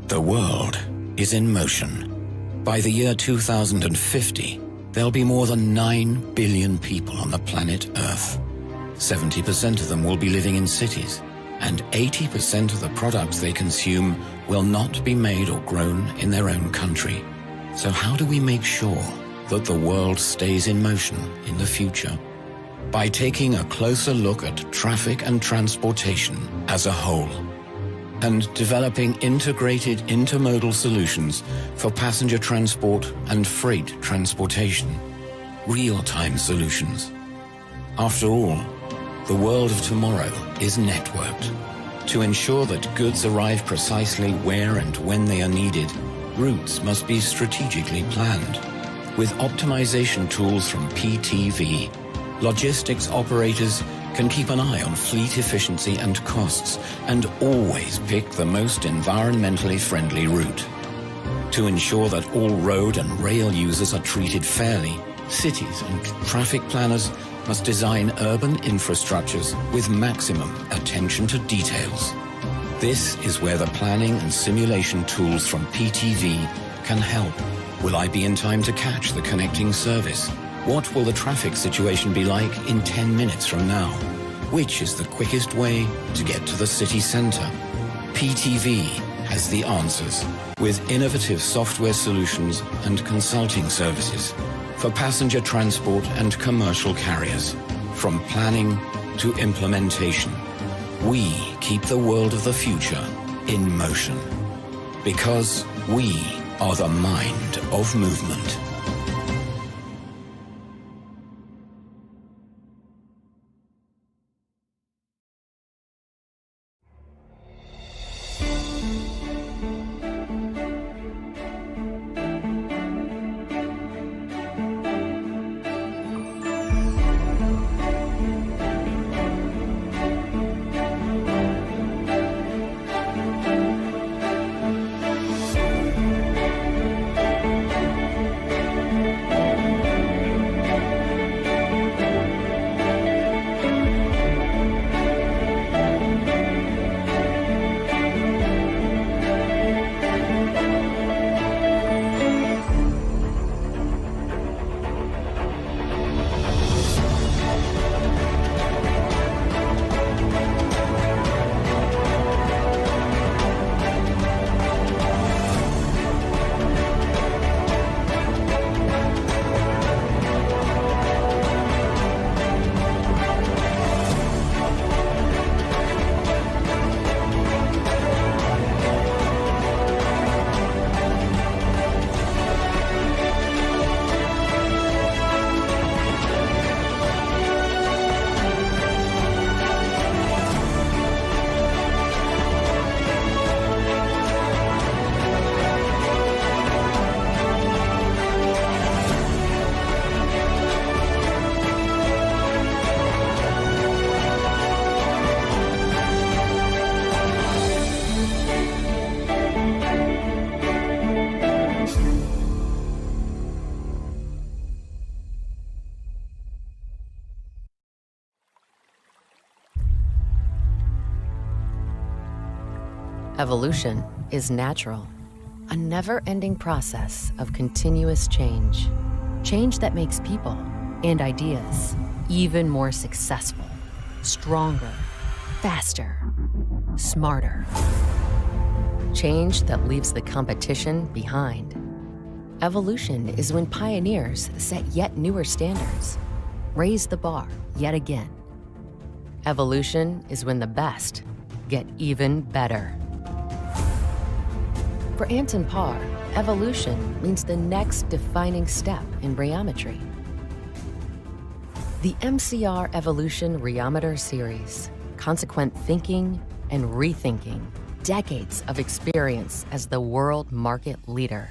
The world is in motion. By the year 2050, there'll be more than 9 billion people on the planet Earth. 70% of them will be living in cities, and 80% of the products they consume will not be made or grown in their own country. So how do we make sure that the world stays in motion in the future? By taking a closer look at traffic and transportation as a whole, and developing integrated intermodal solutions for passenger transport and freight transportation. Real-time solutions. After all, the world of tomorrow is networked. To ensure that goods arrive precisely where and when they are needed, routes must be strategically planned. With optimization tools from PTV, logistics operators can keep an eye on fleet efficiency and costs and always pick the most environmentally friendly route. To ensure that all road and rail users are treated fairly, cities and traffic planners must design urban infrastructures with maximum attention to details. This is where the planning and simulation tools from PTV can help. Will I be in time to catch the connecting service? What will the traffic situation be like in 10 minutes from now? Which is the quickest way to get to the city center? PTV has the answers with innovative software solutions and consulting services for passenger transport and commercial carriers. From planning to implementation, we keep the world of the future in motion because we are the mind of movement. Evolution is natural, a never-ending process of continuous change. Change that makes people and ideas even more successful, stronger, faster, smarter. Change that leaves the competition behind. Evolution is when pioneers set yet newer standards, raise the bar yet again. Evolution is when the best get even better. For Anton Parr, evolution means the next defining step in rheometry. The MCR Evolution Rheometer Series, consequent thinking and rethinking, decades of experience as the world market leader.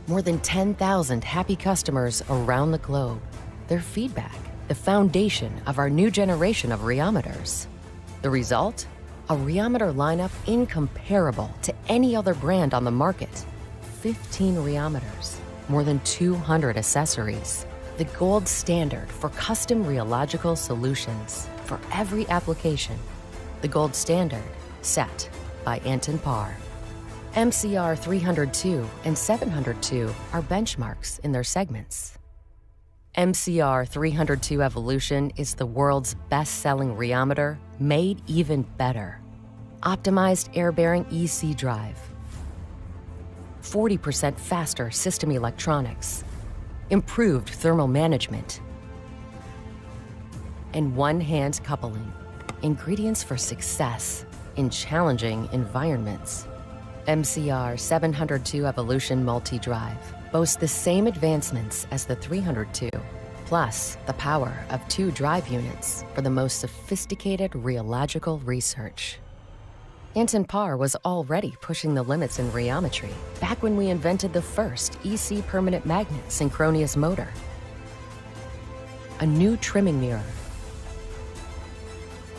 More than 10,000 happy customers around the globe. Their feedback, the foundation of our new generation of rheometers. The result? A rheometer lineup incomparable to any other brand on the market. 15 rheometers, more than 200 accessories. The gold standard for custom rheological solutions for every application. The gold standard set by Anton Parr. MCR 302 and 702 are benchmarks in their segments. MCR 302 Evolution is the world's best-selling rheometer made even better. Optimized air-bearing EC drive, 40% faster system electronics, improved thermal management, and one-hand coupling, ingredients for success in challenging environments. MCR 702 Evolution Multi-Drive boasts the same advancements as the 302, plus the power of 2 drive units for the most sophisticated rheological research. Anton Parr was already pushing the limits in rheometry back when we invented the first EC permanent magnet synchronous motor. A new trimming mirror,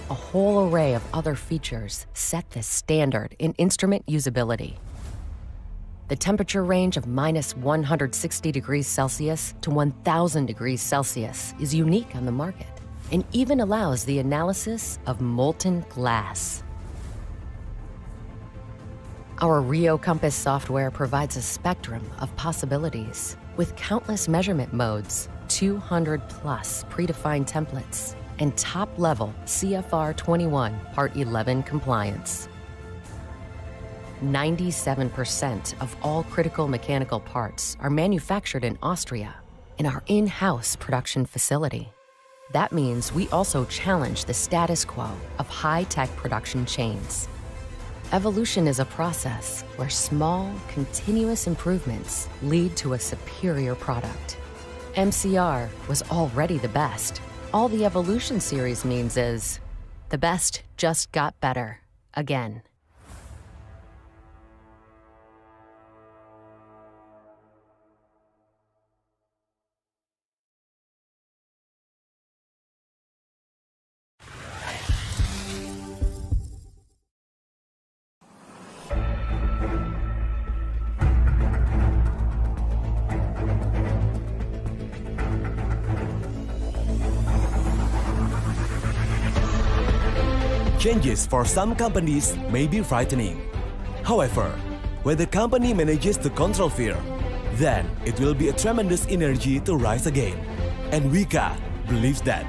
a whole array of other features set the standard in instrument usability. The temperature range of -160 degrees Celsius to 1,000 degrees Celsius is unique on the market and even allows the analysis of molten glass. Our Rio Compass software provides a spectrum of possibilities with countless measurement modes, 200+ predefined templates, and top-level CFR 21 Part 11 compliance. 97% of all critical mechanical parts are manufactured in Austria in our in-house production facility. That means we also challenge the status quo of high-tech production chains. Evolution is a process where small, continuous improvements lead to a superior product. MCR was already the best. All the Evolution series means is the best just got better again. Changes for some companies may be frightening. However, when the company manages to control fear, then it will be a tremendous energy to rise again. And Wika believes that.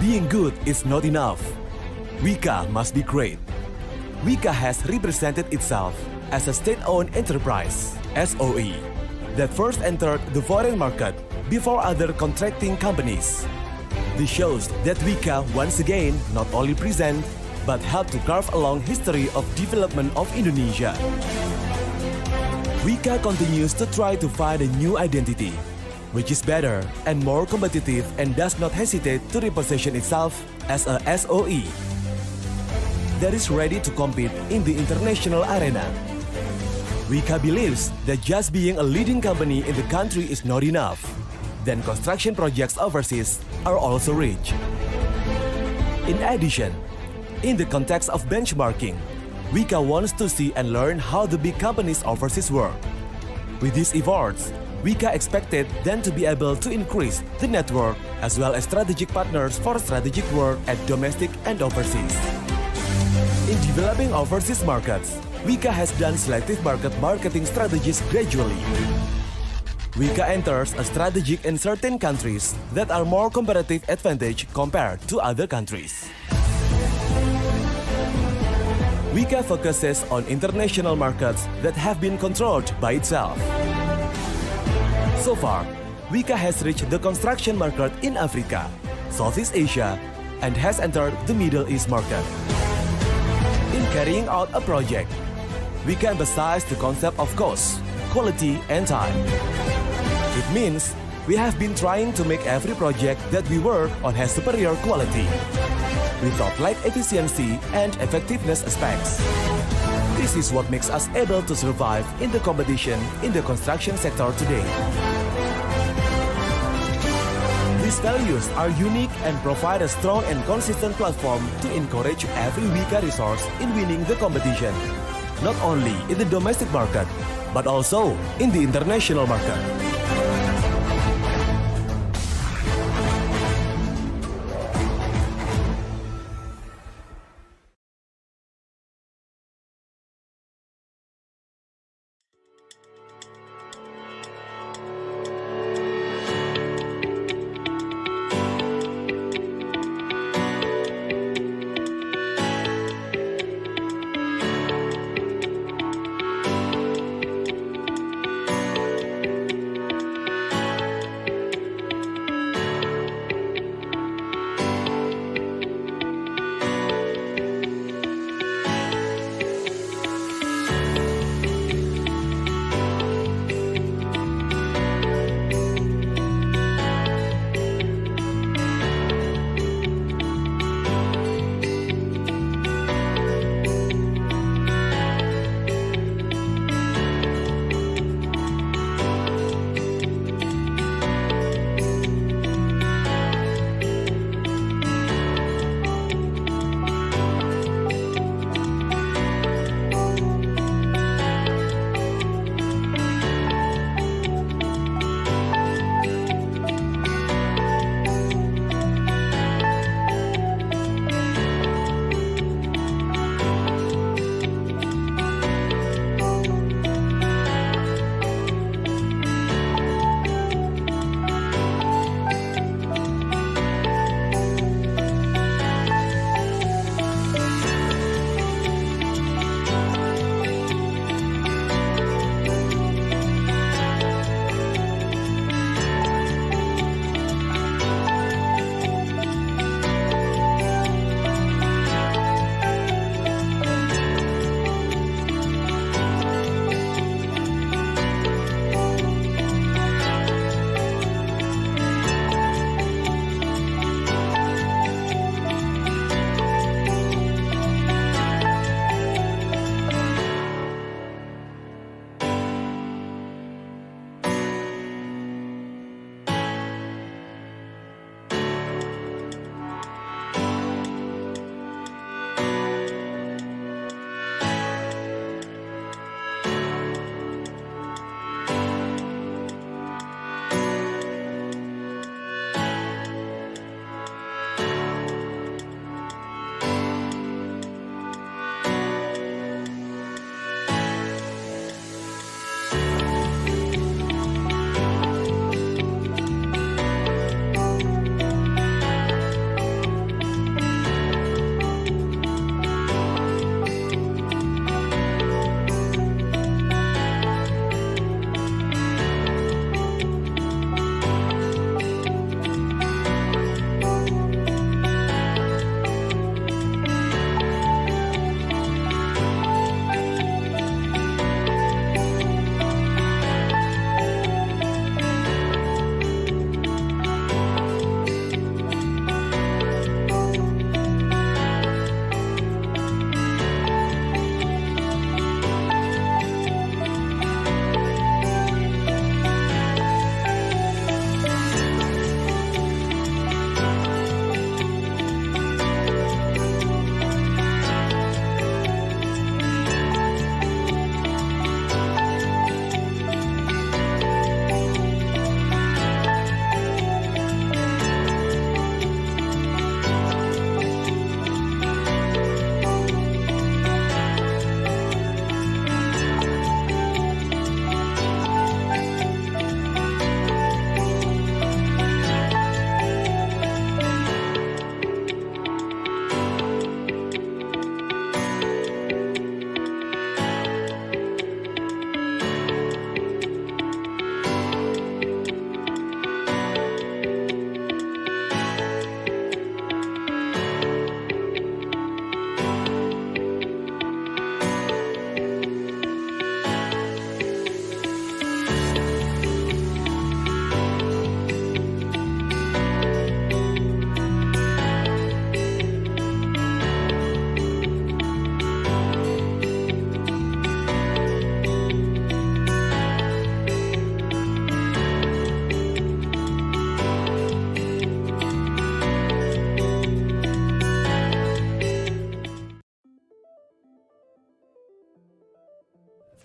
Being good is not enough. Wika must be great. Wika has represented itself as a state-owned enterprise, SOE, that first entered the foreign market before other contracting companies. This shows that Wika once again not only present, but help to carve a long history of development of Indonesia. Wika continues to try to find a new identity, which is better and more competitive and does not hesitate to reposition itself as a SOE that is ready to compete in the international arena. Wika believes that just being a leading company in the country is not enough. Then construction projects overseas are also rich. In addition, in the context of benchmarking, Wika wants to see and learn how the big companies overseas work. With these efforts, Wika expected then to be able to increase the network as well as strategic partners for strategic work at domestic and overseas. In developing overseas markets, Wika has done selective marketing strategies gradually. Wika enters a strategic in certain countries that are more competitive advantage compared to other countries. Wika focuses on international markets that have been controlled by itself. So far, Wika has reached the construction market in Africa, Southeast Asia, and has entered the Middle East market. In carrying out a project, Wika emphasizes the concept of cost, quality, and time. It means we have been trying to make every project that we work on has superior quality, without lack efficiency and effectiveness aspects. This is what makes us able to survive in the competition in the construction sector today. These values are unique and provide a strong and consistent platform to encourage every Wika resource in winning the competition, not only in the domestic market, but also in the international market.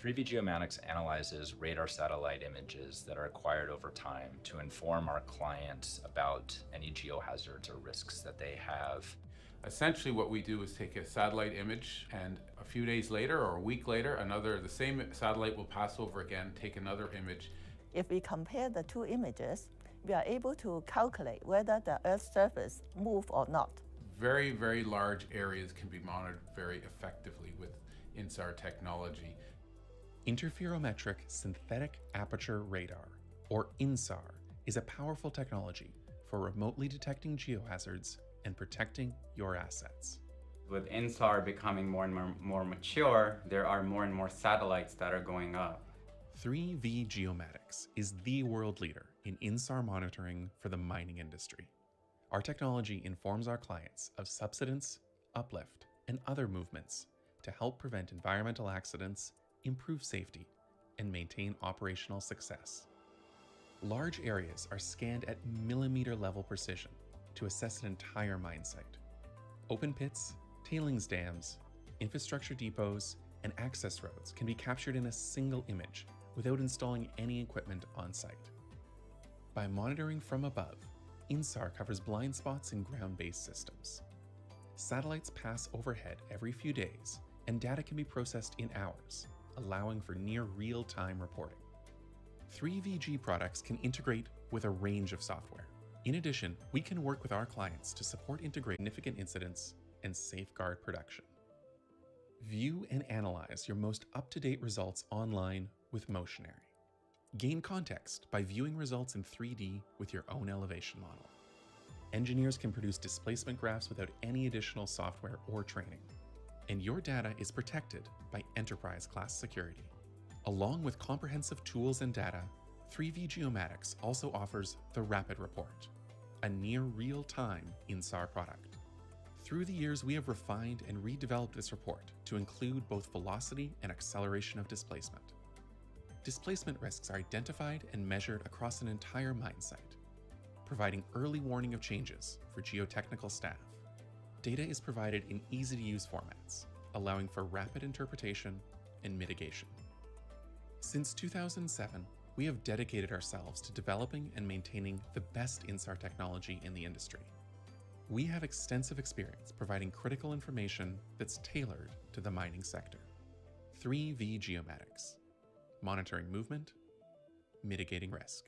3V Geomatics analyzes radar satellite images that are acquired over time to inform our clients about any geohazards or risks that they have. Essentially what we do is take a satellite image, and a few days later or a week later, the same satellite will pass over again, take another image. If we compare the two images, we are able to calculate whether the Earth's surface moves or not. Very, very large areas can be monitored very effectively with INSAR technology. Interferometric synthetic aperture radar, or INSAR, is a powerful technology for remotely detecting geohazards and protecting your assets. With INSAR becoming more and more mature, there are more and more satellites that are going up. 3V Geomatics is the world leader in INSAR monitoring for the mining industry. Our technology informs our clients of subsidence, uplift, and other movements to help prevent environmental accidents, improve safety, and maintain operational success. Large areas are scanned at millimeter-level precision to assess an entire mine site. Open pits, tailings dams, infrastructure depots, and access roads can be captured in a single image without installing any equipment on site. By monitoring from above, INSAR covers blind spots in ground-based systems. Satellites pass overhead every few days, and data can be processed in hours, allowing for near real-time reporting. 3VG products can integrate with a range of software. In addition, we can work with our clients to support integrate significant incidents and safeguard production. View and analyze your most up-to-date results online with Motionary. Gain context by viewing results in 3D with your own elevation model. Engineers can produce displacement graphs without any additional software or training. And your data is protected by enterprise-class security. Along with comprehensive tools and data, 3V Geomatics also offers the Rapid Report, a near real-time INSAR product. Through the years, we have refined and redeveloped this report to include both velocity and acceleration of displacement. Displacement risks are identified and measured across an entire mine site, providing early warning of changes for geotechnical staff. Data is provided in easy-to-use formats, allowing for rapid interpretation and mitigation. Since 2007, we have dedicated ourselves to developing and maintaining the best INSAR technology in the industry. We have extensive experience providing critical information that's tailored to the mining sector. 3V Geomatics, monitoring movement, mitigating risk.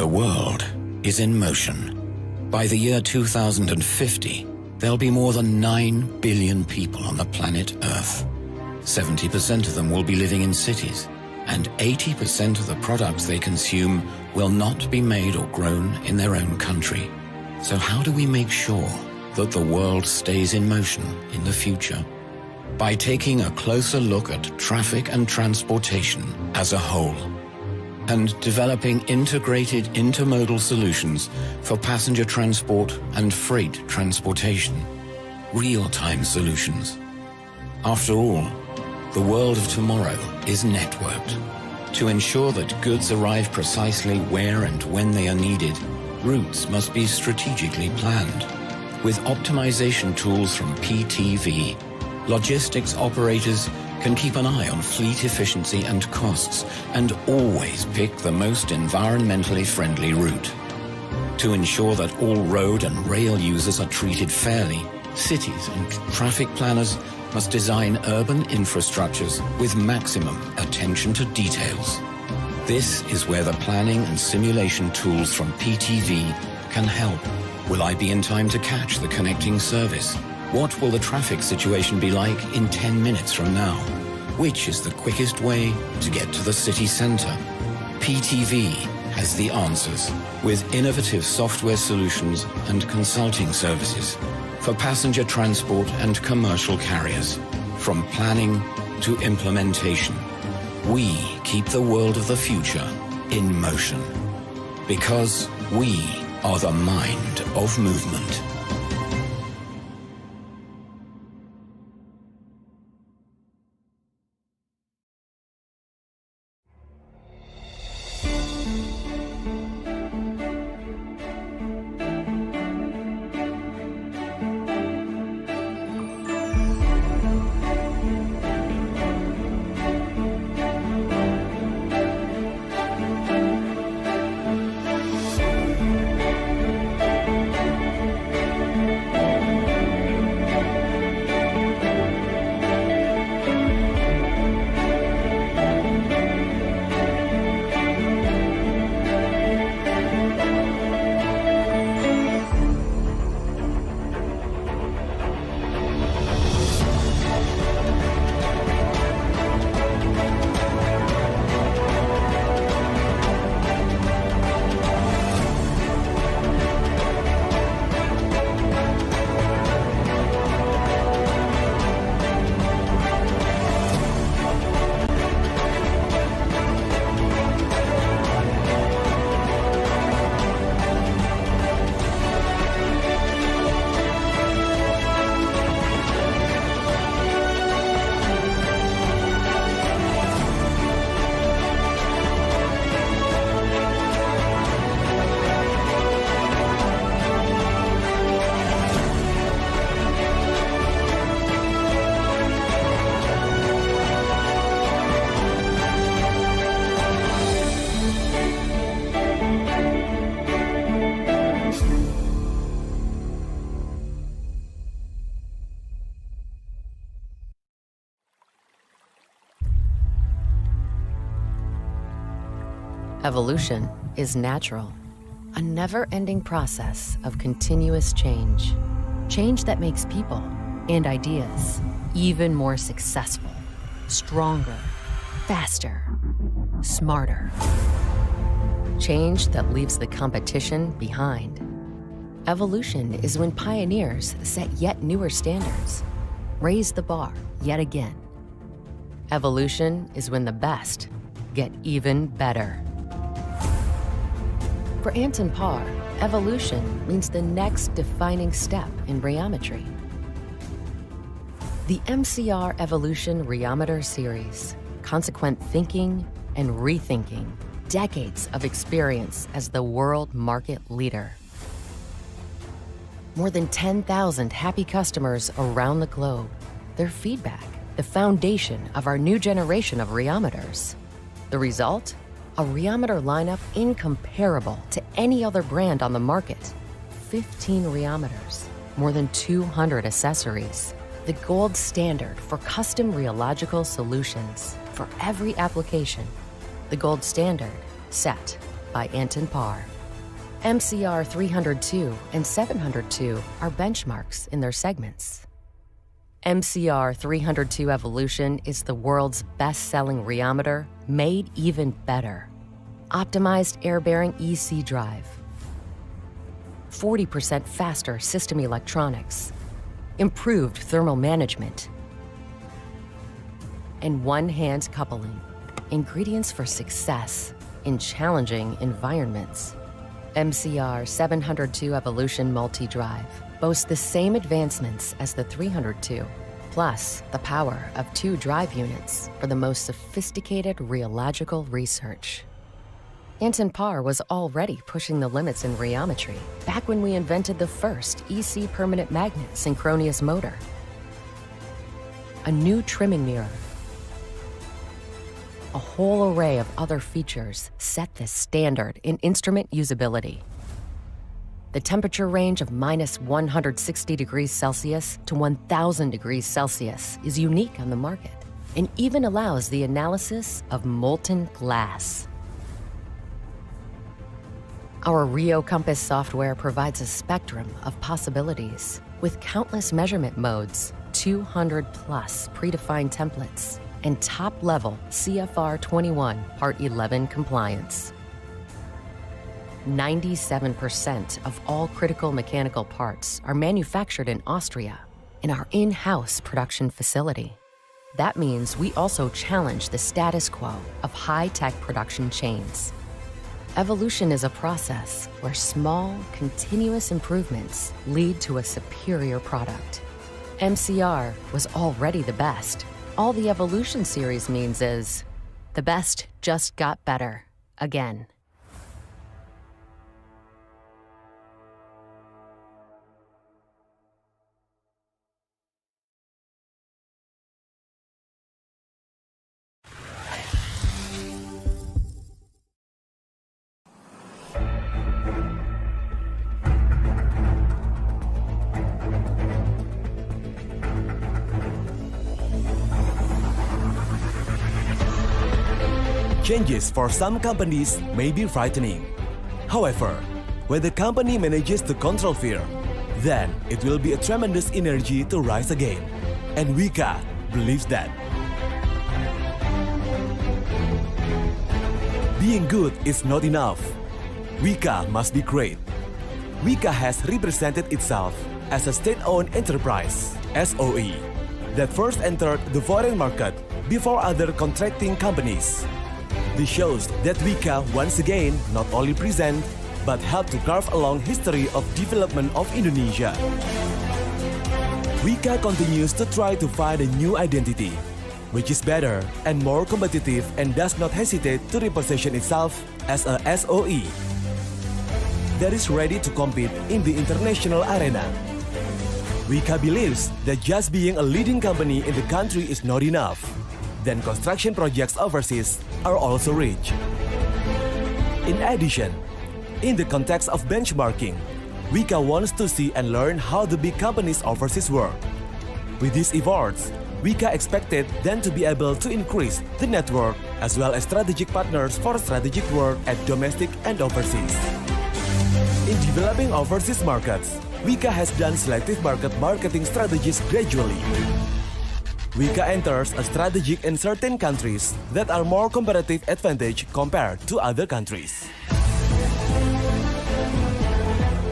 The world is in motion. By the year 2050, there'll be more than 9 billion people on the planet Earth. 70% of them will be living in cities, and 80% of the products they consume will not be made or grown in their own country. So how do we make sure that the world stays in motion in the future? By taking a closer look at traffic and transportation as a whole, and developing integrated intermodal solutions for passenger transport and freight transportation. Real-time solutions. After all, the world of tomorrow is networked. To ensure that goods arrive precisely where and when they are needed, routes must be strategically planned. With optimization tools from PTV, logistics operators can keep an eye on fleet efficiency and costs and always pick the most environmentally friendly route. To ensure that all road and rail users are treated fairly, cities and traffic planners must design urban infrastructures with maximum attention to details. This is where the planning and simulation tools from PTV can help. Will I be in time to catch the connecting service? What will the traffic situation be like in 10 minutes from now? Which is the quickest way to get to the city center? PTV has the answers with innovative software solutions and consulting services for passenger transport and commercial carriers. From planning to implementation, we keep the world of the future in motion. Because we are the mind of movement. Evolution is natural, a never-ending process of continuous change. Change that makes people and ideas even more successful, stronger, faster, smarter. Change that leaves the competition behind. Evolution is when pioneers set yet newer standards, raise the bar yet again. Evolution is when the best get even better. For Anton Parr, evolution means the next defining step in rheometry. The MCR Evolution Rheometer Series, consequent thinking and rethinking, decades of experience as the world market leader. More than 10,000 happy customers around the globe. Their feedback, the foundation of our new generation of rheometers. The result? A rheometer lineup incomparable to any other brand on the market. 15 rheometers, more than 200 accessories. The gold standard for custom rheological solutions for every application. The gold standard set by Anton Parr. MCR 302 and 702 are benchmarks in their segments. MCR 302 Evolution is the world's best-selling rheometer made even better. Optimized air-bearing EC drive, 40% faster system electronics, improved thermal management, and one-hand coupling, ingredients for success in challenging environments. MCR 702 Evolution Multi-Drive boasts the same advancements as the 302, plus the power of 2 drive units for the most sophisticated rheological research. Anton Paar was already pushing the limits in rheometry back when we invented the first EC permanent magnet synchronous motor. A new trimming mirror, a whole array of other features set the standard in instrument usability. The temperature range of -160 degrees Celsius to 1,000 degrees Celsius is unique on the market and even allows the analysis of molten glass. Our Rio Compass software provides a spectrum of possibilities with countless measurement modes, 200+ predefined templates, and top-level CFR 21 Part 11 compliance. 97% of all critical mechanical parts are manufactured in Austria in our in-house production facility. That means we also challenge the status quo of high-tech production chains. Evolution is a process where small, continuous improvements lead to a superior product. MCR was already the best. All the Evolution series means is the best just got better again. Changes for some companies may be frightening. However, when the company manages to control fear, then it will be a tremendous energy to rise again. And Wika believes that. Being good is not enough. Wika must be great. Wika has represented itself as a state-owned enterprise, SOE, that first entered the foreign market before other contracting companies. This shows that Wika once again not only present, but help to carve a long history of development of Indonesia. Wika continues to try to find a new identity, which is better and more competitive and does not hesitate to reposition itself as a SOE that is ready to compete in the international arena. Wika believes that just being a leading company in the country is not enough. Then construction projects overseas are also rich. In addition, in the context of benchmarking, Wika wants to see and learn how the big companies overseas work. With these efforts, Wika expected then to be able to increase the network as well as strategic partners for strategic work at domestic and overseas. In developing overseas markets, Wika has done selective marketing strategies gradually. Wika enters a strategic in certain countries that are more competitive advantage compared to other countries.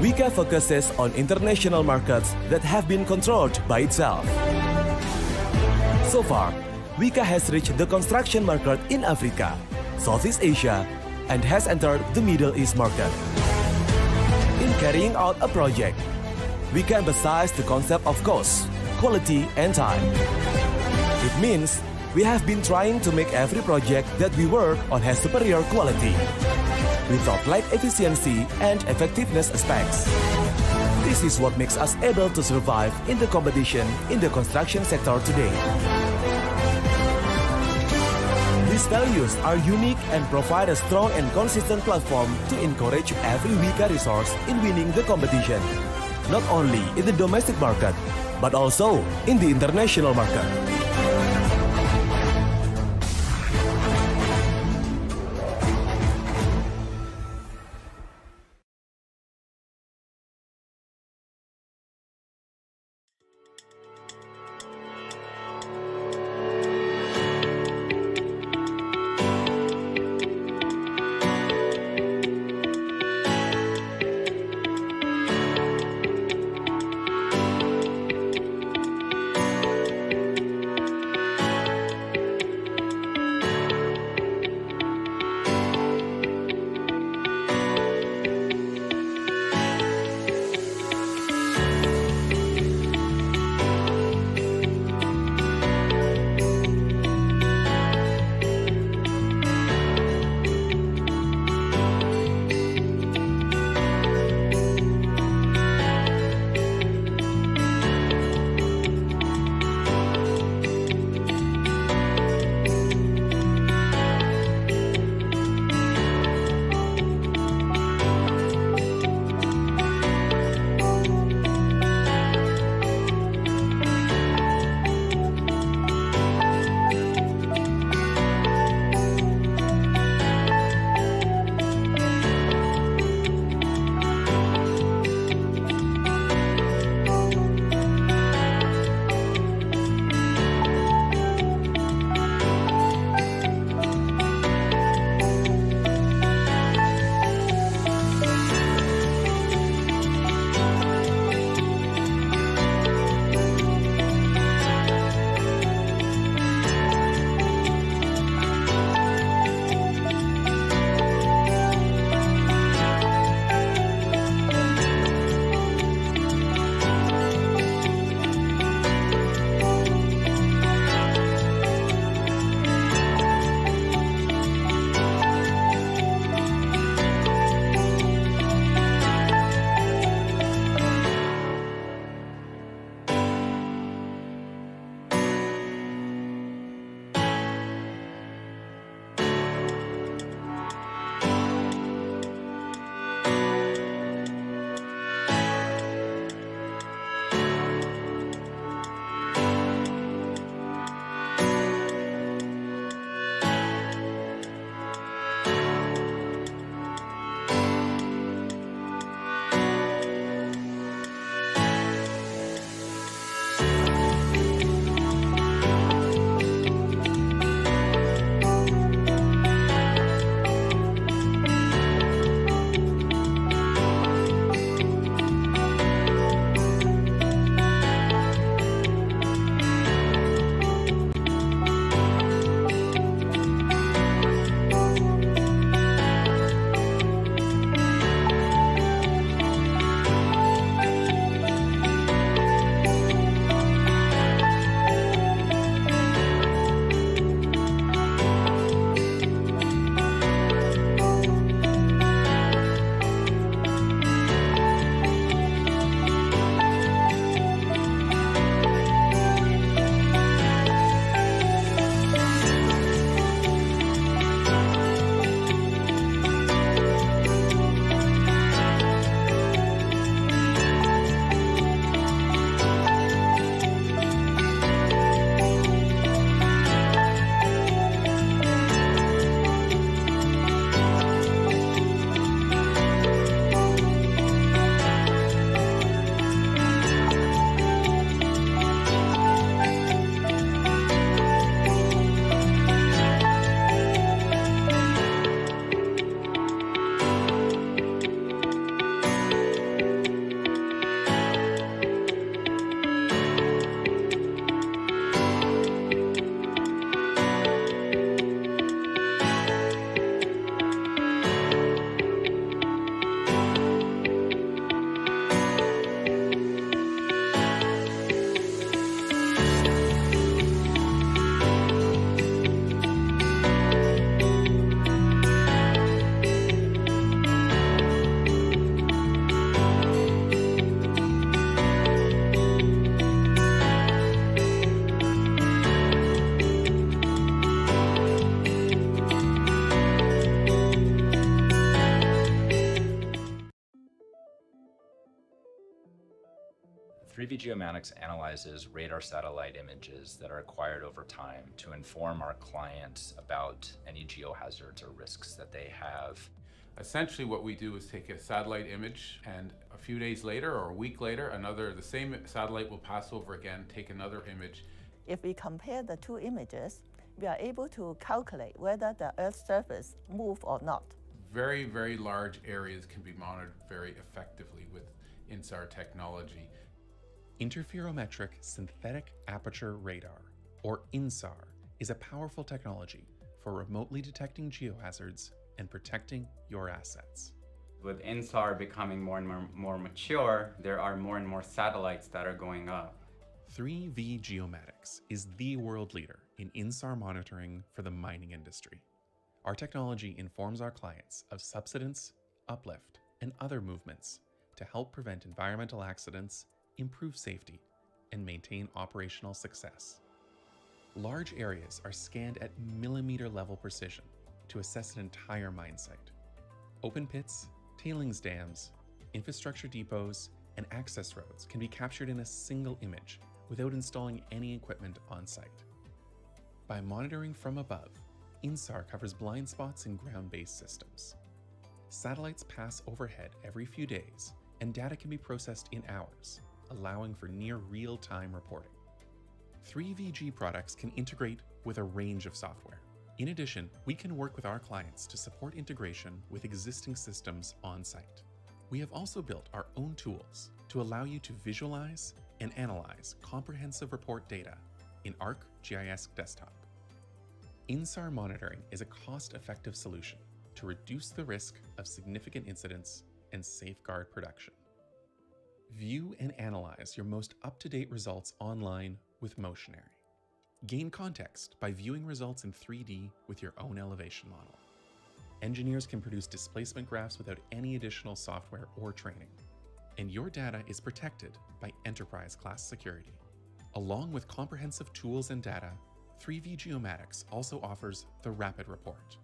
Wika focuses on international markets that have been controlled by itself. So far, Wika has reached the construction market in Africa, Southeast Asia, and has entered the Middle East market. In carrying out a project, Wika emphasized the concept of cost, quality, and time. It means we have been trying to make every project that we work on has superior quality, without light efficiency and effectiveness aspects. This is what makes us able to survive in the competition in the construction sector today. These values are unique and provide a strong and consistent platform to encourage every Wika resource in winning the competition, not only in the domestic market, but also in the international market. 3V Geomatics analyzes radar satellite images that are acquired over time to inform our clients about any geohazards or risks that they have. Essentially what we do is take a satellite image, and a few days later or a week later, the same satellite will pass over again, take another image. If we compare the two images, we are able to calculate whether the Earth's surface moves or not. Very, very large areas can be monitored very effectively with INSAR technology. Interferometric synthetic aperture radar, or INSAR, is a powerful technology for remotely detecting geohazards and protecting your assets. With INSAR becoming more and more mature, there are more and more satellites that are going up. 3V Geomatics is the world leader in INSAR monitoring for the mining industry. Our technology informs our clients of subsidence, uplift, and other movements to help prevent environmental accidents, improve safety, and maintain operational success. Large areas are scanned at millimeter-level precision to assess an entire mine site. Open pits, tailings dams, infrastructure depots, and access roads can be captured in a single image without installing any equipment on site. By monitoring from above, INSAR covers blind spots in ground-based systems. Satellites pass overhead every few days, and data can be processed in hours, allowing for near real-time reporting. 3VG products can integrate with a range of software. In addition, we can work with our clients to support integration with existing systems on site. We have also built our own tools to allow you to visualize and analyze comprehensive report data in ArcGIS Desktop. INSAR monitoring is a cost-effective solution to reduce the risk of significant incidents and safeguard production. View and analyze your most up-to-date results online with Motionary. Gain context by viewing results in 3D with your own elevation model. Engineers can produce displacement graphs without any additional software or training. And your data is protected by enterprise-class security. Along with comprehensive tools and data, 3V Geomatics also offers the Rapid Report,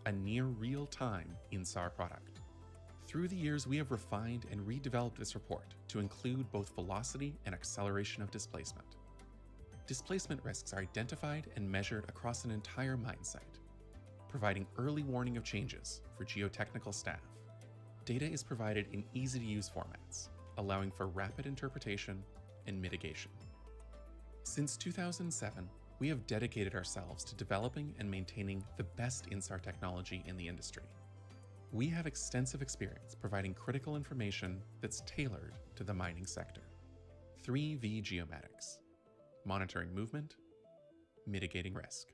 a near real-time INSAR product. Through the years, we have refined and redeveloped this report to include both velocity and acceleration of displacement. Displacement risks are identified and measured across an entire mine site, providing early warning of changes for geotechnical staff. Data is provided in easy-to-use formats, allowing for rapid interpretation and mitigation. Since 2007, we have dedicated ourselves to developing and maintaining the best INSAR technology in the industry. We have extensive experience providing critical information that's tailored to the mining sector. 3V Geomatics. Monitoring movement, mitigating risk.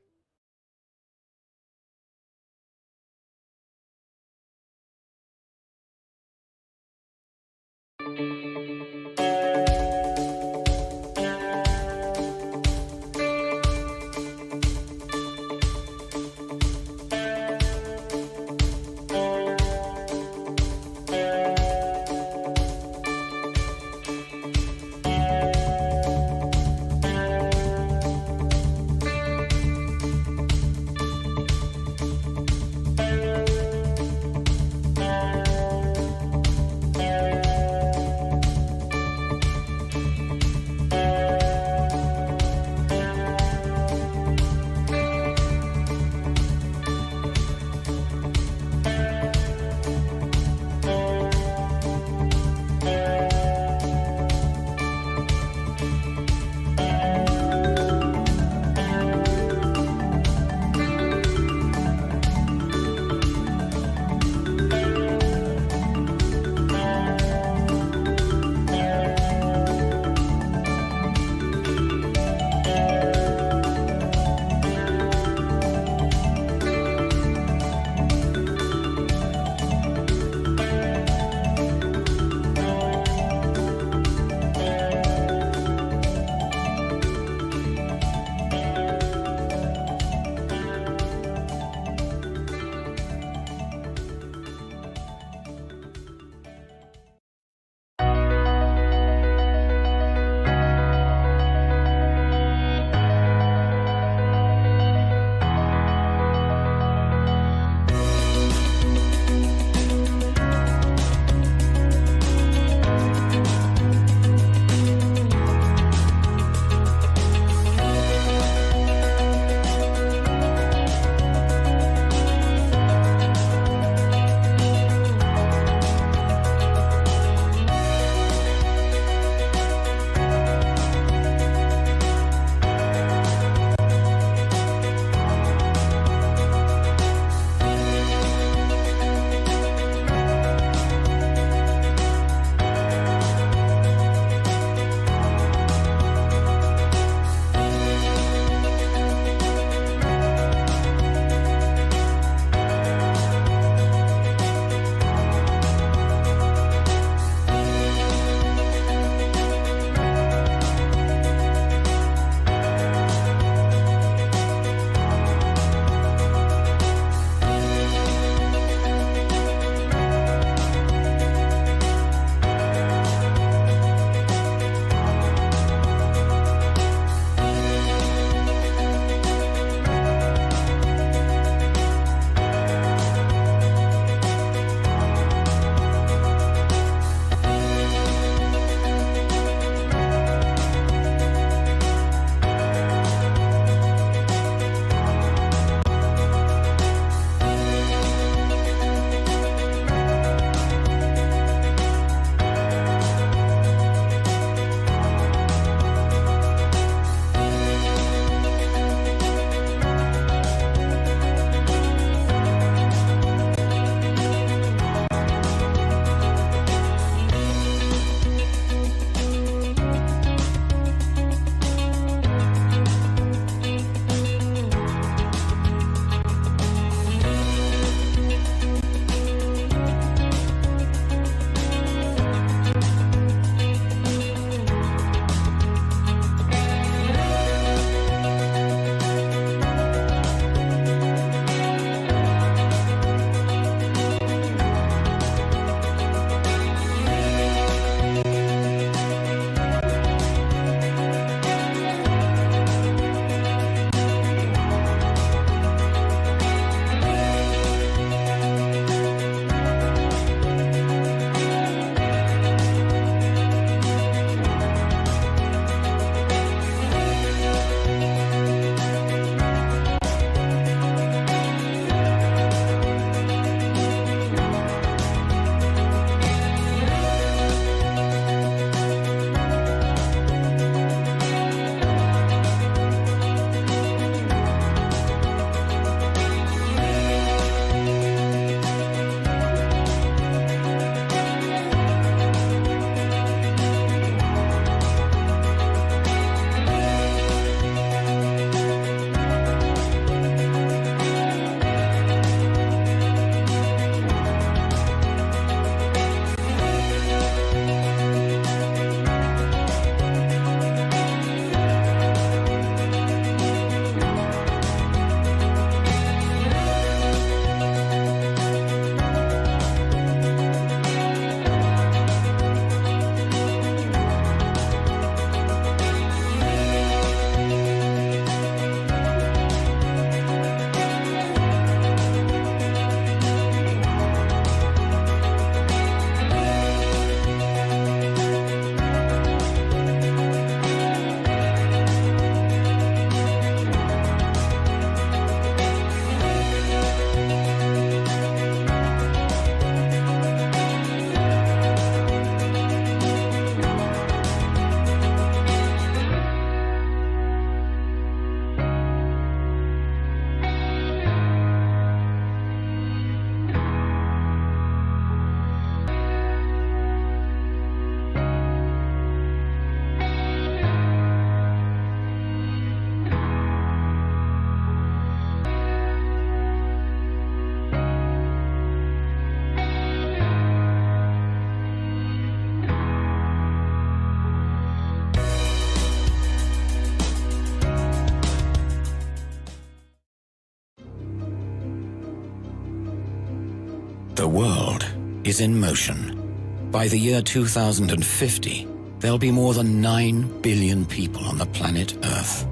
The world is in motion. By the year 2050, there'll be more than 9 billion people on the planet Earth.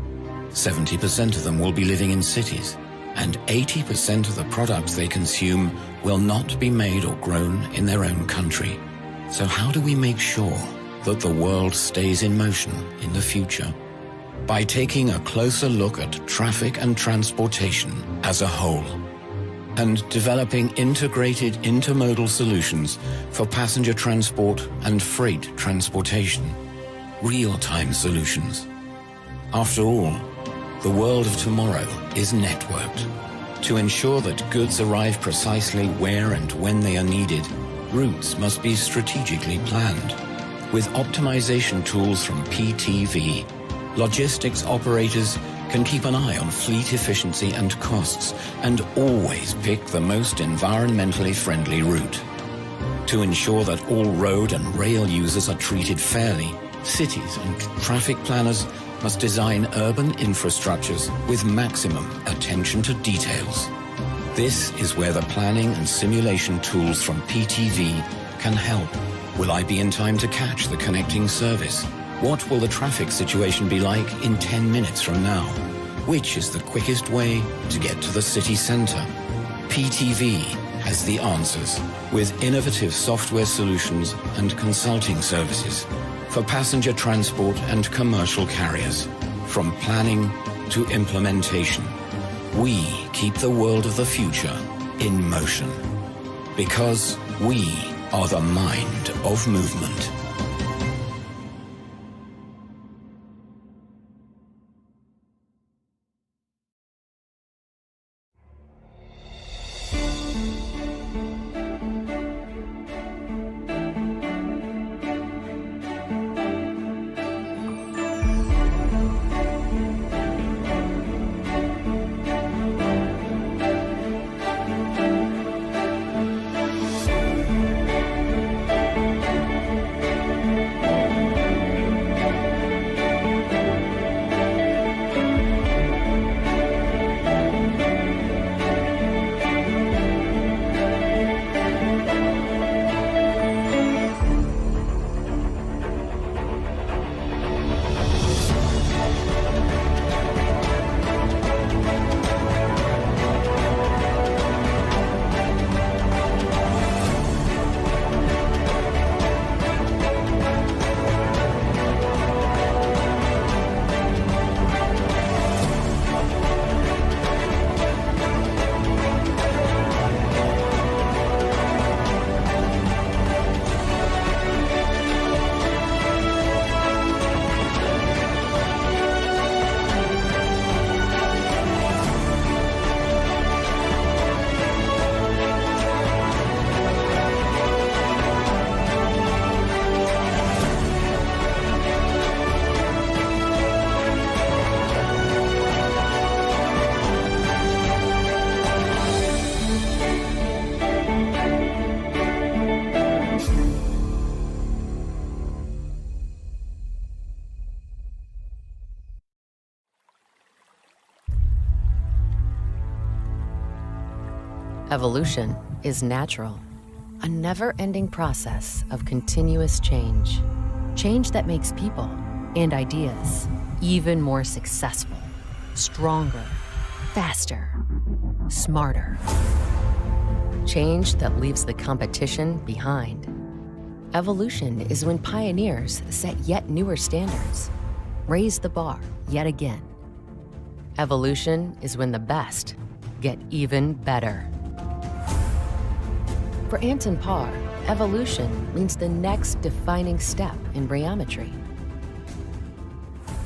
70% of them will be living in cities, and 80% of the products they consume will not be made or grown in their own country. So how do we make sure that the world stays in motion in the future? By taking a closer look at traffic and transportation as a whole, and developing integrated intermodal solutions for passenger transport and freight transportation. Real-time solutions. After all, the world of tomorrow is networked. To ensure that goods arrive precisely where and when they are needed, routes must be strategically planned. With optimization tools from PTV, logistics operators can keep an eye on fleet efficiency and costs and always pick the most environmentally friendly route. To ensure that all road and rail users are treated fairly, cities and traffic planners must design urban infrastructures with maximum attention to details. This is where the planning and simulation tools from PTV can help. Will I be in time to catch the connecting service? What will the traffic situation be like in 10 minutes from now? Which is the quickest way to get to the city center? PTV has the answers with innovative software solutions and consulting services for passenger transport and commercial carriers. From planning to implementation, we keep the world of the future in motion. Because we are the mind of movement. Evolution is natural, a never-ending process of continuous change. Change that makes people and ideas even more successful, stronger, faster, smarter. Change that leaves the competition behind. Evolution is when pioneers set yet newer standards, raise the bar yet again. Evolution is when the best get even better. For Anton Parr, evolution means the next defining step in rheometry.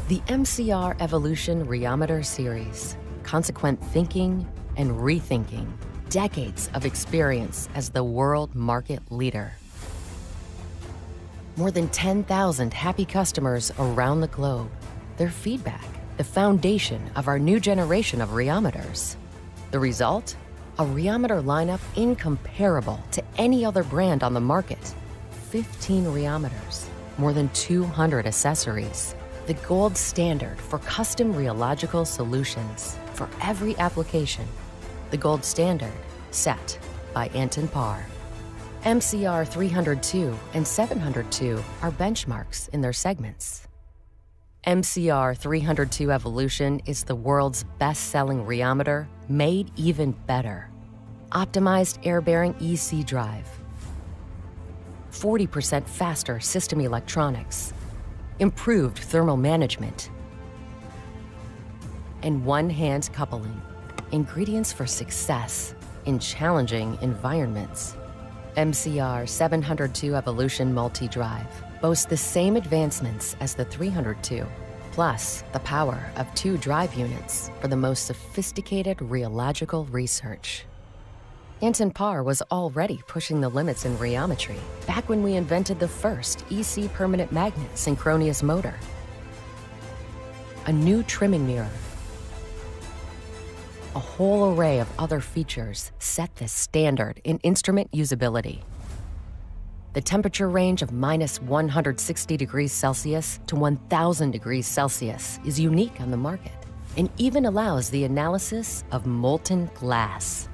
The MCR Evolution Rheometer Series, consequent thinking and rethinking, decades of experience as the world market leader. More than 10,000 happy customers around the globe. Their feedback, the foundation of our new generation of rheometers. The result? A rheometer lineup incomparable to any other brand on the market. 15 rheometers, more than 200 accessories. The gold standard for custom rheological solutions for every application. The gold standard set by Anton Parr. MCR 302 and 702 are benchmarks in their segments. MCR 302 Evolution is the world's best-selling rheometer made even better. Optimized air-bearing EC drive, 40% faster system electronics, improved thermal management, and one-hand coupling, ingredients for success in challenging environments. MCR 702 Evolution Multi-Drive boasts the same advancements as the 302, plus the power of 2 drive units for the most sophisticated rheological research. Anton Parr was already pushing the limits in rheometry back when we invented the first EC permanent magnet synchronous motor, a new trimming mirror, a whole array of other features set the standard in instrument usability. The temperature range of -160 degrees Celsius to 1,000 degrees Celsius is unique on the market and even allows the analysis of molten glass.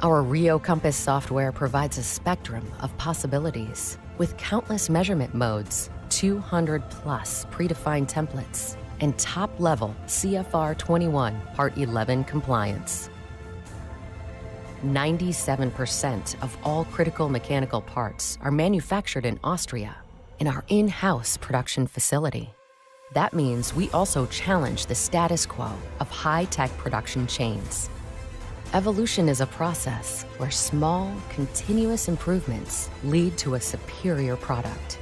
Our Rio Compass software provides a spectrum of possibilities with countless measurement modes, 200 plus predefined templates, and top-level CFR 21 Part 11 compliance. 97% of all critical mechanical parts are manufactured in Austria in our in-house production facility. That means we also challenge the status quo of high-tech production chains. Evolution is a process where small, continuous improvements lead to a superior product.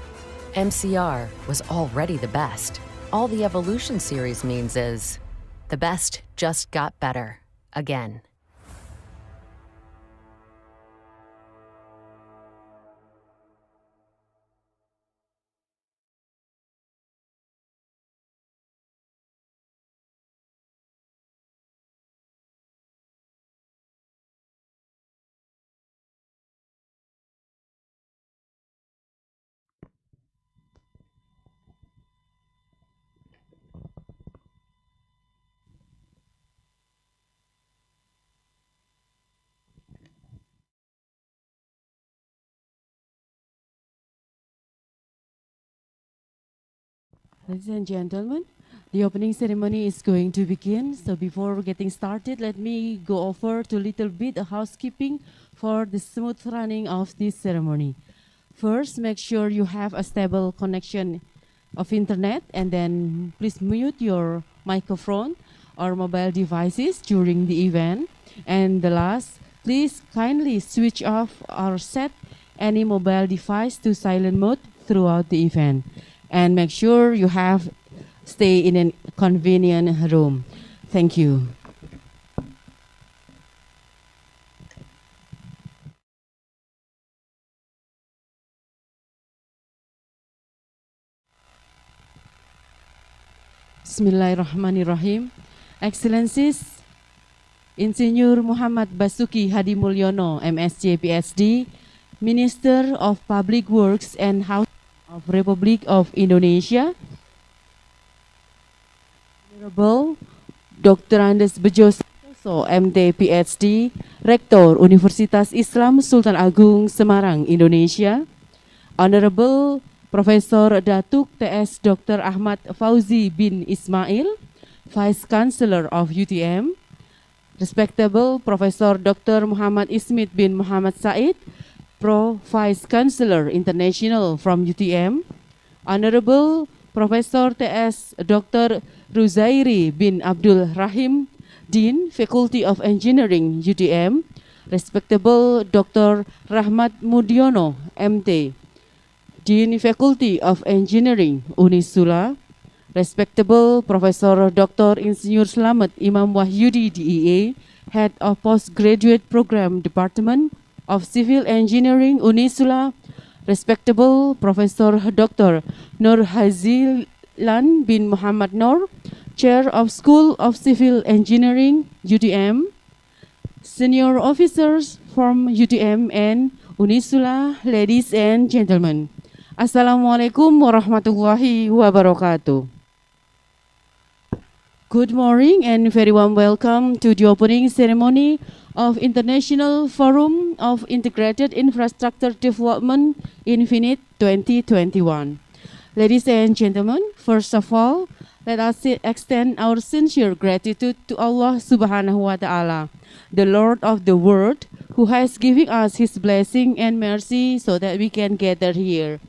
MCR was already the best. All the Evolution series means is the best just got better again. Ladies and gentlemen, the opening ceremony is going to begin. So before getting started, let me go over to a little bit of housekeeping for the smooth running of this ceremony. First, make sure you have a stable connection of internet, and then please mute your microphone or mobile devices during the event. And the last, please kindly switch off or set any mobile device to silent mode throughout the event. And make sure you stay in a convenient room. Thank you. Bismillahirrahmanirrahim. Excellencies, Insinyur Muhammad Basuki Hadi Mulyono, MSc PhD, Minister of Public Works and Housing of Republic of Indonesia, Honorable Dr. Andes Bejo Santoso, MT PhD, Rektor Universitas Islam Sultan Agung Semarang, Indonesia, Honorable Profesor Datuk TS Dr. Ahmad Fauzi bin Ismail, Vice Chancellor of UTM, Respectable Professor Dr. Muhammad Ismit bin Muhammad Said, Pro Vice Chancellor International from UTM, Honorable Professor TS Dr. Ruzairi bin Abdul Rahim, Dean, Faculty of Engineering, UTM, Respectable Dr. Rahmat Mudiono, MT, Dean, Faculty of Engineering, Unissula, Respectable Professor Dr. Insinyur Slamet Imam Wahyudi, DEA, Head of Postgraduate Program Department of Civil Engineering, Unissula, Respectable Professor Dr. Nur Hazilan bin Muhammad Nur, Chair of School of Civil Engineering, UTM, Senior Officers from UTM and Unissula, ladies and gentlemen. Assalamualaikum warahmatullahi wabarakatuh. Good morning and very warm welcome to the opening ceremony of International Forum of Integrated Infrastructure Development Infinid 2021. Ladies and gentlemen, first of all, let us extend our sincere gratitude to Allah Subhanahu wa Ta'ala, the Lord of the world, who has given us His blessing and mercy so that we can gather here.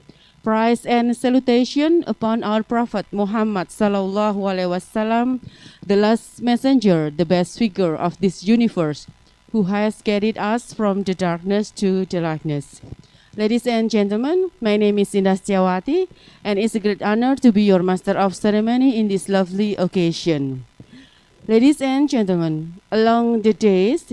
Praise and salutation upon our Prophet Muhammad sallallahu alaihi wasallam, the last messenger, the best figure of this universe, who has carried us from the darkness to the lightness. Ladies and gentlemen, my name is Indah Setiawati, and it's a great honor to be your master of ceremony in this lovely occasion. Ladies and gentlemen, along the days,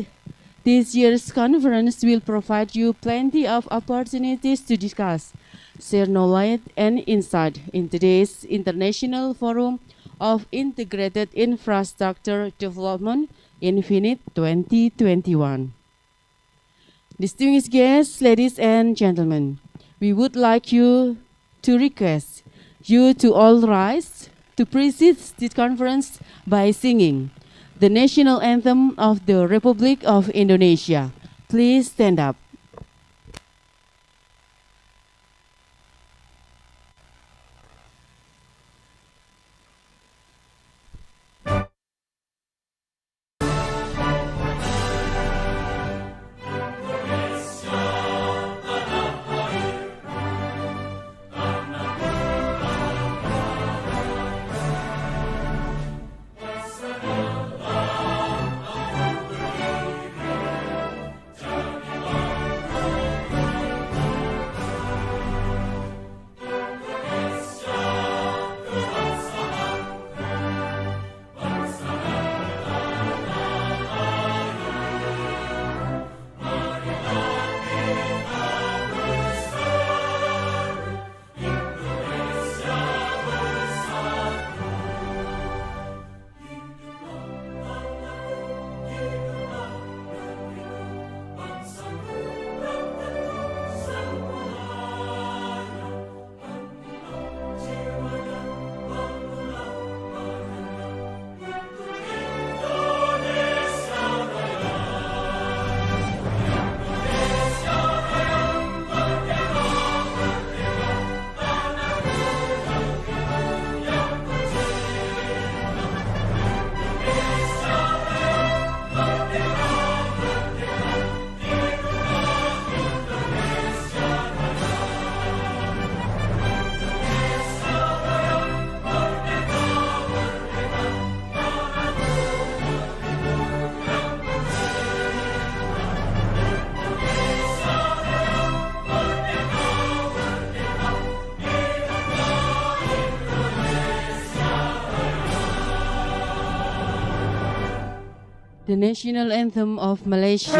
this year's conference will provide you plenty of opportunities to discuss, share knowledge and insight in today's International Forum of Integrated Infrastructure Development Infinid 2021. Distinguished guests, ladies and gentlemen, we would like you to request you to all rise to precede this conference by singing the national anthem of the Republic of Indonesia. Please stand up. The national anthem of Malaysia.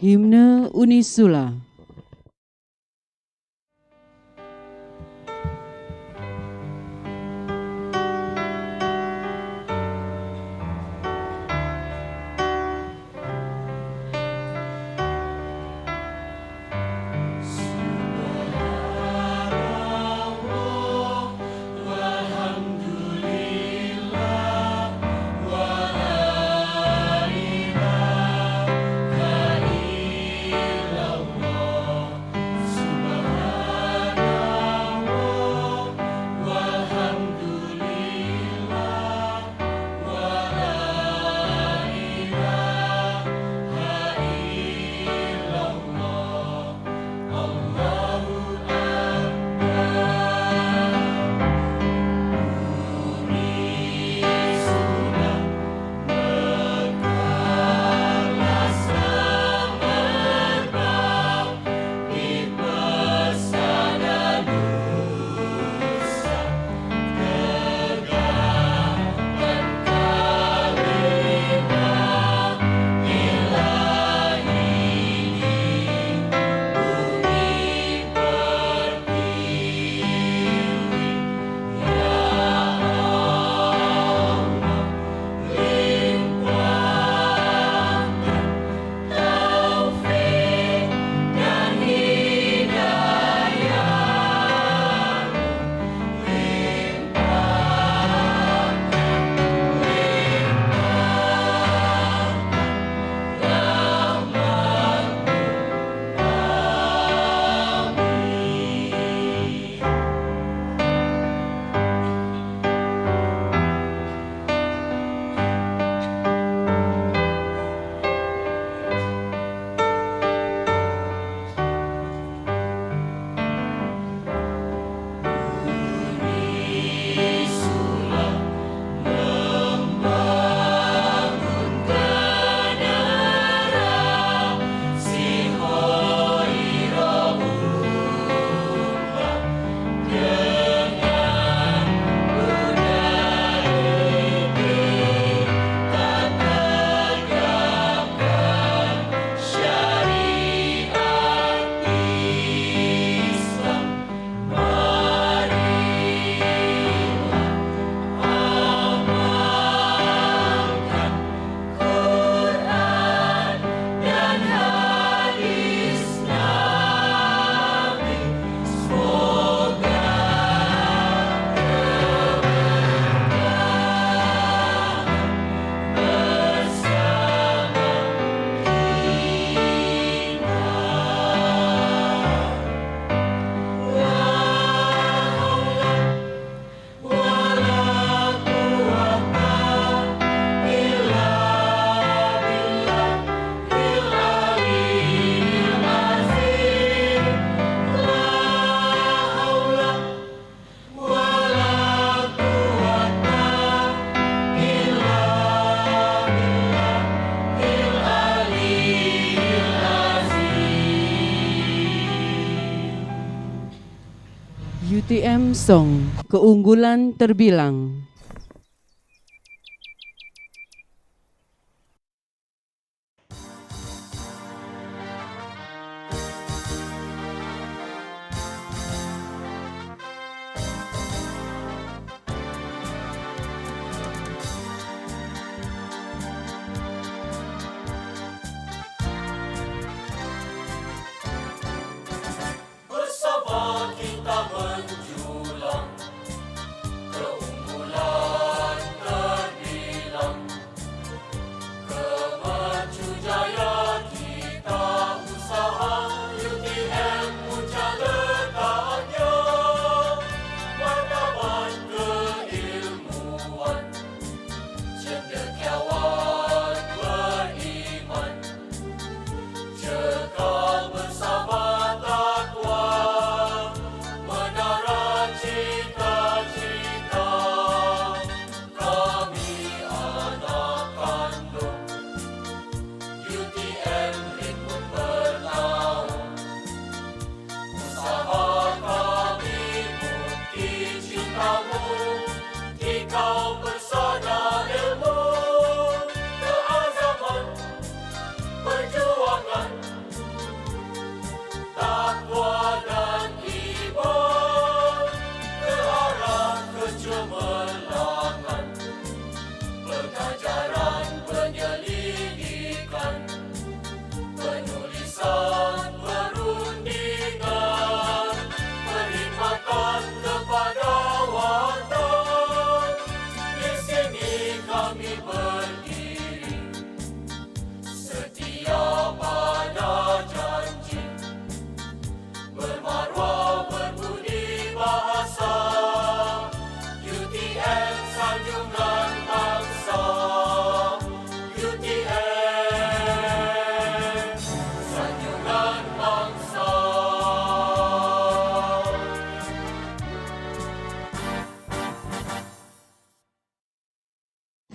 Hymne Unissula. Sudah UTM Song, keunggulan terbilang. Bersama kita menjulang keunggulan terbilang, kemaju jaya kita usaha UTM puncak letaknya, martabat keilmuan, cendekiawan beriman, cekal bersama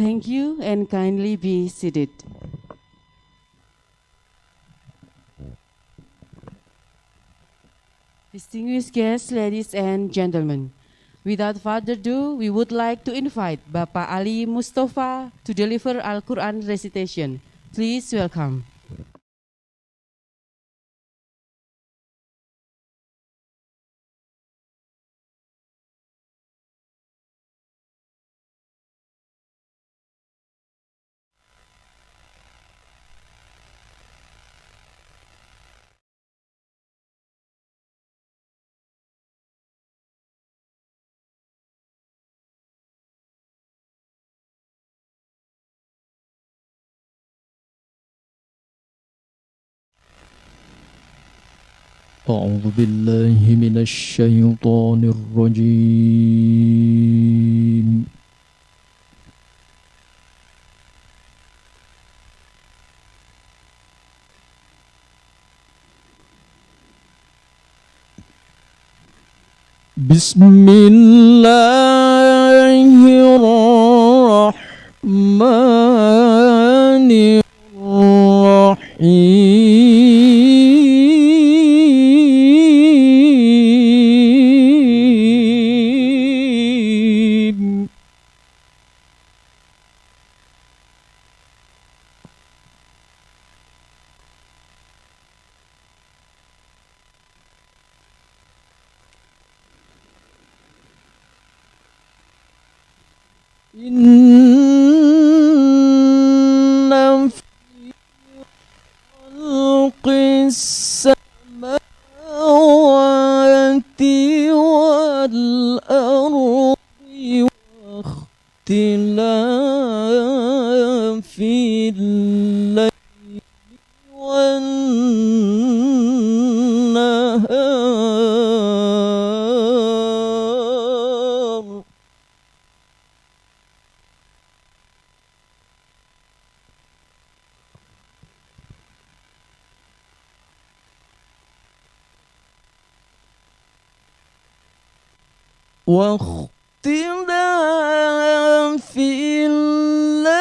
Thank you and kindly be seated. Distinguished guests, ladies and gentlemen, without further ado, we would like to invite Bapak Ali Mustafa to deliver Al-Quran recitation. Please welcome. أعوذ بالله من الشيطان الرجيم بسم الله الرحمن الرحيم إن في خلق السماوات والأرض واختلاف الليل والنهار واختلاف الليل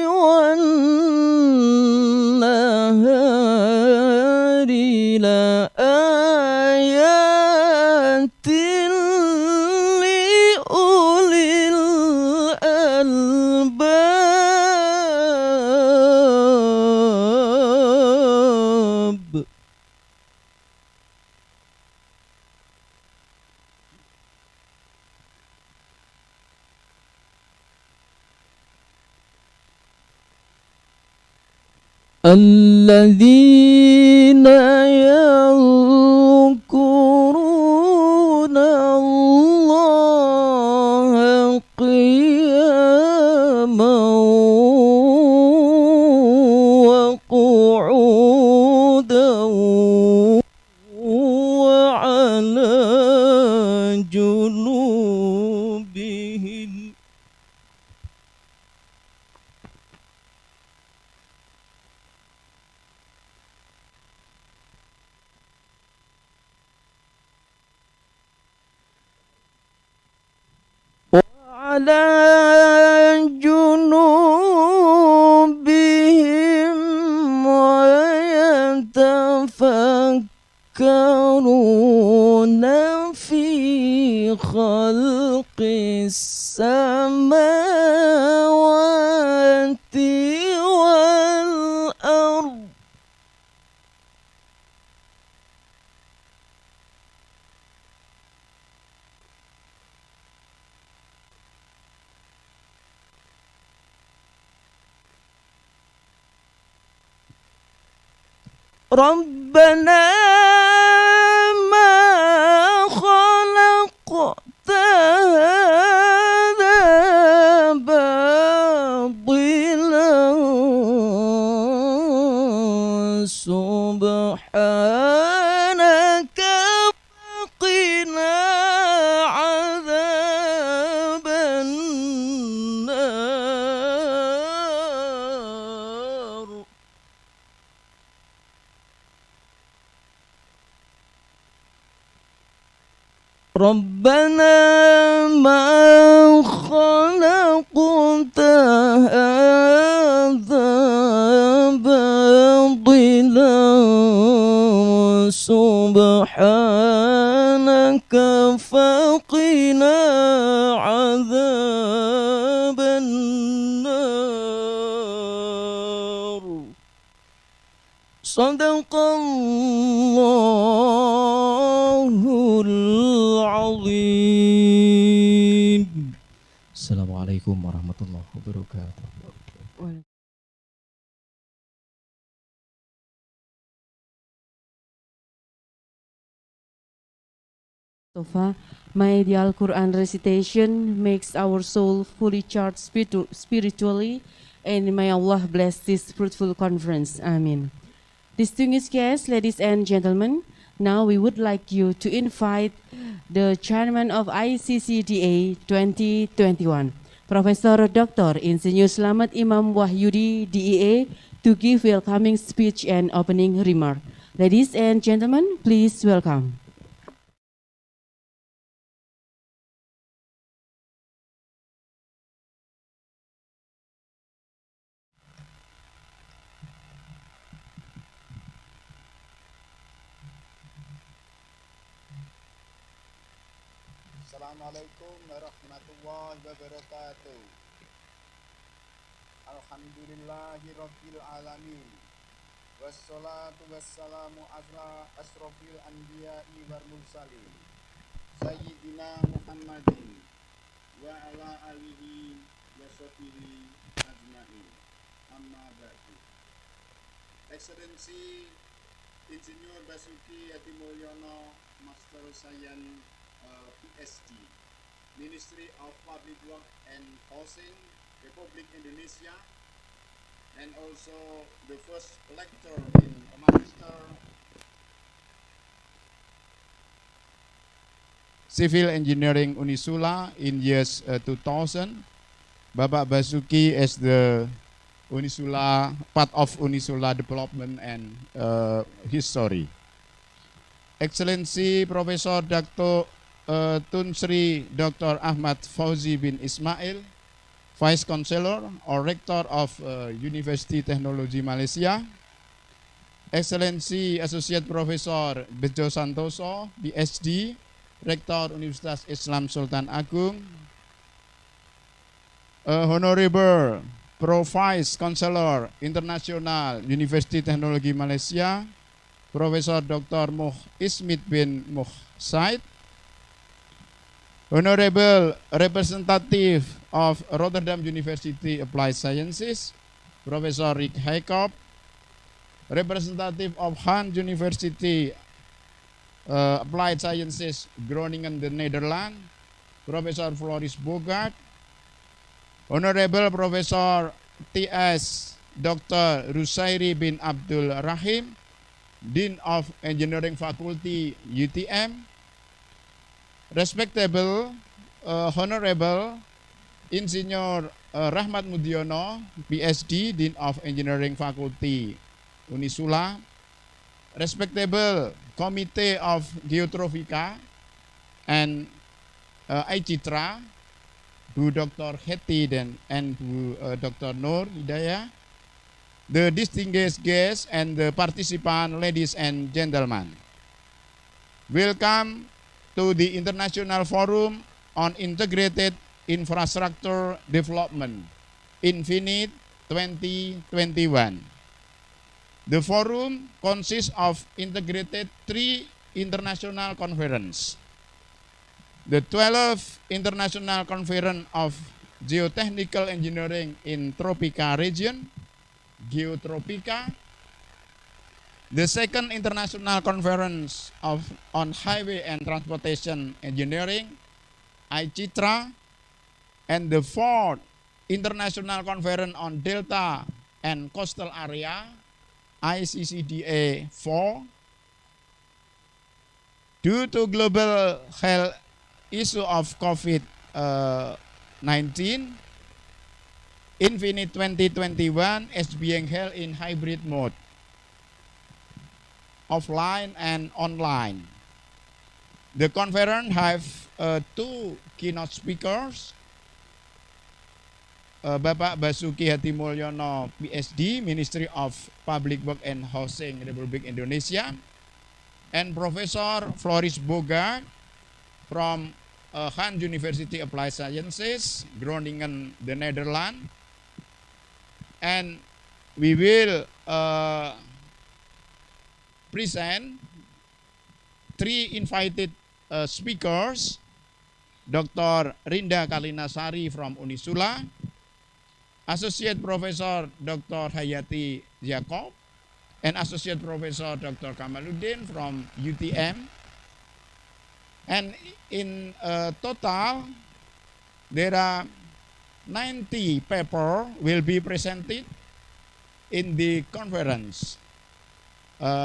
والنهار لآيات الذين يذكرون الله قياما وقعودا وعلى جنوبهم وعلى جنوبهم ويتفكرون في خلق السماوات والأرض ربنا ما خلقت هذا باطلا سبحانك فقنا عذاب النار ربنا ما خلقت هذا باطلا سبحانك فقنا عذاب النار صدق الله العظيم. Assalamualaikum warahmatullahi wabarakatuh. Mustafa, may the Al-Quran recitation makes our soul fully charged spiritually, and may Allah bless this fruitful conference. Amin. Distinguished guests, ladies and gentlemen, now we would like you to invite the chairman of ICCDA 2021, Profesor Dr. Insinyur Slamet Imam Wahyudi, DEA, to give welcoming speech and opening remark. Ladies and gentlemen, please welcome. Assalamualaikum warahmatullahi wabarakatuh. Alhamdulillahi rabbil alamin. Wassalatu wassalamu ala asrofil anbiya'i wal mursalin Sayyidina Muhammadin wa ala alihi wa sahbihi ajma'in. Amma ba'du. Excellency Insinyur Basuki Hadimulyono, Master Science PhD, Ministry of Public Work and Housing, Republic Indonesia, and also the first lecturer in Magister Civil Engineering Unissula in years 2000. Bapak Basuki is the Unissula, part of Unissula development and history. Excellency Professor Dr. Tun Sri Dr. Ahmad Fauzi bin Ismail, Vice Chancellor or Rector of University Technology Malaysia. Excellency Associate Professor Bejo Santoso, PhD, Rektor Universitas Islam Sultan Agung. Honorable Pro Vice Chancellor International University Technology Malaysia, Profesor Dr. Muh Ismit bin Muh Said. Honorable Representative of Rotterdam University Applied Sciences, Professor Rick Heikop. representative of Han University Applied Sciences Groningen, the Netherlands, Professor Floris Bogart, Honorable Professor T.S. Dr. Rusairi bin Abdul Rahim, Dean of Engineering Faculty UTM, respectable Honorable Insinyur Rahmat Mudiono, PhD, Dean of Engineering Faculty Unissula, respectable Committee of GEOTROPIKA and ICHTIRA, Bu Dr. Heti and Bu Dr. Nur Hidayah, the distinguished guests and the participants, ladies and gentlemen. Welcome to the International Forum on Integrated Infrastructure Development, Infinid 2021. The forum consists of integrated 3 international conferences. The 12th International Conference of Geotechnical Engineering in Tropika region, GEOTROPIKA. The second International Conference on Highway and Transportation Engineering, ICHTIRA. And the 4th International Conference on Delta and Coastal Area, ICCDA 4. Due to global health issue of COVID-19, Infinid 2021 is being held in hybrid mode, offline and online. The conference have 2 keynote speakers, Bapak Basuki Hadimulyono, PhD, Ministry of Public Work and Housing, Republik Indonesia, and Professor Floris Bogart from Han University Applied Sciences, Groningen, the Netherlands. And we will present 3 invited speakers, Dr. Rinda Kalinasari from Unissula, Associate Professor Dr. Hayati Jacob, and Associate Professor Dr. Kamaluddin from UTM. And in total, there are 90 papers will be presented in the conference,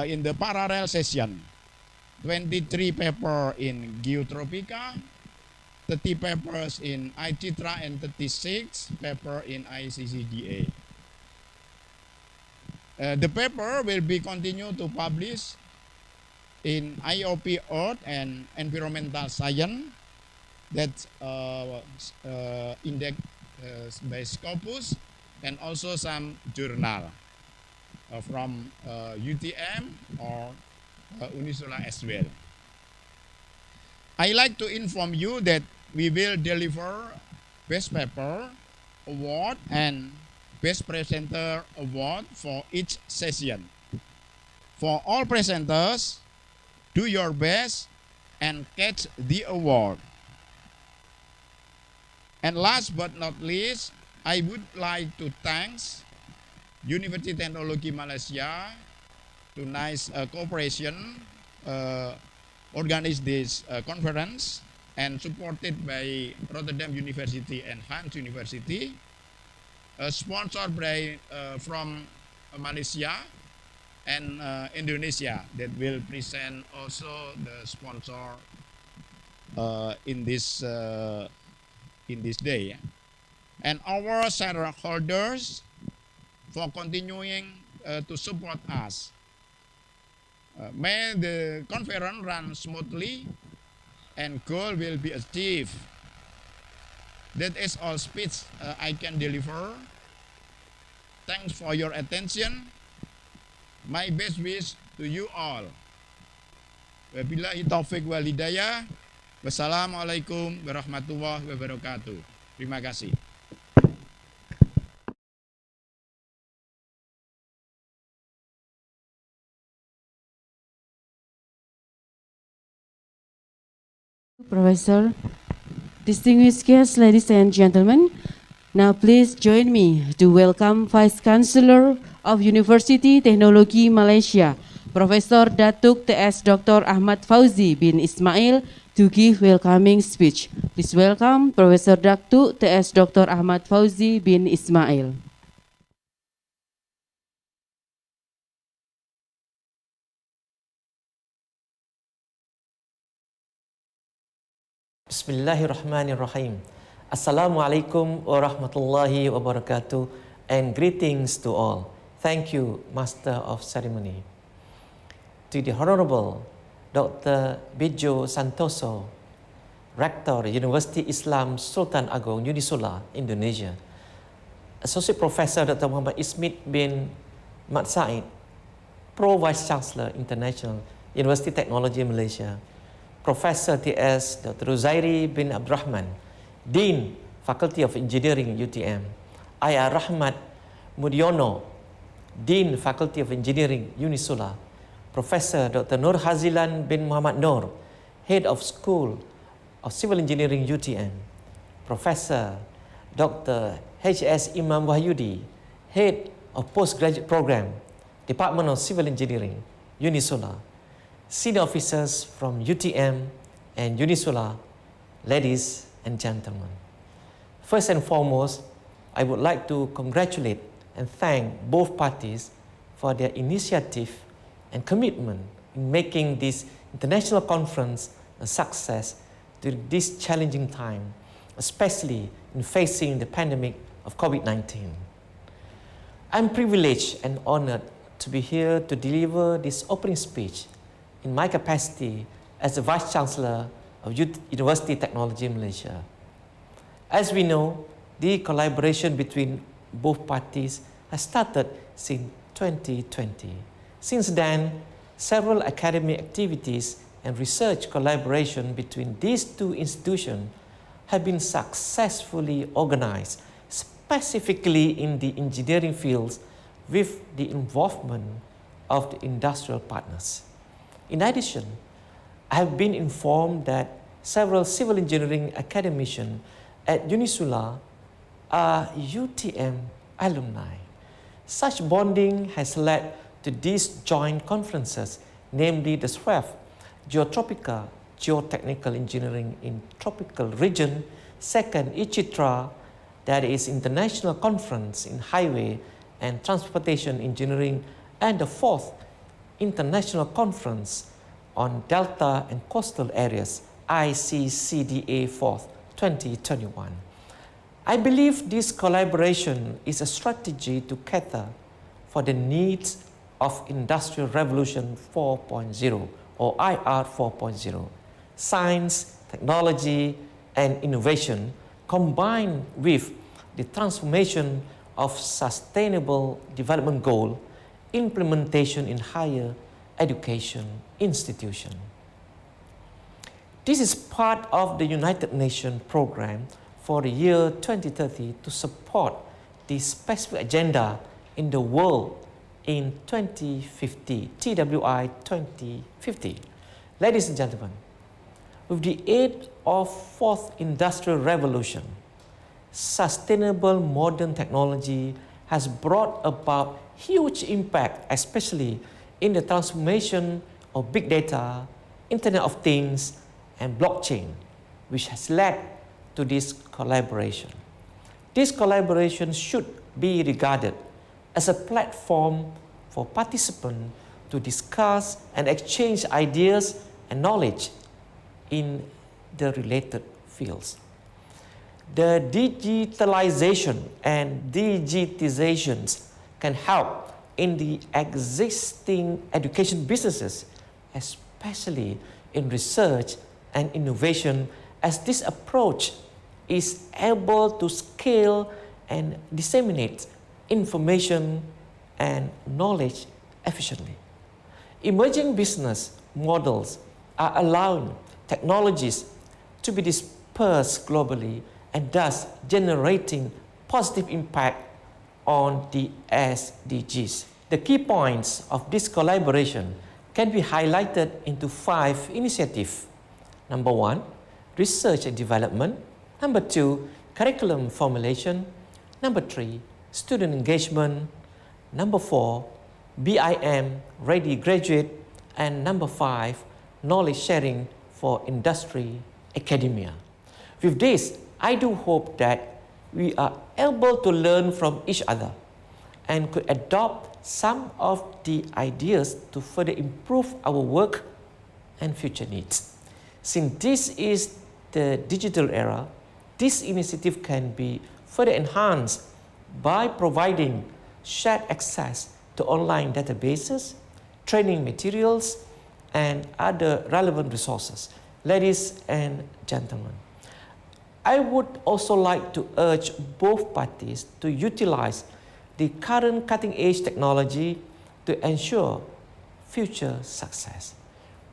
in the parallel session. 23 papers in GEOTROPIKA, 30 papers in ICHTIRA, and 36 papers in ICCDA. The paper will be continued to publish in IOP Earth and Environmental Science, that's indexed by Scopus, and also some journal from UTM or Unissula as well. I like to inform you that we will deliver Best Paper Award and Best Presenter Award for each session. For all presenters, do your best and catch the award. And last but not least, I would like to thank University Technology Malaysia to nice cooperation organize this conference, and supported by Rotterdam University and Hans University, sponsored by from Malaysia and Indonesia, that will present also the sponsor in this day, and our shareholders for continuing to support us. May the conference run smoothly and goal will be achieved. That is all speech I can deliver. Thanks for your attention. My best wish to you all. Wabillahi taufiq wal hidayah. Wassalamualaikum warahmatullahi wabarakatuh. Terima kasih. Professor, distinguished guests, ladies and gentlemen, Now please join me to welcome Vice Chancellor of University Teknologi Malaysia, Professor Datuk TS Dr. Ahmad Fauzi bin Ismail, to give welcoming speech. Please welcome Professor Datuk TS Dr. Ahmad Fauzi bin Ismail. Bismillahirrahmanirrahim. Assalamualaikum warahmatullahi wabarakatuh, and greetings to all. Thank you, Master of Ceremony. To the Honorable Dr. Bijo Santoso, Rector, University Islam Sultan Agong, Unissula, Indonesia. Associate Professor Dr. Muhammad Ismid bin Mat Said, Pro Vice Chancellor International, University Technology Malaysia. Professor T.S. Dr. Ruzairi bin Abdurrahman, Dean, Faculty of Engineering, UTM. I.R. Rahmat Mudiono, Dean, Faculty of Engineering, Unissula. Professor Dr. Nur Hazilan bin Muhammad Nur, Head of School of Civil Engineering, UTM. Professor Dr. H.S. Imam Wahyudi, Head of Postgraduate Program, Department of Civil Engineering, Unissula. Senior officers from UTM and Unissula, ladies and gentlemen. First and foremost, I would like to congratulate and thank both parties for their initiative and commitment in making this international conference a success during this challenging time, especially in facing the pandemic of COVID-19. I'm privileged and honored to be here to deliver this opening speech in my capacity as the Vice Chancellor of University Technology Malaysia. As we know, the collaboration between both parties has started since 2020. Since then, several academic activities and research collaboration between these two institutions have been successfully organized, specifically in the engineering fields with the involvement of the industrial partners. In addition, I have been informed that several civil engineering academicians at Unissula are UTM alumni. Such bonding has led to these joint conferences, namely the SWEF, GEOTROPIKA, Geotechnical Engineering in Tropical Region, second ICHTIRA, that is International Conference in Highway and Transportation Engineering, and the fourth International Conference on Delta and Coastal Areas, ICCDA 4th, 2021. I believe this collaboration is a strategy to cater for the needs of Industrial Revolution 4.0 or IR 4.0. Science, technology, and innovation combined with the transformation of Sustainable Development Goal implementation in higher education institution. This is part of the United Nations program for the year 2030 to support the specific agenda in the world in 2050, TWI 2050. Ladies and gentlemen, with the aid of fourth industrial revolution, sustainable modern technology has brought about huge impact, especially in the transformation of big data, Internet of Things, and blockchain, which has led to this collaboration. This collaboration should be regarded as a platform for participants to discuss and exchange ideas and knowledge in the related fields. The digitalization and digitizations can help in the existing education businesses, especially in research and innovation, as this approach is able to scale and disseminate information and knowledge efficiently. Emerging business models are allowing technologies to be dispersed globally and thus generating positive impact on the SDGs. The key points of this collaboration can be highlighted into 5 initiatives. Number 1, research and development. Number 2, curriculum formulation. Number 3, student engagement. Number 4, BIM ready graduate. And number 5, knowledge sharing for industry, academia. With this, I do hope that we are able to learn from each other and could adopt some of the ideas to further improve our work and future needs. Since this is the digital era, this initiative can be further enhanced by providing shared access to online databases, training materials, and other relevant resources. Ladies and gentlemen, I would also like to urge both parties to utilize the current cutting-edge technology to ensure future success.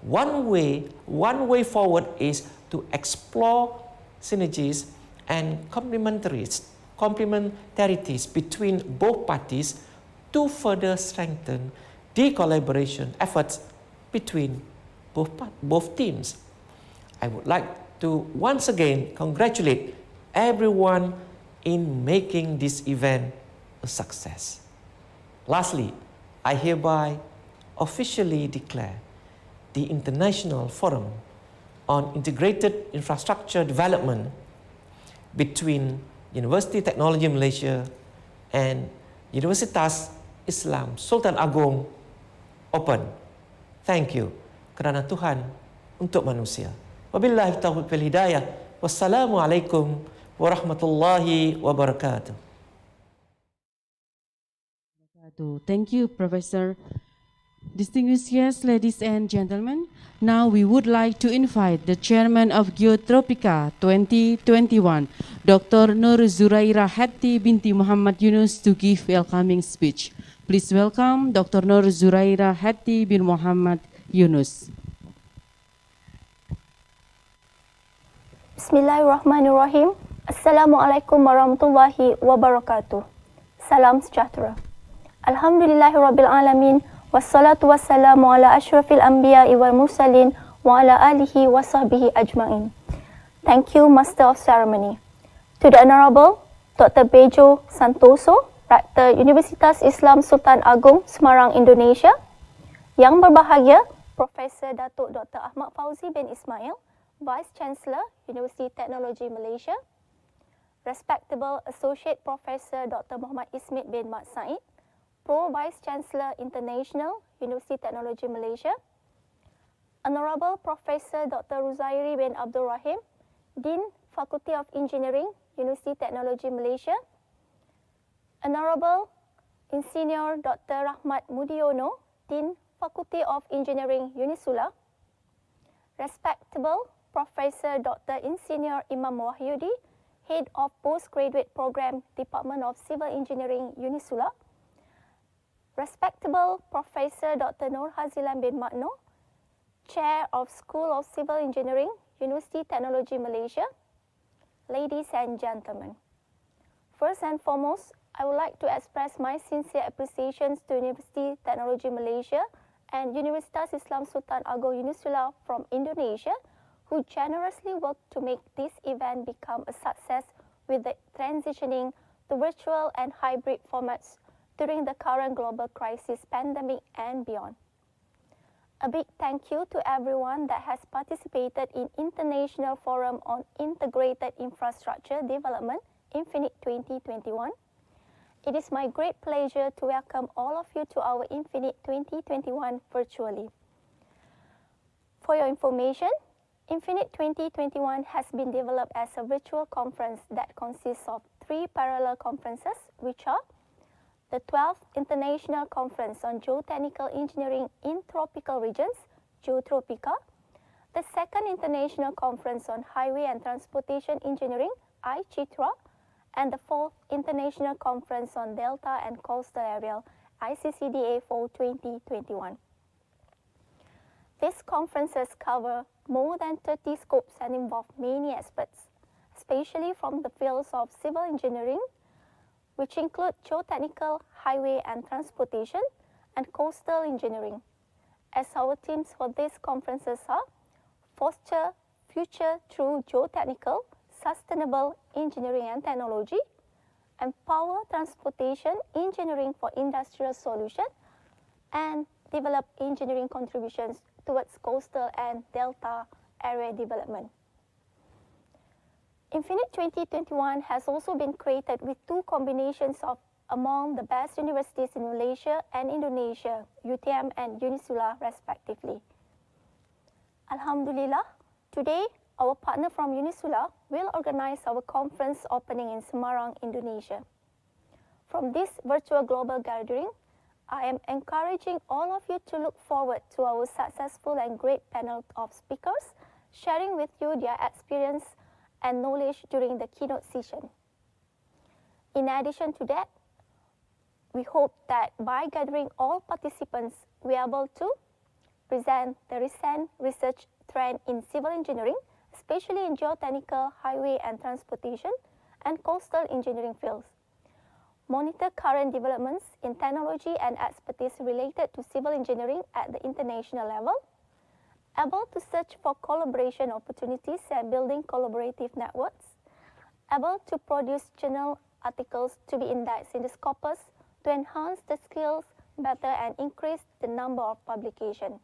One way forward is to explore synergies and complementarities between both parties to further strengthen the collaboration efforts between both teams. I would like to once again congratulate everyone in making this event a success. Lastly, I hereby officially declare the International Forum on Integrated Infrastructure Development between University Technology Malaysia and Universitas Islam Sultan Agong open. Thank you. Kerana Tuhan untuk manusia. Wabillahi taufiq wal hidayah. Wassalamualaikum warahmatullahi wabarakatuh. Thank you, Professor. Distinguished guests, ladies and gentlemen, now we would like to invite the Chairman of GEOTROPIKA 2021, Dr. Nur Zurairah Hatti binti Muhammad Yunus, to give welcoming speech. Please welcome Dr. Nur Zurairah Hatti bin Muhammad Yunus. Bismillahirrahmanirrahim. Assalamualaikum warahmatullahi wabarakatuh. Salam sejahtera. Alhamdulillahirabbil alamin. Wassalatu wassalamu ala asyrafil anbiya'i wal mursalin wa ala alihi wa sahbihi ajma'in. Thank you, Master of Ceremony. To the Honorable Dr. Bejo Santoso, Rektor Universitas Islam Sultan Agong, Semarang, Indonesia. Yang berbahagia, Profesor Datuk Dr. Ahmad Fauzi bin Ismail, Vice Chancellor, University Technology Malaysia. Respectable Associate Professor Dr. Muhammad Ismit bin Mat Said, Pro Vice Chancellor International, University Technology Malaysia. Honorable Professor Dr. Ruzairi bin Abdul Rahim, Dean, Faculty of Engineering, University Technology Malaysia. Honorable Insinyur Dr. Rahmat Mudiono, Dean, Faculty of Engineering, Unissula. Respectable Professor Dr. Insinyur Imam Wahyudi, Head of Postgraduate Program, Department of Civil Engineering, Unissula. Respectable Professor Dr. Nur Hazilan bin Makno, Chair of School of Civil Engineering, University Technology Malaysia. Ladies and gentlemen, first and foremost, I would like to express my sincere appreciations to University Technology Malaysia and Universitas Islam Sultan Agong Unissula from Indonesia, who generously worked to make this event become a success with the transitioning to virtual and hybrid formats during the current global crisis, pandemic, and beyond. A big thank you to everyone that has participated in International Forum on Integrated Infrastructure Development, Infinid 2021. It is my great pleasure to welcome all of you to our Infinid 2021 virtually. For your information, Infinid 2021 has been developed as a virtual conference that consists of 3 parallel conferences, which are the 12th International Conference on Geotechnical Engineering in Tropical Regions, GEOTROPIKA, the 2nd International Conference on Highway and Transportation Engineering, ICHTIRA, and the 4th International Conference on Delta and Coastal Area, ICCDA for 2021. These conferences cover more than 30 scopes and involve many experts, especially from the fields of civil engineering, which include geotechnical, highway and transportation, and coastal engineering. As our themes for these conferences are Foster Future Through Geotechnical, Sustainable Engineering and Technology, and power transportation engineering for industrial solutions, and develop engineering contributions towards coastal and delta area development. Infinid 2021 has also been created with two combinations of among the best universities in Malaysia and Indonesia, UTM and Unissula respectively. Alhamdulillah, today our partner from Unissula will organize our conference opening in Semarang, Indonesia. From this virtual global gathering, I am encouraging all of you to look forward to our successful and great panel of speakers, sharing with you their experience and knowledge during the keynote session. In addition to that, we hope that by gathering all participants, we are able to present the recent research trend in civil engineering, especially in geotechnical, highway and transportation, and coastal engineering fields. Monitor current developments in technology and expertise related to civil engineering at the international level, able to search for collaboration opportunities and building collaborative networks, able to produce journal articles to be indexed in the Scopus to enhance the skills better and increase the number of publications.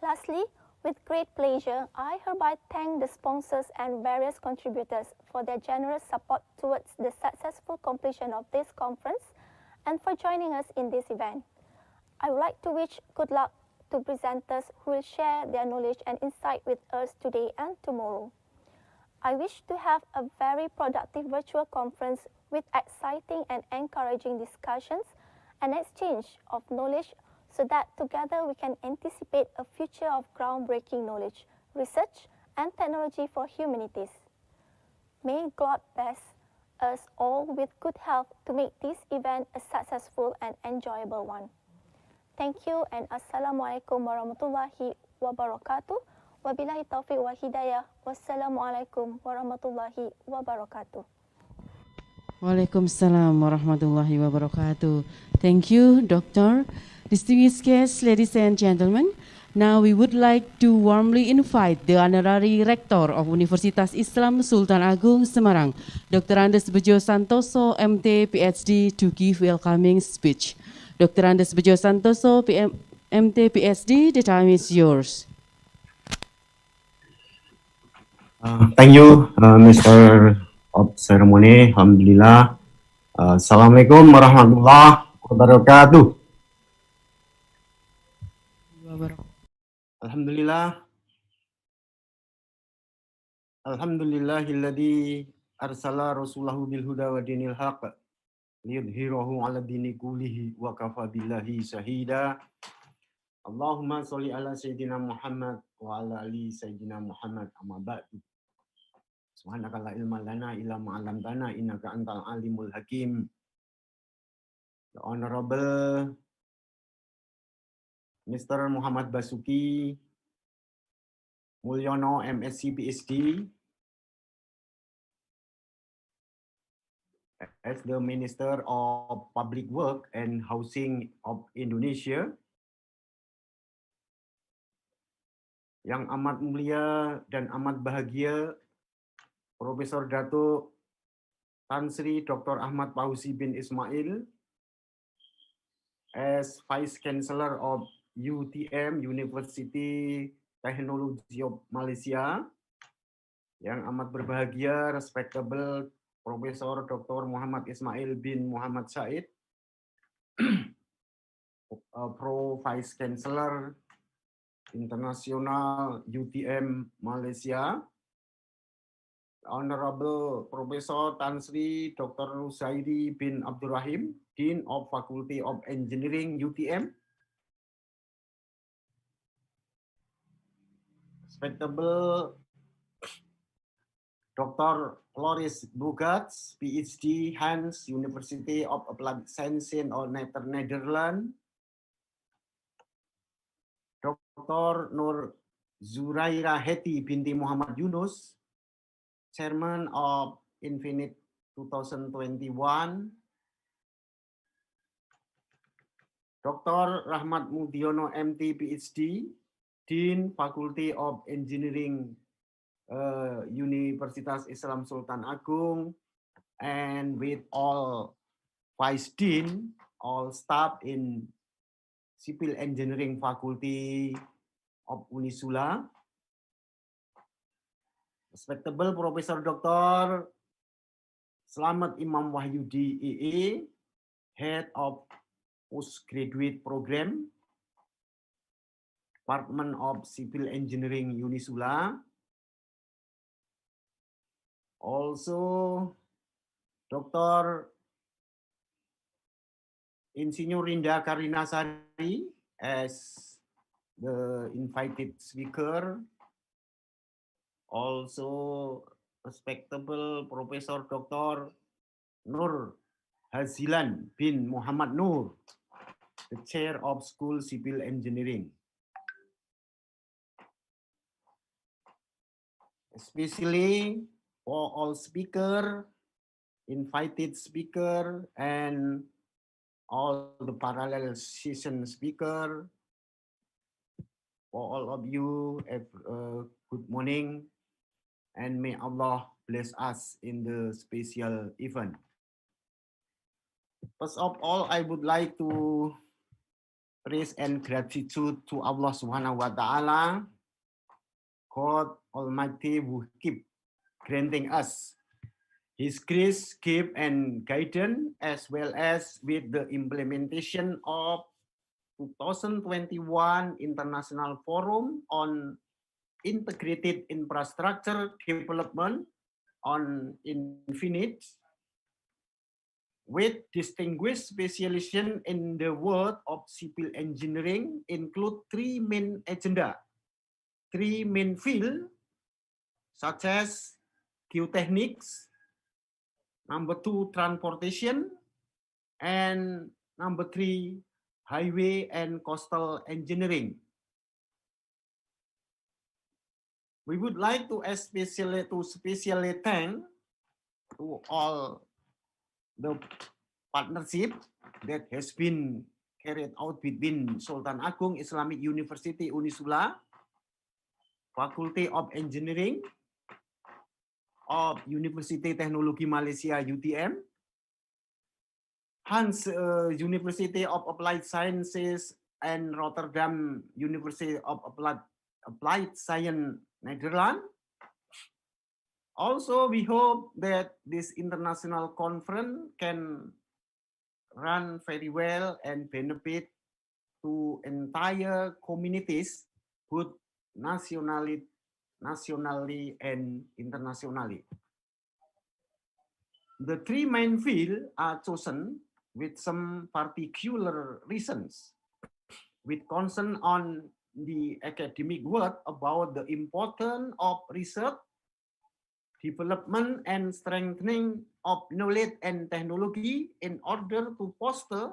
Lastly, with great pleasure, I hereby thank the sponsors and various contributors for their generous support towards the successful completion of this conference and for joining us in this event. I would like to wish good luck to presenters who will share their knowledge and insight with us today and tomorrow. I wish to have a very productive virtual conference with exciting and encouraging discussions and exchange of knowledge so that together we can anticipate a future of groundbreaking knowledge, research, and technology for humanities. May God bless us all with good health to make this event a successful and enjoyable one. Thank you and Assalamualaikum warahmatullahi wabarakatuh. Wabillahi taufiq wa hidayah. Wassalamualaikum warahmatullahi wabarakatuh. Waalaikumsalam warahmatullahi wabarakatuh. Thank you, Doctor. Distinguished guests, ladies and gentlemen, now we would like to warmly invite the Honorary Rector of Universitas Islam Sultan Agung Semarang, Dr. Andes Bejo Santoso, MT, PhD, to give welcoming speech. Dr. Andes Bejo Santoso, MT, PhD, the time is yours. Thank you, Mr. of Ceremony. Alhamdulillah. Assalamualaikum warahmatullahi wabarakatuh. Alhamdulillah. Alhamdulillahilladzi arsala rasulahu bil huda wa dinil haq liyudhhirahu 'ala dini kullihi wa kafa billahi shahida. Allahumma sholli ala sayyidina Muhammad wa ala ali sayyidina Muhammad, amma ba'du. Subhanaka la ilma lana illa ma 'allamtana innaka antal alimul hakim. The Honorable Mr. Muhammad Basuki Mulyono, MSc PhD, as the Minister of Public Work and Housing of Indonesia, yang amat mulia dan amat bahagia Profesor Dato Tan Sri Dr. Ahmad Fauzi bin Ismail, as Vice Chancellor of UTM, University Technology of Malaysia, yang amat berbahagia Respectable Profesor Dr. Muhammad Ismail bin Muhammad Said, Pro Vice Chancellor International UTM Malaysia, Honorable Professor Tan Sri Dr. Rusaidi bin Abdurrahim, Dean of Faculty of Engineering UTM, Respectable Dr. Floris Bugats, PhD, Hans University of Applied Sciences of Netherlands, Dr. Nur Zuraira Heti binti Muhammad Yunus, Chairman of Infinid 2021, Dr. Rahmat Mudiono, MT, PhD, Dean Faculty of Engineering, Universitas Islam Sultan Agung, and with all vice dean, all staff in civil engineering faculty of Unissula, respectable Professor Dr. Slamet Imam Wahyudi EE, Head of Postgraduate Program, Department of Civil Engineering Unissula. Also, Dr. Insinyurinda Karinasari as the invited speaker. Also, respectable Professor Dr. Nur Hazilan bin Muhammad Nur, the Chair of School Civil Engineering. Especially for all speaker, invited speaker, and all the parallel session speaker. For all of you, good morning, and may Allah bless us in the special event. First of all, I would like to praise and gratitude to Allah Subhanahu wa Ta'ala, God Almighty, who keep granting us His grace, gift, and guidance, as well as with the implementation of 2021 International Forum on Integrated Infrastructure Development on Infinid, with distinguished specialization in the world of civil engineering, include three main agenda, three main fields, such as geotechnics, number 2, transportation, and number 3, highway and coastal engineering. We would like to especially thank to all the partnership that has been carried out between Sultan Agung Islamic University Unissula, Faculty of Engineering of University Teknologi Malaysia UTM, Hans University of Applied Sciences, and Rotterdam University of Applied Science, Netherlands. Also, we hope that this international conference can run very well and benefit to entire communities, both nationally and internationally. The three main fields are chosen with some particular reasons, with concern on the academic work about the importance of research, development, and strengthening of knowledge and technology in order to foster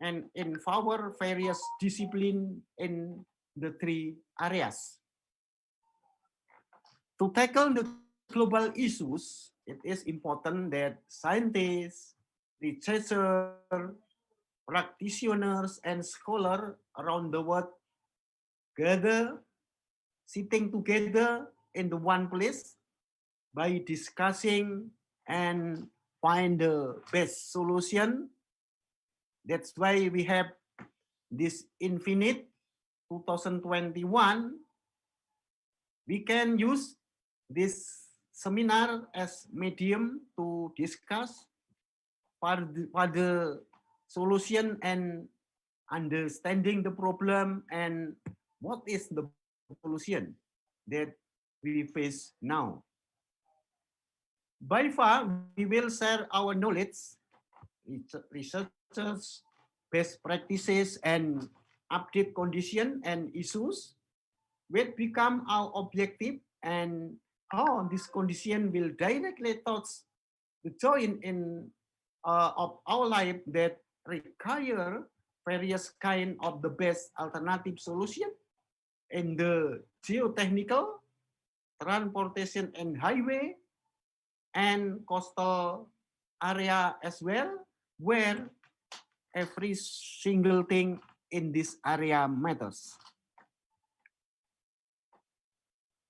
and empower various disciplines in the three areas. To tackle the global issues, it is important that scientists, researchers, practitioners, and scholars around the world sitting together in the one place by discussing and find the best solution. That's why we have this Infinid 2021. We can use this seminar as medium to discuss for the solution and understanding the problem and what is the solution that we face now. By far, we will share our knowledge, researchers, best practices, and update condition and issues will become our objective, and how this condition will directly touch the joint in of our life that require various kind of the best alternative solution in the geotechnical, transportation and highway, and coastal area as well, where every single thing in this area matters.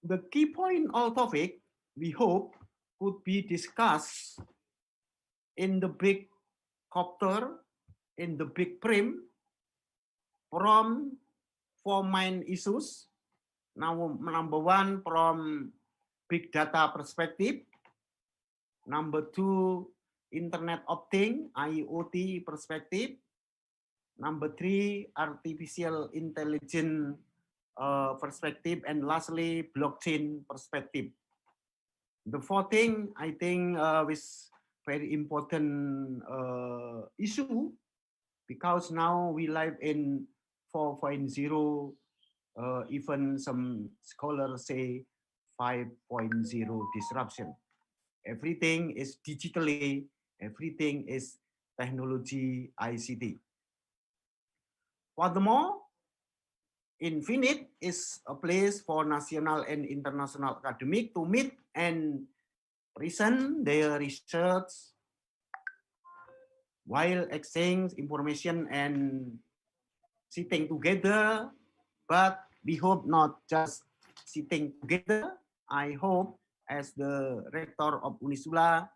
The key point or topic we hope could be discussed in the big copter, in the big frame, from four main issues. Now, number one, from big data perspective. Number two, Internet of Things, IoT perspective. Number three, artificial intelligence perspective. And lastly, blockchain perspective. The fourth thing, I think, is very important issue, because now we live in 4.0, even some scholars say 5.0 disruption. Everything is digitally, everything is technology, ICT. Furthermore, Infinid is a place for national and international academic to meet and present their research while exchange information and sitting together. But we hope not just sitting together. I hope, as the rector of Unissula,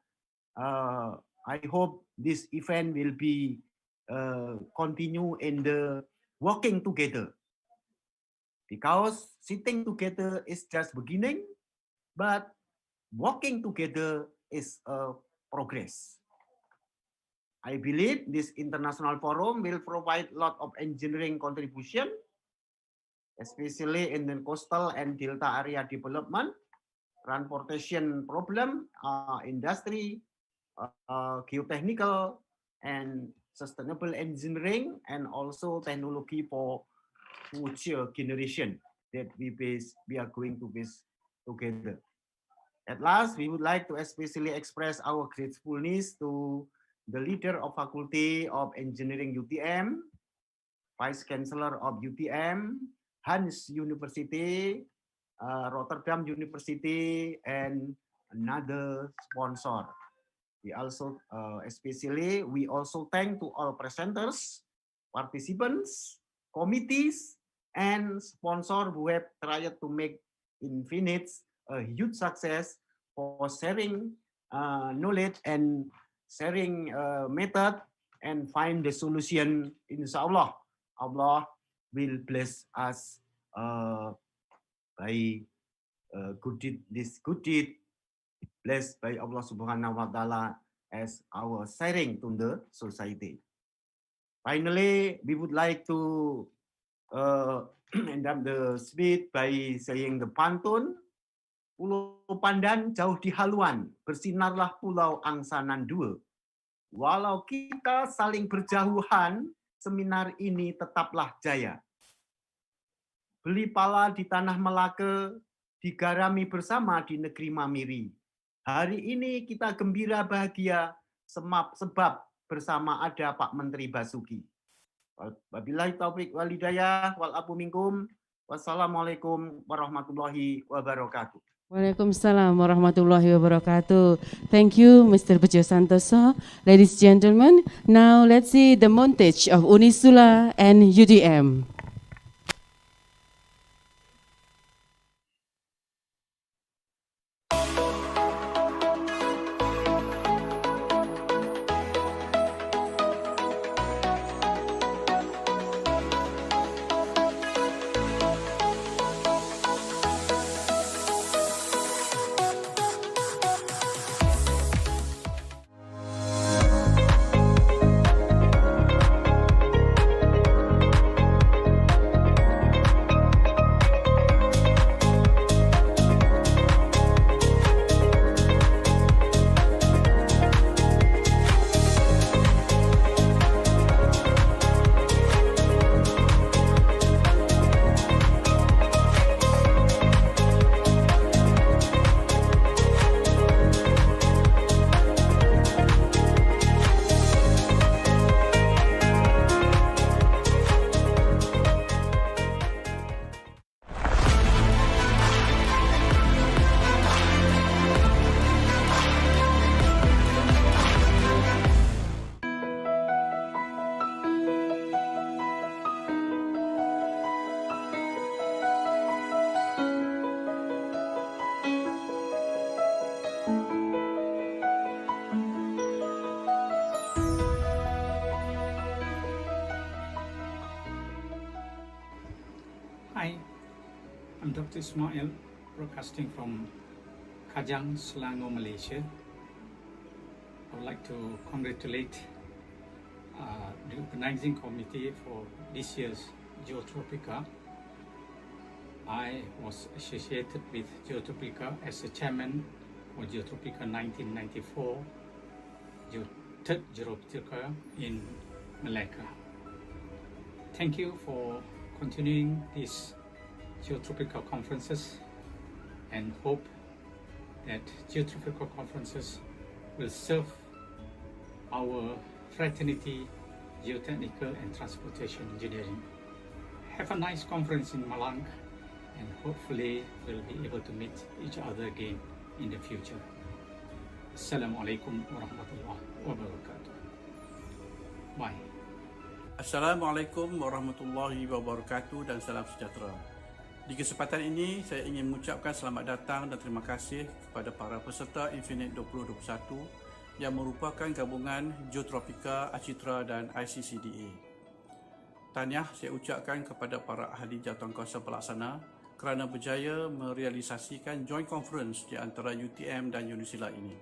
I hope this event will be continue in the working together, because sitting together is just beginning, but working together is a progress. I believe this international forum will provide a lot of engineering contribution, especially in the coastal and delta area development, transportation problem, industry, geotechnical, and sustainable engineering, and also technology for future generation that we are going to face together. At last, we would like to especially express our gratefulness to the leader of Faculty of Engineering UTM, Vice Chancellor of UTM, Hans University, Rotterdam University, and another sponsor. We also, we also thank to all presenters, participants, committees, and sponsors who have tried to make Infinid a huge success for sharing knowledge and sharing method and find the solution. Inshallah, Allah will bless us by good deed, this good deed blessed by Allah Subhanahu wa Ta'ala as our sharing to the society. Finally, we would like to end up the speech by saying the pantun. Pulau Pandan jauh di haluan, bersinarlah pulau angsanan dua. Walau kita saling berjauhan, seminar ini tetaplah jaya. Beli pala di tanah Melaka, digarami bersama di negeri Mamiri. Hari ini kita gembira bahagia, sebab bersama ada Pak Menteri Basuki. Wabillahi taufiq wal hidayah wal afu minkum. Wassalamualaikum warahmatullahi wabarakatuh. Waalaikumsalam warahmatullahi wabarakatuh. Thank you, Mr. Bejo Santoso. Ladies and gentlemen, now let's see the montage of Unissula and UTM. Dr. Ismail, broadcasting from Kajang, Selangor, Malaysia. I would like to congratulate the organizing committee for this year's GEOTROPIKA. I was associated with GEOTROPIKA as the chairman for GEOTROPIKA 1994, third GEOTROPIKA in Malacca. Thank you for continuing these GEOTROPIKA conferences, and hope that GEOTROPIKA conferences will serve our fraternity, geotechnical and transportation engineering. Have a nice conference in Malang, and hopefully we'll be able to meet each other again in the future. Assalamualaikum warahmatullahi wabarakatuh. Bye. Assalamualaikum warahmatullahi wabarakatuh dan salam sejahtera. Di kesempatan ini saya ingin mengucapkan selamat datang dan terima kasih kepada para peserta Infinid 2021 yang merupakan gabungan GEOTROPIKA, ICHTIRA dan ICCDA. Tahniah saya ucapkan kepada para ahli jawatankuasa pelaksana kerana berjaya merealisasikan joint conference di antara UTM dan Unissula ini.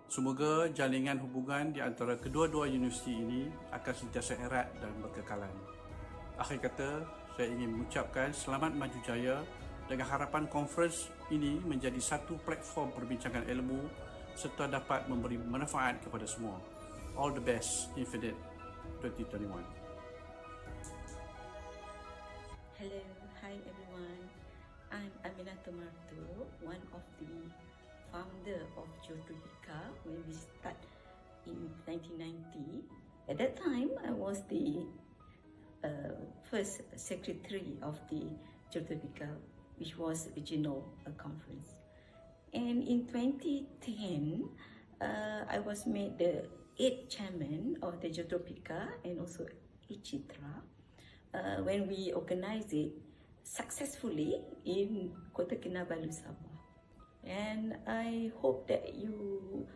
Semoga jaringan hubungan di antara kedua-dua universiti ini akan sentiasa erat dan berkekalan. Akhir kata, saya ingin mengucapkan selamat maju jaya dengan harapan conference ini menjadi satu platform perbincangan ilmu serta dapat memberi manfaat kepada semua. All the best, Infinid 2021. Hello, hi everyone. I'm Aminata Martu, one of the founder of GEOTROPIKA when we start in 1990. At that time, I was the first secretary of the GEOTROPIKA, which was regional conference. And in 2010, I was made the 8th chairman of the GEOTROPIKA and also ICHTIRA when we organized it successfully in Kota Kinabalu, Sabah. And I hope that you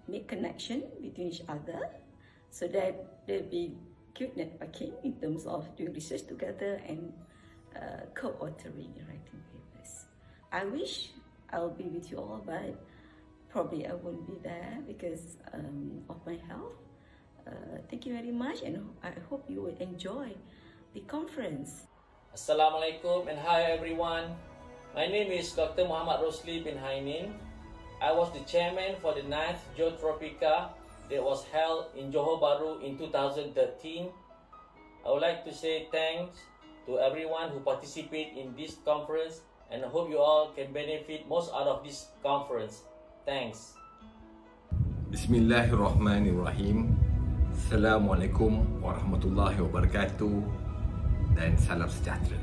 make connection between each other so that there'll be good networking in terms of doing research together and co-authoring and writing papers. I wish I'll be with you all, but probably I won't be there because of my health. Thank you very much, and I hope you will enjoy the conference. Assalamualaikum and hi everyone. My name is Dr. Muhammad Rosli bin Hainin. I was the chairman for the 9th GEOTROPIKA that was held in Johor Bahru in 2013. I would like to say thanks to everyone who participated in this conference, and I hope you all can benefit most out of this conference. Thanks. Bismillahirrahmanirrahim. Assalamualaikum warahmatullahi wabarakatuh dan salam sejahtera.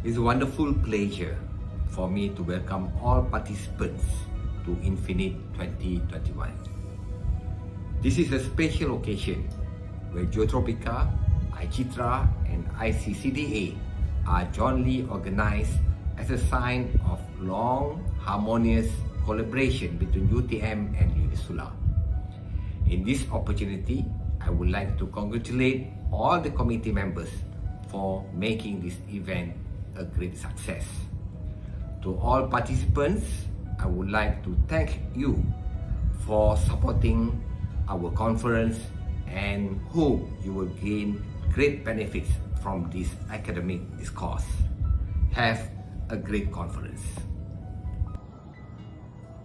It's a wonderful pleasure for me to welcome all participants to Infinid 2021. This is a special occasion where GEOTROPIKA, ICHTIRA and ICCDA are jointly organized as a sign of long, harmonious collaboration between UTM and Unissula. In this opportunity, I would like to congratulate all the committee members for making this event a great success. To all participants, I would like to thank you for supporting our conference and hope you will gain great benefits from this academic discourse. Have a great conference.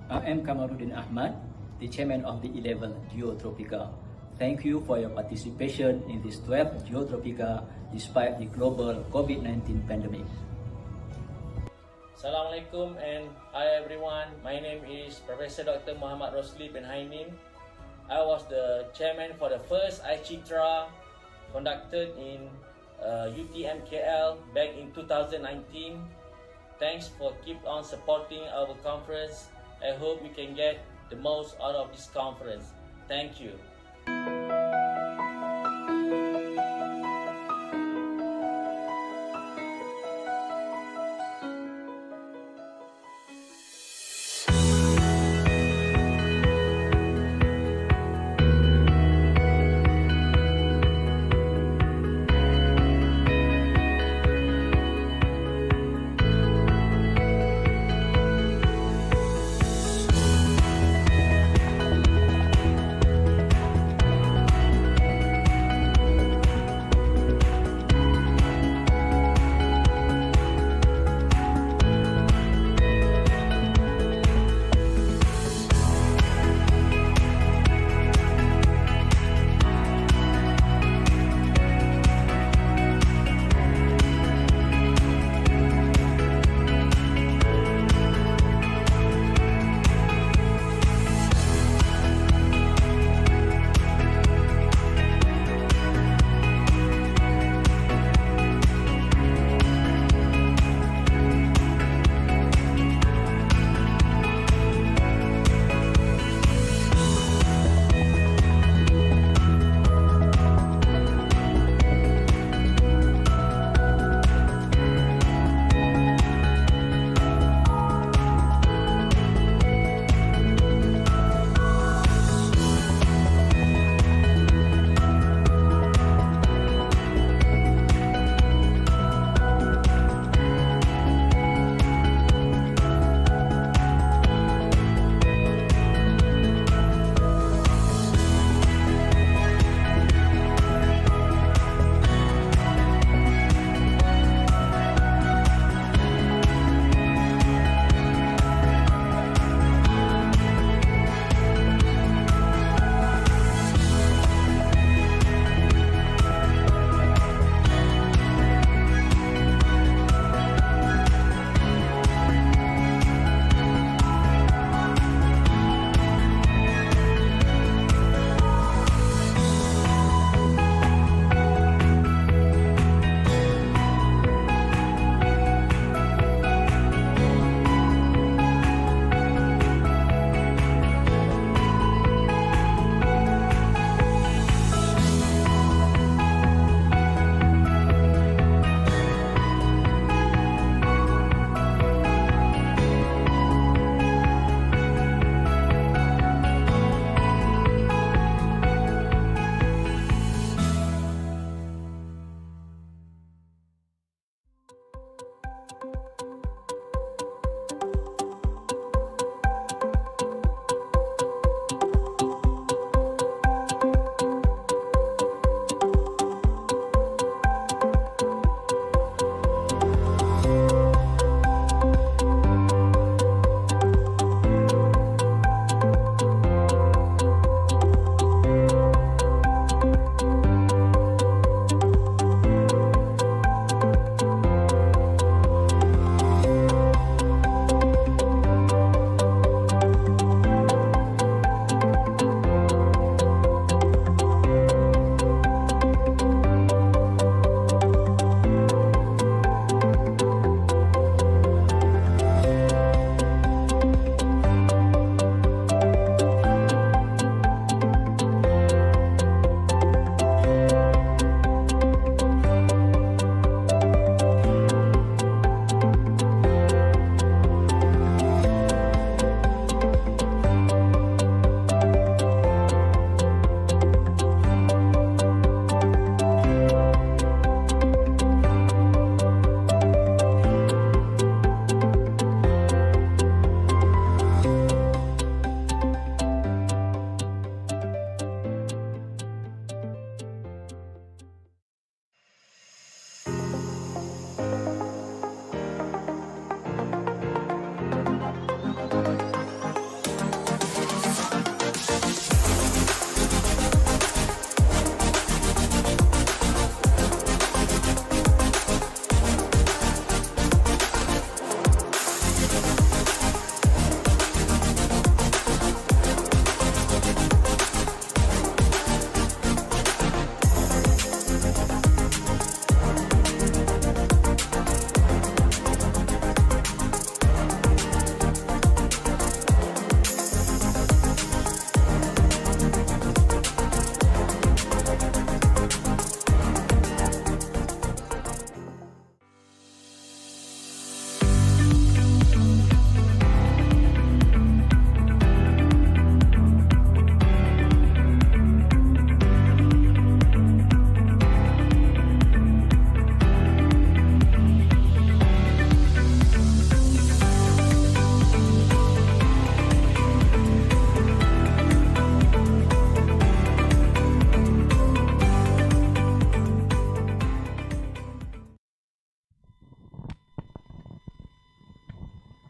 I am Kamaruddin Ahmad, the chairman of the 11th GEOTROPIKA. Thank you for your participation in this 12th GEOTROPIKA despite the global COVID-19 pandemic. Assalamualaikum and hi everyone. My name is Professor Dr. Muhammad Rosli bin Hainin. I was the chairman for the first ICHTIRA conducted in UTM KL back in 2019. Thanks for keep on supporting our conference. I hope you can get the most out of this conference. Thank you.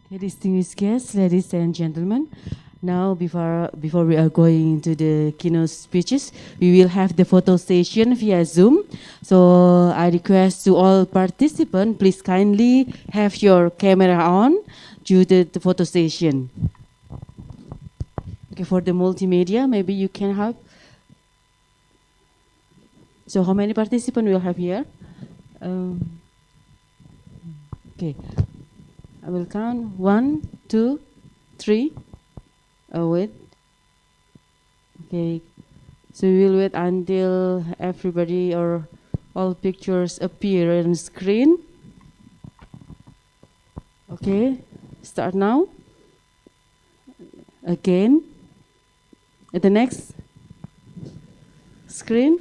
Okay, distinguished guests, ladies and gentlemen. Now, before we are going into the keynote speeches, we will have the photo session via Zoom. So I request to all participants, please kindly have your camera on due to the photo session. Okay, for the multimedia, maybe you can have. So how many participants we'll have here? Okay, I will count 1, 2, 3. Wait. Okay, so we will wait until everybody or all pictures appear on screen. Okay, start now. Again, at the next screen.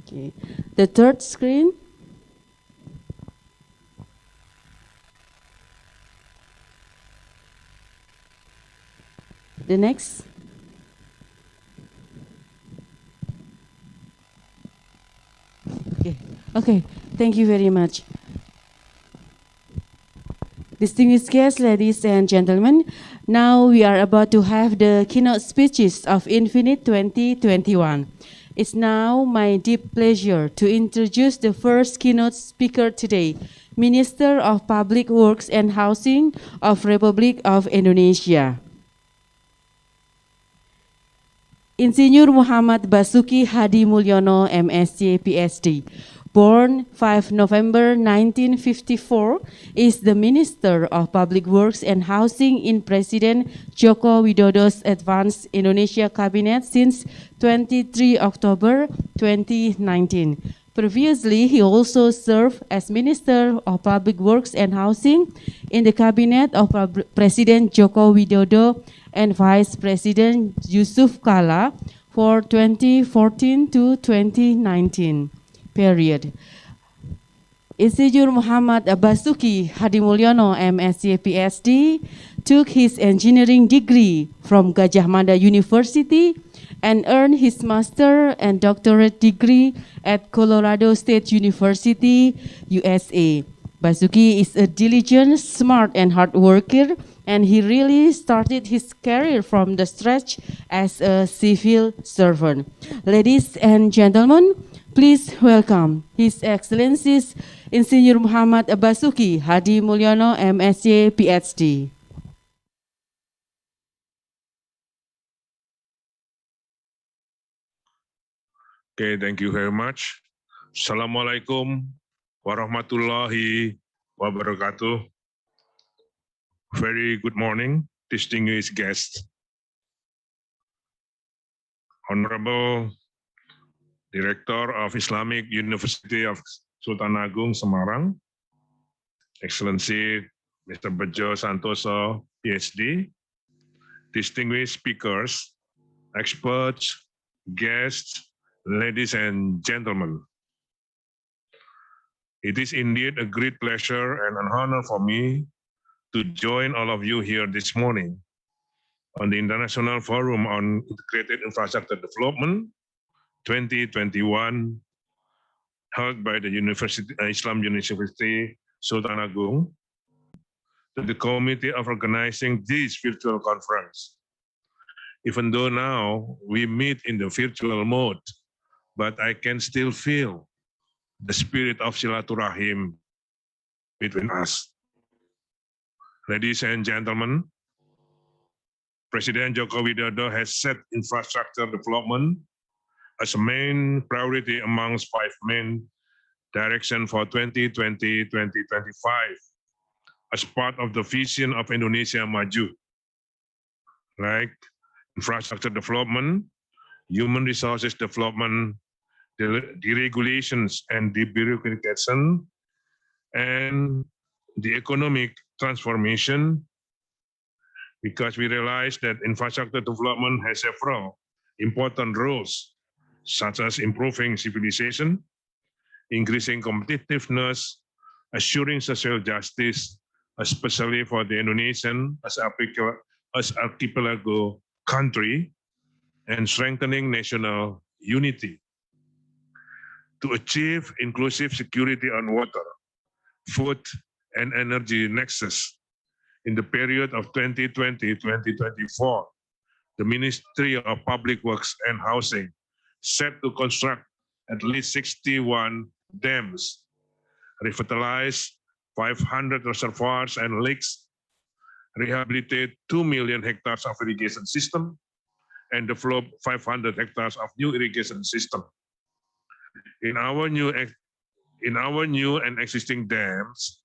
Okay, the third screen. The next. Okay, thank you very much. Distinguished guests, ladies and gentlemen, now we are about to have the keynote speeches of Infinid 2021. It's now my deep pleasure to introduce the first keynote speaker today, Minister of Public Works and Housing of Republic of Indonesia. Insinyur Muhammad Basuki Hadi Mulyono, MSc, PhD. Born 5 November 1954, is the Minister of Public Works and Housing in President Joko Widodo's Advanced Indonesia Cabinet since 23 October 2019. Previously, he also served as Minister of Public Works and Housing in the Cabinet of President Joko Widodo and Vice President Yusuf Kala for 2014 to 2019 period. Insinyur Muhammad Basuki Hadi Mulyono, MSc, PhD, took his engineering degree from Gajah Mada University and earned his master and doctorate degree at Colorado State University, USA. Basuki is a diligent, smart, and hard worker, and he really started his career from the scratch as a civil servant. Ladies and gentlemen, please welcome His Excellency Insinyur Muhammad Basuki Hadi Mulyono, MSc, PhD. Okay, thank you very much. Assalamualaikum warahmatullahi wabarakatuh. Very good morning, distinguished guests. Honorable Director of Islamic University of Sultan Agung, Semarang, Excellency Mr. Bejo Santoso, PhD, distinguished speakers, experts, guests, ladies and gentlemen. It is indeed a great pleasure and an honor for me to join all of you here this morning on the International Forum on Integrated Infrastructure Development 2021 held by the Islam University Sultan Agung, to the committee of organizing this virtual conference. Even though now we meet in the virtual mode, but I can still feel the spirit of silaturahim between us. Ladies and gentlemen, President Joko Widodo has set infrastructure development as a main priority amongst 5 main directions for 2020-2025 as part of the vision of Indonesia Maju, like infrastructure development, human resources development, deregulations and debureaucratization, and the economic transformation, because we realize that infrastructure development has several important roles, such as improving civilization, increasing competitiveness, assuring social justice, especially for the Indonesian as archipelago country, and strengthening national unity. To achieve inclusive security on water, food, and energy nexus in the period of 2020-2024, the Ministry of Public Works and Housing set to construct at least 61 dams, revitalize 500 reservoirs and lakes, rehabilitate 2 million hectares of irrigation system, and develop 500 hectares of new irrigation system. In our new and existing dams,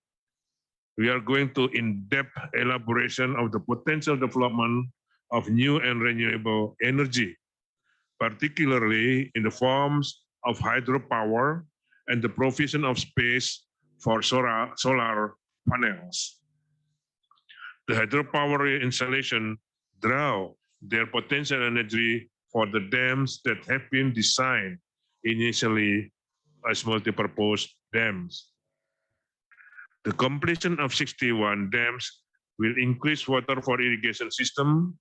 we are going to in-depth elaboration of the potential development of new and renewable energy, particularly in the forms of hydropower and the provision of space for solar panels. The hydropower installation draw their potential energy for the dams that have been designed initially as multipurpose dams. The completion of 61 dams will increase water for irrigation system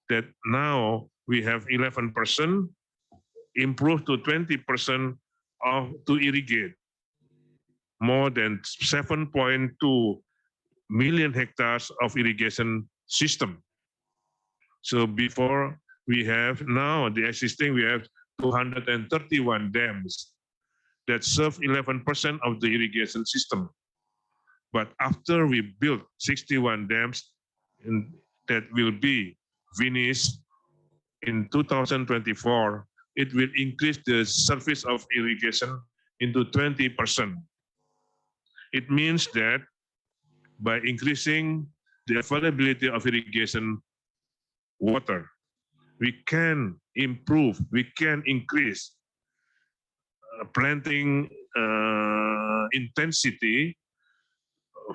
that now we have 11%, improve to 20% to irrigate more than 7.2 million hectares of irrigation system. So before we have now the existing, we have 231 dams that serve 11% of the irrigation system. But after we build 61 dams that will be finished in 2024, it will increase the surface of irrigation into 20%. It means that by increasing the availability of irrigation water, we can improve, we can increase planting intensity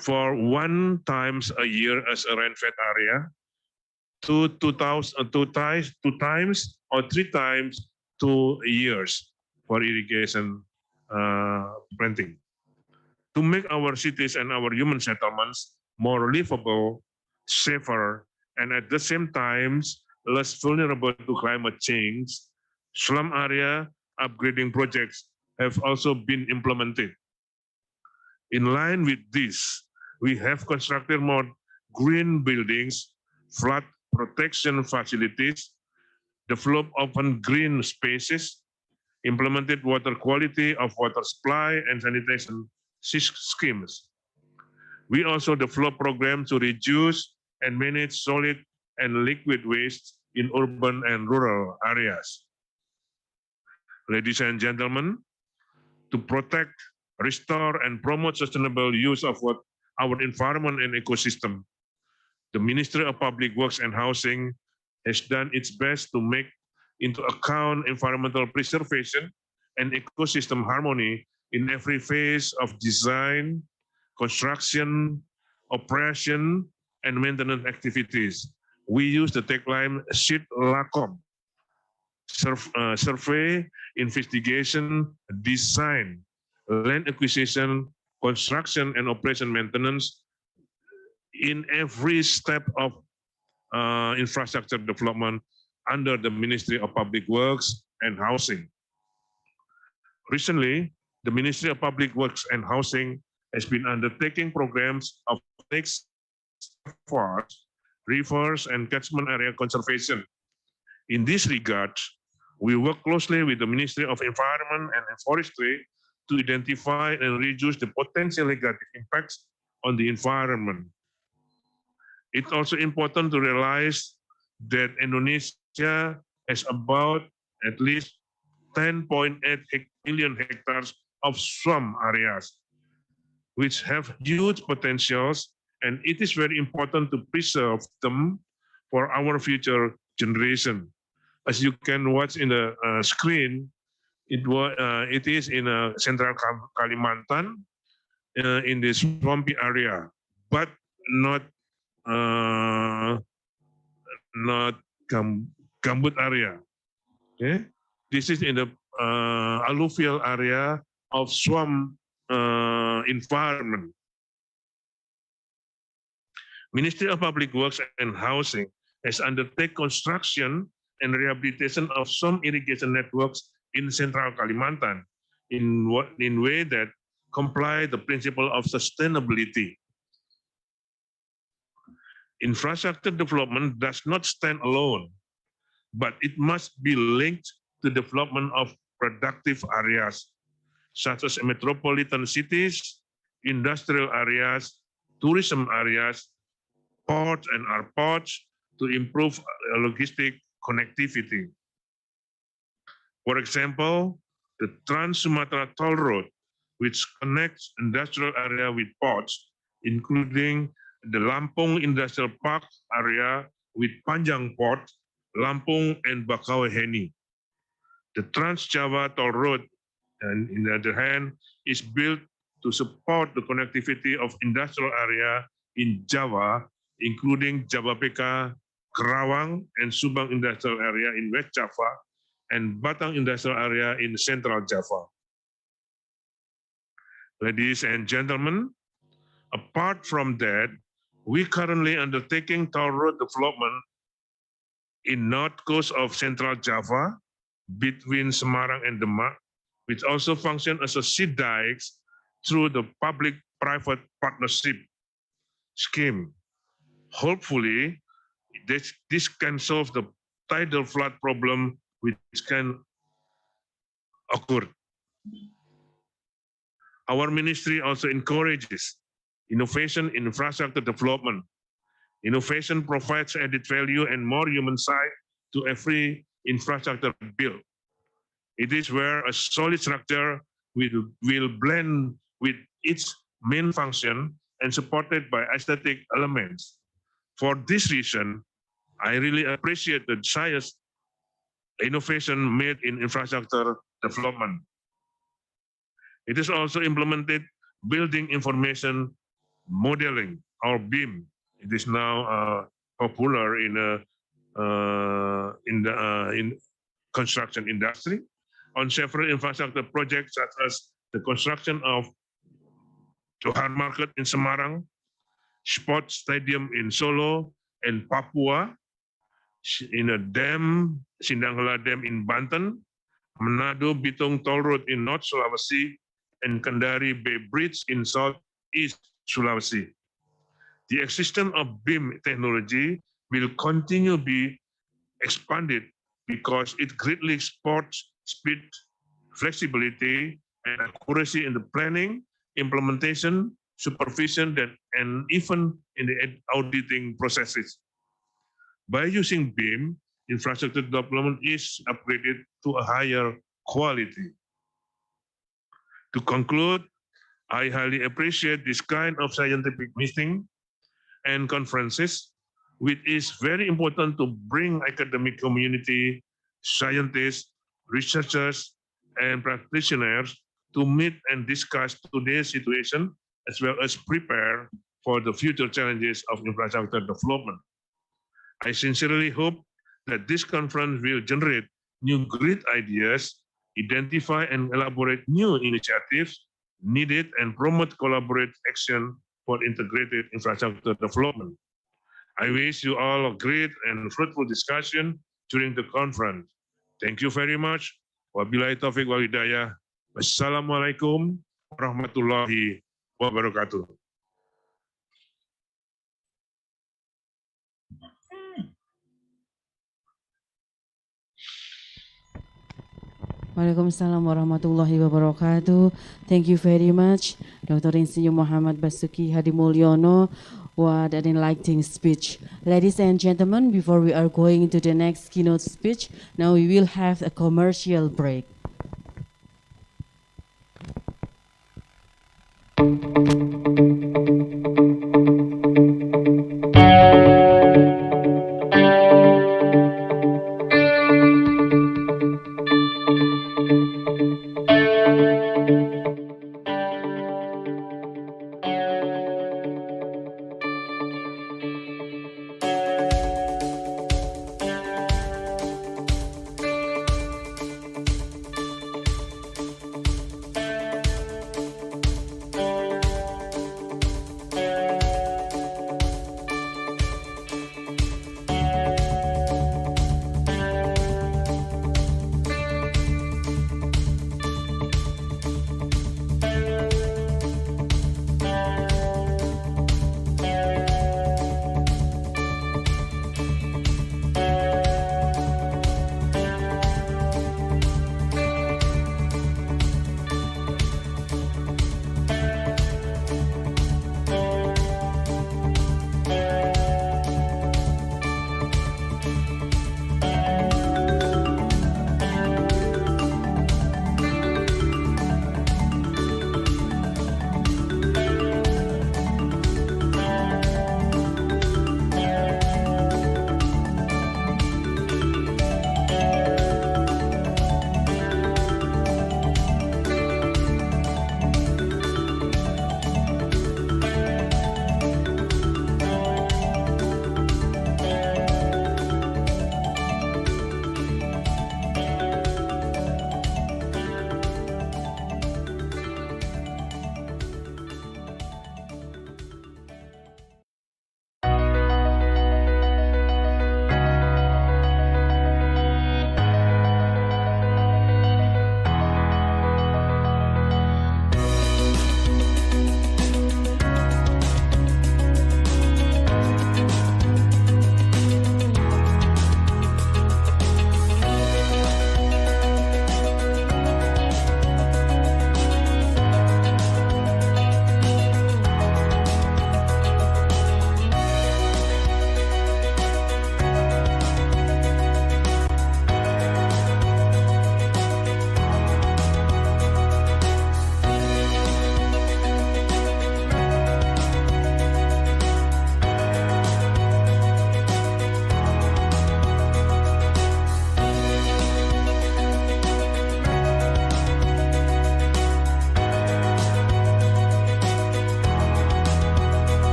for 1 times a year as a rainfed area to 2 times or 3 times 2 years for irrigation planting. To make our cities and our human settlements more livable, safer, and at the same time less vulnerable to climate change, slum area upgrading projects have also been implemented. In line with this, we have constructed more green buildings, flood protection facilities, developed open green spaces, implemented water quality of water supply and sanitation schemes. We also developed programs to reduce and manage solid and liquid waste in urban and rural areas. Ladies and gentlemen, to protect, restore, and promote sustainable use of our environment and ecosystem, the Ministry of Public Works and Housing has done its best to make into account environmental preservation and ecosystem harmony in every phase of design, construction, operation, and maintenance activities. We use the tagline SIT-LACOM, survey, investigation, design, land acquisition, construction, and operation maintenance in every step of infrastructure development under the Ministry of Public Works and Housing. Recently, the Ministry of Public Works and Housing has been undertaking programs of lakes, rivers, and catchment area conservation. In this regard, we work closely with the Ministry of Environment and Forestry to identify and reduce the potential negative impacts on the environment. It's also important to realize that Indonesia has about at least 10.8 million hectares of swamp areas, which have huge potentials, and it is very important to preserve them for our future generation. As you can watch in the screen, it is in central Kalimantan, in the swampy area, but not gambut area. Okay, this is in the alluvial area of swamp environment. Ministry of Public Works and Housing has undertaken construction and rehabilitation of some irrigation networks in central Kalimantan in way that comply the principle of sustainability. Infrastructure development does not stand alone, but it must be linked to development of productive areas, such as metropolitan cities, industrial areas, tourism areas, ports and airports to improve logistic connectivity. For example, the Trans-Sumatra Toll Road, which connects industrial area with ports, including the Lampung Industrial Park area with Panjang Port, Lampung and Bakauheni. The Trans-Java Toll Road, and on the other hand, is built to support the connectivity of industrial area in Java, including GEOTROPIKA, Kerawang, and Subang Industrial Area in West Java, and Batang Industrial Area in Central Java. Ladies and gentlemen, apart from that, we currently undertaking toll road development in north coast of Central Java between Semarang and Demak, which also function as a sea dikes through the public-private partnership scheme. Hopefully, this can solve the tidal flood problem which can occur. Our ministry also encourages innovation in infrastructure development. Innovation provides added value and more human side to every infrastructure built. It is where a solid structure will blend with its main function and supported by aesthetic elements. For this reason, I really appreciate the science innovation made in infrastructure development. It is also implemented building information modeling, or BIM. It is now popular in construction industry on several infrastructure projects such as the construction of Johar Market in Semarang, Sports Stadium in Solo and Papua, in a dam, Sindanghela Dam in Banten, Manado Bitung Toll Road in North Sulawesi, and Kendari Bay Bridge in Southeast Sulawesi. The existence of BIM technology will continue to be expanded because it greatly supports speed, flexibility, and accuracy in the planning, implementation, supervision, and even in the auditing processes. By using BIM, infrastructure development is upgraded to a higher quality. To conclude, I highly appreciate this kind of scientific meeting and conferences, which is very important to bring academic community, scientists, researchers, and practitioners to meet and discuss today's situation, as well as prepare for the future challenges of infrastructure development. I sincerely hope that this conference will generate new great ideas, identify and elaborate new initiatives needed, and promote collaborative action for integrated infrastructure development. I wish you all a great and fruitful discussion during the conference. Thank you very much. Wabillahi taufiq wal hidayah. Wassalamualaikum warahmatullahi wabarakatuh. Waalaikumsalam warahmatullahi wabarakatuh. Thank you very much, Dr. Insinyur Muhammad Basuki Hadimulyono. What an enlightening speech. Ladies and gentlemen, before we are going to the next keynote speech, now we will have a commercial break.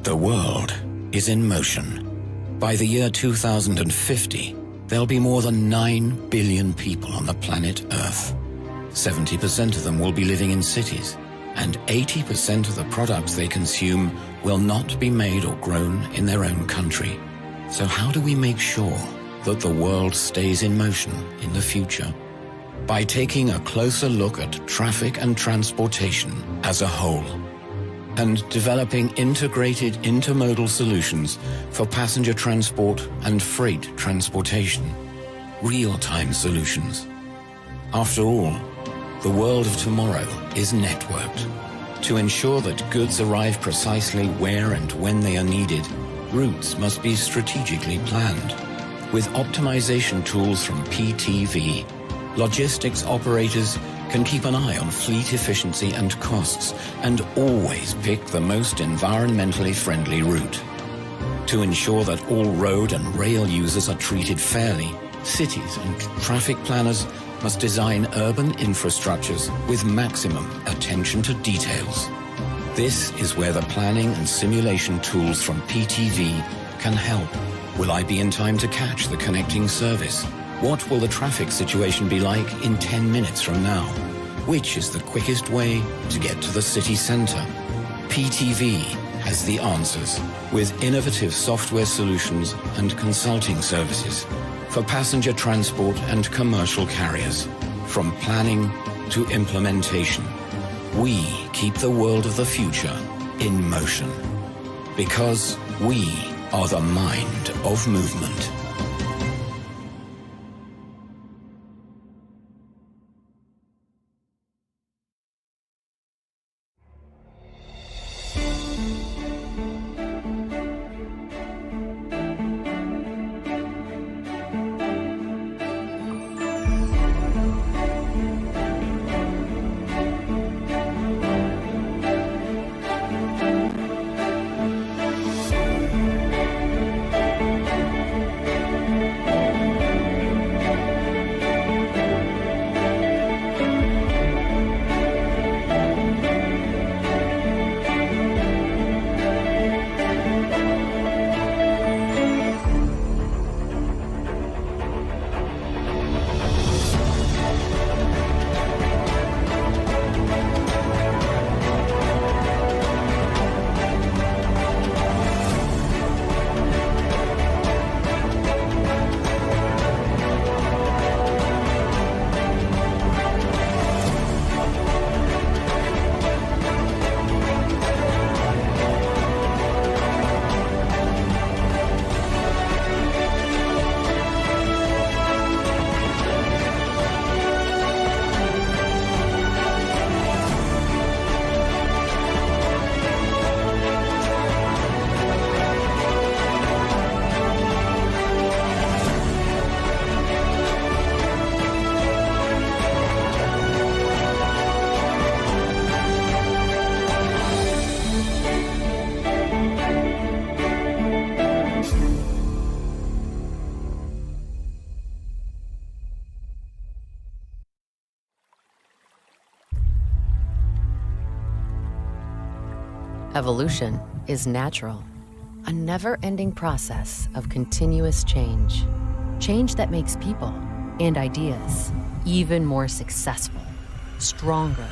The world is in motion. By the year 2050, there'll be more than 9 billion people on the planet Earth. 70% of them will be living in cities, and 80% of the products they consume will not be made or grown in their own country. So how do we make sure that the world stays in motion in the future? By taking a closer look at traffic and transportation as a whole, and developing integrated intermodal solutions for passenger transport and freight transportation. Real-time solutions. After all, the world of tomorrow is networked. To ensure that goods arrive precisely where and when they are needed, routes must be strategically planned. With optimization tools from PTV, logistics operators can keep an eye on fleet efficiency and costs and always pick the most environmentally friendly route. To ensure that all road and rail users are treated fairly, cities and traffic planners must design urban infrastructures with maximum attention to details. This is where the planning and simulation tools from PTV can help. Will I be in time to catch the connecting service? What will the traffic situation be like in 10 minutes from now? Which is the quickest way to get to the city center? PTV has the answers with innovative software solutions and consulting services for passenger transport and commercial carriers. From planning to implementation, we keep the world of the future in motion. Because we are the mind of movement. Evolution is natural, a never-ending process of continuous change. Change that makes people and ideas even more successful, stronger,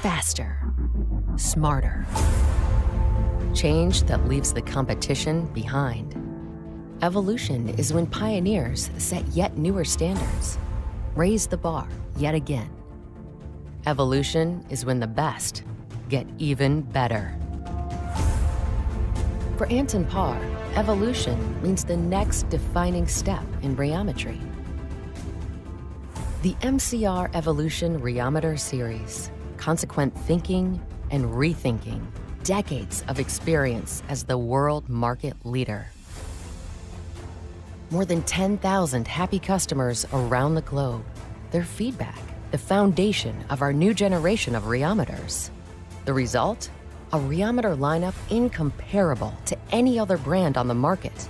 faster, smarter. Change that leaves the competition behind. Evolution is when pioneers set yet newer standards, raise the bar yet again. Evolution is when the best get even better. For Anton Parr, evolution means the next defining step in rheometry. The MCR Evolution Rheometer Series, consequent thinking and rethinking, decades of experience as the world market leader. More than 10,000 happy customers around the globe. Their feedback, the foundation of our new generation of rheometers. The result? A rheometer lineup incomparable to any other brand on the market.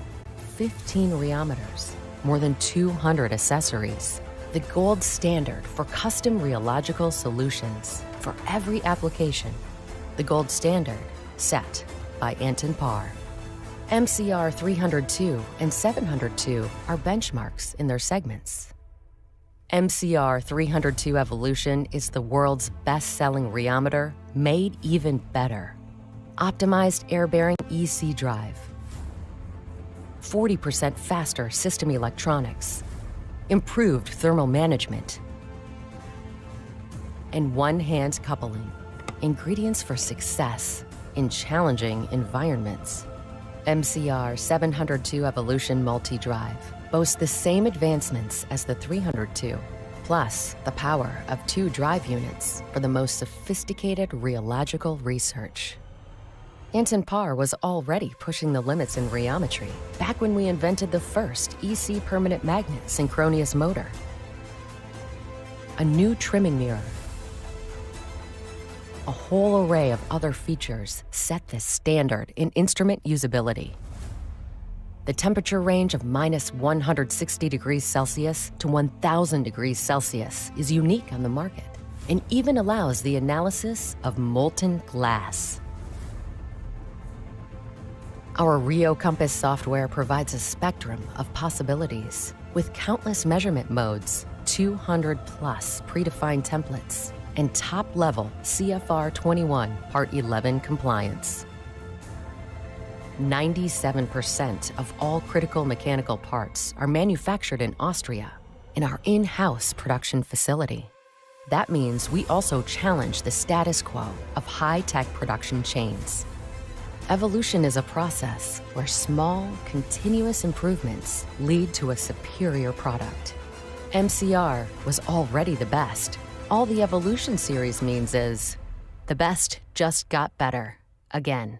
15 rheometers, more than 200 accessories. The gold standard for custom rheological solutions for every application. The gold standard set by Anton Parr. MCR 302 and 702 are benchmarks in their segments. MCR 302 Evolution is the world's best-selling rheometer made even better. Optimized air-bearing EC drive, 40% faster system electronics, improved thermal management, and one-hand coupling, ingredients for success in challenging environments. MCR 702 Evolution Multi-Drive boasts the same advancements as the 302, plus the power of 2 drive units for the most sophisticated rheological research. Anton Parr was already pushing the limits in rheometry back when we invented the first EC permanent magnet synchronous motor. A new trimming mirror, a whole array of other features set the standard in instrument usability. The temperature range of -160 degrees Celsius to 1,000 degrees Celsius is unique on the market and even allows the analysis of molten glass. Our Rio Compass software provides a spectrum of possibilities with countless measurement modes, 200+ predefined templates, and top-level CFR 21 Part 11 compliance. 97% of all critical mechanical parts are manufactured in Austria in our in-house production facility. That means we also challenge the status quo of high-tech production chains. Evolution is a process where small, continuous improvements lead to a superior product. MCR was already the best. All the Evolution series means is the best just got better again.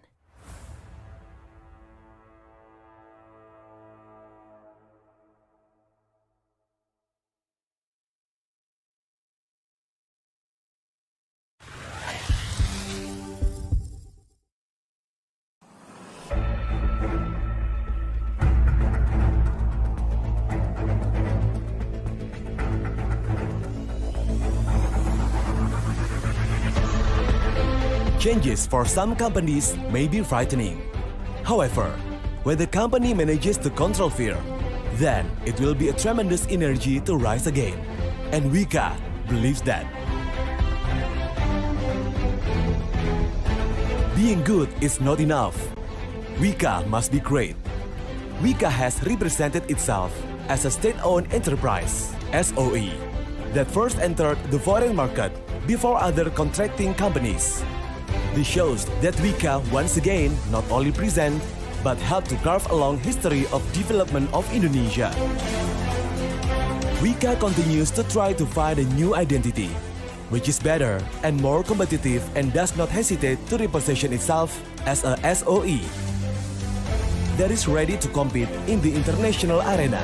Changes for some companies may be frightening. However, when the company manages to control fear, then it will be a tremendous energy to rise again. And Wika believes that. Being good is not enough. Wika must be great. Wika has represented itself as a state-owned enterprise, SOE, that first entered the foreign market before other contracting companies. This shows that Wika once again not only present, but help to carve a long history of development of Indonesia. Wika continues to try to find a new identity, which is better and more competitive and does not hesitate to reposition itself as a SOE that is ready to compete in the international arena.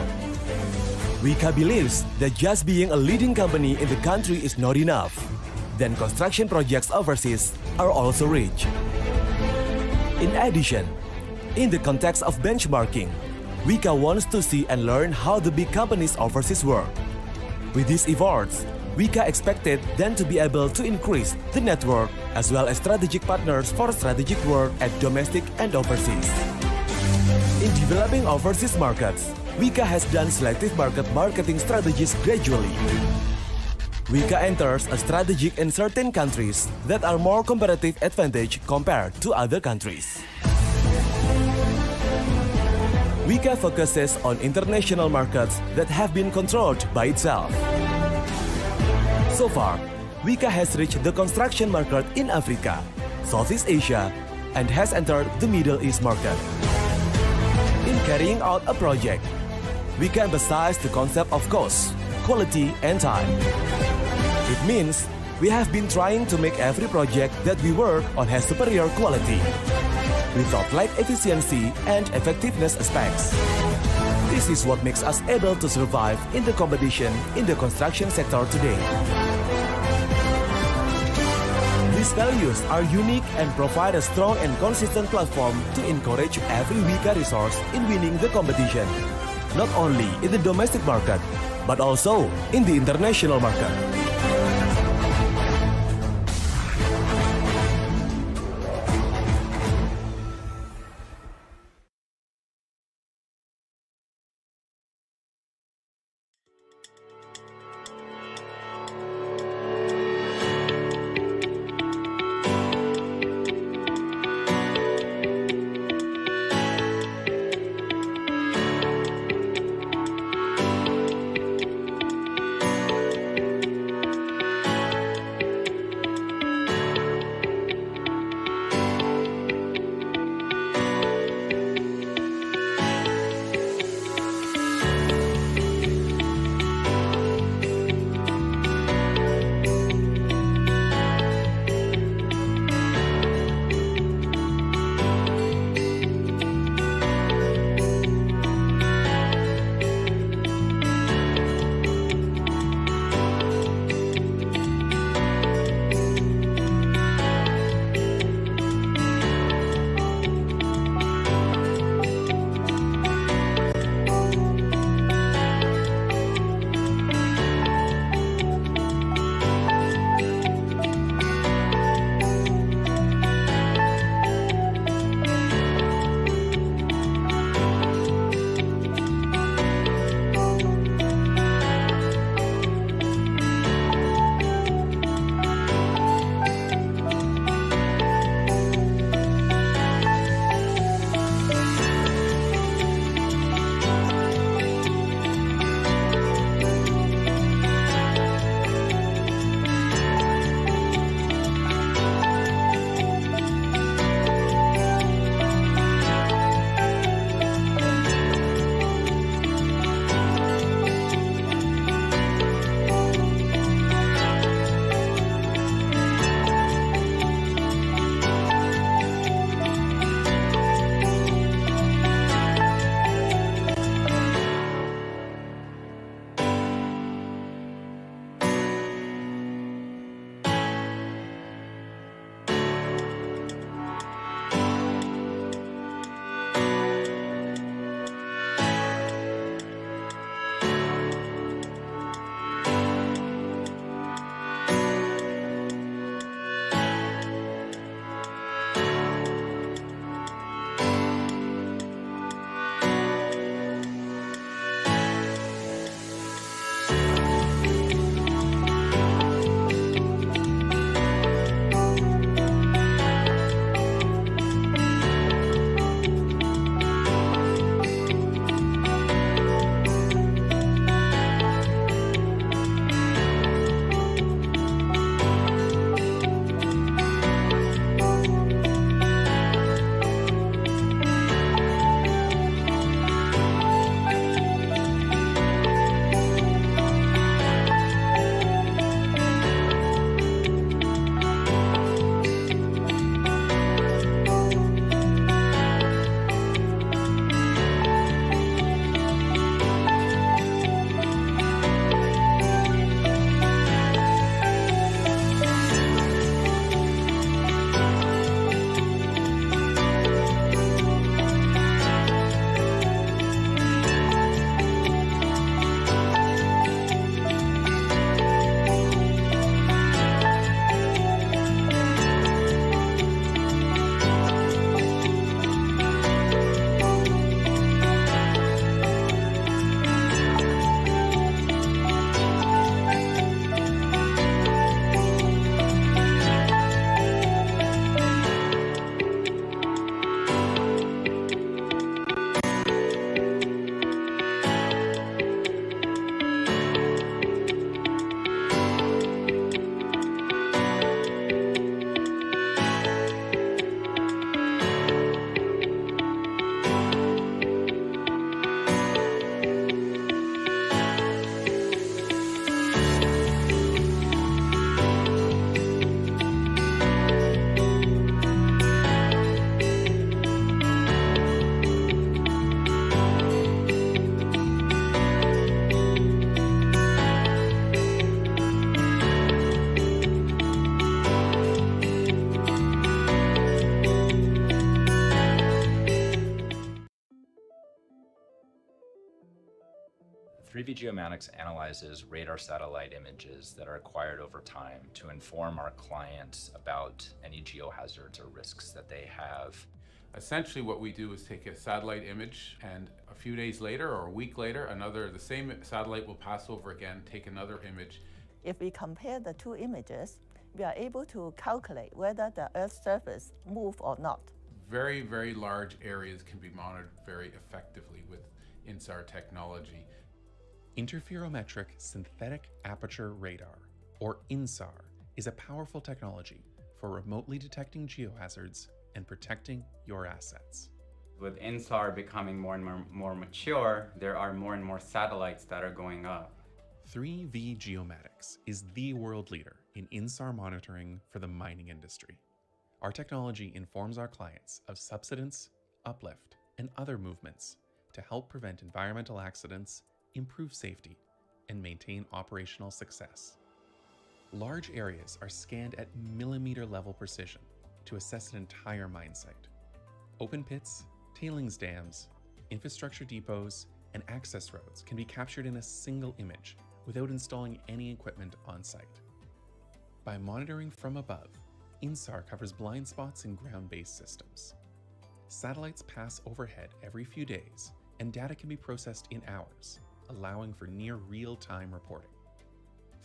Wika believes that just being a leading company in the country is not enough. Then construction projects overseas are also rich. In addition, in the context of benchmarking, Wika wants to see and learn how the big companies overseas work. With these efforts, Wika expected then to be able to increase the network as well as strategic partners for strategic work at domestic and overseas. In developing overseas markets, Wika has done selective marketing strategies gradually. Wika enters a strategic in certain countries that are more competitive advantage compared to other countries. Wika focuses on international markets that have been controlled by itself. So far, Wika has reached the construction market in Africa, Southeast Asia, and has entered the Middle East market. In carrying out a project, Wika emphasized the concept of cost, quality, and time. It means we have been trying to make every project that we work on has superior quality, without lack efficiency and effectiveness aspects. This is what makes us able to survive in the competition in the construction sector today. These values are unique and provide a strong and consistent platform to encourage every Wika resource in winning the competition, not only in the domestic market, but also in the international market. 3V Geomatics analyzes radar satellite images that are acquired over time to inform our clients about any geohazards or risks that they have. Essentially what we do is take a satellite image, and a few days later or a week later, the same satellite will pass over again, take another image. If we compare the two images, we are able to calculate whether the Earth's surface moves or not. Very, very large areas can be monitored very effectively with INSAR technology. Interferometric synthetic aperture radar, or INSAR, is a powerful technology for remotely detecting geohazards and protecting your assets. With INSAR becoming more and more mature, there are more and more satellites that are going up. 3V Geomatics is the world leader in INSAR monitoring for the mining industry. Our technology informs our clients of subsidence, uplift, and other movements to help prevent environmental accidents, improve safety, and maintain operational success. Large areas are scanned at millimeter-level precision to assess an entire mine site. Open pits, tailings dams, infrastructure depots, and access roads can be captured in a single image without installing any equipment on site. By monitoring from above, INSAR covers blind spots in ground-based systems. Satellites pass overhead every few days, and data can be processed in hours, allowing for near real-time reporting.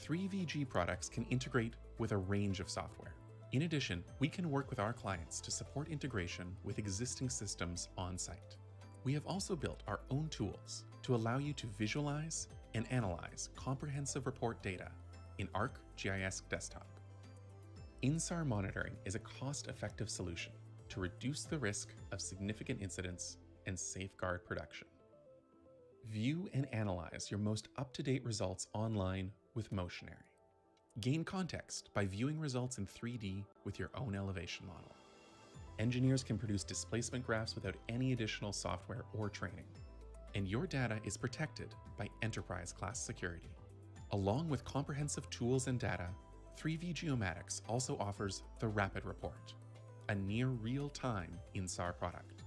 3VG products can integrate with a range of software. In addition, we can work with our clients to support integration with existing systems on site. We have also built our own tools to allow you to visualize and analyze comprehensive report data in ArcGIS Desktop. INSAR monitoring is a cost-effective solution to reduce the risk of significant incidents and safeguard production. View and analyze your most up-to-date results online with Motionary. Gain context by viewing results in 3D with your own elevation model. Engineers can produce displacement graphs without any additional software or training. And your data is protected by enterprise-class security. Along with comprehensive tools and data, 3V Geomatics also offers the Rapid Report, a near real-time INSAR product.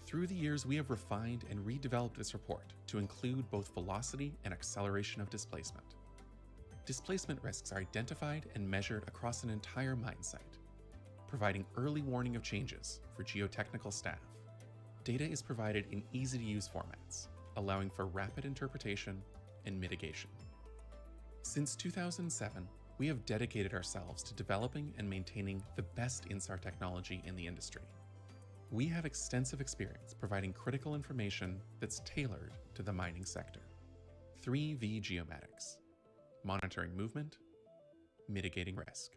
Through the years, we have refined and redeveloped this report to include both velocity and acceleration of displacement. Displacement risks are identified and measured across an entire mine site, providing early warning of changes for geotechnical staff. Data is provided in easy-to-use formats, allowing for rapid interpretation and mitigation. Since 2007, we have dedicated ourselves to developing and maintaining the best INSAR technology in the industry. We have extensive experience providing critical information that's tailored to the mining sector. 3V Geomatics, monitoring movement, mitigating risk.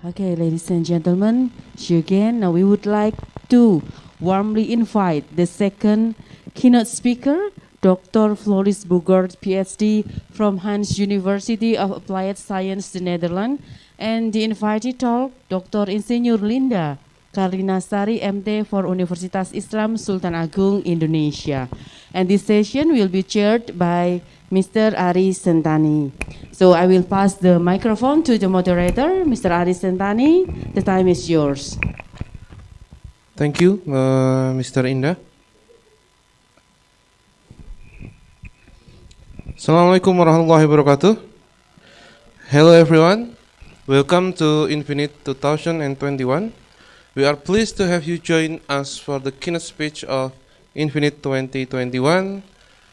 Okay, ladies and gentlemen, see you again. Now we would like to warmly invite the second keynote speaker, Dr. Floris Bogaert, PhD from Hans University of Applied Science, the Netherlands, and the invited talk, Dr. Insinyur Linda Karlinasari, MT for Universitas Islam Sultan Agung, Indonesia. And this session will be chaired by Mr. Ari Sentani. So I will pass the microphone to the moderator, Mr. Ari Sentani. The time is yours. Thank you, Mr. Indah. Assalamualaikum warahmatullahi wabarakatuh. Hello everyone, welcome to Infinid 2021. We are pleased to have you join us for the keynote speech of Infinid 2021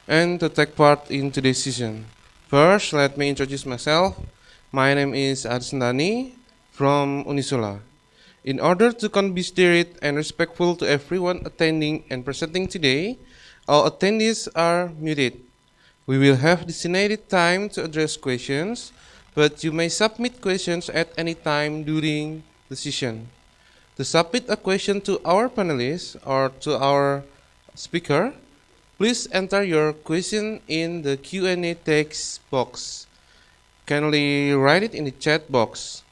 and to take part in today's session. First, let me introduce myself. My name is Ari Sentani from Unissula. In order to be considerate and respectful to everyone attending and presenting today, all attendees are muted. We will have designated time to address questions, but you may submit questions at any time during the session. To submit a question to our panelists or to our speaker, please enter your question in the Q&A text box. Kindly write it in the chat box.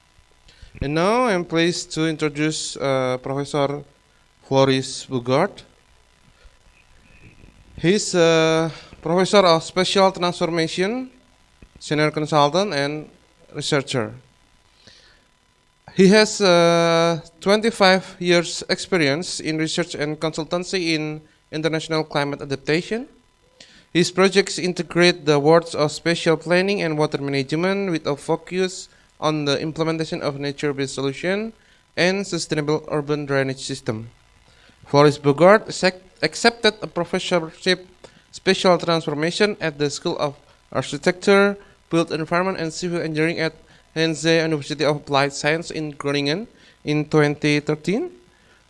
And now I'm pleased to introduce Professor Floris Bogaert. He's a Professor of Special Transformation, Senior Consultant and Researcher. He has 25 years experience in research and consultancy in international climate adaptation. His projects integrate the words of spatial planning and water management with a focus on the implementation of nature-based solution and sustainable urban drainage system. Floris Bogart accepted a professorship special transformation at the School of Architecture, Built Environment and Civil Engineering at Heinze University of Applied Science in Groningen in 2013,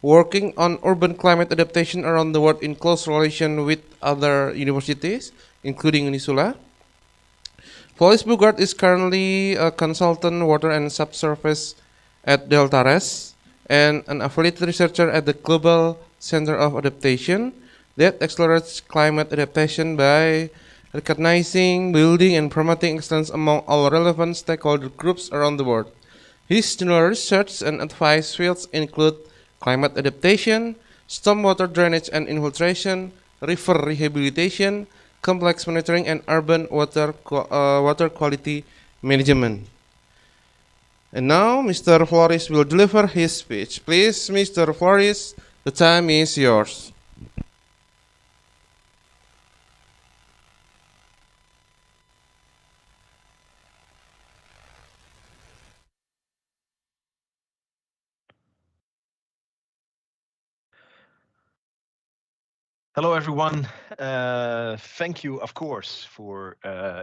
working on urban climate adaptation around the world in close relation with other universities, including Unissula. Floris Bogart is currently a consultant water and subsurface at Deltares and an affiliated researcher at the Global Center of Adaptation that accelerates climate adaptation by recognizing, building, and promoting excellence among all relevant stakeholder groups around the world. His general research and advice fields include climate adaptation, stormwater drainage and infiltration, river rehabilitation, complex monitoring, and urban water quality management. And now, Mr. Floris will deliver his speech. Please, Mr. Floris, the time is yours. Hello, everyone. Thank you, of course, for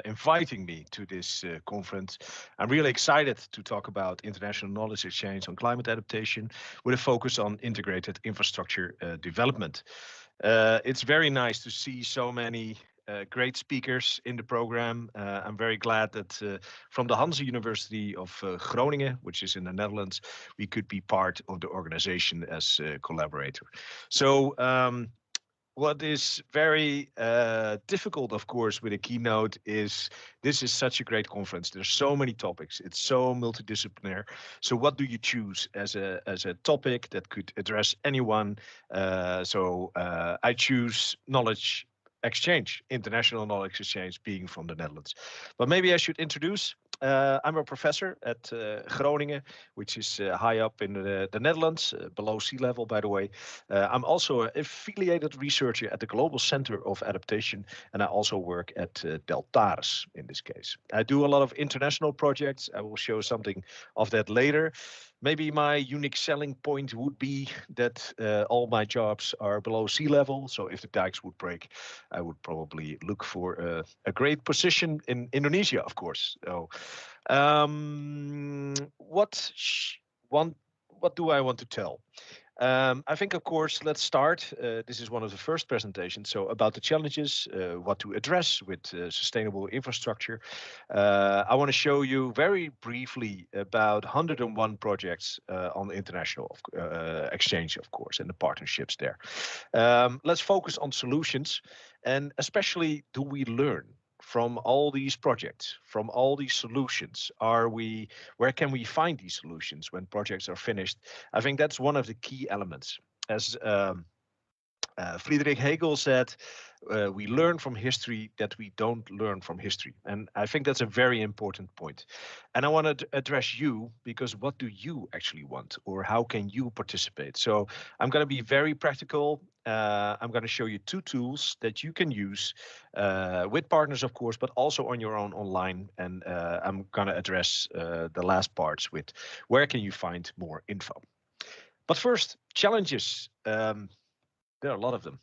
inviting me to this conference. I'm really excited to talk about international knowledge exchange on climate adaptation with a focus on integrated infrastructure development. It's very nice to see so many great speakers in the program. I'm very glad that from the Hanze University of Groningen, which is in the Netherlands, we could be part of the organization as a collaborator. So what is very difficult, of course, with a keynote is this is such a great conference. There's so many topics. It's so multidisciplinary. So what do you choose as a topic that could address anyone? I choose knowledge exchange, international knowledge exchange, being from the Netherlands. But maybe I should introduce. I'm a professor at Groningen, which is high up in the Netherlands, below sea level, by the way. I'm also an affiliated researcher at the Global Center of Adaptation, and I also work at Deltares in this case. I do a lot of international projects. I will show something of that later. Maybe my unique selling point would be that all my jobs are below sea level. So if the dikes would break, I would probably look for a great position in Indonesia, of course. So what do I want to tell? I think, of course, let's start. This is one of the first presentations. So about the challenges, what to address with sustainable infrastructure. I want to show you very briefly about 101 projects on the international exchange, of course, and the partnerships there. Let's focus on solutions, and especially, do we learn from all these projects, from all these solutions? Where can we find these solutions when projects are finished? I think that's one of the key elements. As Friedrich Hegel said, we learn from history that we don't learn from history. And I think that's a very important point. And I want to address you, because what do you actually want, or how can you participate? So I'm going to be very practical. I'm going to show you two tools that you can use with partners, of course, but also on your own online. And I'm going to address the last parts with where can you find more info. But first, challenges. There are a lot of them.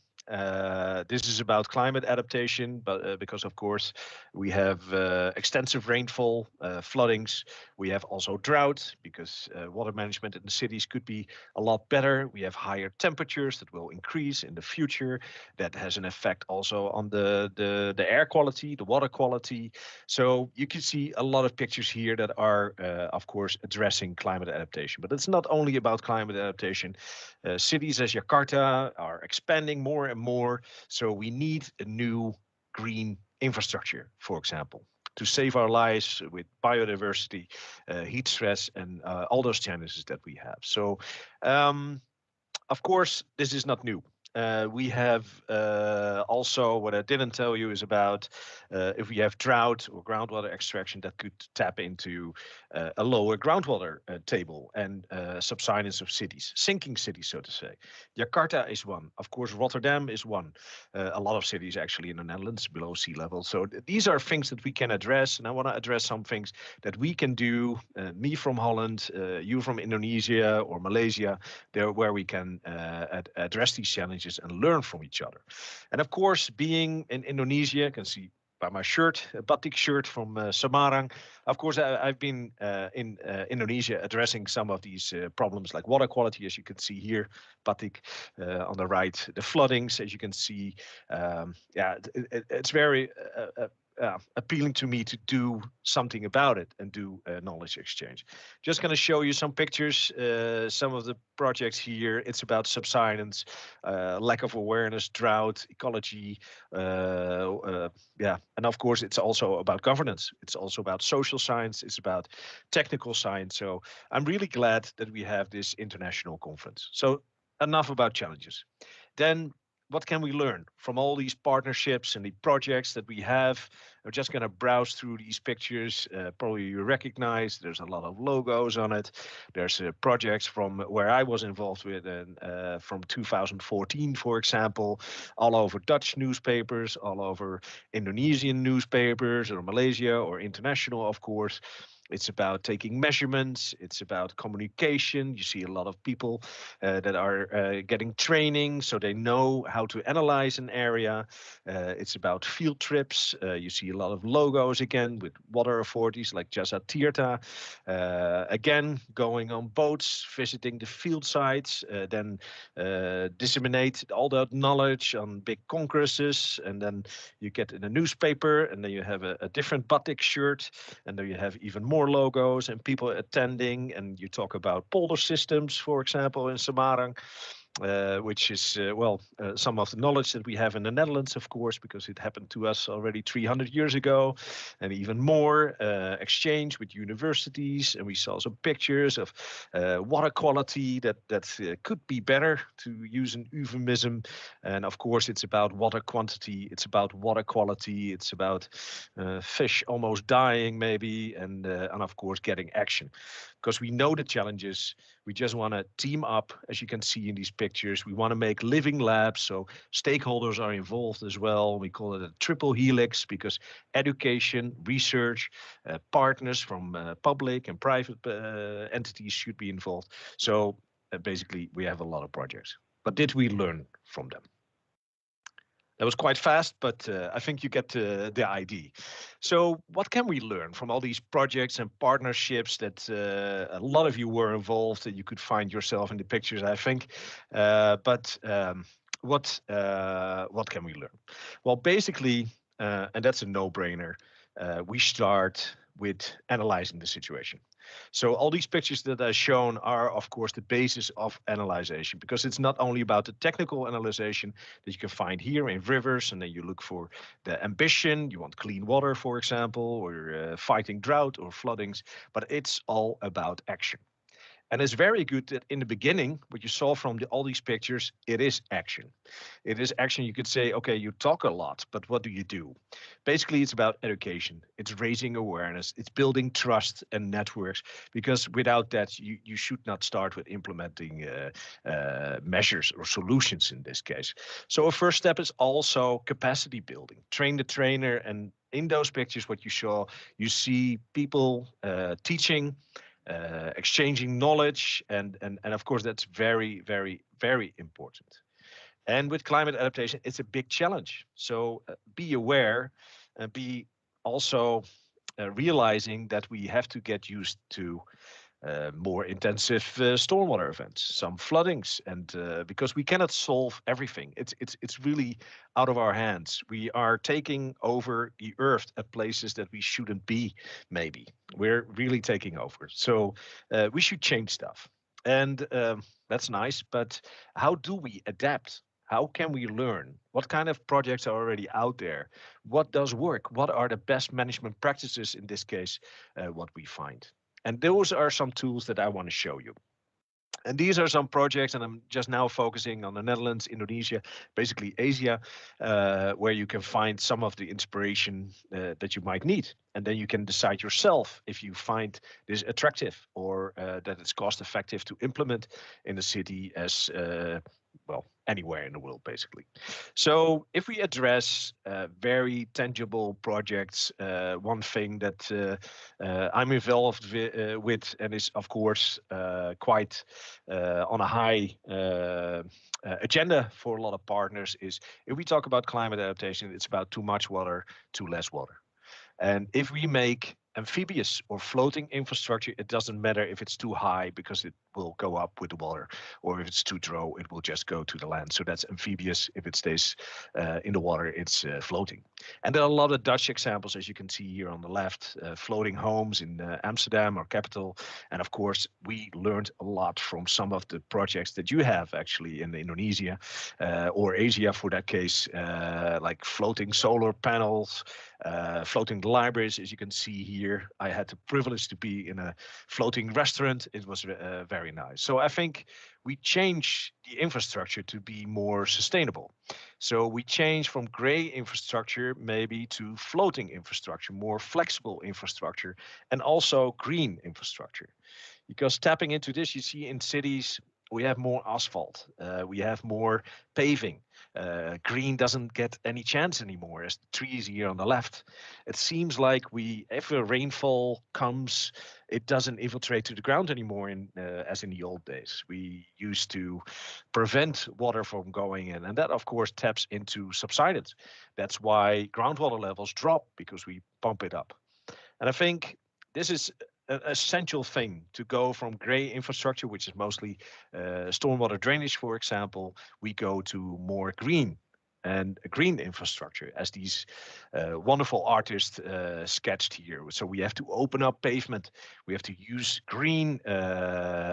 This is about climate adaptation, but because, of course, we have extensive rainfall, floodings. We have also drought, because water management in the cities could be a lot better. We have higher temperatures that will increase in the future. That has an effect also on the air quality, the water quality. So you can see a lot of pictures here that are, of course, addressing climate adaptation. But it's not only about climate adaptation. Cities as Jakarta are expanding more and more. So we need a new green infrastructure, for example, to save our lives with biodiversity, heat stress, and all those challenges that we have. So, of course, this is not new. We have also, what I didn't tell you is about if we have drought or groundwater extraction that could tap into a lower groundwater table and subsidence of cities, sinking cities, so to say. Jakarta is one. Of course, Rotterdam is one. A lot of cities actually in the Netherlands below sea level. So these are things that we can address. And I want to address some things that we can do, me from Holland, you from Indonesia or Malaysia, there where we can address these challenges and learn from each other. And of course, being in Indonesia, you can see by my shirt, a batik shirt from Semarang. Of course, I've been in Indonesia addressing some of these problems like water quality, as you can see here, batik on the right, the floodings, as you can see. Yeah, it's very appealing to me to do something about it and do knowledge exchange. Just going to show you some pictures, some of the projects here. It's about subsidence, lack of awareness, drought, ecology. Yeah, and of course, it's also about governance. It's also about social science. It's about technical science. So I'm really glad that we have this international conference. So enough about challenges. Then what can we learn from all these partnerships and the projects that we have? I'm just going to browse through these pictures. Probably you recognize there's a lot of logos on it. There's projects from where I was involved with from 2014, for example, all over Dutch newspapers, all over Indonesian newspapers or Malaysia or international, of course. It's about taking measurements. It's about communication. You see a lot of people that are getting training so they know how to analyze an area. It's about field trips. You see a lot of logos again with water authorities like GEOTROPIKA. Again, going on boats, visiting the field sites, then disseminate all that knowledge on big congresses. And then you get in a newspaper and then you have a different batik shirt. And then you have even more logos and people attending, and you talk about polder systems, for example, in Semarang, which is, some of the knowledge that we have in the Netherlands, of course, because it happened to us already 300 years ago, and even more exchange with universities. And we saw some pictures of water quality that could be better, to use an euphemism. And of course, it's about water quantity, it's about water quality, it's about fish almost dying, maybe, and of course, getting action. Because we know the challenges. We just want to team up, as you can see in these pictures. We want to make living labs, so stakeholders are involved as well. We call it a triple helix because education, research, partners from public and private entities should be involved. So basically, we have a lot of projects. But did we learn from them? That was quite fast, but I think you get the idea. So what can we learn from all these projects and partnerships that a lot of you were involved, that you could find yourself in the pictures, I think. But what can we learn? Well, basically, and that's a no-brainer, we start with analyzing the situation. So all these pictures that I've shown are, of course, the basis of analyzation, because it's not only about the technical analyzation that you can find here in rivers, and then you look for the ambition, you want clean water, for example, or fighting drought or floodings, but it's all about action. And it's very good that in the beginning, what you saw from all these pictures, it is action. It is action. You could say, okay, you talk a lot, but what do you do? Basically, it's about education. It's raising awareness. It's building trust and networks, because without that, you should not start with implementing measures or solutions in this case. So a first step is also capacity building. Train the trainer. And in those pictures, what you saw, you see people teaching, exchanging knowledge, and of course that's very, very, very important. And with climate adaptation, it's a big challenge. So be aware and be also realizing that we have to get used to more intensive stormwater events, some floodings, and because we cannot solve everything. It's really out of our hands. We are taking over the earth at places that we shouldn't be, maybe. We're really taking over. So we should change stuff. And that's nice, but how do we adapt? How can we learn? What kind of projects are already out there? What does work? What are the best management practices in this case, what we find? And those are some tools that I want to show you. And these are some projects, and I'm just now focusing on the Netherlands, Indonesia, basically Asia, where you can find some of the inspiration that you might need. And then you can decide yourself if you find this attractive or that it's cost effective to implement in the city as well, anywhere in the world, basically. So if we address very tangible projects, one thing that I'm involved with and is, of course, quite on a high agenda for a lot of partners is if we talk about climate adaptation, it's about too much water, too less water. And if we make amphibious or floating infrastructure, it doesn't matter if it's too high because it will go up with the water, or if it's too low, it will just go to the land. So that's amphibious. If it stays in the water, it's floating. And there are a lot of Dutch examples, as you can see here on the left, floating homes in Amsterdam, our capital. And of course, we learned a lot from some of the projects that you have actually in Indonesia or Asia for that case, like floating solar panels, floating libraries, as you can see here. I had the privilege to be in a floating restaurant. It was very nice. So I think we change the infrastructure to be more sustainable. So we change from gray infrastructure maybe to floating infrastructure, more flexible infrastructure, and also green infrastructure. Because tapping into this, you see in cities, we have more asphalt, we have more paving. Green doesn't get any chance anymore, as the trees here on the left. It seems like if a rainfall comes, it doesn't infiltrate to the ground anymore, as in the old days. We used to prevent water from going in, and that, of course, taps into subsidence. That's why groundwater levels drop, because we pump it up. And I think this is an essential thing to go from gray infrastructure, which is mostly stormwater drainage, for example, we go to more green and a green infrastructure, as these wonderful artists sketched here. So we have to open up pavement. We have to use green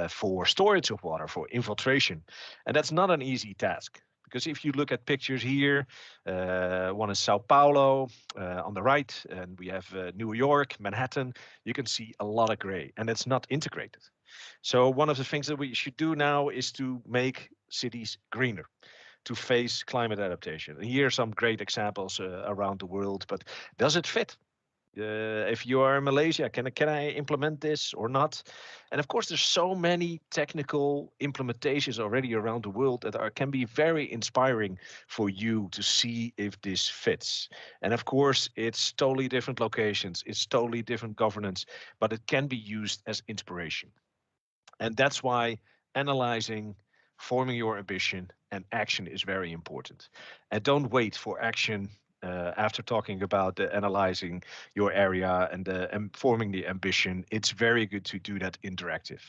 for storage of water, for infiltration. And that's not an easy task. Because if you look at pictures here, one is Sao Paulo on the right, and we have New York, Manhattan, you can see a lot of gray, and it's not integrated. So one of the things that we should do now is to make cities greener, to face climate adaptation. And here are some great examples around the world, but does it fit? If you are in Malaysia, can I implement this or not? And of course, there's so many technical implementations already around the world that can be very inspiring for you to see if this fits. And of course, it's totally different locations, it's totally different governance, but it can be used as inspiration. And that's why analyzing, forming your ambition, and action is very important. And don't wait for action after talking about analyzing your area and forming the ambition. It's very good to do that interactive.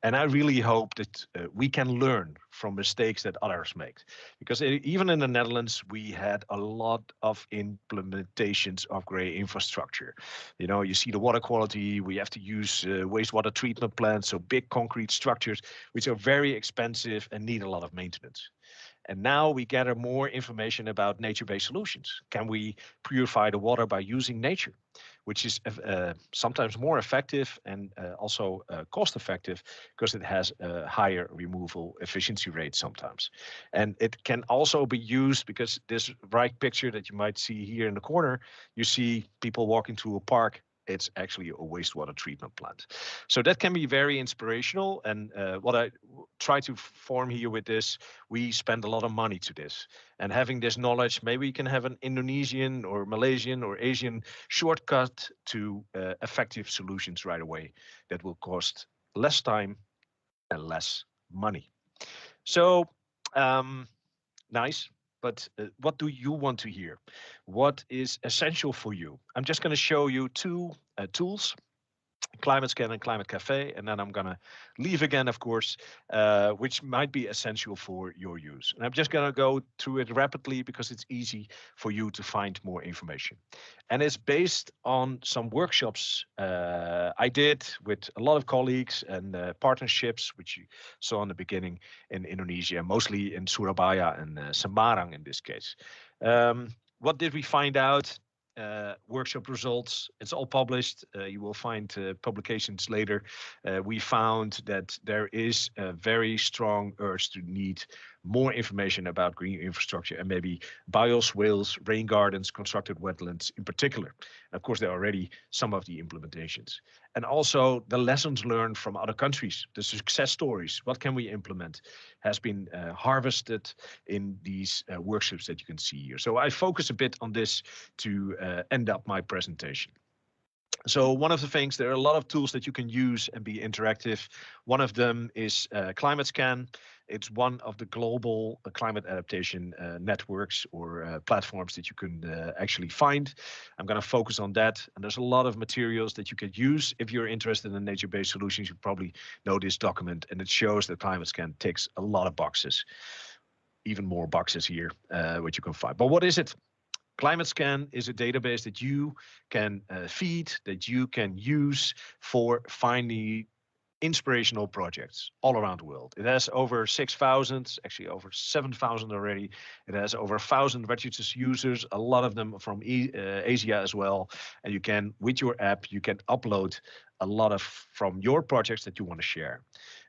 And I really hope that we can learn from mistakes that others make. Because even in the Netherlands, we had a lot of implementations of gray infrastructure. You know, you see the water quality, we have to use wastewater treatment plants, so big concrete structures, which are very expensive and need a lot of maintenance. And now we gather more information about nature-based solutions. Can we purify the water by using nature, which is sometimes more effective and also cost-effective because it has a higher removal efficiency rate sometimes. And it can also be used because this right picture that you might see here in the corner, you see people walking through a park. It's actually a wastewater treatment plant. So that can be very inspirational. And what I try to form here with this, we spend a lot of money to this. And having this knowledge, maybe we can have an Indonesian or Malaysian or Asian shortcut to effective solutions right away that will cost less time and less money. So nice. But what do you want to hear? What is essential for you? I'm just going to show you two tools, Climate Scan and Climate Cafe, and then I'm going to leave again, of course, which might be essential for your use. And I'm just going to go through it rapidly because it's easy for you to find more information. And it's based on some workshops I did with a lot of colleagues and partnerships, which you saw in the beginning in Indonesia, mostly in Surabaya and Semarang in this case. What did we find out? workshop results. It's all published. You will find publications later. We found that there is a very strong urge to need more information about green infrastructure and maybe bioswales, rain gardens, constructed wetlands in particular. And of course, there are already some of the implementations. And also the lessons learned from other countries, the success stories, what can we implement, has been harvested in these workshops that you can see here. So I focus a bit on this to end up my presentation. So one of the things, there are a lot of tools that you can use and be interactive. One of them is Climate Scan. It's one of the global climate adaptation networks or platforms that you can actually find. I'm going to focus on that. And there's a lot of materials that you can use. If you're interested in nature-based solutions, you probably know this document, and it shows that Climate Scan ticks a lot of boxes, even more boxes here, which you can find. But what is it? Climate Scan is a database that you can feed, that you can use for finding inspirational projects all around the world. It has over 6,000, actually over 7,000 already. It has over 1,000 registered users, a lot of them from Asia as well. And you can, with your app, you can upload a lot of from your projects that you want to share.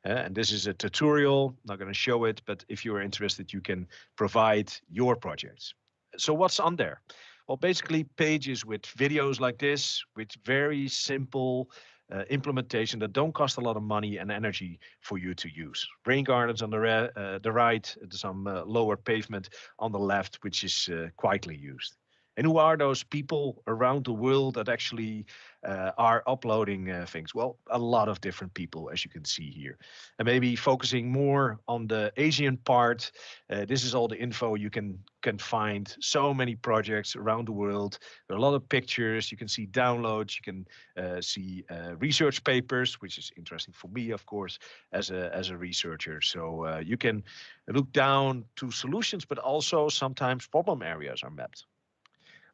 And this is a tutorial, not going to show it, but if you're interested, you can provide your projects. So what's on there? Well, basically pages with videos like this, with very simple implementation that don't cost a lot of money and energy for you to use. Rain gardens on the right, some lower pavement on the left, which is quietly used. And who are those people around the world that actually are uploading things? Well, a lot of different people, as you can see here. And maybe focusing more on the Asian part, this is all the info you can find. So many projects around the world. There are a lot of pictures. You can see downloads. You can see research papers, which is interesting for me, of course, as a researcher. So you can look down to solutions, but also sometimes problem areas are mapped.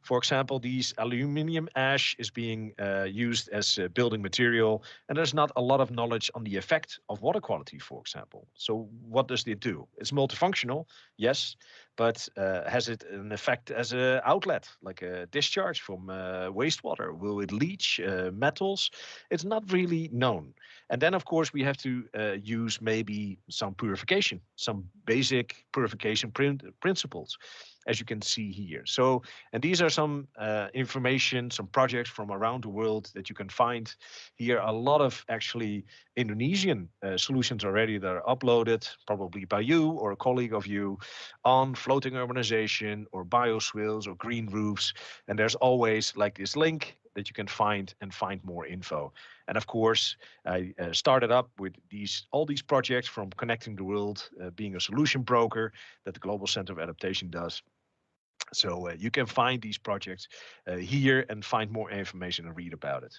For example, these aluminium ash is being used as a building material, and there's not a lot of knowledge on the effect of water quality, for example. So what does it do? It's multifunctional, yes, but has it an effect as an outlet, like a discharge from wastewater? Will it leach metals? It's not really known. And then, of course, we have to use maybe some purification, some basic purification principles, as you can see here. So, and these are some information, some projects from around the world that you can find here. A lot of actually Indonesian solutions already that are uploaded, probably by you or a colleague of you, on floating urbanization or bioswales or green roofs. And there's always like this link that you can find and find more info. And of course, I started up with all these projects from Connecting the World, being a solution broker that the Global Center of Adaptation does. So you can find these projects here and find more information and read about it.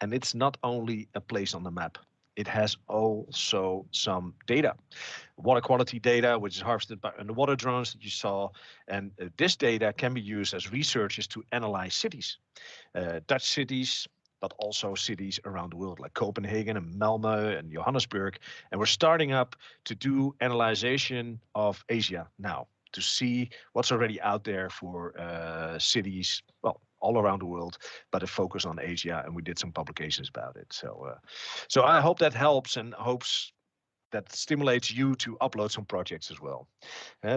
And it's not only a place on the map. It has also some data, water quality data, which is harvested by underwater drones that you saw. And this data can be used as researchers to analyze cities, Dutch cities, but also cities around the world like Copenhagen and Malmö and Johannesburg. And we're starting up to do analyzation of Asia now, to see what's already out there for cities, well, all around the world, but a focus on Asia, and we did some publications about it. So I hope that helps and hopes that stimulates you to upload some projects as well,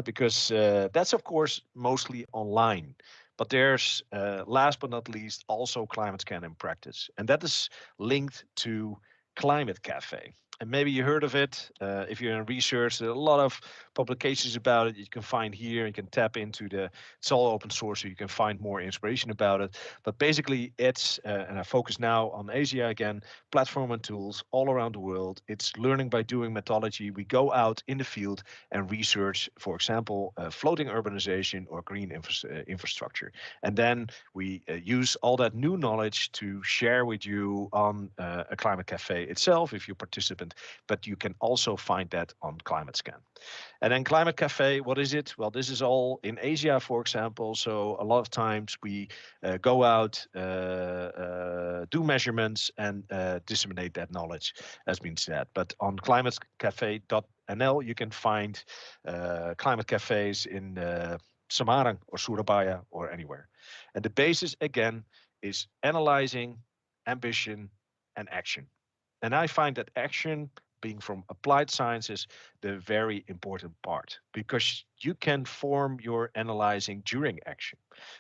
because that's of course mostly online. But there's last but not least also Climate Scan in practice, and that is linked to Climate Cafe. And maybe you heard of it. If you're in research, there are a lot of publications about it. You can find here. You can tap into it's all open source, so you can find more inspiration about it. But basically, it's, and I focus now on Asia again, platform and tools all around the world. It's learning by doing methodology. We go out in the field and research, for example, floating urbanization or green infrastructure. And then we use all that new knowledge to share with you on a Climate Cafe itself, if you participate. But you can also find that on Climate Scan. And then Climate Cafe, what is it? Well, this is all in Asia, for example. So a lot of times we go out, do measurements and disseminate that knowledge, as been said. But on climatecafe.nl, you can find climate cafes in Semarang or Surabaya or anywhere. And the basis, again, is analyzing, ambition, and action. And I find that action, being from applied sciences, the very important part, because you can form your analyzing during action,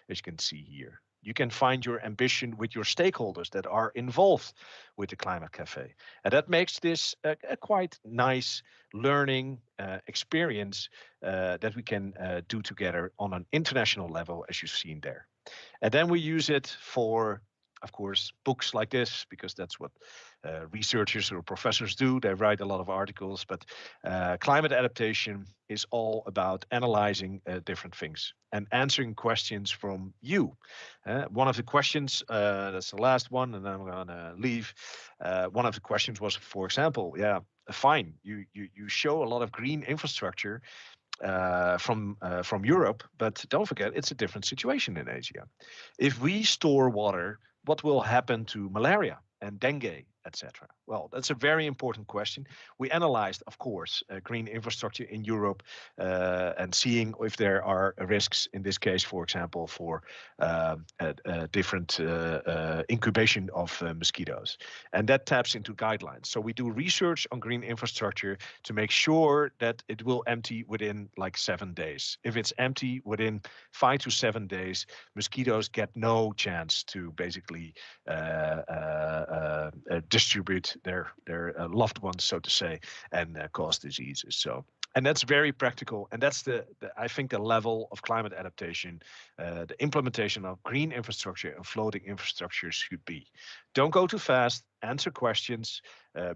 as you can see here. You can find your ambition with your stakeholders that are involved with the Climate Cafe. And that makes this a quite nice learning experience that we can do together on an international level, as you've seen there. And then we use it for, of course, books like this, because that's what researchers or professors do. They write a lot of articles, but climate adaptation is all about analyzing different things and answering questions from you. One of the questions, that's the last one, and then I'm going to leave. One of the questions was, for example, yeah, fine, you show a lot of green infrastructure from Europe, but don't forget, it's a different situation in Asia. If we store water, what will happen to malaria and dengue, etc.? Well, that's a very important question. We analyzed, of course, green infrastructure in Europe and seeing if there are risks, in this case, for example, for different incubation of mosquitoes. And that taps into guidelines. So we do research on green infrastructure to make sure that it will empty within like 7 days. If it's empty within 5 to 7 days, mosquitoes get no chance to basically distribute their loved ones, so to say, and cause diseases. So, and that's very practical, and that's the I think the level of climate adaptation, the implementation of green infrastructure and floating infrastructure should be. Don't go too fast. Answer questions.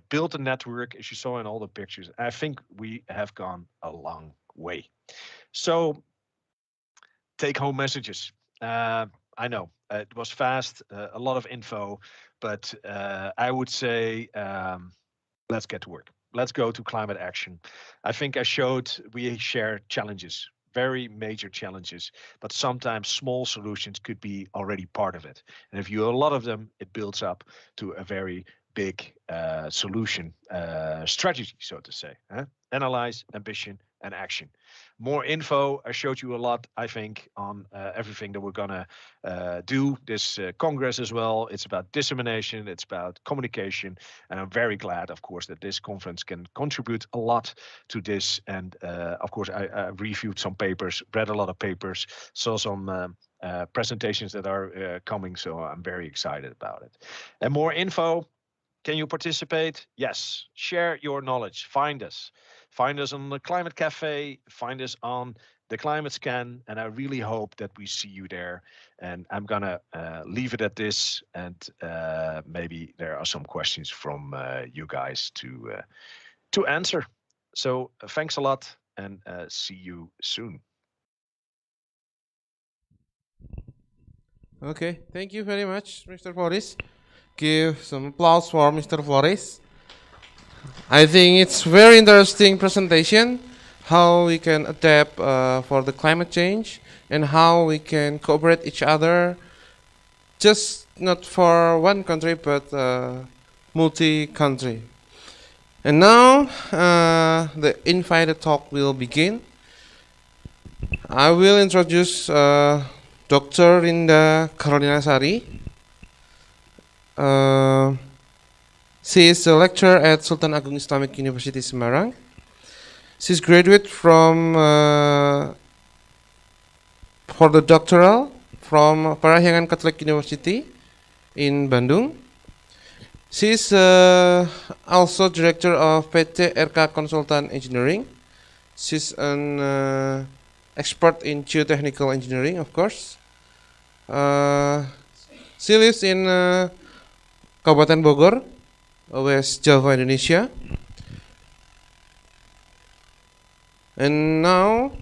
Build a network, as you saw in all the pictures. I think we have gone a long way. So, take-home messages. I know it was fast, a lot of info, but I would say let's get to work. Let's go to climate action. I think I showed we share challenges, very major challenges, but sometimes small solutions could be already part of it. And if you have a lot of them, it builds up to a very big solution strategy, so to say. Analyze, ambition, and action. More info. I showed you a lot, I think, on everything that we're gonna do this Congress as well. It's about dissemination, it's about communication, and I'm very glad, of course, that this conference can contribute a lot to this. And of course, I reviewed some papers, read a lot of papers, saw some presentations that are coming, so I'm very excited about it. And more info. Can you participate? Yes. Share your knowledge. Find us. Find us on the Climate Cafe. Find us on the Climate Scan. And I really hope that we see you there. And I'm going to leave it at this. And maybe there are some questions from you guys to answer. So thanks a lot and see you soon. Okay, thank you very much, Mr. Flores. Give some applause for Mr. Flores. I think it's very interesting presentation, how we can adapt for the climate change and how we can cooperate each other, just not for one country, but multi-country. And now the invited talk will begin. I will introduce Dr. Rinda Karulinasari. She is a lecturer at Sultan Agung Islamic University Semarang. She's graduate from for the doctoral from Parahyangan Catholic University in Bandung. She is also director of PT RK Consultant Engineering. She's an expert in geotechnical engineering, of course. She lives in Kabupaten Bogor, West Java, Indonesia. And now,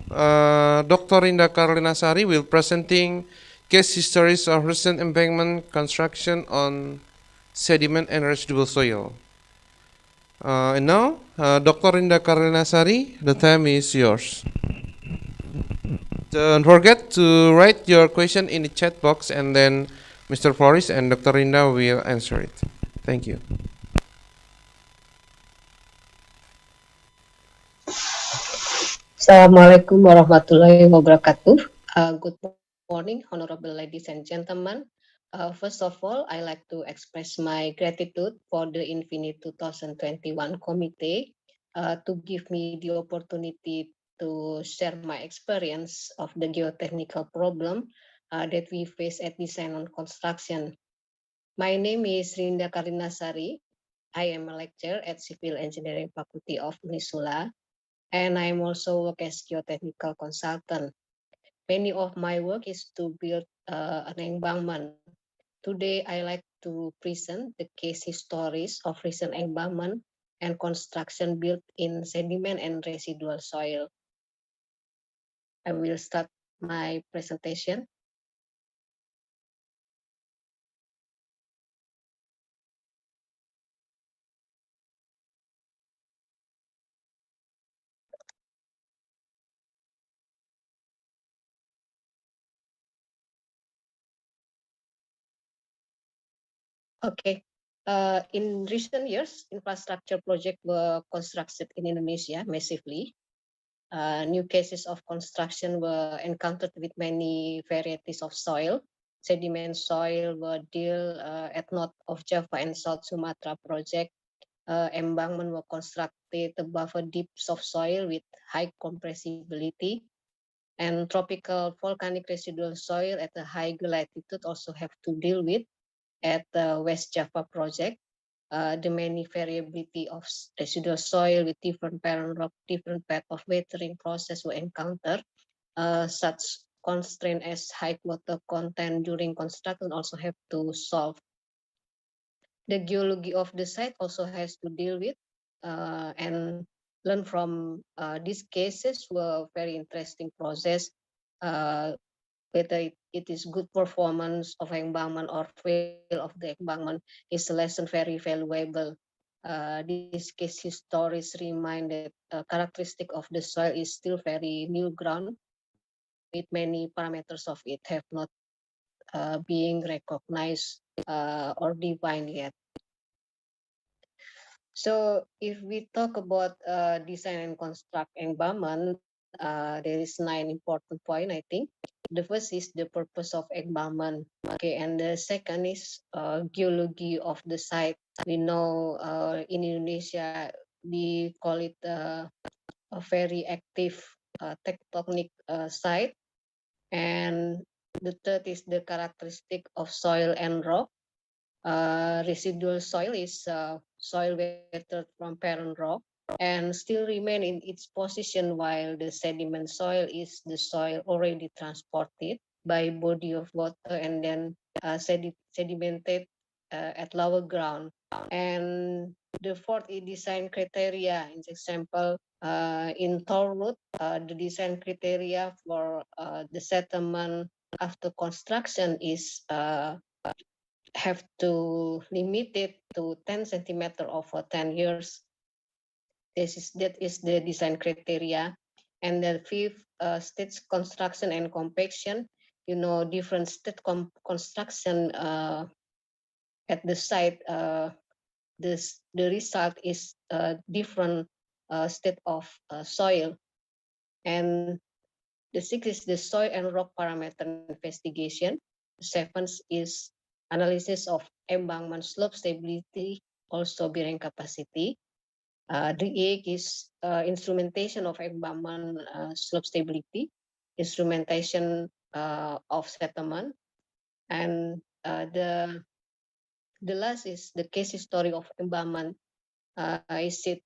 Dr. Rinda Karulinasari will presenting case histories of recent embankment construction on sediment and residual soil. And now, Dr. Rinda Karulinasari, the time is yours. Don't forget to write your question in the chat box, and then Mr. Flores and Dr. Rinda will answer it. Thank you. Assalamualaikum warahmatullahi wabarakatuh. Good morning, honorable ladies and gentlemen. First of all, I like to express my gratitude for the Infinid 2021 committee to give me the opportunity to share my experience of the geotechnical problem that we face at design and construction. My name is Rinda Karinasari. I am a lecturer at Civil Engineering Faculty of Unissula, and I am also work as geotechnical consultant. Many of my work is to build an embankment. Today, I like to present the case histories of recent embankment and construction built in sediment and residual soil. I will start my presentation. Okay. In recent years, infrastructure projects were constructed in Indonesia massively. New cases of construction were encountered with many varieties of soil. Sediment soil were dealt at north of Java and South Sumatra project. Embankment were constructed above a deep soft soil with high compressibility. And tropical volcanic residual soil at a high latitude also have to deal with at the West Java project. The many variability of residual soil with different parent rock, different path of weathering process were encountered. Such constraint as high water content during construction also have to solve. The geology of the site also has to deal with and learn from these cases were very interesting process. Whether it is good performance of embankment or fail of the embankment is a lesson very valuable. This case histories remind that characteristic of the soil is still very new ground with many parameters of it have not being recognized or defined yet. So if we talk about design and construct embankment, there is 9 important point, I think. The first is the purpose of embankment. Okay, and the second is geology of the site. We know in Indonesia, we call it a very active tectonic site. And the third is the characteristic of soil and rock. Residual soil is soil water from parent rock and still remain in its position, while the sediment soil is the soil already transported by body of water and then sedimented at lower ground. And the fourth is design criteria. In example, in toll road, the design criteria for the settlement after construction is have to limit it to 10 centimeter over 10 years. That is the design criteria. And the fifth, stage construction and compaction. You know, different state construction at the site, the result is different state of soil. And the sixth is the soil and rock parameter investigation. The seventh is analysis of embankment slope stability, also bearing capacity. The eighth is instrumentation of embankment slope stability, instrumentation of settlement, and the last is the case history of embankment. Is it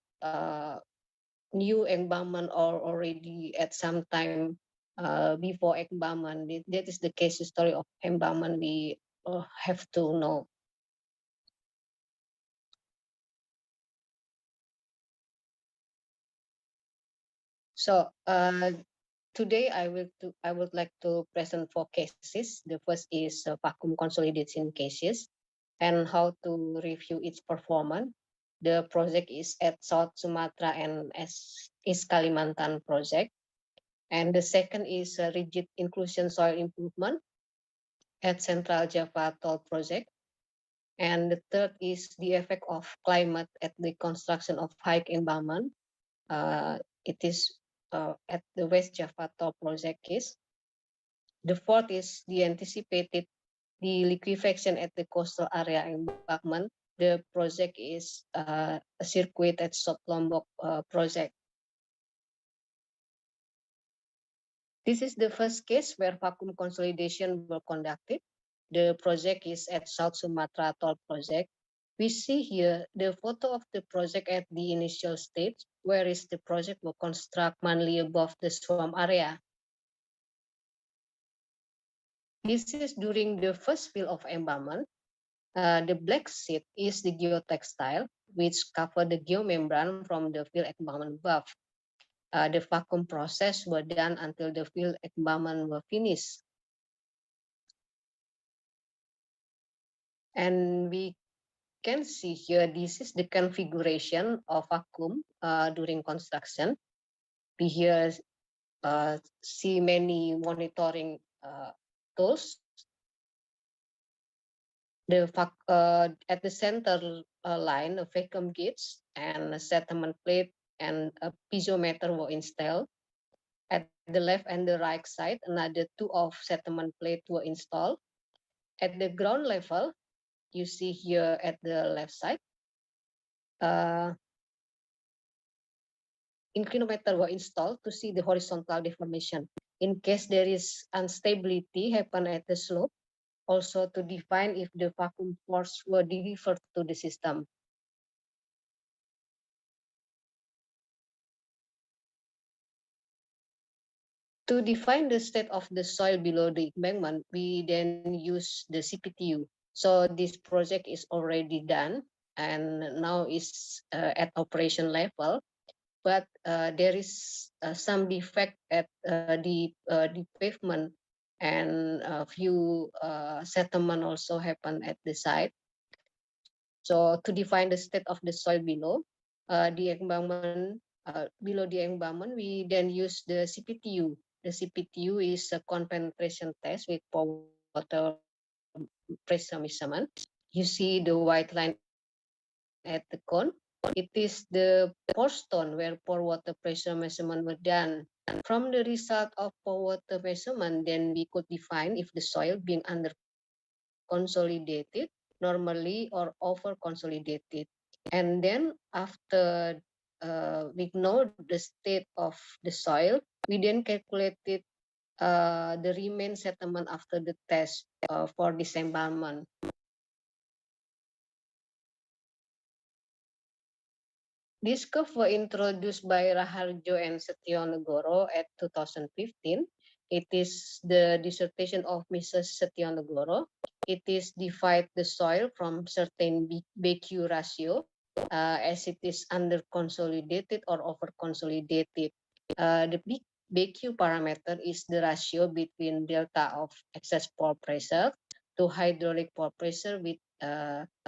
new embankment or already at some time before embankment? That is the case history of embankment we have to know. So today I would like to present 4 cases. The first is vacuum consolidation cases and how to review its performance. The project is at South Sumatra and East Kalimantan project. And the second is rigid inclusion soil improvement at Central Java Toll project. And the third is the effect of climate at the construction of high embankment. It is at the West Java Toll project case. The fourth is the anticipated the liquefaction at the coastal area embankment. The project is a circuit at South Lombok project. This is the first case where vacuum consolidation were conducted. The project is at South Sumatra Toll project. We see here the photo of the project at the initial stage, where is the project will construct mainly above the swamp area. This is during the first field of embalmment. The black sheet is the geotextile, which cover the geomembrane from the field embalmment above. The vacuum process were done until the field embalmment were finished. And we can see here, this is the configuration of vacuum during construction. We here see many monitoring tools. At the center line, a vacuum gauge and a settlement plate and a piezometer were installed. At the left and the right side, another two of settlement plate were installed. At the ground level, you see here at the left side, inclinometer were installed to see the horizontal deformation. In case there is instability happen at the slope, also to define if the vacuum force were delivered to the system. To define the state of the soil below the embankment, we then use the CPTU. So this project is already done and now is at operation level, but there is some defect at the pavement, and a few settlement also happen at the site. So to define the state of the soil below the embankment, we then use the CPTU. The CPTU is a cone penetration test with pore water pressure measurement. You see the white line at the cone. It is the pore stone where pore water pressure measurement were done. From the result of pore water measurement, then we could define if the soil being under consolidated normally or over consolidated. And then after we know the state of the soil, we then calculated the remain settlement after the test for disembalmment. This curve was introduced by Raharjo and Setionegoro at 2015. It is the dissertation of Mrs. Setionegoro. It is divide the soil from certain BQ ratio as it is under consolidated or over consolidated. The BQ parameter is the ratio between delta of excess pore pressure to hydraulic pore pressure with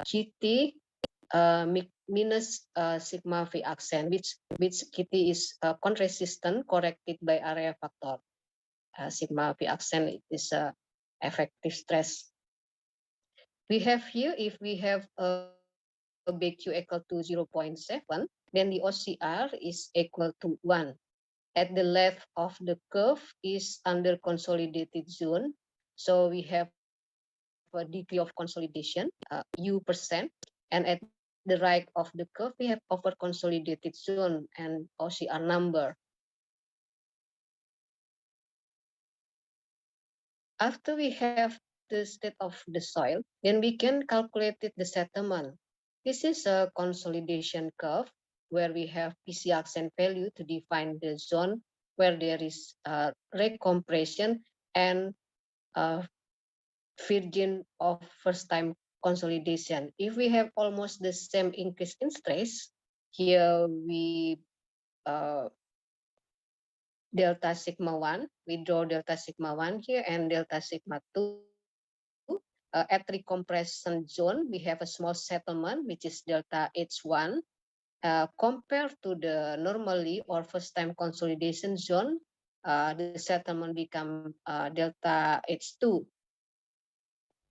GT minus sigma V accent, which GT is con-resistant corrected by area factor. Sigma V accent is effective stress. We have here, if we have a BQ equal to 0.7, then the OCR is equal to 1. At the left of the curve is under consolidated zone. So we have a degree of consolidation, U%, and at the right of the curve, we have over consolidated zone and OCR number. After we have the state of the soil, then we can calculate the settlement. This is a consolidation curve where we have PC accent value to define the zone where there is recompression and virgin of first time consolidation. If we have almost the same increase in stress, here we delta sigma 1, we draw delta sigma 1 here and delta sigma 2. At recompression zone, we have a small settlement, which is delta H1. Compared to the normally or first time consolidation zone, the settlement become delta H2.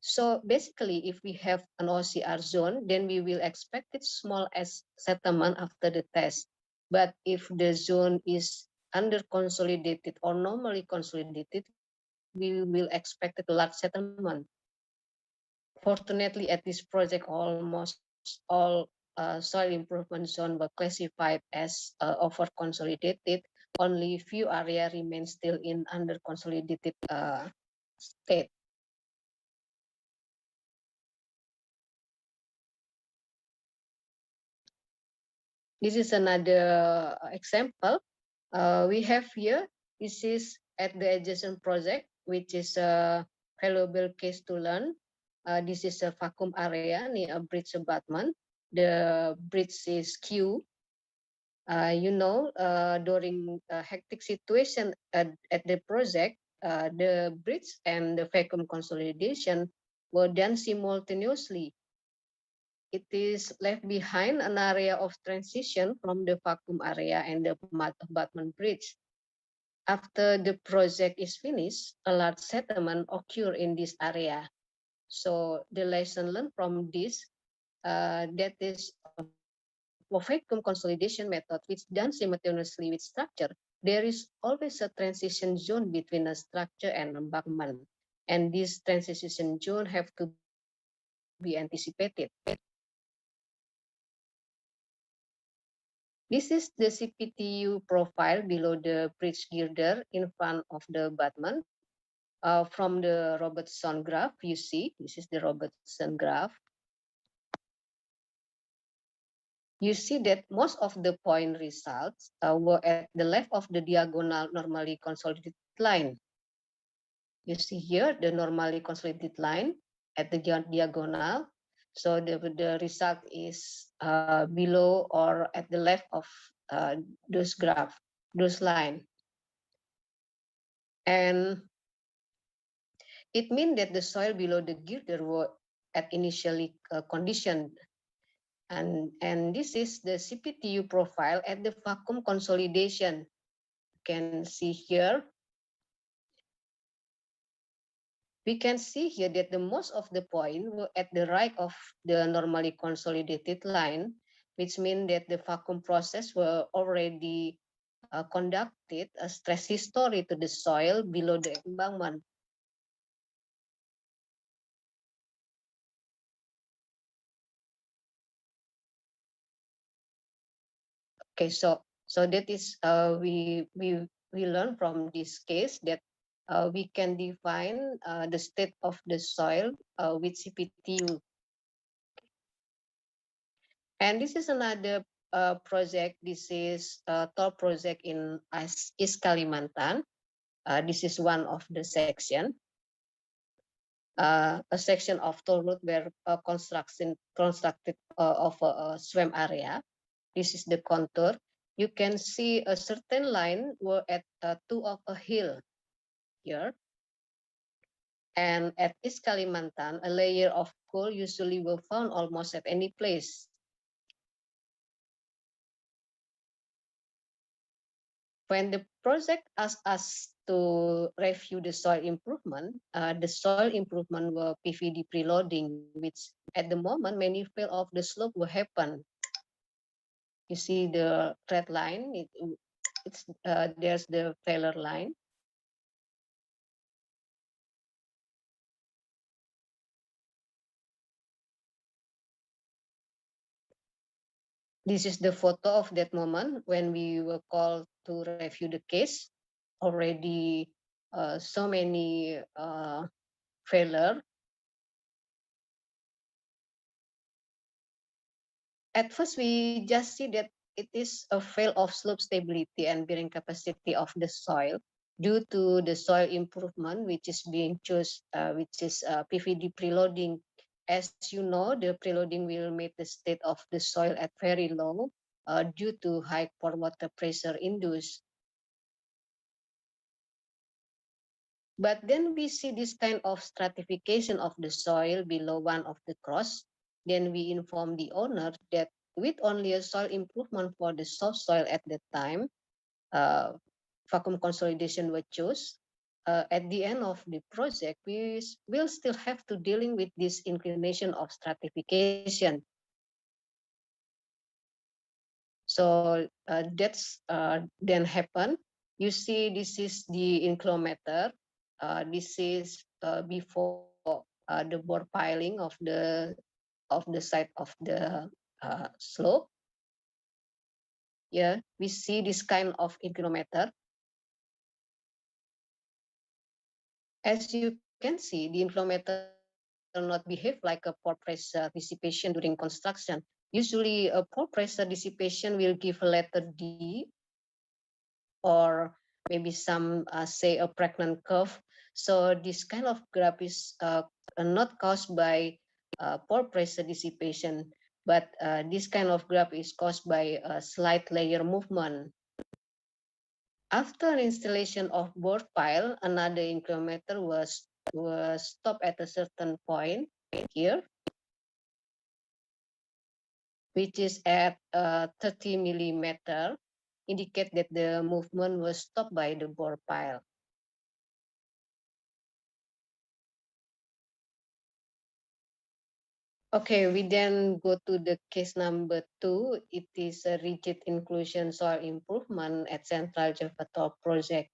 So basically, if we have an OCR zone, then we will expect it small as settlement after the test. But if the zone is under consolidated or normally consolidated, we will expect a large settlement. Fortunately, at this project, almost all soil improvement zones were classified as over consolidated. Only few areas remain still in under consolidated state. This is another example we have here. This is at the adjacent project, which is a valuable case to learn. This is a vacuum area near a bridge abutment. The bridge is Q. During a hectic situation at the project, the bridge and the vacuum consolidation were done simultaneously. It is left behind an area of transition from the vacuum area and the abutment bridge. After the project is finished, a large settlement occur in this area. So the lesson learned from this, that is for vacuum consolidation method, which done simultaneously with structure, there is always a transition zone between a structure and embankment. And this transition zone have to be anticipated. This is the CPTU profile below the bridge girder in front of the abutment. From the Robertson graph, you see, this is the Robertson graph. You see that most of the point results were at the left of the diagonal normally consolidated line. You see here the normally consolidated line at the diagonal. So the result is below or at the left of those graph, those line. And it means that the soil below the girder were at initially conditioned. And this is the CPTU profile at the vacuum consolidation. You can see here. We can see here that the most of the point were at the right of the normally consolidated line, which means that the vacuum process were already conducted a stress history to the soil below the embankment. Okay, so that is we learn from this case that we can define the state of the soil with CPTU. And this is another project. This is a toll project in East Kalimantan. This is one of the section. A section of toll road where constructed of a swim area. This is the contour. You can see a certain line were at two of a hill here. And at East Kalimantan, a layer of coal usually will found almost at any place. When the project asked us to review the soil improvement were PVD preloading, which at the moment many fail of the slope will happen. You see the red line, there's the failure line. This is the photo of that moment when we were called to review the case. Already so many failure. At first, we just see that it is a fail of slope stability and bearing capacity of the soil due to the soil improvement, which is being chosen, which is PVD preloading. As you know, the preloading will make the state of the soil at very low due to high pore water pressure induced. But then we see this kind of stratification of the soil below one of the cross. Then we inform the owner that with only a soil improvement for the soft soil at that time, vacuum consolidation was chosen. At the end of the project, we will still have to dealing with this inclination of stratification. So that's then happen. You see, this is the inclometer. this is before the bore piling of the side of the slope. Yeah, we see this kind of inclinometer. As you can see, the inclinometer not behave like a pore pressure dissipation during construction. Usually, a pore pressure dissipation will give a letter D, or maybe some say a pregnant curve. So this kind of graph is not caused by pore pressure dissipation, but this kind of graph is caused by a slight layer movement. After installation of bore pile, another inclinometer was stopped at a certain point here, which is at 30 millimeter, indicate that the movement was stopped by the bore pile. Okay, we then go to the case number 2. It is a rigid inclusion soil improvement at Central Java Toll project.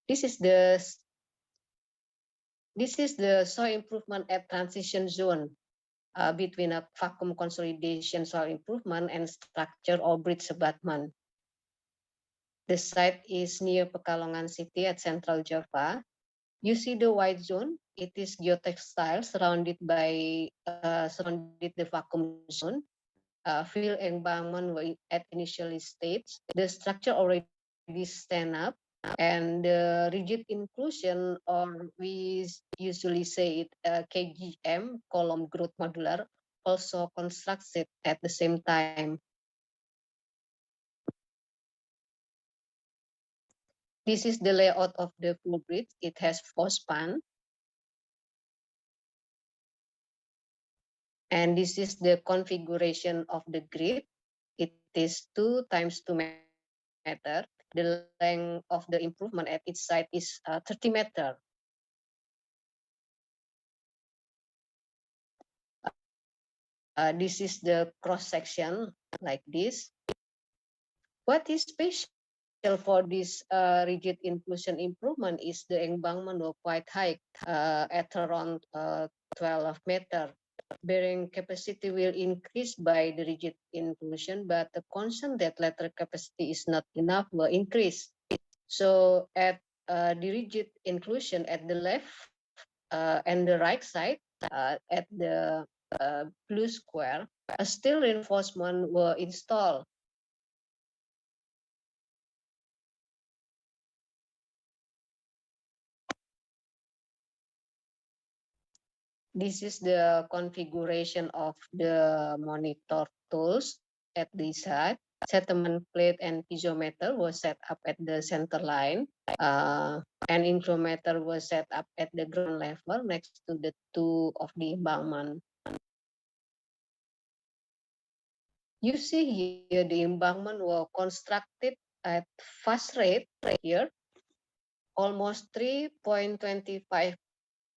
This is the soil improvement at transition zone between a vacuum consolidation soil improvement and structure or bridge abutment. The site is near Pekalongan City at Central Java. You see the white zone. It is geotextile surrounded by the vacuum zone. Fill embankment were at initial stage. The structure already stand up, and the rigid inclusion, or we usually say it KGM, column growth modular, also constructed at the same time. This is the layout of the full bridge. It has 4 span. And this is the configuration of the grid. It is 2 times 2 meter. The length of the improvement at each side is 30 meter. This is the cross section like this. What is special for this rigid inclusion improvement is the embankment were quite high at around 12 meter. Bearing capacity will increase by the rigid inclusion, but the concern that lateral capacity is not enough will increase. So at the rigid inclusion at the left and the right side, at the blue square, a steel reinforcement were installed. This is the configuration of the monitor tools at this side. Settlement plate and piezometer was set up at the center line. An inclinometer was set up at the ground level next to the 2 of the embankment. You see here the embankment were constructed at fast rate right here, almost 3.25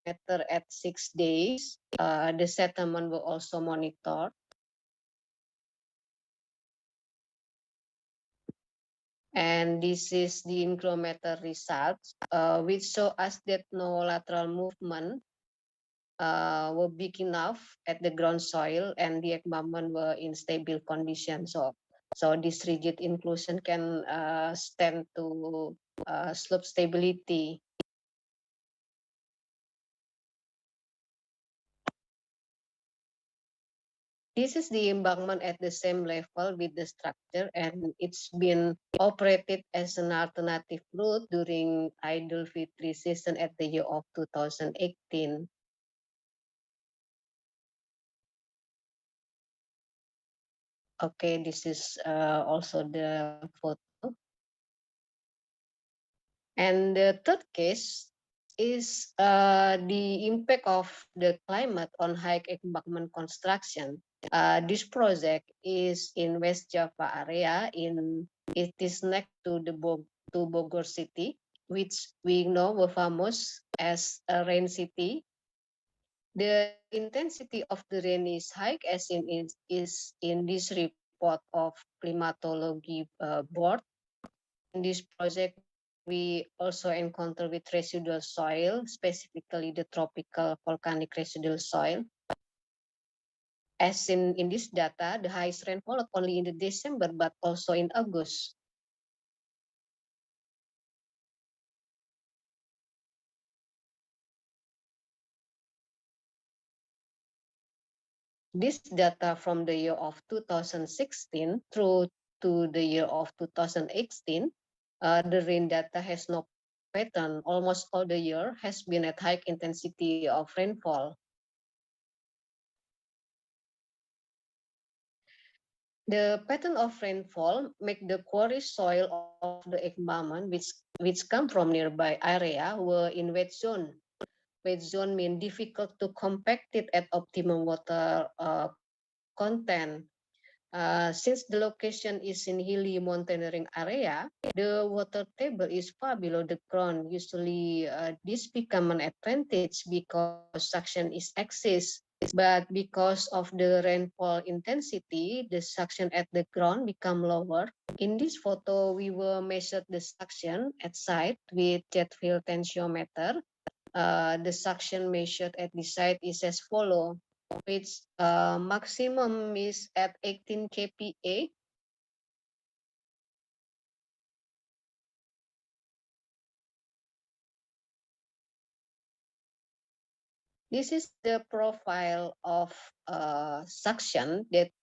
meter at 6 days. The settlement were also monitored. And this is the inclinometer results, which show us that no lateral movement were big enough at the ground soil, and the embankment were in stable condition. So this rigid inclusion can stand to slope stability. This is the embankment at the same level with the structure, and it's been operated as an alternative route during Idul Fitri season at the year of 2018. Okay, this is also the photo. And the third case is the impact of the climate on high embankment construction. This project is in West Java area. It is next to the Bogor city, which we know were famous as a rain city. The intensity of the rain is high, as is in this report of climatology board. In this project, we also encounter with residual soil, specifically the tropical volcanic residual soil. As in this data, the highest rainfall not only in the December, but also in August. This data from the year of 2016 through to the year of 2018, the rain data has no pattern. Almost all the year has been at high intensity of rainfall. The pattern of rainfall make the quarry soil of the environment which come from nearby area were in wet zone. Wet zone mean difficult to compact it at optimum water content. Since the location is in hilly mountaineering area, the water table is far below the ground. Usually, this become an advantage because suction is excess. But because of the rainfall intensity, the suction at the ground become lower. In this photo, we will measure the suction at site with jet field tensiometer. The suction measured at the site is as follow, which maximum is at 18 kPa. This is the profile of suction that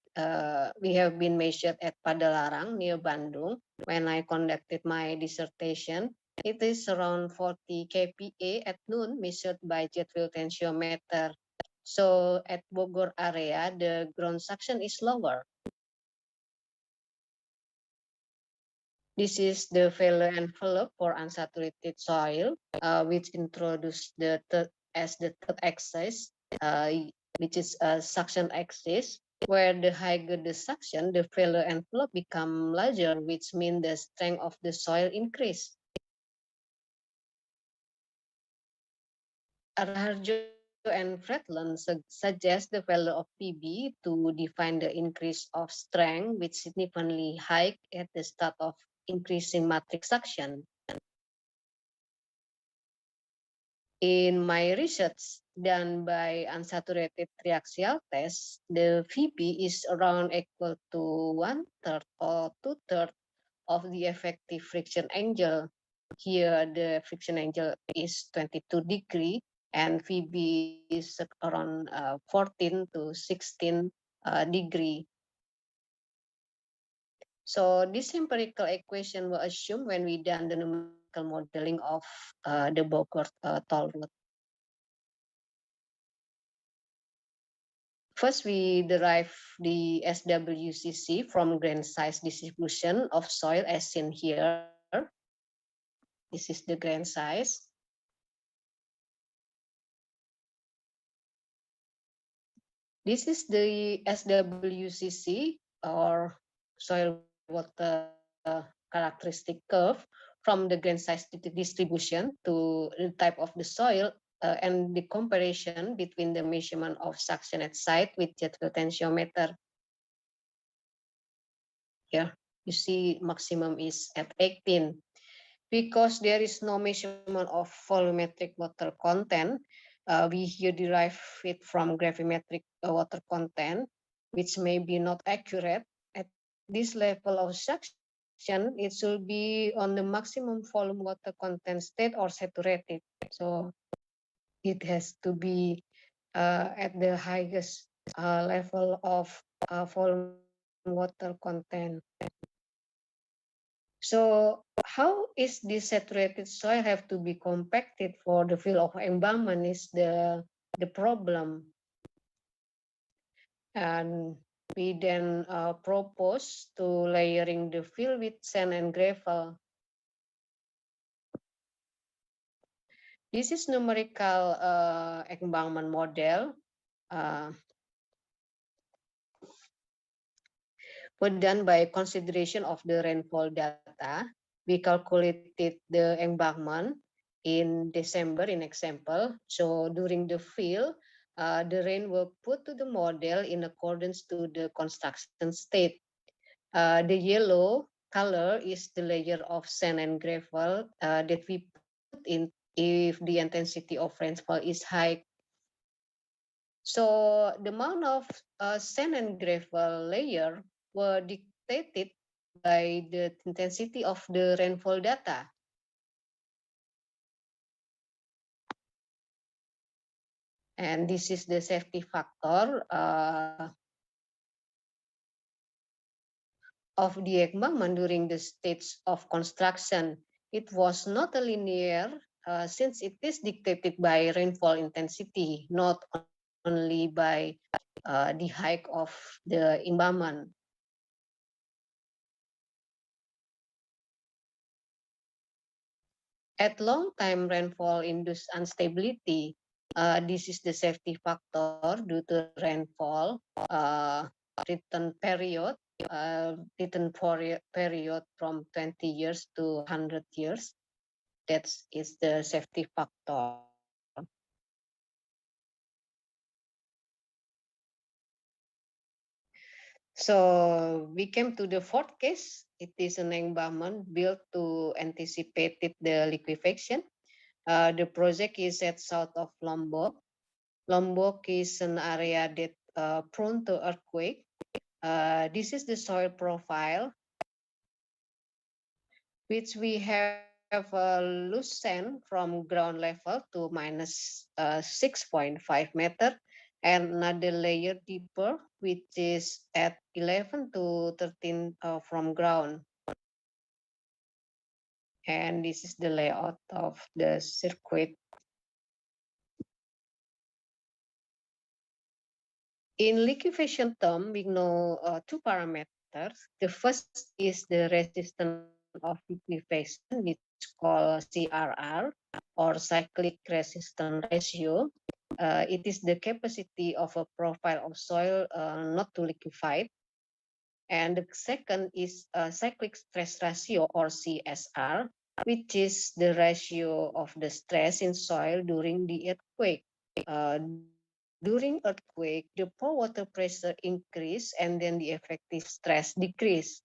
we have been measured at Padalarang near Bandung when I conducted my dissertation. It is around 40 kPa at noon measured by jet field tensiometer. So at Bogor area, the ground suction is lower. This is the failure envelope for unsaturated soil, which introduced as the third axis, which is a suction axis, where the higher the suction, the failure envelope become larger, which means the strength of the soil increase. Raharjo and Fredland suggest the value of PB to define the increase of strength, which significantly high at the start of increasing matrix suction. In my research done by unsaturated triaxial test, the VP is around equal to 1/3 or 2/3 of the effective friction angle. Here, the friction angle is 22 degree and VB is around 14 to 16 degree. So this empirical equation were assumed when we done the numerical modeling of the Bogor toll road. First, we derive the SWCC from grain size distribution of soil as seen here. This is the grain size. This is the SWCC or soil water characteristic curve from the grain size distribution to the type of the soil and the comparison between the measurement of suction at site with jet potentiometer. Here you see maximum is at 18. Because there is no measurement of volumetric water content, we here derive it from gravimetric water content, which may be not accurate. At this level of suction, it should be on the maximum volume water content state or saturated. So it has to be at the highest level of volume water content. So how is this saturated soil have to be compacted for the field of embalmment is the problem. And we then propose to layering the field with sand and gravel. This is numerical embalmment model. Were done by consideration of the rainfall data. We calculated the embankment in December in example. So during the field, the rain were put to the model in accordance to the construction state. The yellow color is the layer of sand and gravel that we put in if the intensity of rainfall is high. So the amount of sand and gravel layer were dictated by the intensity of the rainfall data. And this is the safety factor of the embankment during the stage of construction. It was not a linear since it is dictated by rainfall intensity, not only by the height of the embankment. At long time rainfall induced instability, this is the safety factor due to rainfall return period, period from 20 years to 100 years. That is the safety factor. So we came to the fourth case. It is an embankment built to anticipate the liquefaction. The project is at south of Lombok. Lombok is an area that prone to earthquake. This is the soil profile, which we have loose sand from ground level to minus 6.5 meter, and another layer deeper, which is at 11 to 13 from ground. And this is the layout of the circuit. In liquefaction term, we know two parameters. The first is the resistance of liquefaction, which is called CRR, or cyclic resistance ratio. It is the capacity of a profile of soil not to liquefy. And the second is cyclic stress ratio, or CSR, which is the ratio of the stress in soil during the earthquake. During earthquake, the pore water pressure increase and then the effective stress decrease.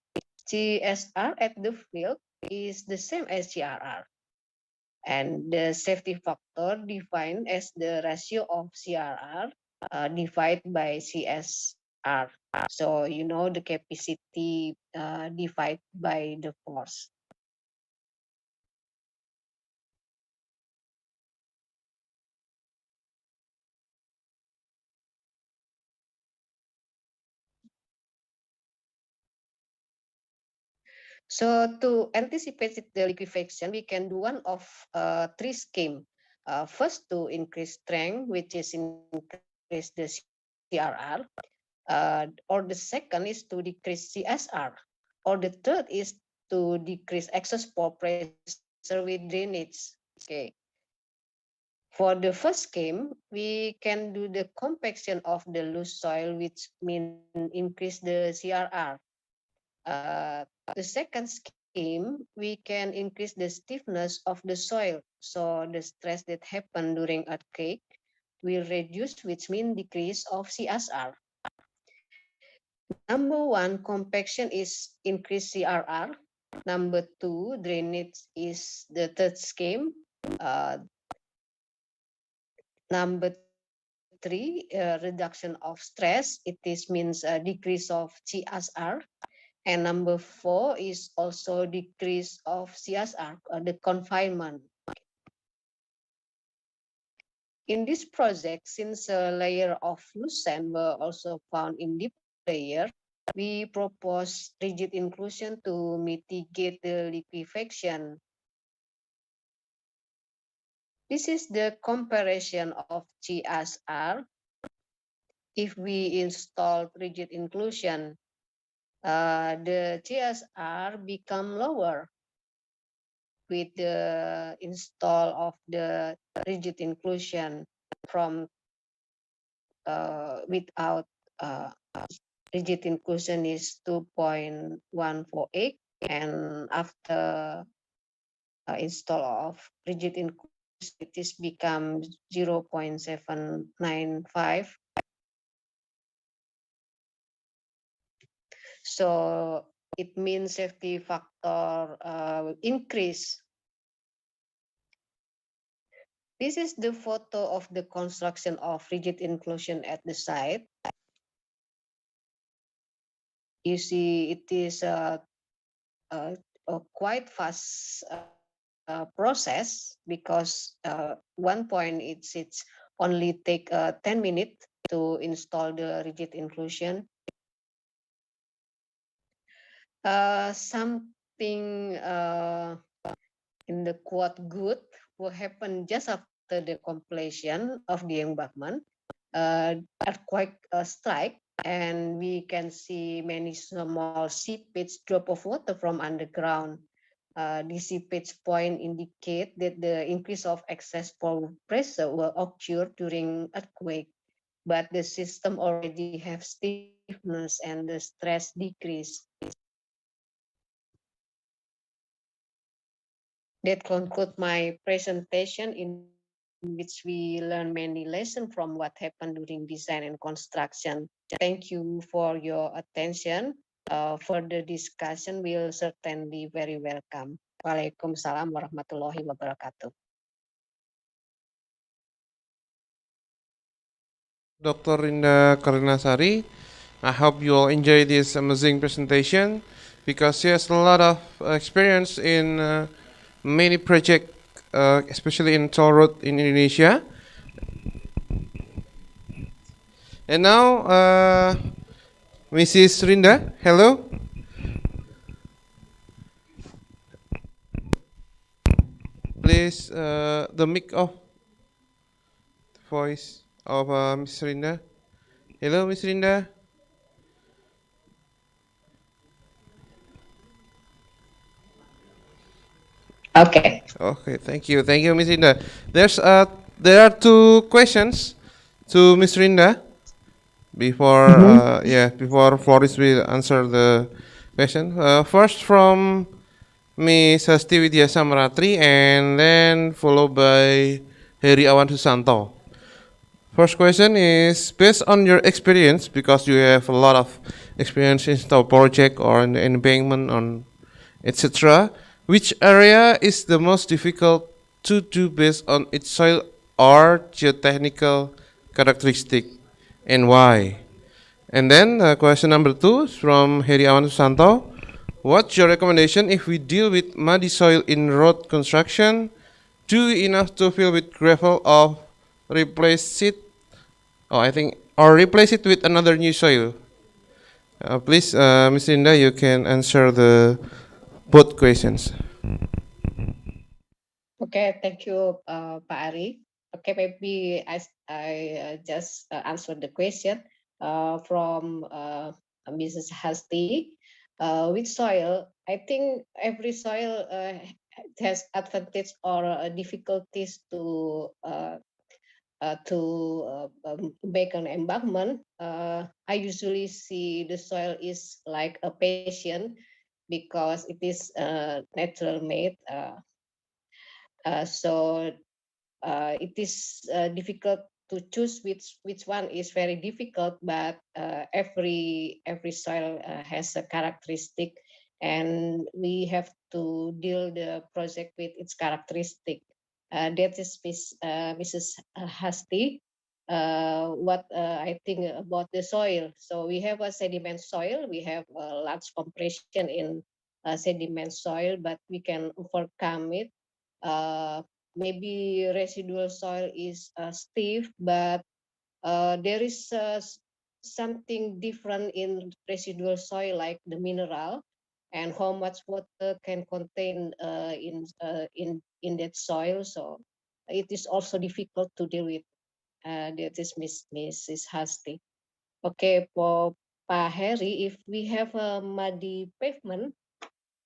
CSR at the field is the same as CRR. And the safety factor defined as the ratio of CRR divided by CSR. So you know the capacity divided by the force. So to anticipate the liquefaction, we can do one of three schemes. First, to increase strength, which is increase the CRR, or the second is to decrease CSR, or the third is to decrease excess pore pressure with drainage. Okay. For the first scheme, we can do the compaction of the loose soil, which means increase the CRR. The second scheme, we can increase the stiffness of the soil. So the stress that happen during earthquake will reduce, which means decrease of CSR. Number one, compaction is increase CRR. Number two, drainage is the third scheme. Number three, reduction of stress. It is means a decrease of CSR. And number four is also decrease of CSR, the confinement. In this project, since a layer of loose sand were also found in deep layer, we propose rigid inclusion to mitigate the liquefaction. This is the comparison of CSR. If we install rigid inclusion, the CSR become lower with the install of the rigid inclusion from without rigid inclusion is 2.148, and after install of rigid inclusion it is become 0.795. So it means safety factor increase. This is the photo of the construction of rigid inclusion at the site. You see, it is a quite fast process because one point it's only take 10 minutes to install the rigid inclusion. Something in the quote good will happen just after the completion of the embankment. Earthquake strike, and we can see many small seepage drop of water from underground. The seepage point indicate that the increase of excess flow pressure will occur during earthquake, but the system already have stiffness and the stress decrease. That concludes my presentation, in which we learn many lessons from what happened during design and construction. Thank you for your attention. Further discussion will certainly very welcome. Waalaikumsalam warahmatullahi wabarakatuh. Dr. Rinda Karinasari. I hope you all enjoy this amazing presentation because she has a lot of experience in many projects, especially in toll road in Indonesia. And now, Mrs. Rinda, hello. Please, the mic off. Voice of Miss Rinda. Hello, Miss Rinda. Okay. Okay, thank you, Miss Rinda. There are two questions to Miss Rinda. Before before Floris will answer the question. First from Miss Hasti Widya Samratri and then followed by Heri Awan Susanto. First question is based on your experience, because you have a lot of experience in the project or in the embankment on etc. Which area is the most difficult to do based on its soil or geotechnical characteristic, and why? And then question number 2 is from Heri Awan Susanto. What's your recommendation if we deal with muddy soil in road construction? Do enough to fill with gravel or replace it? Or replace it with another new soil? Please, Ms. Linda, you can answer the both questions. Okay, thank you, Pak Ari. Okay, maybe I just answer the question from Mrs. Hasti. With soil, I think every soil has advantage or difficulties to make an embankment. I usually see the soil is like a patient because it is natural made. So it is difficult to choose which one is very difficult, but every soil has a characteristic, and we have to deal the project with its characteristic. That is Mrs. Hasti. What I think about the soil. So we have a sediment soil. We have a large compression in sediment soil, but we can overcome it. Maybe residual soil is stiff, but there is something different in residual soil, like the mineral and how much water can contain in that soil. So it is also difficult to deal with. That is Mrs. Hasti. Okay, for Pak Heri, if we have a muddy pavement,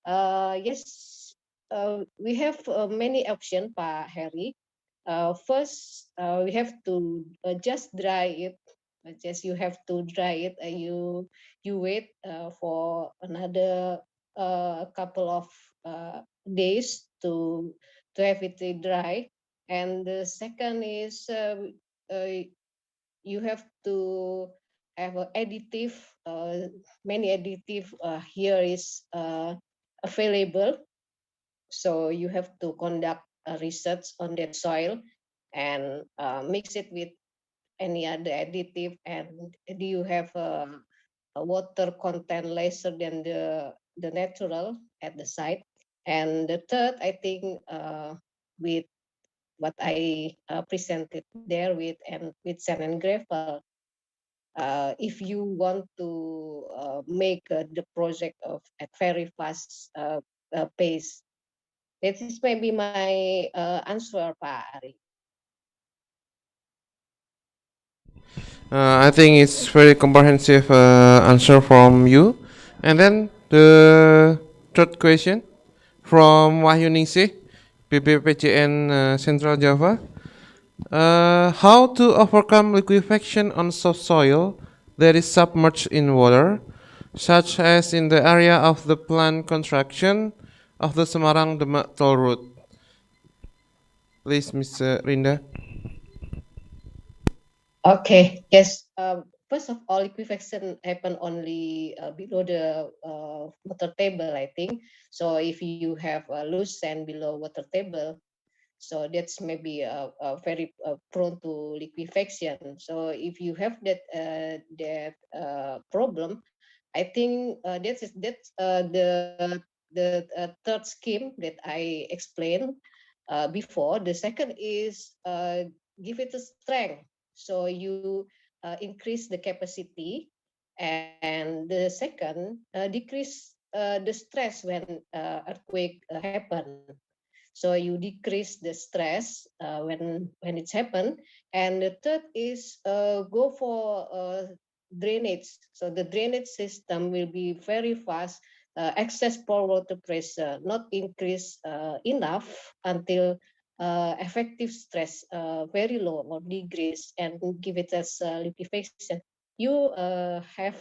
yes, we have many options, Pak Heri. First, we have to just dry it. Just you have to dry it, and you wait for another couple of days to have it dry. And the second is you have to have a additive, many additive here is available. So you have to conduct a research on that soil and mix it with any other additive. And do you have a water content lesser than the natural at the site? And the third, I think, with what I presented there with and with sand and gravel, if you want to make the project at very fast pace. This is maybe my answer, Pak Ari. I think it's very comprehensive answer from you. And then the third question from Wahyu Ningsih, BPPJN Central Java. How to overcome liquefaction on soft soil that is submerged in water, such as in the area of the planned construction of the Semarang-Demak toll road? Please, Ms. Rinda. Okay, yes. First of all, liquefaction happen only below the water table, I think. So if you have loose sand below water table, so that's maybe very prone to liquefaction. So if you have that problem, I think that's the third scheme that I explained before. The second is give it a strength. So you increase the capacity, and the second decrease the stress when earthquake happen. So you decrease the stress when it's happened. And the third is go for drainage. So the drainage system will be very fast, excess pore water pressure, not increase enough until effective stress very low or decrease and give it as liquefaction. You have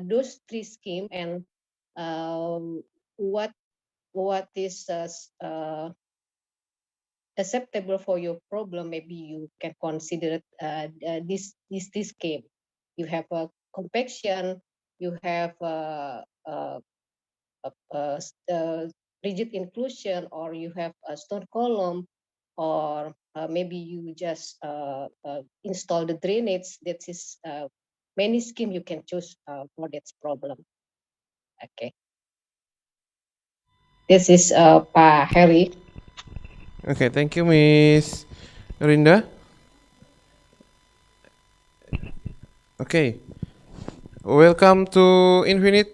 those three schemes, and what is acceptable for your problem, maybe you can consider this game. You have a compaction, you have rigid inclusion, or you have a stone column, or maybe you just install the drainage. That is many scheme you can choose for that problem. Okay. This is Pak Harry. Okay, thank you, Miss Rinda. Okay, welcome to Infinid,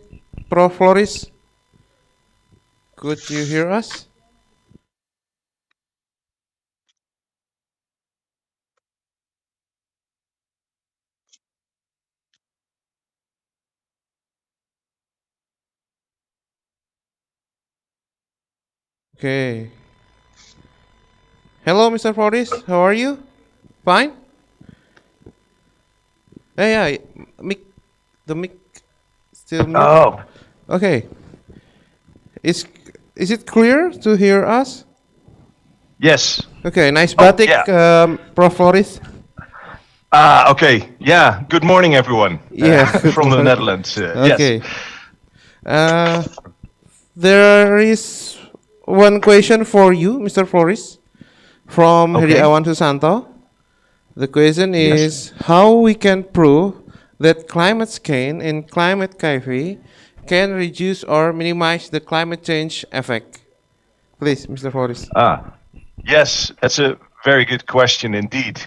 Prof. Floris. Could you hear us? Okay. Hello, Mr. Floris. How are you? Fine? Yeah, the mic still mute. Oh. Okay. Is it clear to hear us? Yes. Okay, nice batik, Prof. Floris. Okay. Yeah. Good morning, everyone. Yeah, from the Netherlands. Okay. Yes. There is one question for you, Mr. Floris, from Heri Awan Susanto. The question is how we can prove that climate change and climate cafe can reduce or minimize the climate change effect. Please, Mr. Floris. Yes, that's a very good question indeed.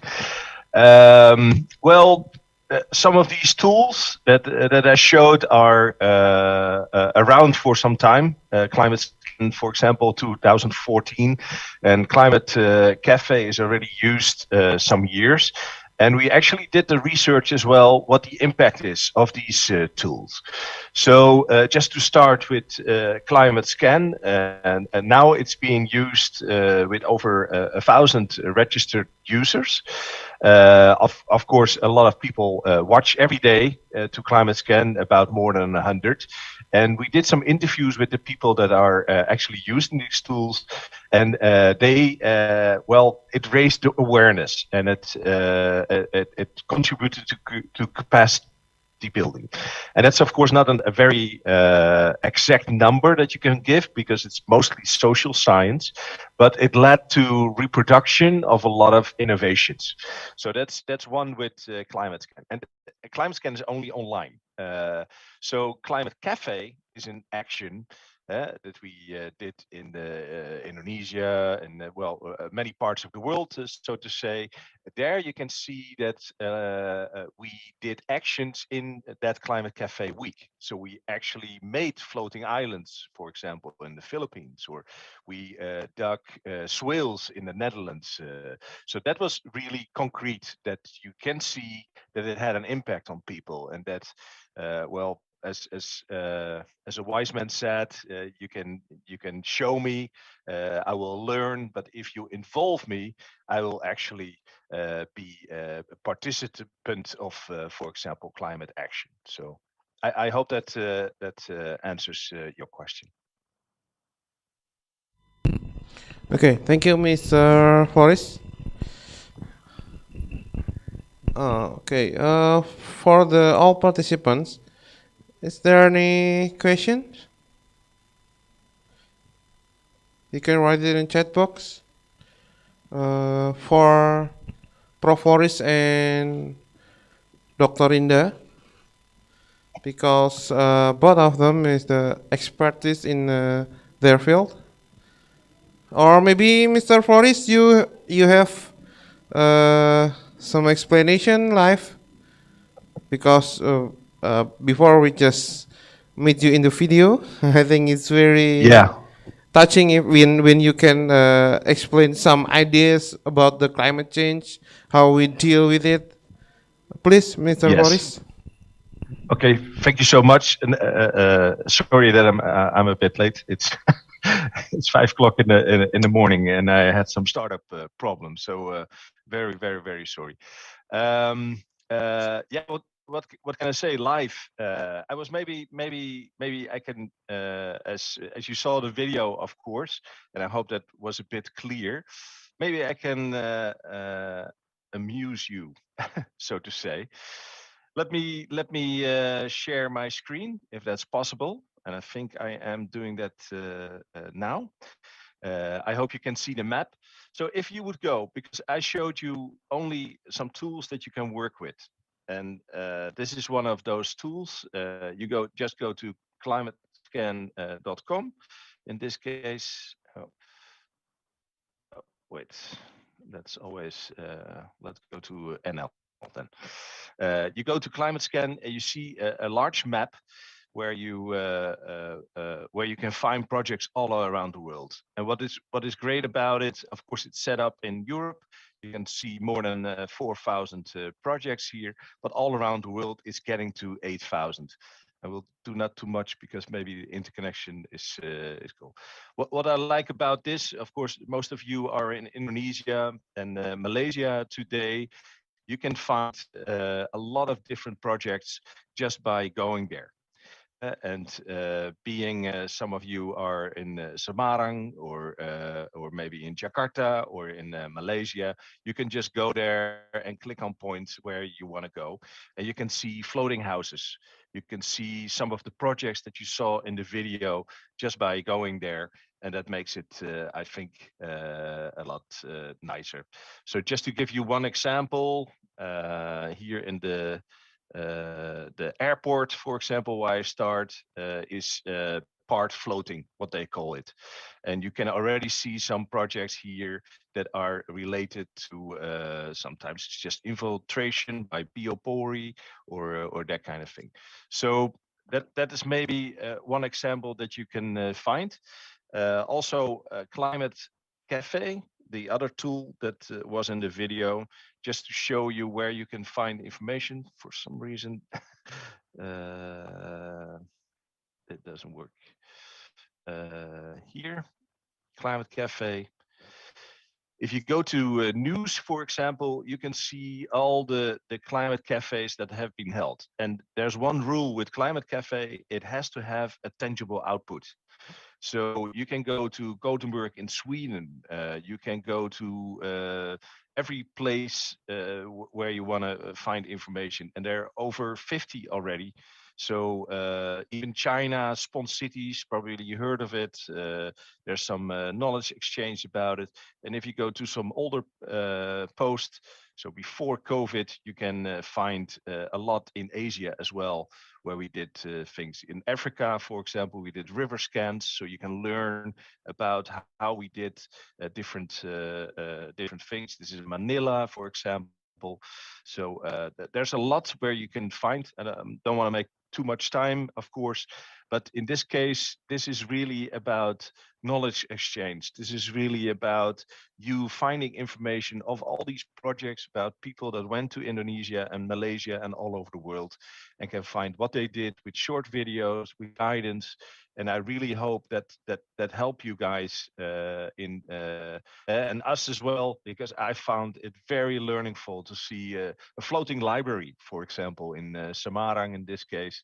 Some of these tools that I showed are around for some time. Climate Scan, for example, 2014, and Climate Cafe is already used some years. And we actually did the research as well, what the impact is of these tools. So just to start with Climate Scan, and now it's being used with over 1,000 registered users. Of course, a lot of people watch every day to Climate Scan, about more than 100. And we did some interviews with the people that are actually using these tools, and it raised the awareness, and it contributed to capacity the building. And that's of course not a very exact number that you can give because it's mostly social science, but it led to reproduction of a lot of innovations. So that's one with Climate Scan. And Climate Scan is only online. So Climate Cafe is an action that we did in Indonesia and many parts of the world, so to say. There you can see that we did actions in that Climate Cafe week. So we actually made floating islands, for example, in the Philippines, or we dug swales in the Netherlands. So that was really concrete, that you can see that it had an impact on people, and that as a wise man said, you can show me, I will learn, but if you involve me, I will actually be a participant of, for example, climate action. So I hope that that answers your question. Okay, thank you, Mr. Forrest. Okay, for the all participants, is there any questions? You can write it in chat box. For Prof. Forrest and Dr. Inda, because both of them is the expertise in their field. Or maybe Mr. Forrest, you have some explanation live, because before we just meet you in the video. I think it's very touching when you can explain some ideas about the climate change, how we deal with it. Please, Mr. Forrest. Okay, thank you so much. And sorry that I'm a bit late. It's it's 5 o'clock in the morning, and I had some startup problems. So very sorry. Yeah, what can I say? Live. I was maybe I can as you saw the video, of course, and I hope that was a bit clear. Maybe I can amuse you, so to say. Let me share my screen if that's possible, and I think I am doing that now. I hope you can see the map. So if you would go, because I showed you only some tools that you can work with, and this is one of those tools. You just go to climatescan.com. In this case, wait, that's always let's go to NL then. You go to Climate Scan and you see a large map where you can find projects all around the world. And what is great about it, of course, it's set up in Europe. You can see more than 4,000 projects here, but all around the world it's getting to 8,000. I will do not too much because maybe the interconnection is cool. What I like about this, of course, most of you are in Indonesia and Malaysia today. You can find a lot of different projects just by going there. And being some of you are in Semarang or maybe in Jakarta or in Malaysia, you can just go there and click on points where you want to go, and you can see floating houses. You can see some of the projects that you saw in the video just by going there, and that makes it, I think, a lot nicer. So just to give you one example, here in the airport, for example, where I start, is part floating, what they call it. And you can already see some projects here that are related to sometimes it's just infiltration by biopori or that kind of thing. So that is maybe one example that you can find. Also, Climate Cafe, the other tool that was in the video, just to show you where you can find information. For some reason, it doesn't work. Here, Climate Cafe. If you go to news, for example, you can see all the climate cafes that have been held. And there's one rule with Climate Cafe: it has to have a tangible output. So you can go to Gothenburg in Sweden. You can go to every place where you want to find information, and there are over 50 already. So even China, Spawn Cities, probably you heard of it. There's some knowledge exchange about it. And if you go to some older posts, so before COVID, you can find a lot in Asia as well, where we did things. In Africa, for example, we did river scans, so you can learn about how we did different things. This is Manila, for example. So there's a lot where you can find, and I don't want to make too much time, of course, but in this case, this is really about knowledge exchange. This is really about you finding information of all these projects about people that went to Indonesia and Malaysia and all over the world, and can find what they did with short videos, with guidance. And I really hope that help you guys and us as well, because I found it very learningful to see a floating library, for example, in Semarang in this case.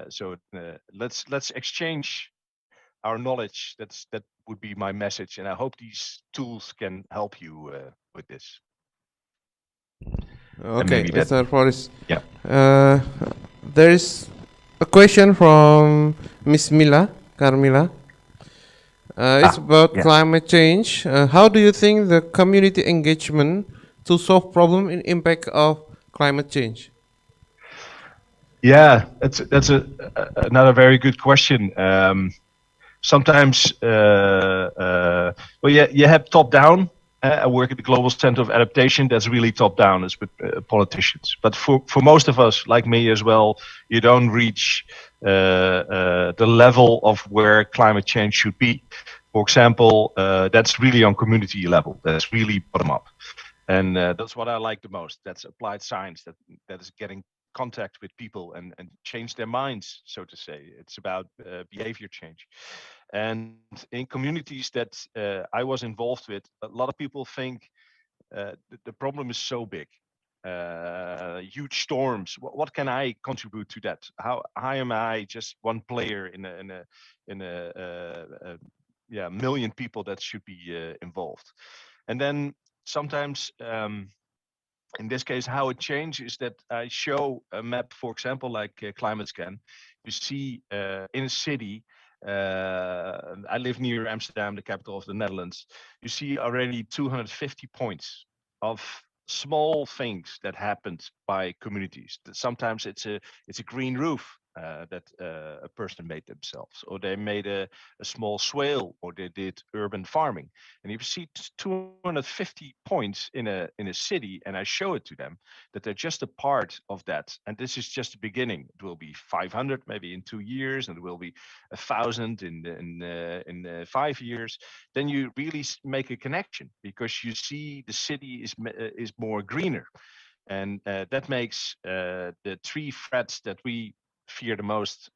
So let's exchange our knowledge. That would be my message, and I hope these tools can help you with this. Okay, Mr. Forrest. Yeah. There is a question from Miss Carmila. It's about climate change. How do you think the community engagement to solve problem and impact of climate change? Yeah, that's another very good question. Sometimes, well, you have top down. I work at the Global Center of Adaptation. That's really top down. It's with politicians. But for most of us, like me as well, you don't reach the level of where climate change should be. For example, that's really on community level. That's really bottom up, and that's what I like the most. That's applied science. That is getting contact with people and change their minds, so to say. It's about behavior change. And in communities that I was involved with, a lot of people think the problem is so big. Huge storms. What can I contribute to that? How am I just one player in a million people that should be involved? And then sometimes in this case, how it changes is that I show a map, for example, like Climate Scan. You see in a city, I live near Amsterdam, the capital of the Netherlands. You see already 250 points of small things that happened by communities. Sometimes it's a green roof that a person made themselves, or they made a small swale, or they did urban farming. And you see 250 points in a city, and I show it to them that they're just a part of that. And this is just the beginning. It will be 500 maybe in 2 years, and it will be 1,000 in 5 years. Then you really make a connection, because you see the city is more greener. And that makes the three threats that we fear the most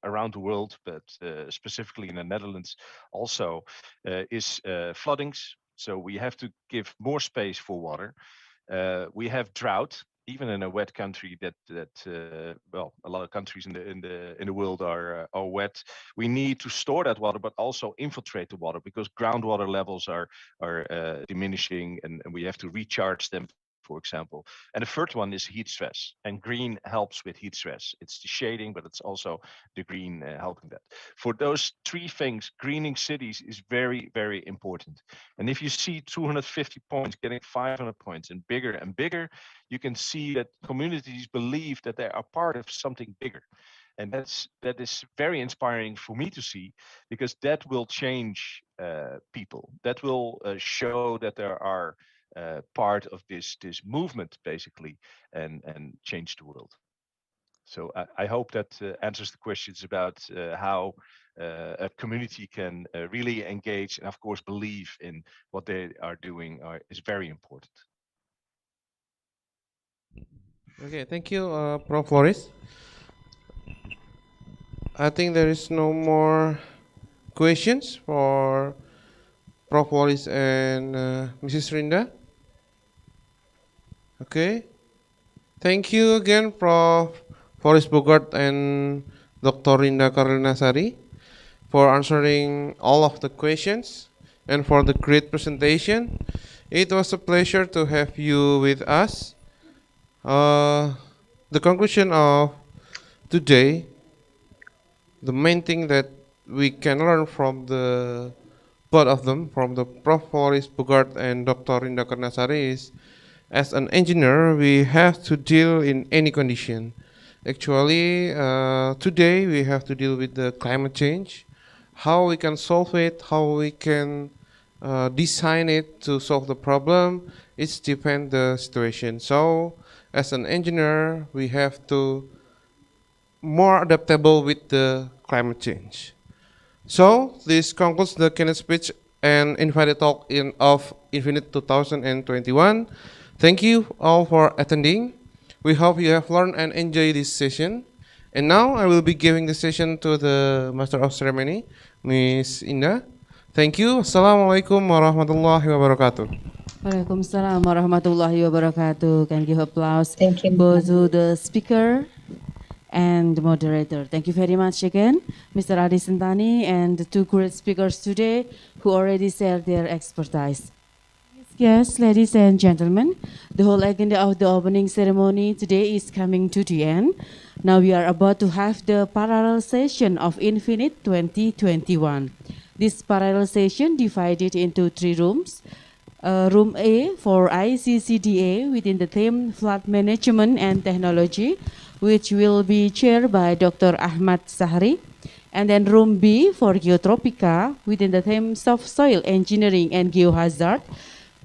around the world, but specifically in the Netherlands also, is floodings. So we have to give more space for water. We have drought, even in a wet country that well, a lot of countries in the world are wet. We need to store that water, but also infiltrate the water, because groundwater levels are diminishing, and we have to recharge them, for example. And the third one is heat stress, and green helps with heat stress. It's the shading, but it's also the green helping that. For those three things, greening cities is very, very important. And if you see 250 points getting 500 points and bigger, you can see that communities believe that they are part of something bigger. And that is very inspiring for me to see, because that will change people. That will show that there are part of this movement, basically, and change the world. So I hope that answers the questions about how a community can really engage and, of course, believe in what they are doing is very important. Okay, thank you, Prof. Floris. I think there is no more questions for Prof. Floris and Mrs. Rinda. Okay. Thank you again, Prof. Floris Bogart and Dr. Rinda Karenasari. for answering all of the questions and for the great presentation. It was a pleasure to have you with us. The conclusion of today, the main thing that we can learn from the both of them, from the Prof. Floris Bogart and Dr. Rinda Karnasari, is as an engineer, we have to deal in any condition. Actually, today we have to deal with the climate change, how we can solve it, how we can design it to solve the problem. It depends the situation. So, as an engineer, we have to more adaptable with the climate change. So this concludes the keynote speech and invited talk of Infinid 2021. Thank you all for attending. We hope you have learned and enjoyed this session. And now I will be giving the session to the Master of Ceremony, Ms. Indah. Thank you. Assalamualaikum warahmatullahi wabarakatuh. Waalaikumsalam warahmatullahi wabarakatuh. Can give applause Thank you. both to the speaker and the moderator. Thank you very much again, Mr. Adi Sentani and the two great speakers today who already shared their expertise. Yes, ladies and gentlemen, the whole agenda of the opening ceremony today is coming to the end. Now we are about to have the parallel session of Infinid 2021. This parallel session divided into 3 rooms. Room A for ICCDA within the theme Flood Management and Technology, which will be chaired by Dr. Ahmad Sahri. And then room B for GEOTROPIKA within the theme Soft Soil Engineering and Geohazard,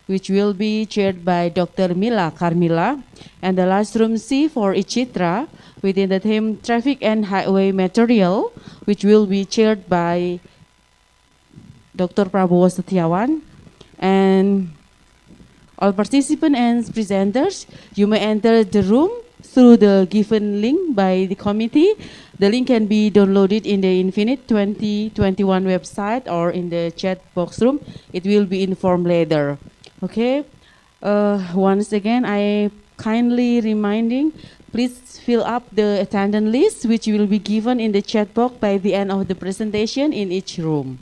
which will be chaired by Dr. Mila Carmila. And the last room C for ICHTIRA within the theme Traffic and Highway Material, which will be chaired by Dr. Prabowo Setiawan. And all participants and presenters, you may enter the room through the given link by the committee. The link can be downloaded in the Infinid 2021 website or in the chat box room. It will be informed later. Okay. Once again, I kindly reminding, please fill up the attendance list, which will be given in the chat box by the end of the presentation in each room.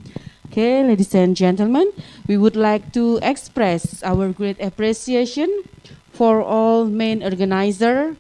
Okay, ladies and gentlemen, we would like to express our great appreciation for all main organizer,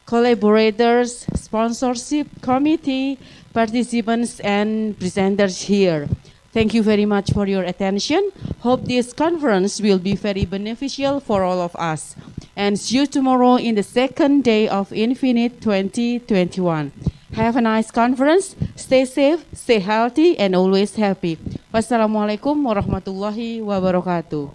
collaborators, sponsorship committee, participants, and presenters here. Thank you very much for your attention. Hope this conference will be very beneficial for all of us. And see you tomorrow in the second day of Infinid 2021. Have a nice conference. Stay safe, stay healthy, and always happy. Wassalamualaikum warahmatullahi wabarakatuh.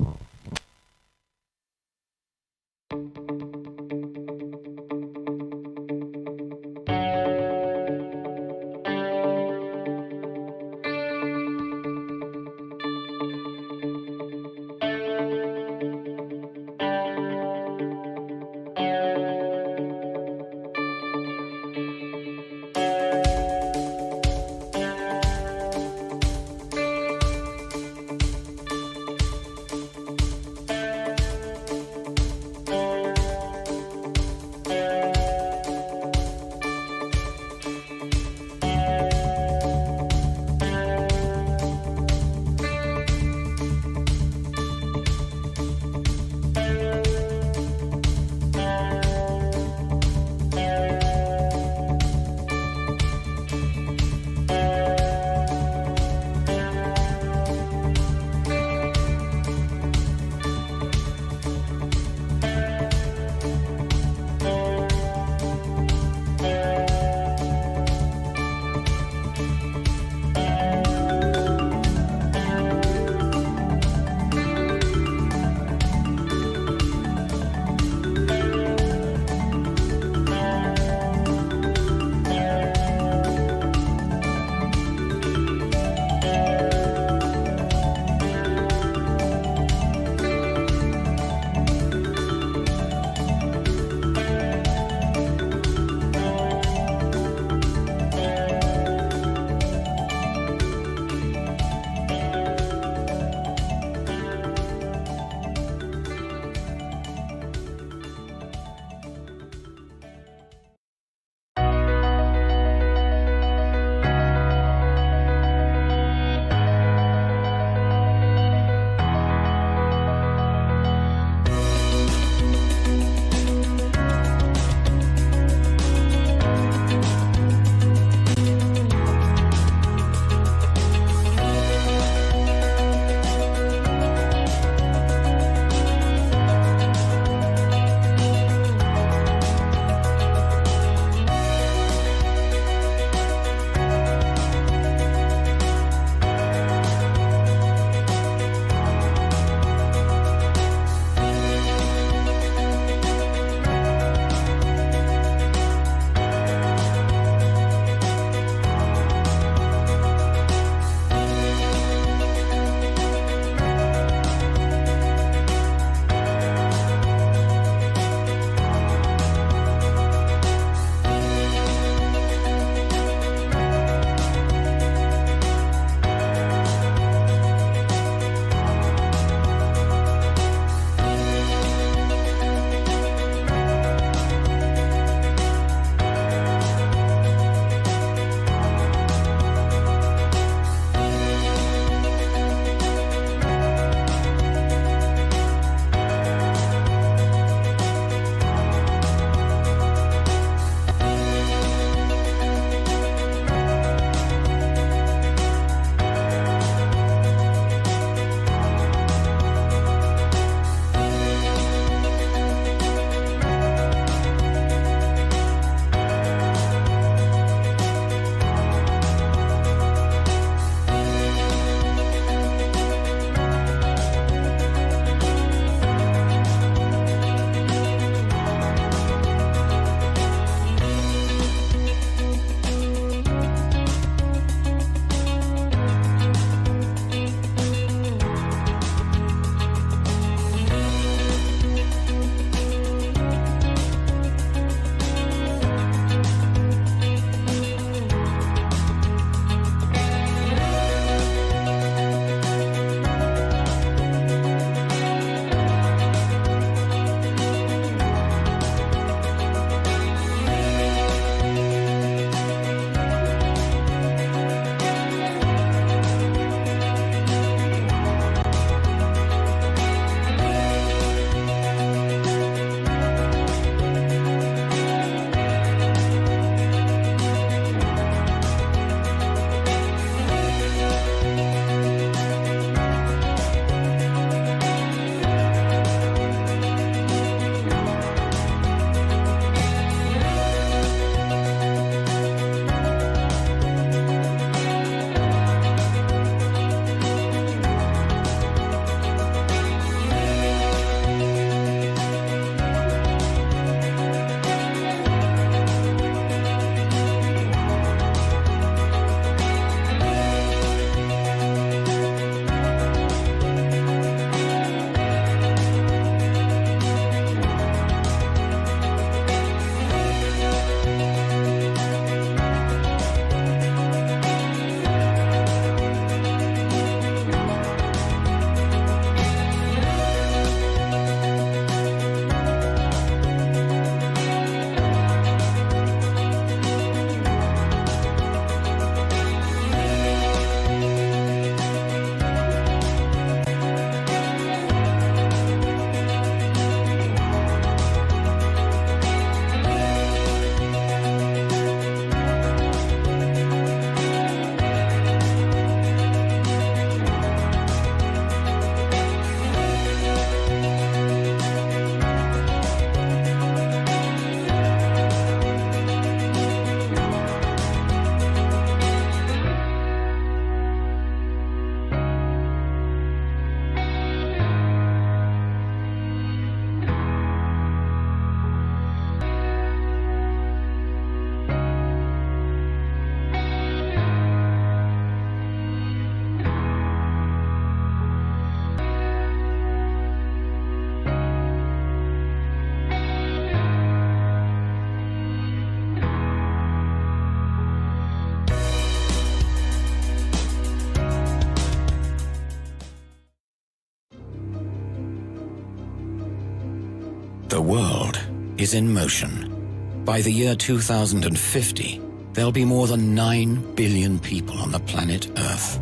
The world is in motion. By the year 2050, there'll be more than 9 billion people on the planet Earth.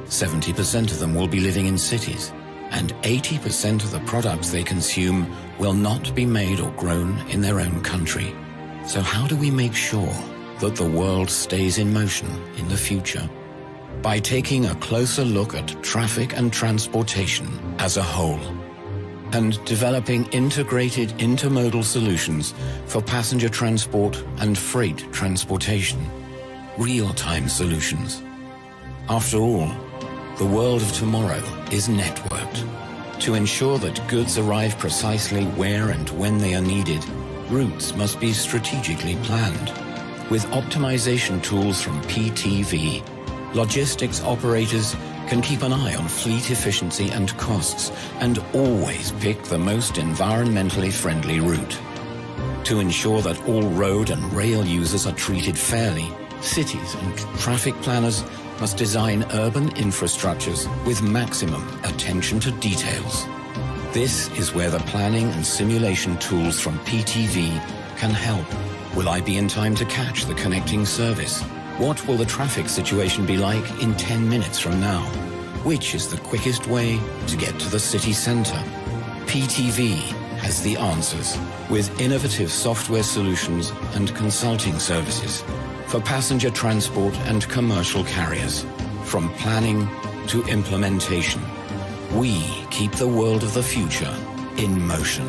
70% of them will be living in cities, and 80% of the products they consume will not be made or grown in their own country. So how do we make sure that the world stays in motion in the future? By taking a closer look at traffic and transportation as a whole, and developing integrated intermodal solutions for passenger transport and freight transportation. Real-time solutions. After all, the world of tomorrow is networked. To ensure that goods arrive precisely where and when they are needed, routes must be strategically planned. With optimization tools from PTV, logistics operators can keep an eye on fleet efficiency and costs and always pick the most environmentally friendly route. To ensure that all road and rail users are treated fairly, cities and traffic planners must design urban infrastructures with maximum attention to details. This is where the planning and simulation tools from PTV can help. Will I be in time to catch the connecting service? What will the traffic situation be like in 10 minutes from now? Which is the quickest way to get to the city center? PTV has the answers with innovative software solutions and consulting services for passenger transport and commercial carriers. From planning to implementation, we keep the world of the future in motion.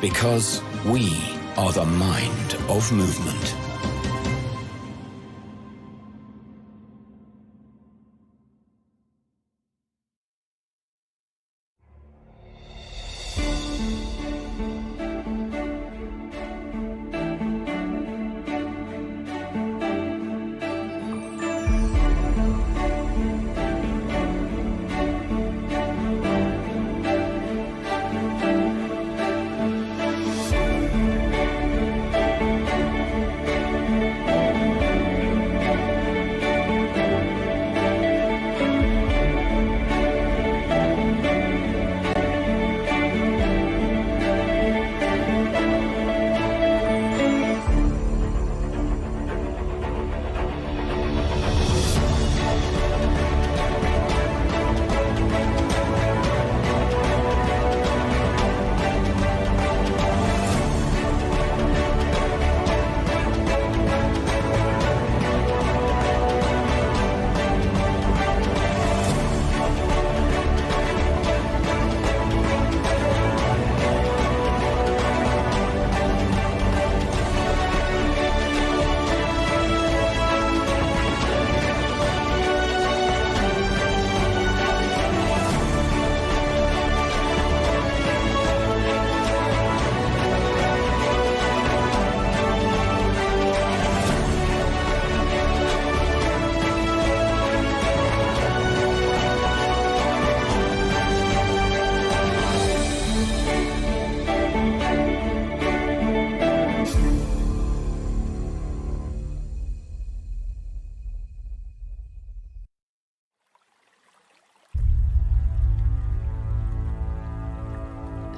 Because we are the mind of movement.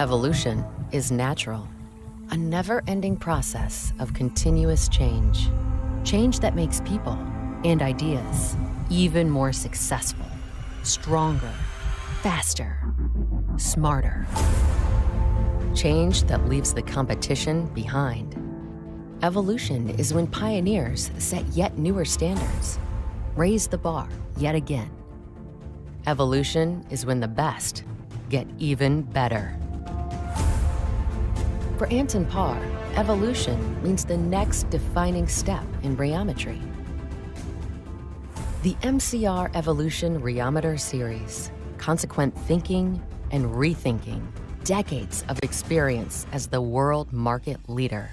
Evolution is natural, a never-ending process of continuous change. Change that makes people and ideas even more successful, stronger, faster, smarter. Change that leaves the competition behind. Evolution is when pioneers set yet newer standards, raise the bar yet again. Evolution is when the best get even better. For Anton Parr, evolution means the next defining step in rheometry. The MCR Evolution Rheometer Series, consequent thinking and rethinking, decades of experience as the world market leader.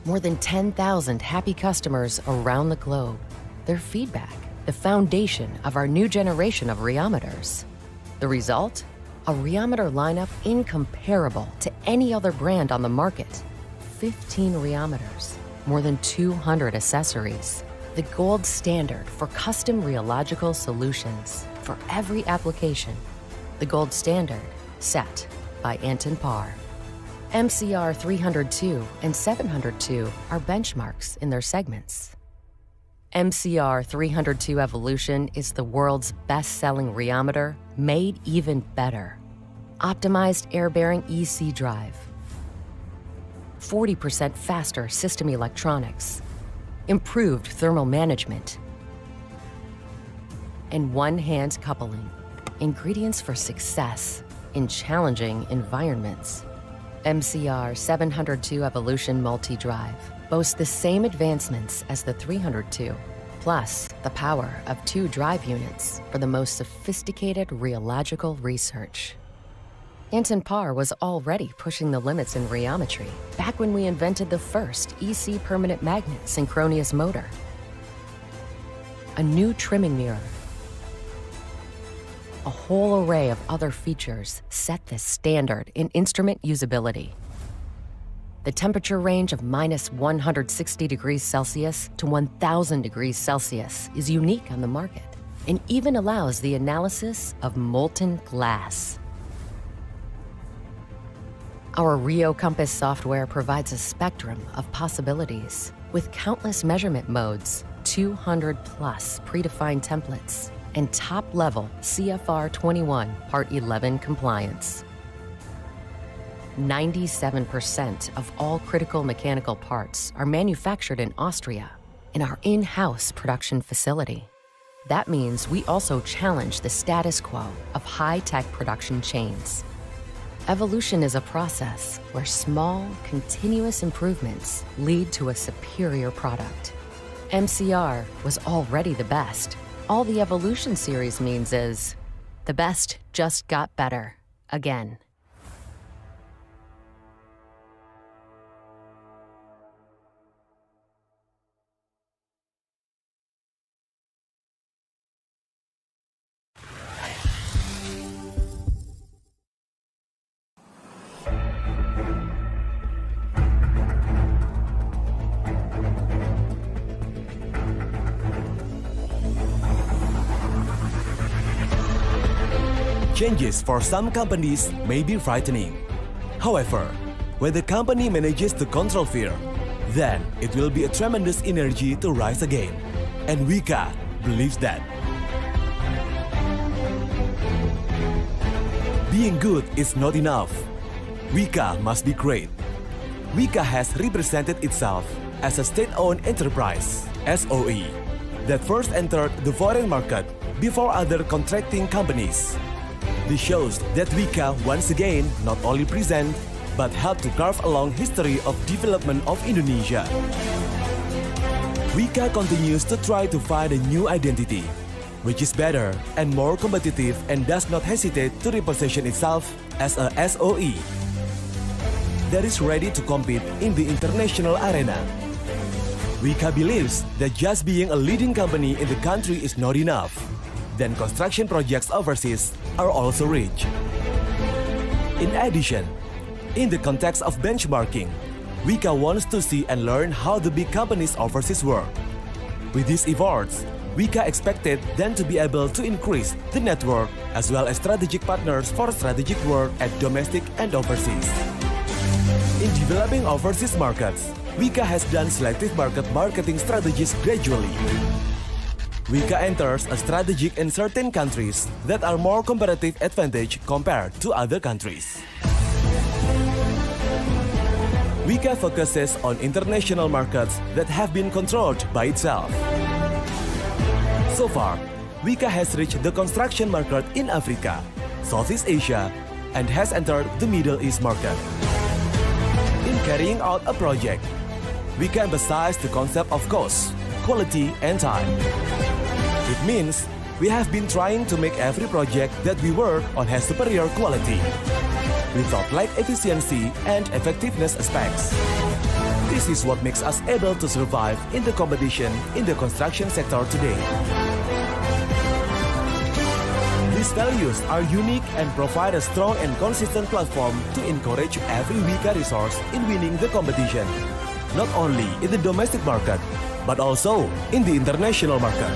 More than 10,000 happy customers around the globe. Their feedback, the foundation of our new generation of rheometers. The result? A rheometer lineup incomparable to any other brand on the market. 15 rheometers, more than 200 accessories. The gold standard for custom rheological solutions for every application. The gold standard set by Anton Parr. MCR 302 and 702 are benchmarks in their segments. MCR 302 Evolution is the world's best-selling rheometer made even better. Optimized air-bearing EC drive, 40% faster system electronics, improved thermal management, and one-hand coupling, ingredients for success in challenging environments. MCR 702 Evolution Multi-Drive boasts the same advancements as the 302, plus the power of 2 drive units for the most sophisticated rheological research. Anton Parr was already pushing the limits in rheometry back when we invented the first EC permanent magnet synchronous motor. A new trimming mirror, a whole array of other features set the standard in instrument usability. The temperature range of -160 degrees Celsius to 1,000 degrees Celsius is unique on the market and even allows the analysis of molten glass. Our Rio Compass software provides a spectrum of possibilities with countless measurement modes, 200+ predefined templates, and top-level CFR 21 Part 11 compliance. 97% of all critical mechanical parts are manufactured in Austria in our in-house production facility. That means we also challenge the status quo of high-tech production chains. Evolution is a process where small, continuous improvements lead to a superior product. MCR was already the best. All the Evolution series means is the best just got better again. Changes for some companies may be frightening. However, when the company manages to control fear, then it will be a tremendous energy to rise again. And Wika believes that. Being good is not enough. Wika must be great. Wika has represented itself as a state-owned enterprise, SOE, that first entered the foreign market before other contracting companies. This shows that Wika once again not only present, but help to carve a long history of development of Indonesia. Wika continues to try to find a new identity, which is better and more competitive and does not hesitate to reposition itself as a SOE that is ready to compete in the international arena. Wika believes that just being a leading company in the country is not enough. Then construction projects overseas are also rich. In addition, in the context of benchmarking, Wika wants to see and learn how the big companies overseas work. With these efforts, Wika expected then to be able to increase the network as well as strategic partners for strategic work at domestic and overseas. In developing overseas markets, Wika has done selective marketing strategies gradually. Wika enters a strategic in certain countries that are more comparative advantage compared to other countries. Wika focuses on international markets that have been controlled by itself. So far, Wika has reached the construction market in Africa, Southeast Asia, and has entered the Middle East market. In carrying out a project, Wika emphasizes the concept of cost, quality, and time. It means we have been trying to make every project that we work on has superior quality, without lack efficiency and effectiveness aspects. This is what makes us able to survive in the competition in the construction sector today. These values are unique and provide a strong and consistent platform to encourage every Wika resource in winning the competition, not only in the domestic market, but also in the international market.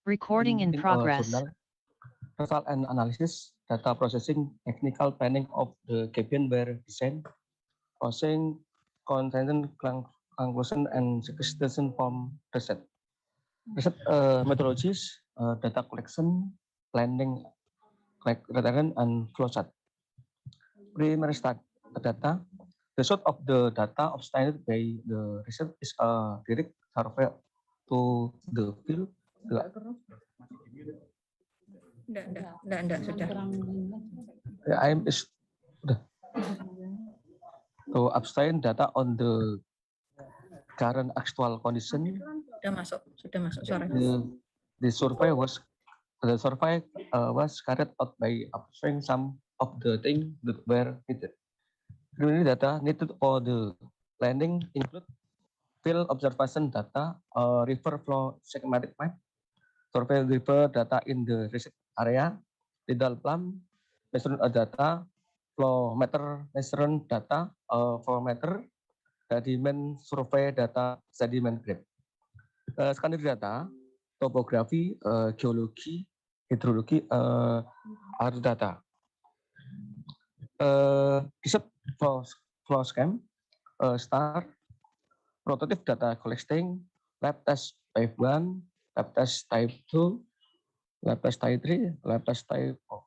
Recording in progress. Journal, result and analysis, data processing, technical planning of the cabin were design, causing content conclusion and suggestion from research. Research methodologies, data collection, planning, redaction, and flowchart. Primary start the data. The source of the data obtained by the research is a direct survey to the field. Enggak, sudah. I'm is sudah. To obtain data on the current actual condition. Sudah masuk suara. The survey was carried out by observing some of the things that were needed. Preliminary data needed for the planning include field observation data, river flow schematic map, survey river data in the research area, tidal plan, measurement data, flow meter measurement data, flow meter, sediment survey data, sediment grade. Scanner data, topografi, geologi, hidrologi, air data. Research flow scheme, start, prototype data collecting, lab test type 1, lab test type 2, lab test type 3, lab test type 4.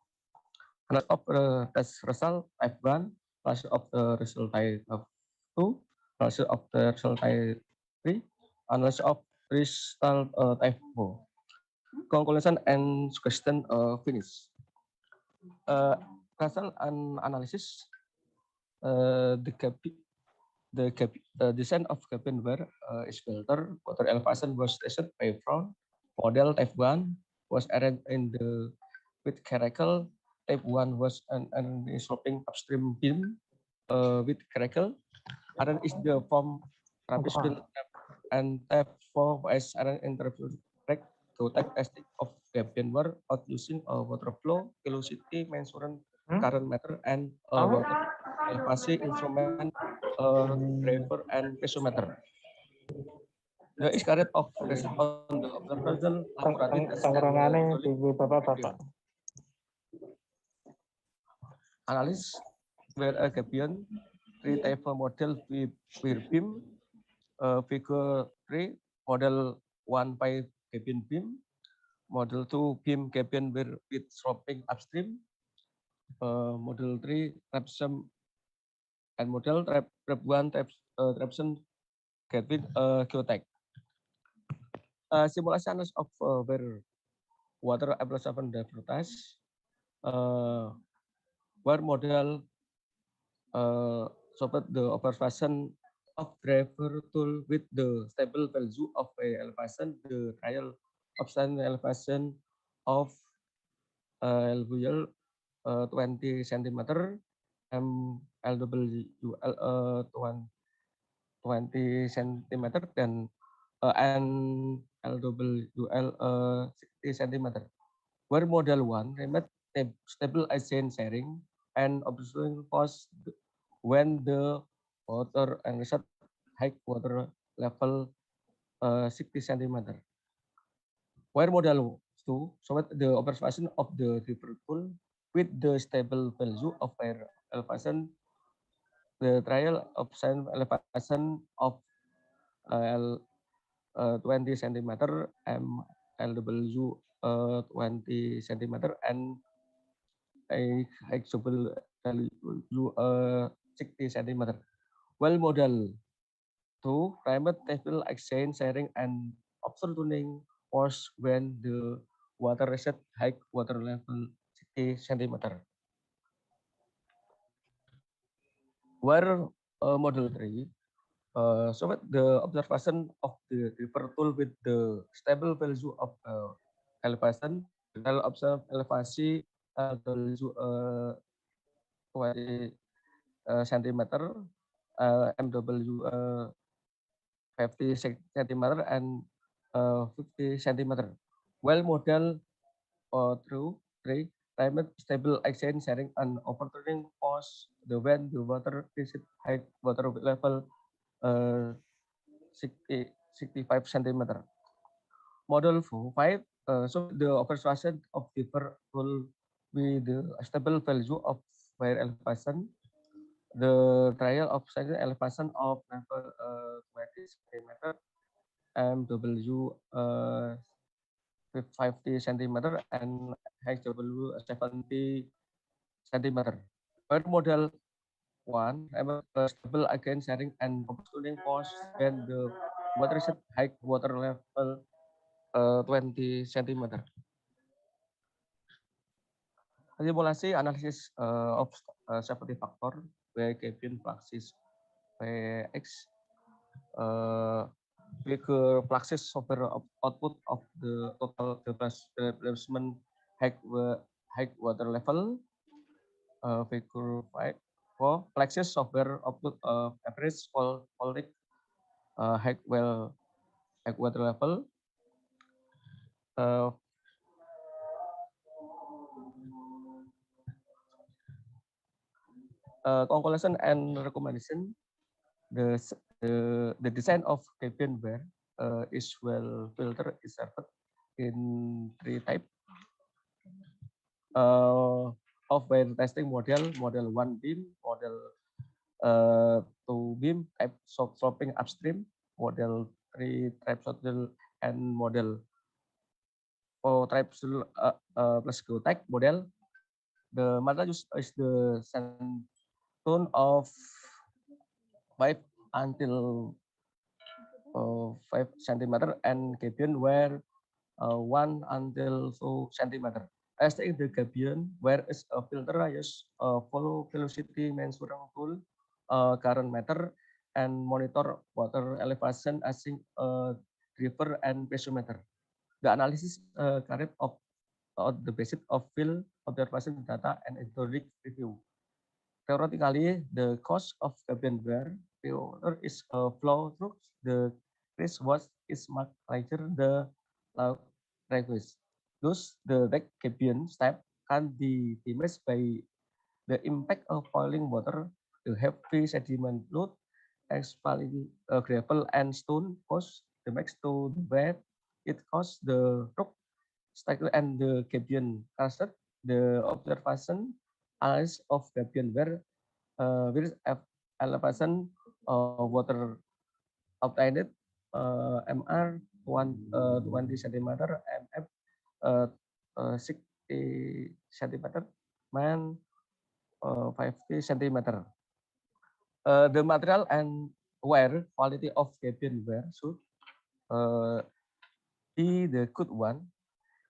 Analysis of test result type 1, analysis of the result type 2, analysis of the result type 3, analysis of result type 4. Conclusion and question finish. Result and analysis. The design of cabin where is filter, water elevation was tested by front. Model type 1 was arranged in the with caracal. Type 1 was an sloping upstream beam with caracal. Arranged is the form trapezoid build and type 4 was arranged in trapezoid track to take testing of cabin where out using water flow, velocity, measurement, current meter, and water elevation instrument, driver, and pesometer. The is carried of result on the observation laboratory analysis where a cabin, 3 type of model with beam, figure 3, model 1 by cabin beam, model 2 beam cabin with sloping upstream, model 3 trapezium, and model trap 1 trapezium cabin geotech. Simulation of where water absorption divertage, where model support the observation of driver tool with the stable value of a elevation, the trial obtain elevation of LVL 20 cm, LWL 20 cm, dan and LWL 60 cm. Where model 1 remote stable agent sharing and observing cost when the water and research high water level 60 cm. Where model 2 so the observation of the river pool with the stable value of air elevation, the trial obtain elevation of 20 cm, LW 20 cm, and a actual value 60 cm. Well, model 2 remote table exchange sharing and observe tuning was when the water reset high water level 60 cm. Where model 3 so the observation of the river tool with the stable value of elevation, while observe elevation value 20 cm, MW 50 cm, and 50 cm. Well, model through 3 climate stable exchange sharing and overturning cause the when the water visit high water level 65 cm. Model 5 So the observation of differ will be the stable value of wire elevation. The trial of second elevation of level 20 centimeter, MW 50 centimeter, and HW 70 centimeter. Where model one, stable against sharing and tuning force when the water is at high water level 20 centimeter. Simulasi analisis of safety factor by cabin fluxes PX bigger fluxes software output of the total displacement height water level figure 5 for fluxes software output of average falling height water level uh, conclusion and recommendation. The design of cabin ware is well filtered is served in three types of wire testing model: model 1 beam, model 2 beam type sloping upstream, model 3 type shuttle, and model 4 type plus GEOTEC model. The material used is the sandstone of 5 until 5 centimeter and gabion where 1 until 2 centimeter. As in the gabion, where is a filter radius, follow velocity measuring tool, current meter, and monitor water elevation as in river and pesometer. The analysis carried of the basis of field observation data and historic review. Theoretically, the cost of gabion ware filter is a flow through the risk was is much larger the request. Thus, the back gabion step can be diminished by the impact of falling water, the heavy sediment load, expelling gravel and stone cause the max to the bed. It costs the rock stacker and the gabion cluster. The observation analysis of gabion where with elevation water obtained MR 20 centimeter, MF 60 centimeter, man 50 centimeter. The material and wear quality of cabin wear should be the good one.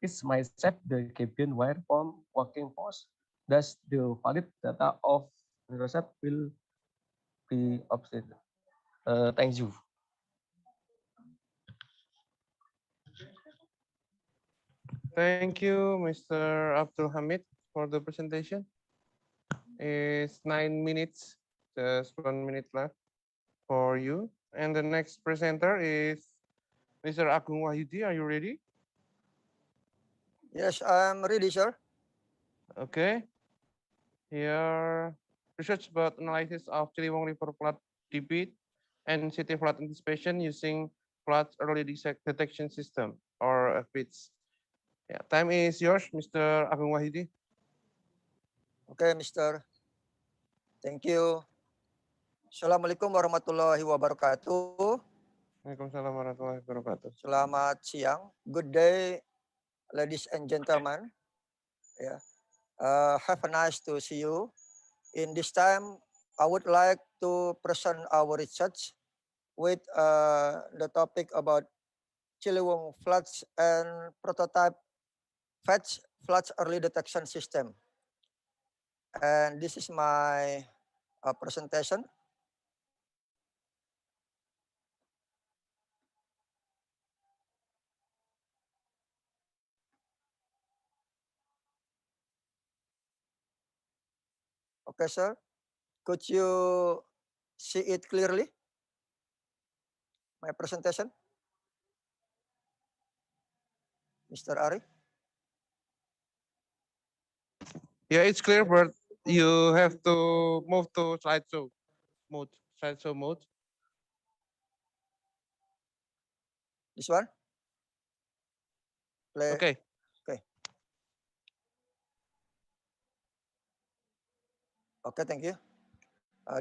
It might set the cabin wear from working force. Thus, the valid data of the reset will be obtained. Thank you. Thank you, Mr. Abdul Hamid, for the presentation. It's 9 minutes, just 1 minute left for you. And the next presenter is Mr. Agung Wahyudi. Are you ready? Yes, I'm ready, sir. Okay. Here, research about analysis of Ciliwung River flood debit and city flood anticipation using flood early detection system or FIDS. Yeah, time is yours, Mr. Agung Wahyudi. Okay, Mr. Thank you. Assalamualaikum warahmatullahi wabarakatuh. Waalaikumsalam warahmatullahi wabarakatuh. Selamat siang. Good day, ladies and gentlemen. Yeah. Have a nice to see you. In this time, I would like to present our research with the topic about Ciliwung floods and prototype FEDS floods early detection system. And this is my presentation. Okay, sir. Could you see it clearly? My presentation? Mr. Ari? Yeah, it's clear, but you have to move to slideshow mode. Slideshow mode. This one? Play. Okay. Okay. Okay, thank you.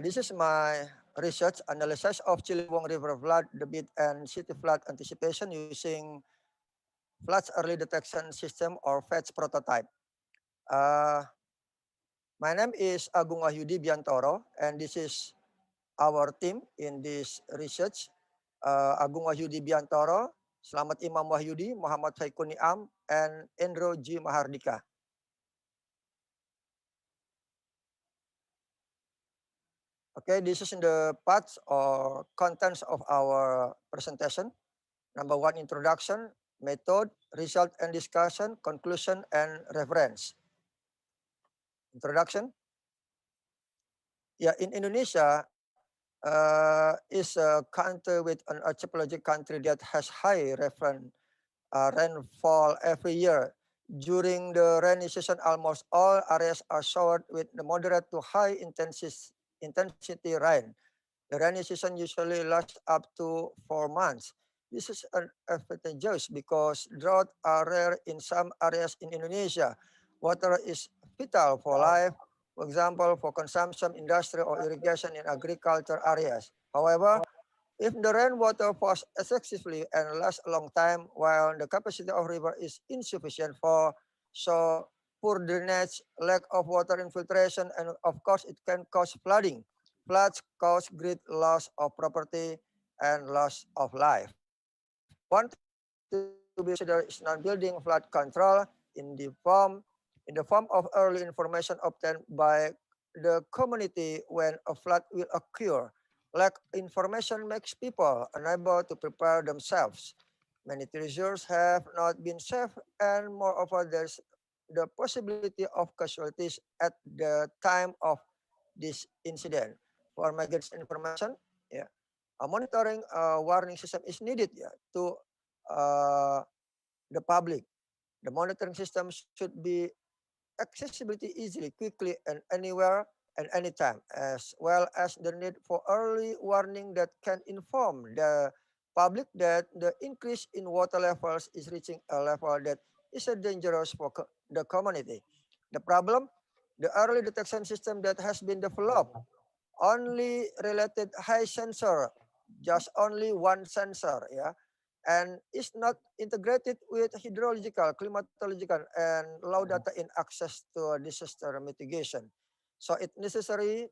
This is my research analysis of Ciliwung River flood, debit, and city flood anticipation using floods early detection system or FEDS prototype. My name is Agung Wahyudi Biantoro, and this is our team in this research. Agung Wahyudi Biantoro, Slamet Imam Wahyudi, Muhammad Faikun Niam, and Endro G. Mahardika. Okay, this is in the parts or contents of our presentation. Number one, introduction, method, result and discussion, conclusion, and reference. Introduction. Yeah, in Indonesia, is a country with an archipelagic country that has high rainfall every year. During the rainy season, almost all areas are showered with the moderate to high intensity rain. The rainy season usually lasts up to 4 months. This is advantageous because drought are rare in some areas in Indonesia. Water is vital for life, for example, for consumption, industry, or irrigation in agriculture areas. However, if the rainwater falls excessively and lasts a long time, while the capacity of river is insufficient for so poor drainage, lack of water infiltration, and of course it can cause flooding. Floods cause great loss of property and loss of life. One thing to be considered is non-building flood control in the form of early information obtained by the community when a flood will occur. Lack information makes people unable to prepare themselves. Many treasures have not been saved, and moreover, there's the possibility of casualties at the time of this incident. For migrants information, yeah, a monitoring warning system is needed, yeah, to the public. The monitoring system should be accessibility easily, quickly, and anywhere and anytime, as well as the need for early warning that can inform the public that the increase in water levels is reaching a level that is dangerous for the community. The problem, the early detection system that has been developed only related high sensor, just only one sensor, yeah, and is not integrated with hydrological, climatological, and low data in access to disaster mitigation. So it's necessary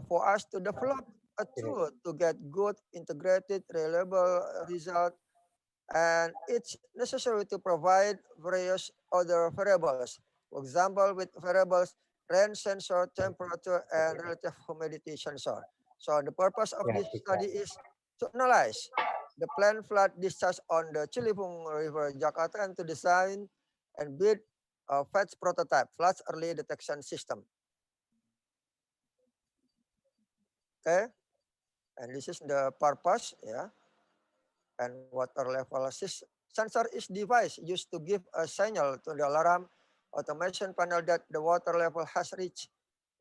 for us to develop a tool to get good, integrated, reliable result, and it's necessary to provide various other variables. For example, with variables rain sensor, temperature, and relative humidity sensor. So the purpose of this study is to analyze the planned flood discharge on the Ciliwung River, Jakarta, and to design and build a FEDS prototype, floods early detection system. Okay, and this is the purpose, yeah. And water level sensor is device used to give a signal to the alarm automation panel that the water level has reached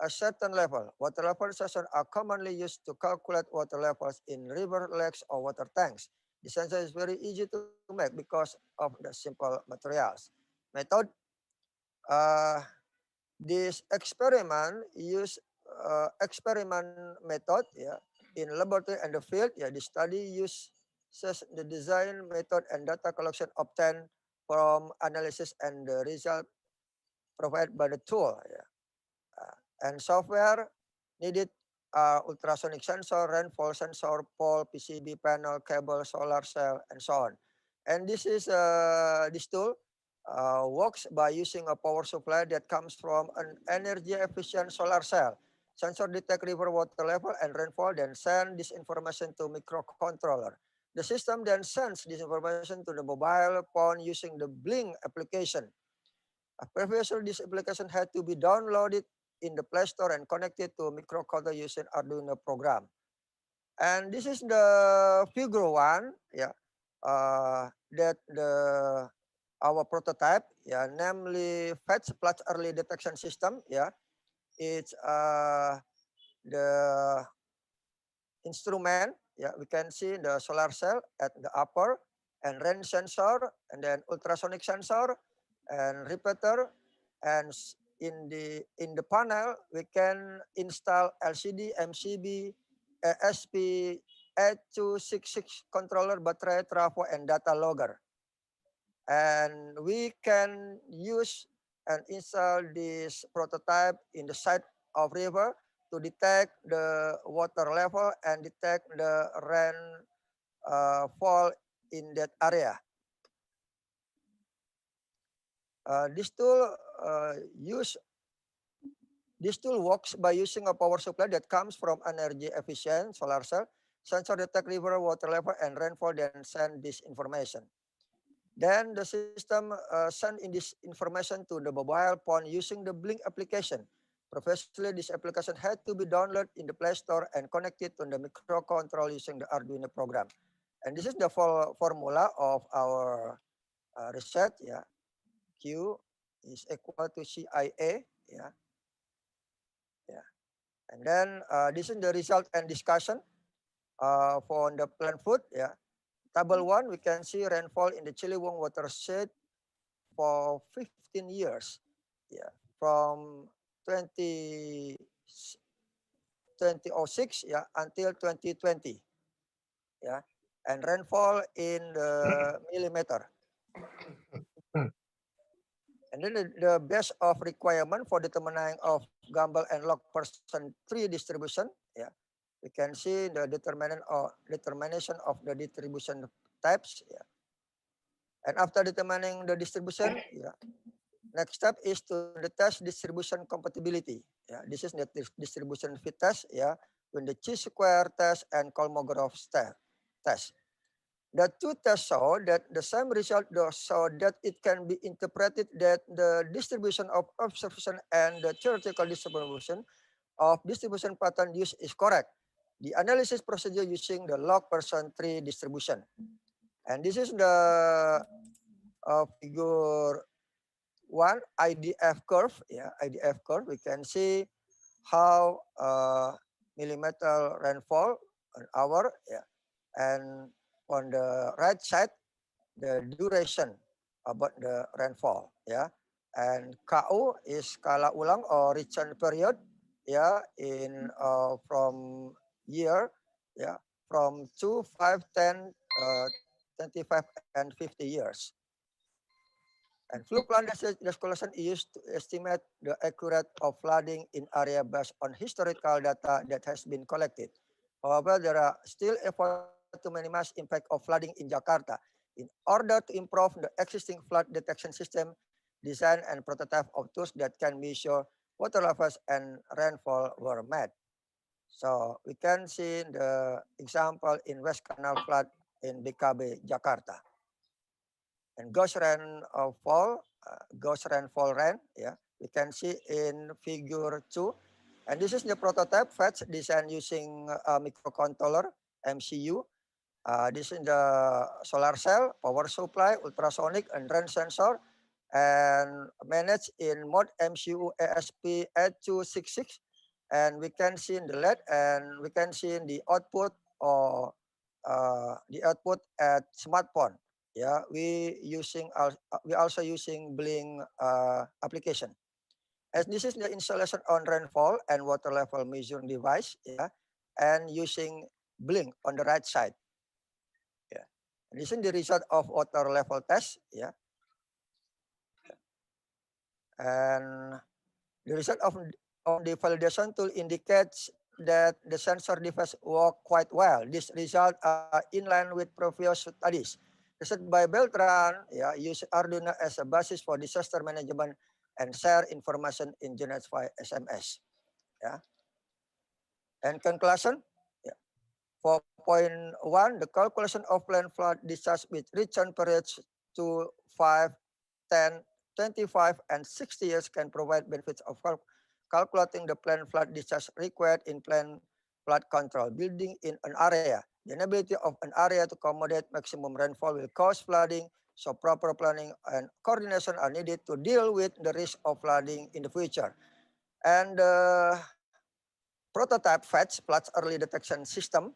a certain level. Water level sensors are commonly used to calculate water levels in river, lakes, or water tanks. The sensor is very easy to make because of the simple materials. Method, this experiment use experiment method, yeah, in laboratory and the field. Yeah, the study uses the design method and data collection obtained from analysis and the result provided by the tool. Yeah. And software needed ultrasonic sensor, rainfall sensor, pole, PCB panel, cable, solar cell, and so on. And this is this tool works by using a power supply that comes from an energy efficient solar cell. Sensor detect river water level and rainfall, then send this information to microcontroller. The system then sends this information to the mobile phone using the Blink application. Previously, this application had to be downloaded in the Play Store and connected to a microcontroller using Arduino program. And this is the figure one, yeah, that our prototype, yeah, namely FEDS plus early detection system, yeah. It's the instrument, yeah, we can see the solar cell at the upper, and rain sensor, and then ultrasonic sensor, and repeater, and in the panel we can install LCD, MCB, ASP, 8266 controller, battery, trafo, and data logger. And we can use and install this prototype in the side of river to detect the water level and detect the rain fall in that area. This tool works by using a power supply that comes from energy efficient solar cell. Sensor detect river water level and rainfall, then send this information. Then the system send in this information to the mobile phone using the Blink application. Previously, this application had to be downloaded in the Play Store and connected to the microcontroller using the Arduino program. And this is the formula of our research. Yeah, Q is equal to CIA. Yeah, yeah. And then this is the result and discussion for the plant food. Yeah. Table 1, we can see rainfall in the Ciliwung watershed for 15 years, yeah, from 2006 yeah, until 2020, yeah, and rainfall in the millimeter. And then the base of requirement for determining of Gumbel and log person tree distribution, yeah, we can see the determination of the distribution types, yeah. And after determining the distribution, yeah, next step is to the test distribution compatibility. Yeah, this is the distribution fit test. Yeah, when the chi-square test and Kolmogorov test. The two tests show that the same result, so that it can be interpreted that the distribution of observation and the theoretical distribution of distribution pattern used is correct. The analysis procedure using the log person tree distribution. And this is the figure 1 IDF curve. Yeah, IDF curve. We can see how millimeter rainfall an hour. Yeah, and on the right side, the duration about the rainfall. Yeah, and KU is skala ulang or return period. Yeah, in from year. Yeah, from 2, 5, 10, 25, and 50 years. And flood plan calculation is used to estimate the accuracy of flooding in area based on historical data that has been collected. However, there are still efforts to minimize impact of flooding in Jakarta. In order to improve the existing flood detection system, design and prototype of tools that can measure water levels and rainfall were made. So we can see the example in West Canal flood in BKB, Jakarta. And ghost rainfall, yeah, we can see in figure 2. And this is the prototype fetch designed using a microcontroller, MCU. This is the solar cell, power supply, ultrasonic, and rain sensor, and managed in mode MCU ASP 8266. And we can see in the LED, and we can see in the output or the output at smartphone. Yeah, we also using Blink application. As this is the installation on rainfall and water level measuring device, yeah, and using Blink on the right side. Yeah, and this is the result of water level test. Yeah, and the result of the validation tool indicates that the sensor device work quite well. This result are in line with previous studies. Research by Beltran, yeah, use Arduino as a basis for disaster management and share information in Genetics via SMS. Yeah. And conclusion, yeah. 4.1, the calculation of planned flood discharge with return periods to 5, 10, 25, and 60 years can provide benefits of calculating the planned flood discharge required in planned flood control building in an area. The inability of an area to accommodate maximum rainfall will cause flooding, so proper planning and coordination are needed to deal with the risk of flooding in the future. And the prototype FETS, Flood Early Detection System,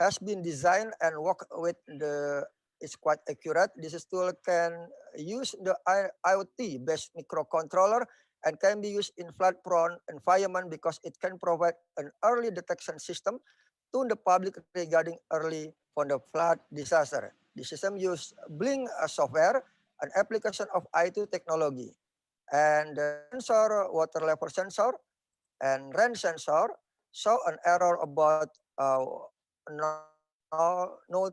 has been designed and worked with the is quite accurate. This tool can use the IoT-based microcontroller and can be used in flood-prone environment because it can provide an early detection system to the public regarding early for the flood disaster. The system use Blink software, an application of IT technology, and the sensor, water level sensor, and rain sensor show an error about 0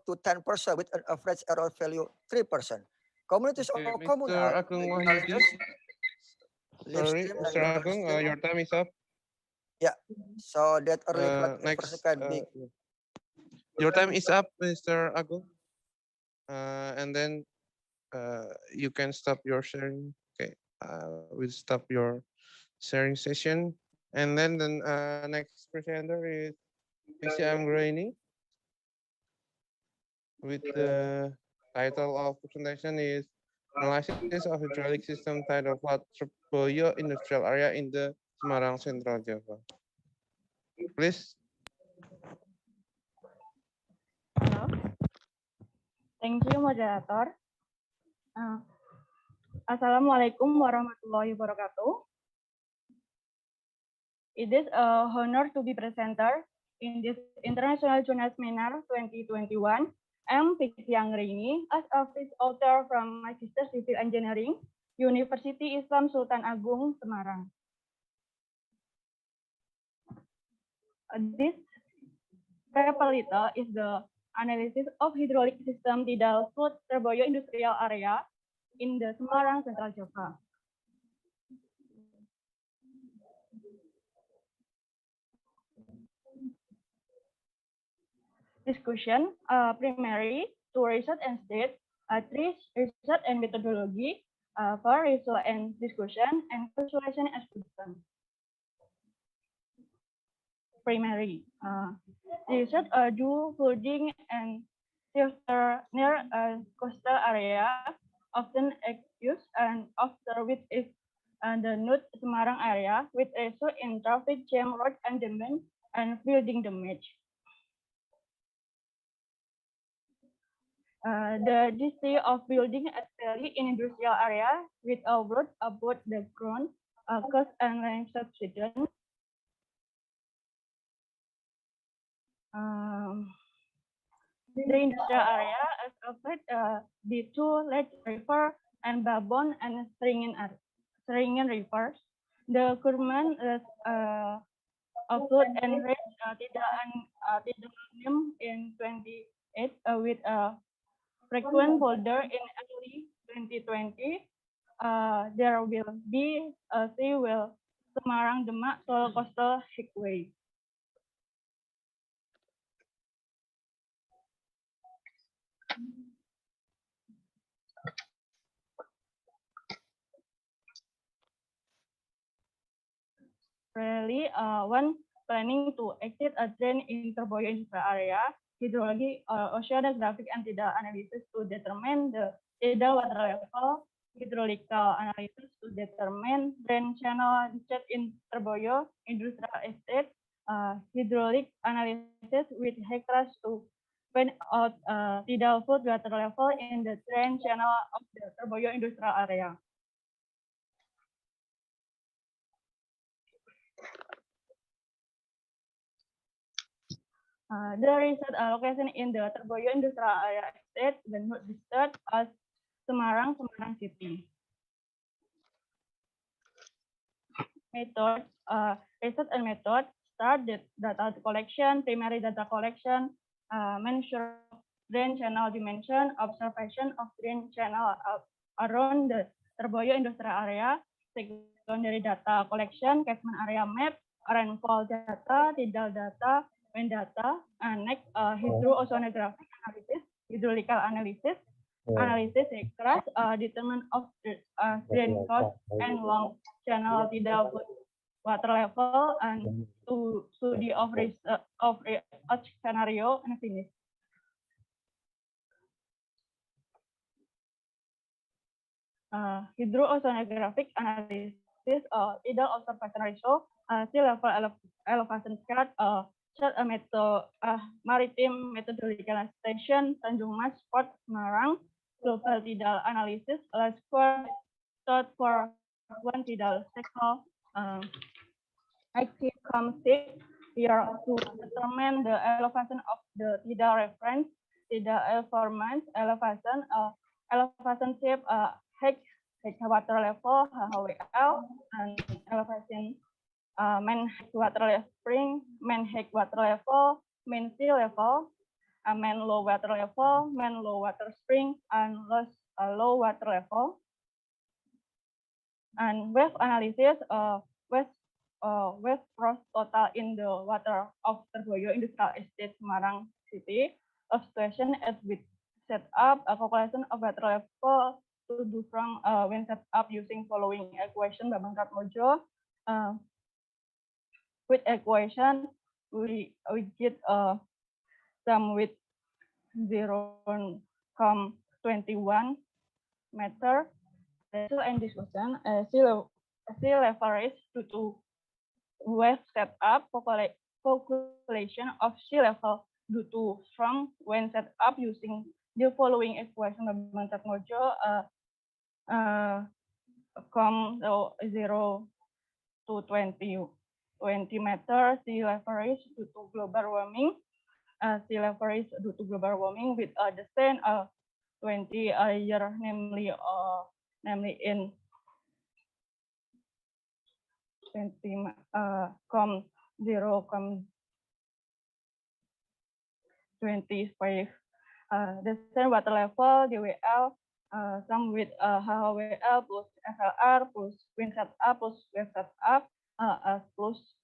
to 10% with an average error value 3%. Communities Okay, or Mr. communal Agung Wahyudi. challenges. Sorry, Mr. Agung, your time is up. Yeah, so that early flood Next, can be. your time is up, Mr. Agung. And then you can stop your sharing. Okay, we'll stop your sharing session. And then the next presenter is Mr. Anggraini with the title of presentation is Analysis of Hydraulic System Tidal Flood Surabaya Industrial Area in the Semarang Central Java. Please. Hello. Thank you, moderator. Assalamualaikum warahmatullahi wabarakatuh. It is an honor to be presenter in this International Journal Seminar 2021. I'm Vicky Anggraini, as a field author from Magister Civil Engineering, University Islam Sultan Agung, Semarang. This paper is the analysis of hydraulic system tidal flood Surabaya industrial area in the Semarang Central Java. Discussion, primary, two research and state, three research and methodology, four research and discussion, and persuasion and system. Primary, research do flooding and shelter near coastal area, often accused and after with is the North Semarang area with also in traffic jam, road abandonment, and building damage. The history of building, especially in industrial area, with a road above the ground, cost and land subsidence. The industrial area is affected the two large river and Babon and Seringen rivers. The government is flood and rain tidak in 28 with a frequent boulder in early 2020. There will be a seawall Semarang Demak soil coastal highway. Really, when planning to exit a drain in Surabaya industrial area, hydrology, oceanographic and tidal analysis to determine the tidal water level, hydraulical analysis to determine drain channel depth in Surabaya industrial estate, hydraulic analysis with hectares to find out tidal flood water level in the drain channel of the Surabaya industrial area. The research location in the Surabaya industrial area estate, the not disturbed as Semarang City. Method, research and method, start the data collection, primary data collection, measure drain channel dimension, observation of drain channel around the Surabaya industrial area, secondary data collection, catchment area map, rainfall data, tidal data, wind data, and next hydro-oceanographic analysis, hydraulical analysis, analysis across determinant of drain cost and long channel tidal water level, and to study of each scenario and finish. Hydro-oceanographic analysis, tidal observation ratio, sea level elevation chart, Maritime Methodological Station, Tanjung Mas, Port Semarang, Global Tidal Analysis, Last Thought for One Tidal Cycle, active COM6 here to determine the elevation of the tidal reference, tidal performance, elevation shape, height water level, HWL, and elevation main water level spring, main height water level, main sea level, main low water level, main low water spring, and low water level. And wave analysis, wave force total in the water of Terboyo Industrial Estate, Semarang City, a situation as with set up a calculation of water level to do from when set up using following equation by Bangkat Mojo. With equation, we get some with 0.21 meter. So in this question, sea level rise due to wave set up, calculation of sea level due to strong when set up using the following equation by Bangkat Mojo, 0 to 20 meter, sea level rise due to global warming, sea level rise due to global warming with the same 20 year, namely in 0.25. The same water level, DWL, some with HWL plus FLR plus wind set up plus wave set up plus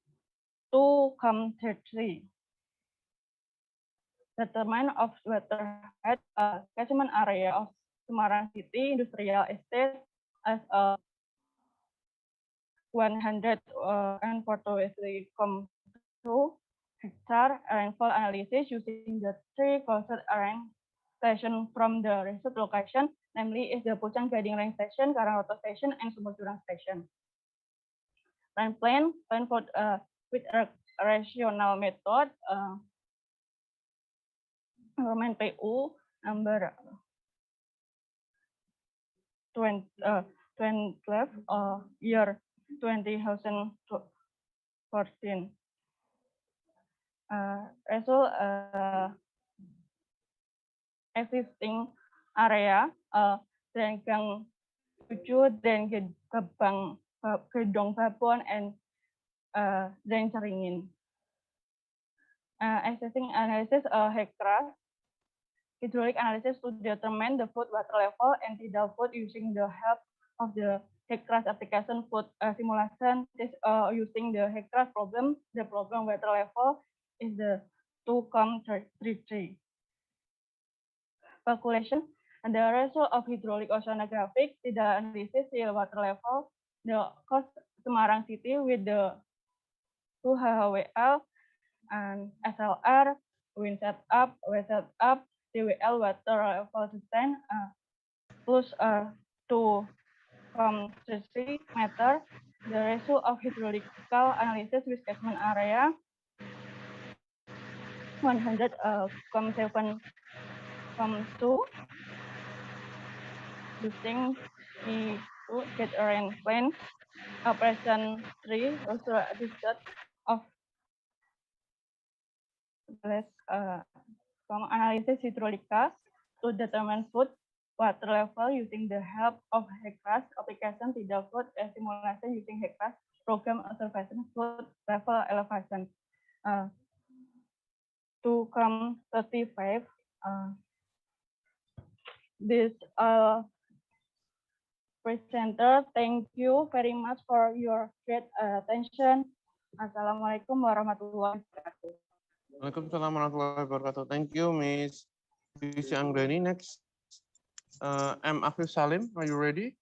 2,33. Determine of water height, catchment area of Semarang City Industrial Estate as 143,2 hectare. Rainfall analysis using the three closest rain station from the research location, namely is the Pucang Gading Rain Station, Karangroto Station, and Sumur Jurang Station. Rain plan for with a rational method. Government PU number 12 year 2014. Result existing area dan Gang 7 dan Gedong Babon and dan Caringin. Existing analysis HECRA, hydraulic analysis to determine the flood water level and tidal flood using the help of the HECRAS application flood simulation. This using the HECRAS problem, the problem water level is the 2,33. Calculation and the result of hydraulic oceanographic, tidal analysis, sea water level, the cost Semarang City with the 2 HWL and SLR, wind set up, wave set up, DWL water level sustain plus 2,33 meter. The ratio of hydraulical analysis with catchment area 100,7,2 using to get a rain plan. Operation 3 also result of analysis hydraulica to determine flood water level using the help of HECRAS application, tidal flood simulation using HECRAS program observation flood level elevation. 2,35. This presenter, thank you very much for your great attention. Assalamualaikum warahmatullahi wabarakatuh. Waalaikumsalam warahmatullahi wabarakatuh. Thank you, Miss Visi Anggreni. Next, M. Afif Salim, are you ready?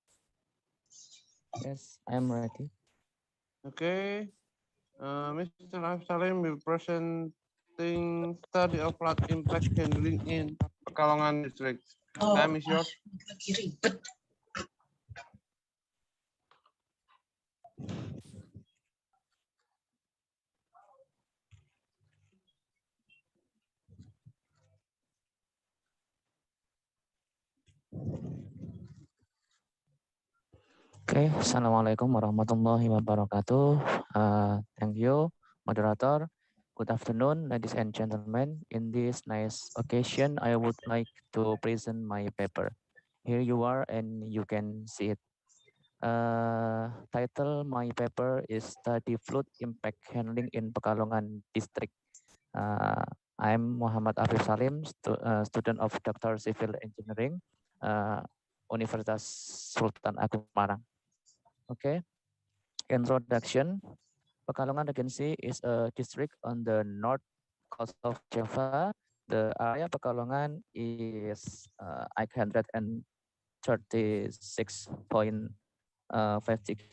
Yes, I am ready. Okay. Mr. Afif Salim will presenting study of flood impact handling in Pekalongan district. Time is yours. Okay, Assalamualaikum warahmatullahi wabarakatuh. Thank you, moderator. Good afternoon, ladies and gentlemen. In this nice occasion, I would like to present my paper. Here you are, and you can see it. Title my paper is Study Flood Impact Handling in Pekalongan District. I'm Muhammad Afif Salim, student of Dr. Civil Engineering, Universitas Sultan Agung Semarang. Okay, introduction. Pekalongan Regency is a district on the north coast of Java. The area Pekalongan is 836.50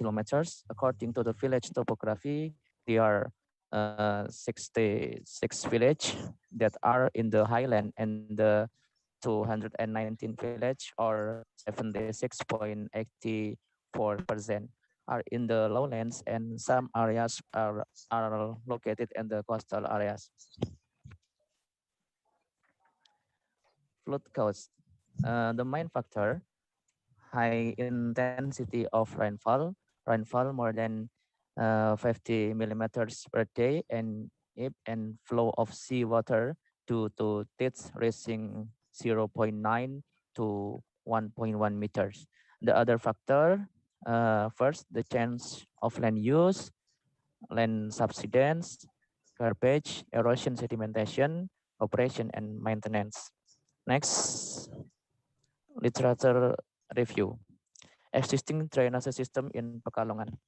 kilometers. According to the village topography, there are 66 villages that are in the highland and the 219 village or 76.84% are in the lowlands, and some areas are located in the coastal areas. Flood cause. The main factor, high intensity of rainfall more than 50 millimeters per day, and ebb and flow of seawater due to tides reaching 0.9 to 1.1 meters. The other factor, first, the change of land use, land subsidence, garbage, erosion, sedimentation, operation, and maintenance. Next, literature review. Existing drainage system in Pekalongan.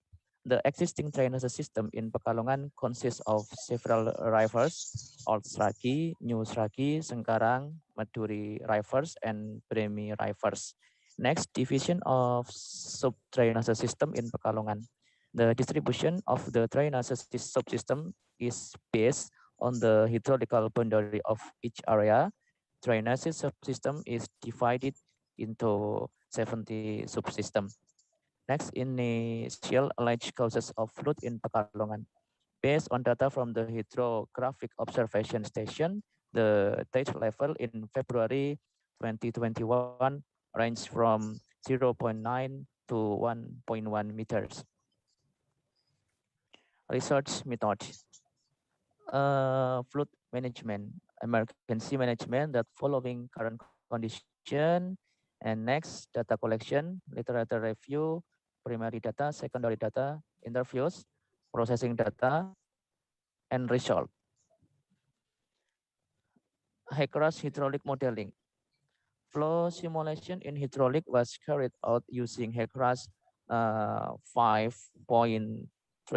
The existing drainage system in Pekalongan consists of several rivers: Old Sragi, New Sragi, Sengkarang, Maduri rivers, and Bremi rivers. Next, division of sub-drainage system in Pekalongan. The distribution of the drainage subsystem is based on the hydraulical boundary of each area. Drainage subsystem is divided into 70 subsystems. Next, initial alleged causes of flood in Pekalongan. Based on data from the hydrographic observation station, the tide level in February 2021 ranged from 0.9 to 1.1 meters. Research method. Flood management, emergency management that following current condition. And next, data collection, literature review, primary data, secondary data, interviews, processing data, and result. High-cross hydraulic modeling. Flow simulation in hydraulic was carried out using High-cross 5.3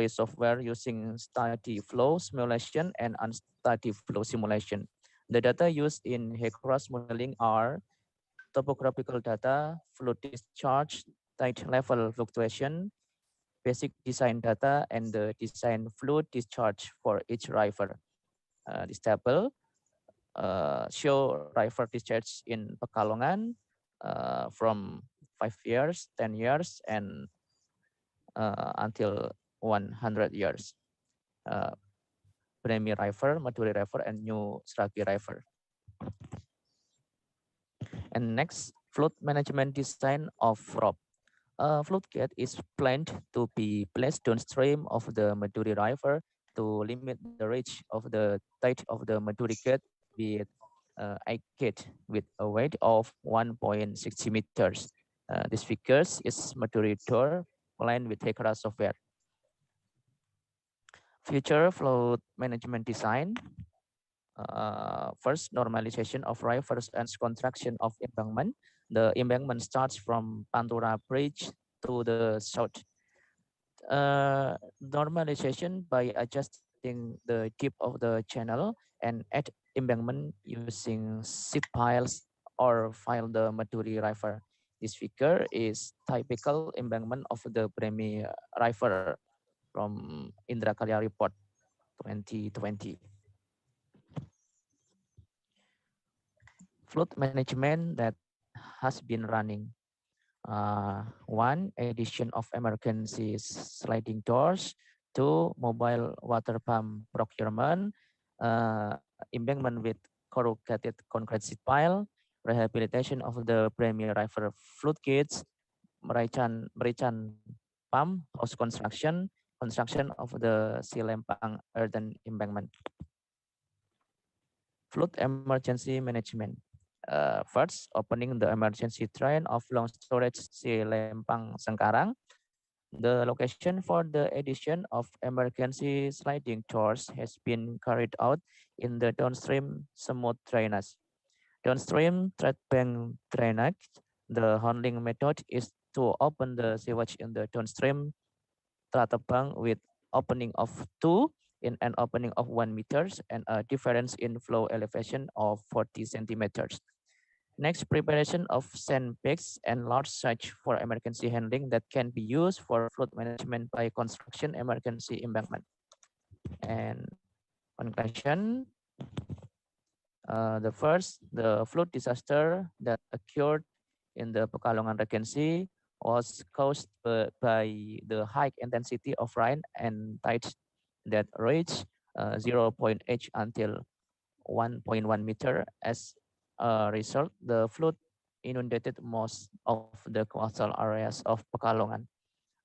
software using study flow simulation and unstudy flow simulation. The data used in High-cross modeling are topographical data, fluid discharge, tide level fluctuation, basic design data, and the design fluid discharge for each river. This table show river discharge in Pekalongan from 5 years, 10 years, and until 100 years. Bremi River, Maduri River, and New Sragi River. And next, flood management design of ROP. A floodgate is planned to be placed downstream of the Maduri River to limit the reach of the tide of the Maduri gate with a gate with a weight of 1.60 meters. This figures is Maduri door planned with High-cross software. Future flood management design. First, normalization of rivers and construction of embankment. The embankment starts from Pantura Bridge to the south. Normalization by adjusting the depth of the channel and add embankment using seed piles or file the Maduri River. This figure is typical embankment of the Bremi River from Indra Kalya report 2020. Flood management that has been running. One, addition of emergency sliding doors. Two, mobile water pump procurement. Embankment with corrugated concrete sheet pile. Rehabilitation of the Premier River floodgates. Merichan Pump House construction of the Silempang earthen embankment. Flood emergency management. First, opening the emergency drain of long storage Silempang Sengkarang. The location for the addition of emergency sliding doors has been carried out in the downstream smooth drainage. Downstream thread bank drainage, the handling method is to open the sewage in the downstream bank with opening of 2 in an opening of 1 meters and a difference in flow elevation of 40 centimeters. Next, preparation of sandbags and large sites for emergency handling that can be used for flood management by construction emergency embankment. And conclusion, the flood disaster that occurred in the Pekalongan Regency was caused by the high intensity of rain and tides that reached 0.8 until 1.1 meter. As a result, the flood inundated most of the coastal areas of Pekalongan.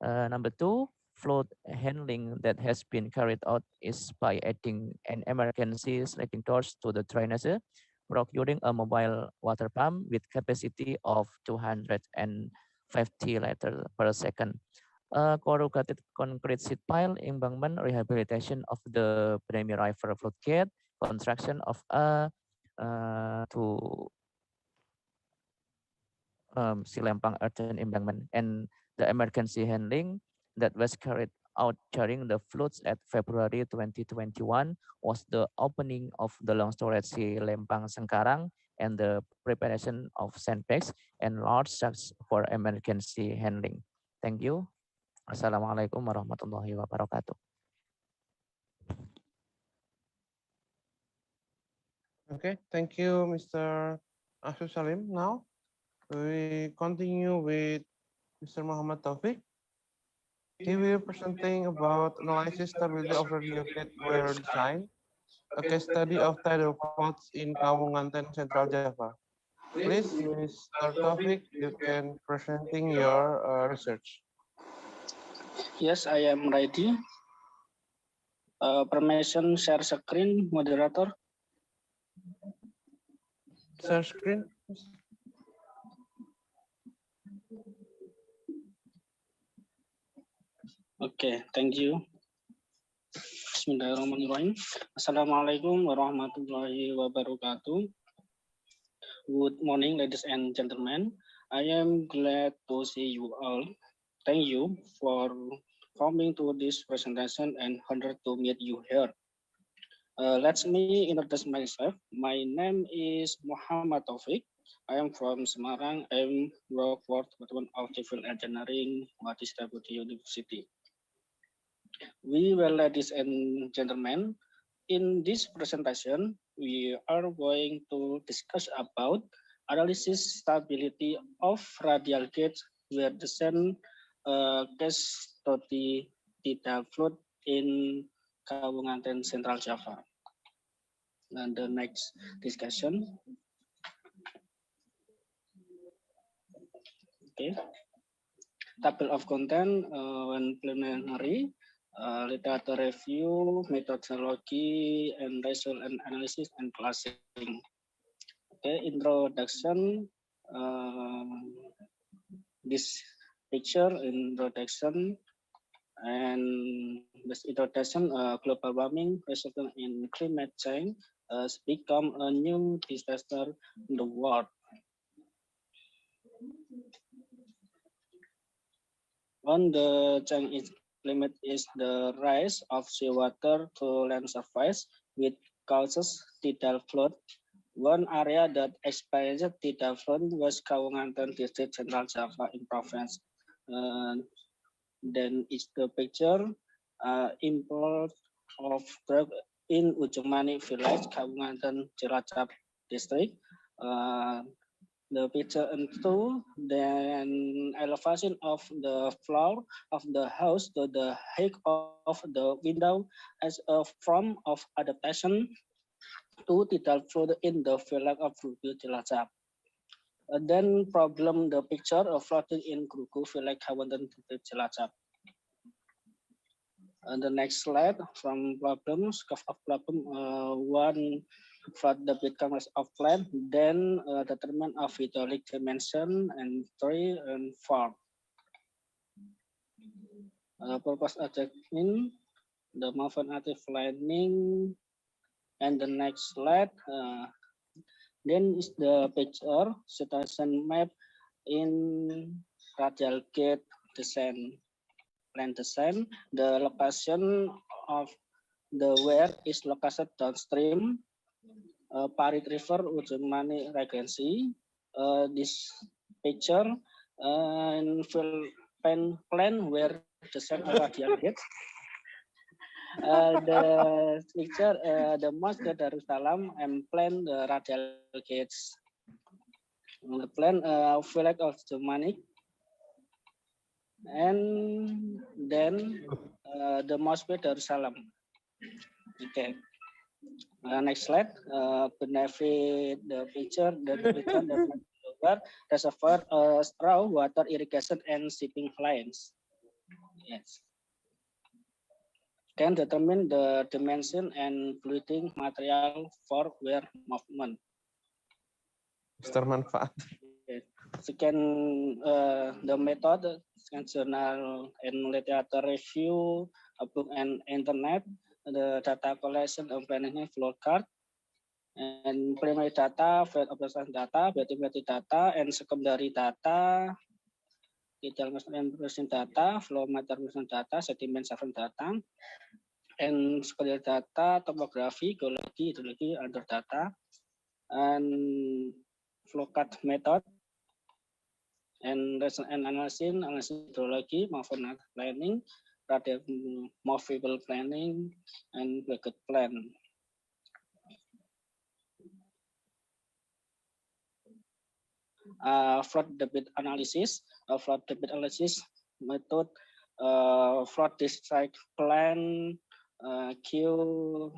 Number 2, flood handling that has been carried out is by adding an emergency sliding doors to the drainage, procuring a mobile water pump with capacity of 250 liters per second. Corrugated concrete sheet pile embankment, rehabilitation of the Premier River floodgate, construction of a Silempang earthen embankment, and the emergency handling that was carried out during the floods at February 2021 was the opening of the long storage Silempang Sengkarang and the preparation of sandbags and large sacks for emergency handling. Thank you. Assalamualaikum warahmatullahi wabarakatuh. Okay, thank you, Mr. Asif Salim. Now, we continue with Mr. Muhammad Taufik. He will presenting about analysis stability of radioactive wire design, a case study of tidal faults in Kamunganten, Central Java. Please, Mr. Taufik, you can presenting your research. Yes, I am ready. Permission share screen, moderator. Share screen. Okay, thank you. Bismillahirrahmanirrahim. Assalamualaikum warahmatullahi wabarakatuh. Good morning, ladies and gentlemen. I am glad to see you all. Thank you for coming to this presentation and honored to meet you here. Let me introduce myself. My name is Muhammad Taufik. I am from Semarang. I work for Department of Civil Engineering, Madis Deputy University. Well, ladies and gentlemen, in this presentation, we are going to discuss about analysis stability of radial gauge where the sun case study tidal flood in Kabupaten Central Java. And the next discussion. Okay. Table of content when preliminary. Literature review, methodology, and result and analysis and classing. Okay, introduction. This picture introduction and this introduction. Global warming resulting in climate change has become a new disaster in the world. On the change in climate is the rise of seawater to land surface, which causes tidal flood. One area that experienced tidal flood was Kamunganten District, Central Java in province. Then is the picture import of drug in Ujung Manik village, Kamunganten Cilacap District. The picture into then elevation of the floor of the house to the height of the window as a form of adaptation to tidal flood in the village of Cilacap. Then problem the picture of floating in Kruku feel like Hawandan Cilacap. The next slide from problems of problem one flood the become of plan, then determine of hydraulic dimension, and 3 and 4. Purpose adjustment, the movement active planning, and the next slide. Then is the picture situation map in radial gate design. Plan design. The location of the where is located downstream. Parit River, Ujungmani Regency. This picture and plan where design radial gate. The picture, the mosque Darussalam and plan the radial gates. The plan flag of Germanic, and then the mosque Darussalam. Okay. Next slide. Benefit the picture, the picture the reservoir, raw water irrigation and shipping lines. Yes. Can determine the dimension and fluiding material for wear movement. Mr. Manfaat. Second, the method, journal and literature review, a book and internet, the data collection and planning flow card, and primary data, field operation data, bathymetry data, and secondary data, detail measurement data, flow meter measurement data, sediment survey data, and secondary data, topography, geology, hydrology, other data, and flow card method, and lesson and analysis hydrology, movement planning, radial movable planning, and bracket plan. Flood debit analysis, flood debit analysis method, flood district plan, Q100,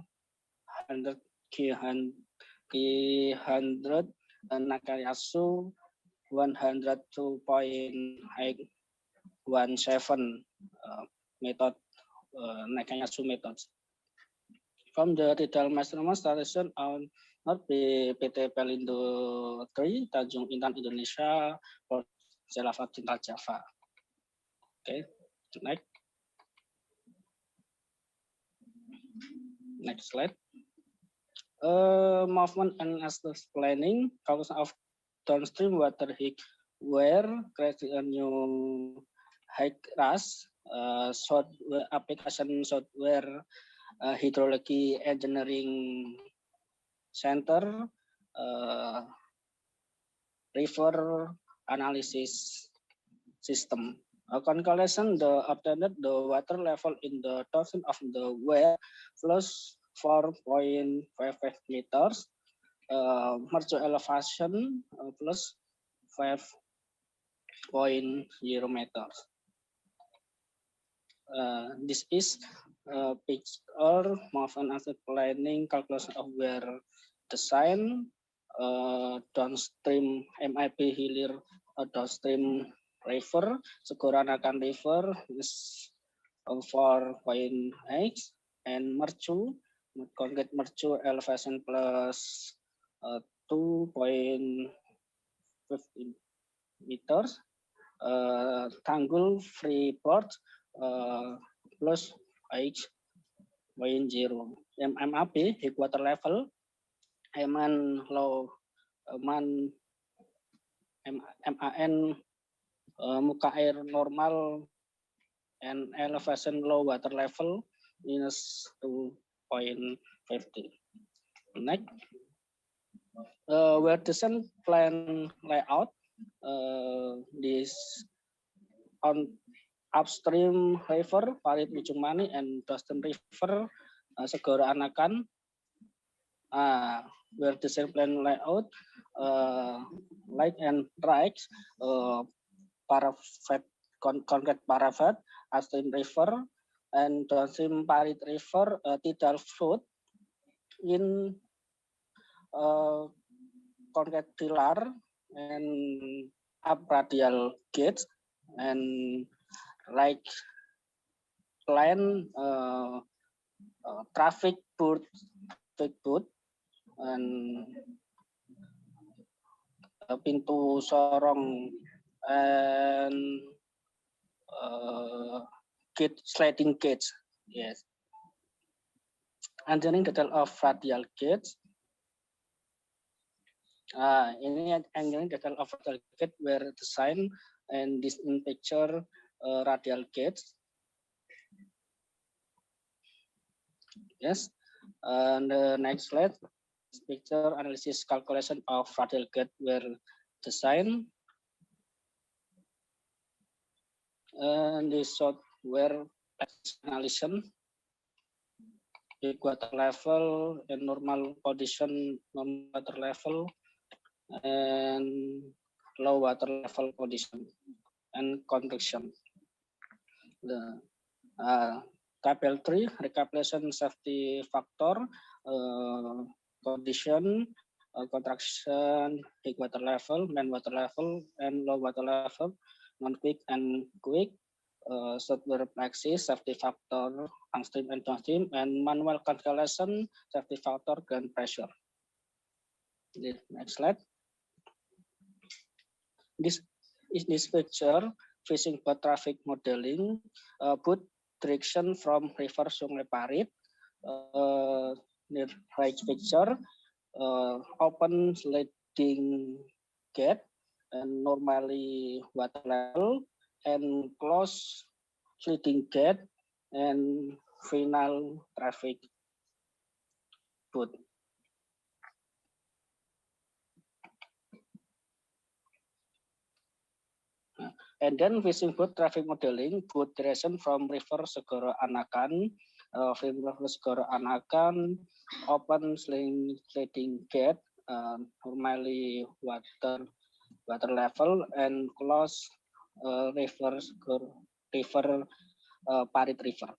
Q100, Nakayasu 102.817 method, Nakayasu methods. From the detail measurement station on Not PT Pelindo 3, Tanjung Intan, Indonesia, for Java, Cinta Java. Okay, next. Next slide. Movement and access planning, calculation of downstream water height, where creating a new height rush, software application software, hydrology engineering center, river analysis system. Calculation the obtained the water level in the downstream of the well flows 4.55 meters, merger elevation plus 5.0 meters. This is picture movement asset planning, calculation of where design, downstream MIP hilir, downstream river, Segoranakan river is 4.8, and mercu, concrete mercu elevation plus 2.15 meters, Tanggul Freeport plus H.0, MAP water level, MAN low, MAN MAN muka air normal, and elevation low water level minus 2.50. Next, where design plan layout, this on upstream river Parit Ujungmani and downstream river Segoro Anakan. Where design plan layout, right and right, parapet, concrete parapet, upstream river, and downstream Parit river, tidal flood in concrete pillar, and up radial gates and right line traffic booth and pintu sorong and gate sliding gates. Yes. Engineering detail of radial gates. Ini engineering detail of radial gate were designed and this in picture radial gates. Yes. And the next slide. Picture analysis calculation of radial gate were designed. And this software analysis, big water level and normal condition, normal water level and low water level condition and convection. The Tabel 3 recapitulation safety factor, condition, contraction, big water level, main water level, and low water level, non-quick and quick, software practice, safety factor, upstream and downstream, and manual calculation, safety factor, ground pressure. The next slide. This is this picture fishing boat traffic modeling, boat direction from river Sungai Parit. The right picture, open sliding gate and normally water level, and close sliding gate and final traffic boat. And then fishing boat traffic modeling, boat direction from river Segoro Anakan, river Segoro Anakan, open sliding gate, normally water level, and close river Parit River.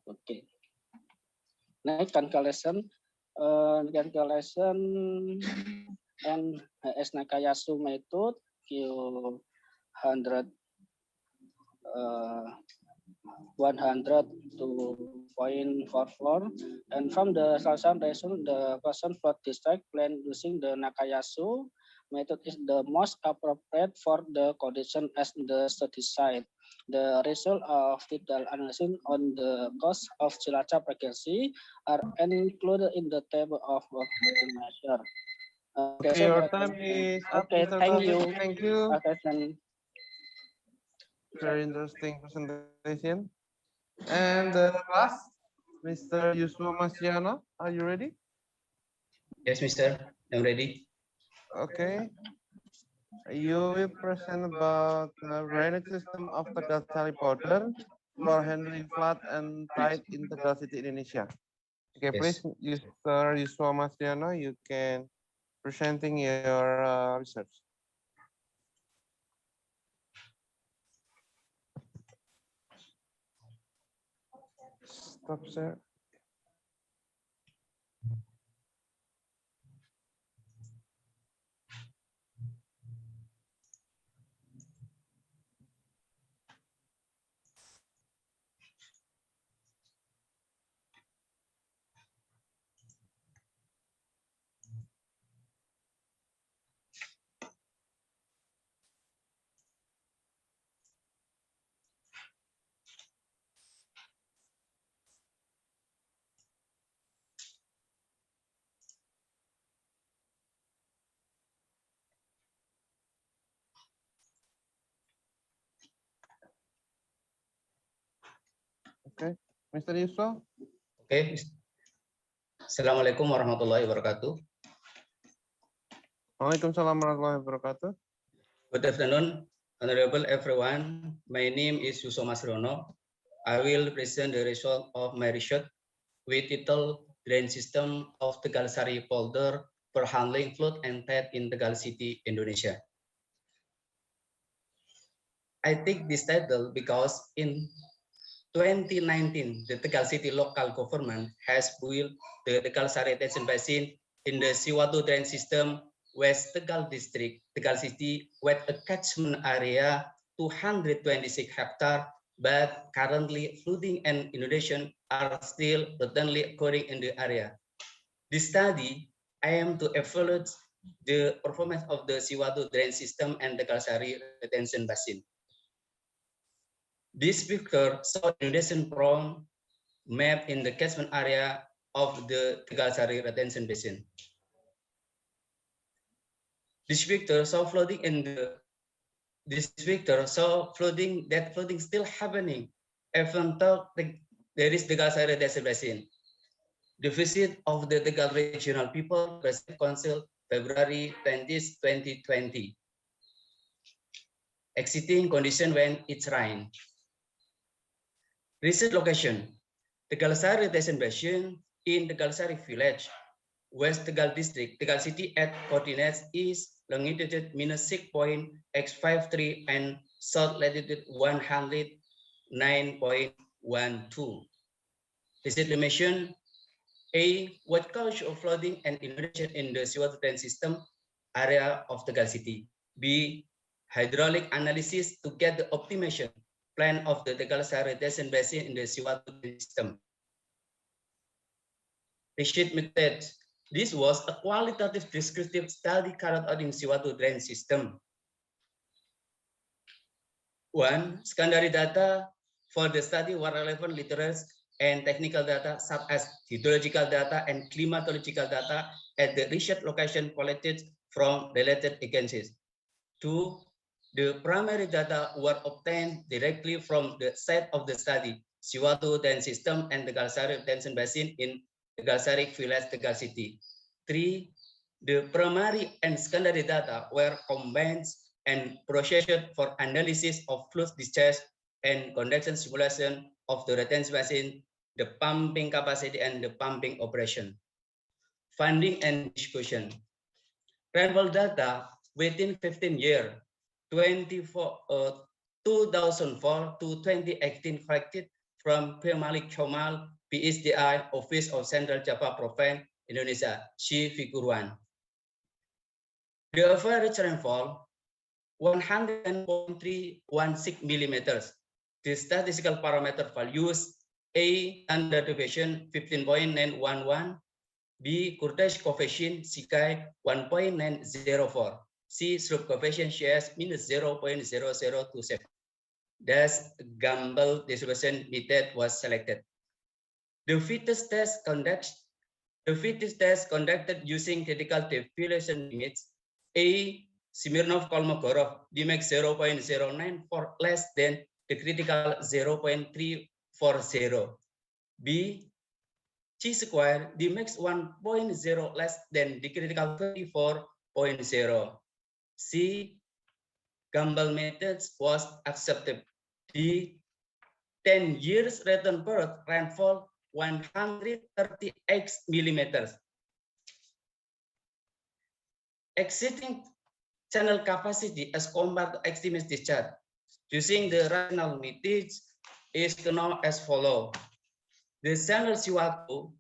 Okay. Next calculation and HS Nakayasu method Q100 to 0.44, and from the solution, the question for district plan using the Nakayasu method is the most appropriate for the condition as the study site. The result of detailed analysis on the cost of Cilacap frequency are included in the table of measure. Okay, your time is up. Okay, Mr. thank Taufik. you. Thank you. Okay, very interesting presentation. And the last, Mr. Yusuf Masiano, are you ready? Yes, Mister, I'm ready. Okay. You will present about the drainage system of Tegal Sari Powder for handling flood and tide in Tegal City, Indonesia. Okay, Yes. please, Mr. Yusuf Masiano, you can presenting your research. Stop, sir. Okay, Mr. Yusuf. Okay. Assalamualaikum warahmatullahi wabarakatuh. Waalaikumsalam warahmatullahi wabarakatuh. Good afternoon, honorable everyone. My name is Yusuf Masrono. I will present the result of my research with title Drain System of Tegal Sari Polder for Handling Flood and Tide in Tegal City, Indonesia. I take this title because in 2019, the Tegal City local government has built the Tegal Sari Retention Basin in the Siwatu drain system West Tegal District, Tegal City, with a catchment area 226 hectares, but currently flooding and inundation are still routinely occurring in the area. This study aims to evaluate the performance of the Siwatu drain system and the Tegal retention basin. This picture shows inundation-prone map in the catchment area of the Tegal retention basin. This picture shows flooding in the that flooding still happening even though there is Tegal retention basin. The visit of the Tegal Regional People Representative Council February 20, 2020. Exiting condition when it's rain. Recent location, Tegal retention basin in Tegal village, West Tegal District, Tegal City at coordinates is longitude -6.x53 and south latitude 109.12. Visit location A. What cause of flooding and inundation in the Siwatu drain system area of Tegal City? B. Hydraulic analysis to get the optimization plan of the Tegal retention basin in the Siwatu drain system. Resheet method. This was a qualitative descriptive study carried out in Siwatu drain system. 1. Secondary data for the study were relevant literature and technical data such as hydrological data and climatological data at the research location collected from related agencies. 2. The primary data were obtained directly from the site of the study, Siwatu drain system and the Tegal retention basin in Tegal village, Tegal City. 3. The primary and secondary data were combined and processed for analysis of fluid discharge and conduction simulation of the retention basin, the pumping capacity, and the pumping operation. Funding and discussion. Rainfall data within 15 years, 2004 to 2018 collected from Malik Chomal, ICCDA, Office of Central Java Province, Indonesia, C. Figure 1. The average rainfall, 100.316 millimeters. The statistical parameter values A. Standard deviation 15.911, B. Kurdish coefficient Sikai 1.904, C. Slope coefficient CS -0.0027. Thus, Gamble distribution method was selected. The fitness test conducted using critical deviation limits A. Smirnov-Kolmogorov Dmax 0.09 for less than the critical 0.340. B. Chi-square Dmax 1.0 less than the critical 34.0. C. Gamble methods was accepted. D. 10 years return birth rainfall 138 millimeters. Existing channel capacity as compared to estimated discharge using the rational methods is known as follow. The channel Siwatu,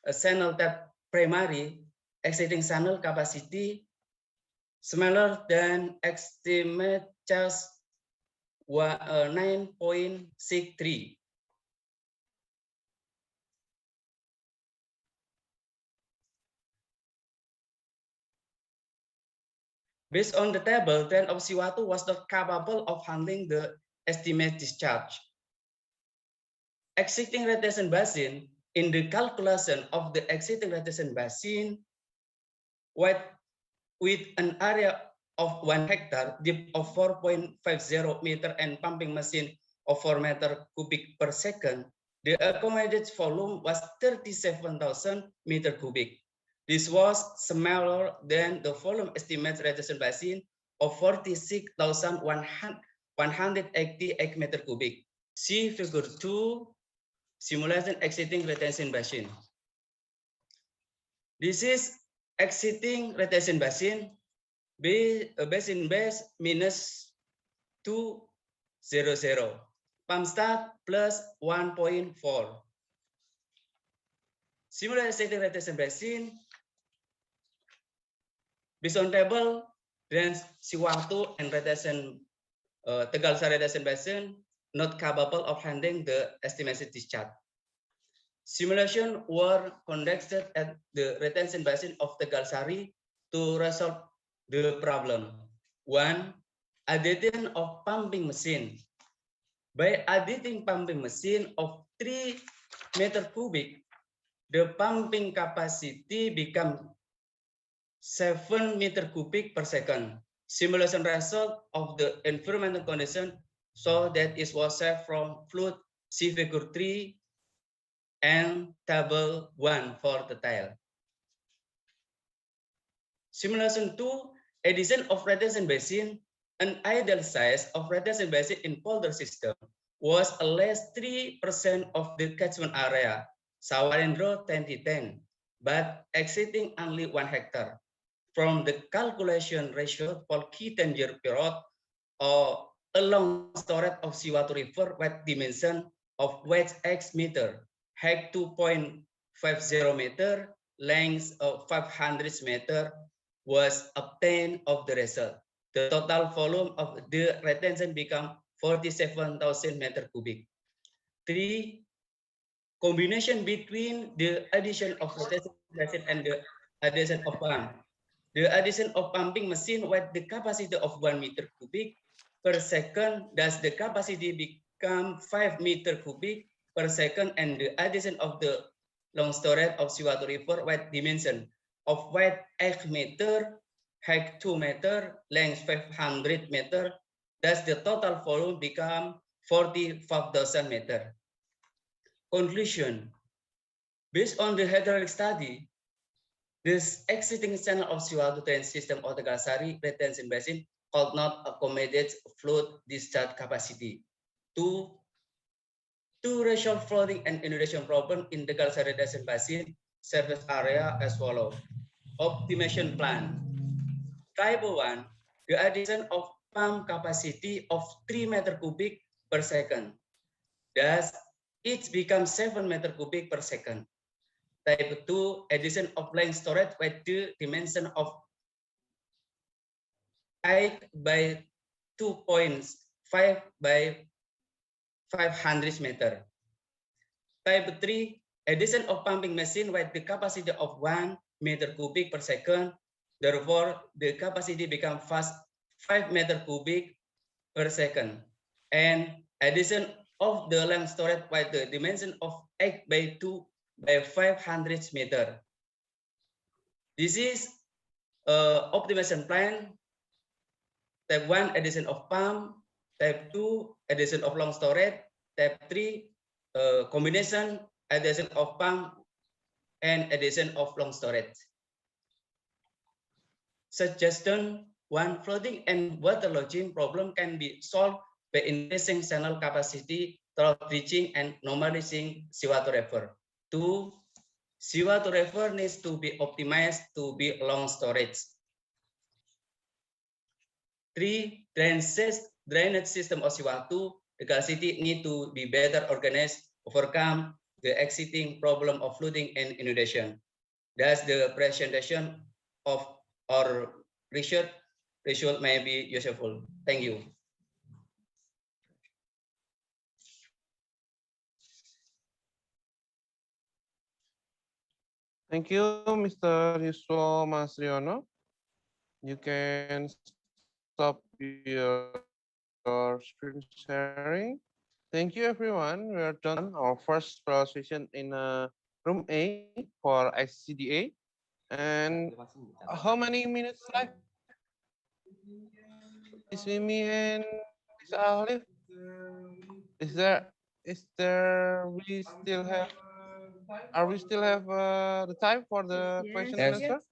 a channel that primary existing channel capacity smaller than estimate just 9.63. Based on the table, then of Siwatu was not capable of handling the estimate discharge. Existing retention basin, in the calculation of the existing retention basin, with an area of 1 hectare, deep of 4.50 meter and pumping machine of 4 meter cubic per second, the accommodated volume was 37,000 meter cubic. This was smaller than the volume estimate retention basin of 46,188 meter cubic. See figure 2, simulation existing retention basin. This is existing retention basin, basin base -200, pump start +1.4. Simulation existing retention basin, Based on table, drains Siwatu and retention Tegal-Sari retention basin not capable of handling the estimated discharge. Simulation were conducted at the retention basin of Tegal-Sari to resolve the problem. One, addition of pumping machine. By adding pumping machine of 3 meter cubic, the pumping capacity become 7 meter cubic per second. Simulation result of the environmental condition so that it was saved from flood, see figure 3 and table 1 for the tile. Simulation 2, addition of retention basin. An ideal size of retention basin in polder system was at least 3% of the catchment area, Sawarendro 2010, but exceeding only 1 hectare. From the calculation ratio for key 10-year period or along storage of Siwatu River with dimension of width X meter, height 2.50 meter, length of 500 meter was obtained of the result. The total volume of the retention become 47,000 meter cubic. 3. Combination between the addition of retention basin and the addition of pump. The addition of pumping machine with the capacity of 1 meter cubic per second, thus the capacity become 5 meter cubic per second, and the addition of the long storage of Siwatu River with dimension of width 8 meter, height 2 meter, length 500 meter, thus the total volume become 45,000 meter. Conclusion. Based on the hydraulic study, this existing channel of Siwatu drain system of the Tegal-Sari retention basin could not accommodate flood discharge capacity. To resolve flooding and inundation problem in the Tegal-Sari retention basin surface area as follows. Optimization plan. Type 1, the addition of pump capacity of 3 meter cubic per second. Thus, it becomes 7 meter cubic per second. Type 2, addition of length storage with the dimension of 8 by 2.5 by 500 meter. Type 3, addition of pumping machine with the capacity of 1 meter cubic per second. Therefore, the capacity becomes 5 meter cubic per second. And addition of the length storage with the dimension of 8 by 2 by 500 meter. This is optimization plan. Type 1, addition of pump. Type 2, addition of long storage. Type 3, combination, addition of pump and addition of long storage. Suggestion 1, flooding and water lodging problem can be solved by increasing channel capacity, through reaching and normalizing Siwatu River. 2, Siwatu River needs to be optimized to be long storage. 3, drainage system of Siwatu, the city need to be better organized, overcome the existing problem of flooding and inundation. Thus, the presentation of our research result may be useful. Thank you. Thank you, Mr. Yuswo Masriono. You can stop your screen sharing. Thank you, everyone. We are done our first presentation in room A for ICCDA. And how many minutes left? Is Mimi and Miss Alif? We still have? Are we still have the time for the question and answer?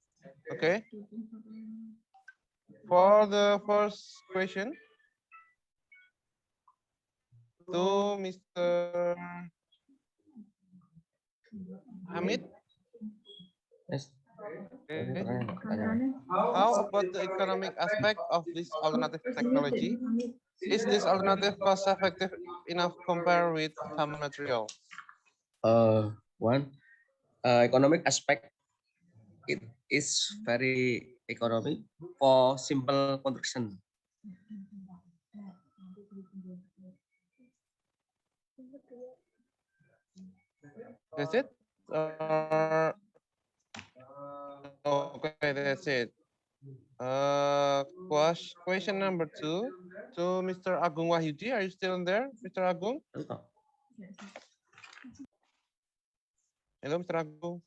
Okay. For the first question, to Mr. Hamid. Yes. Okay. How about the economic aspect of this alternative technology? Is this alternative cost effective enough compared with some material? One, economic aspect, it is very economy for simple construction. That's it? Okay, that's it. Question number 2 to Mr. Agung Wahyudi. Are you still in there, Mr. Agung? Hello, Mr. Agung.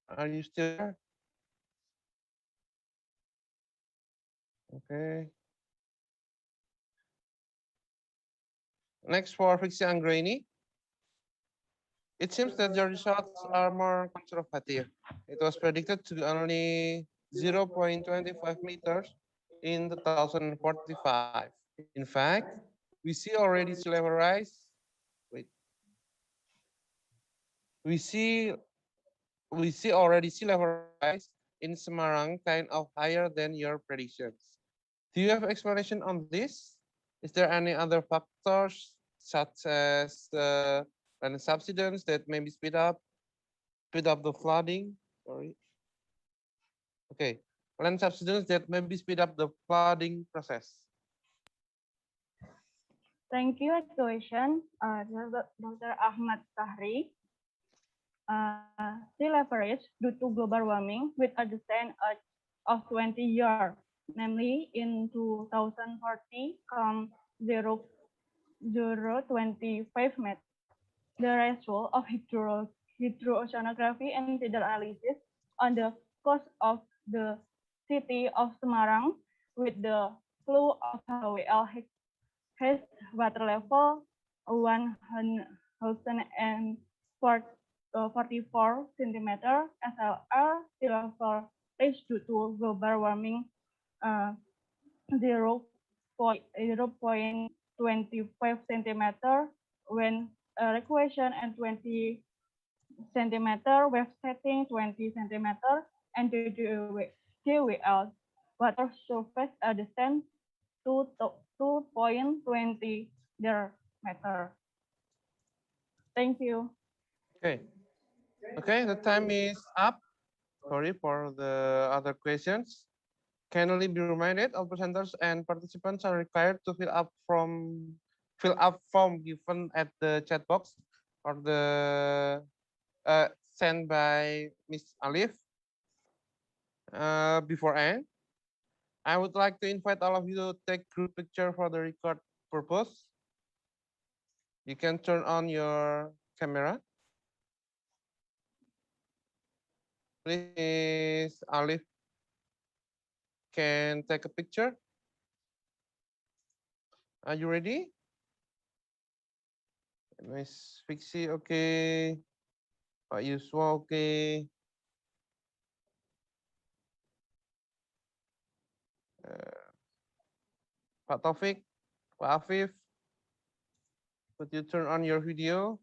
Are you still there? Okay. Next for Fixie Anggraini. It seems that your results are more conservative. It was predicted to be only 0.25 meters in 2045. In fact, we see already sea level rise. Wait. We see already sea level rise in Semarang kind of higher than your predictions. Do you have explanation on this? Is there any other factors such as land subsidence that maybe speed up the flooding? Sorry. Okay, land subsidence that maybe speed up the flooding process. Thank you. Question, Dr. Ahmad Tahri. Sea level rise due to global warming with a descent of 20 years, namely in 2040, come 0.25 meters. The ratio of hydroceanography and tidal analysis on the coast of the city of Semarang with the flow of HWL has water level 144 centimeter, SLR sea level rise due to global warming 0.25 centimeter when evacuation and 20 centimeter, wave setting 20 centimeter, and GWL water surface descent to 2.20 meter. Thank you. Okay. Okay, the time is up. Sorry for the other questions. Kindly be reminded, all presenters and participants are required to fill up form given at the chat box or the sent by Miss Alif before end. I would like to invite all of you to take group picture for the record purpose. You can turn on your camera. Please, Alif can take a picture. Are you ready? Miss Fixie, okay. Pak Yuswa, okay. Pak Taufik, Pak Afif, could you turn on your video?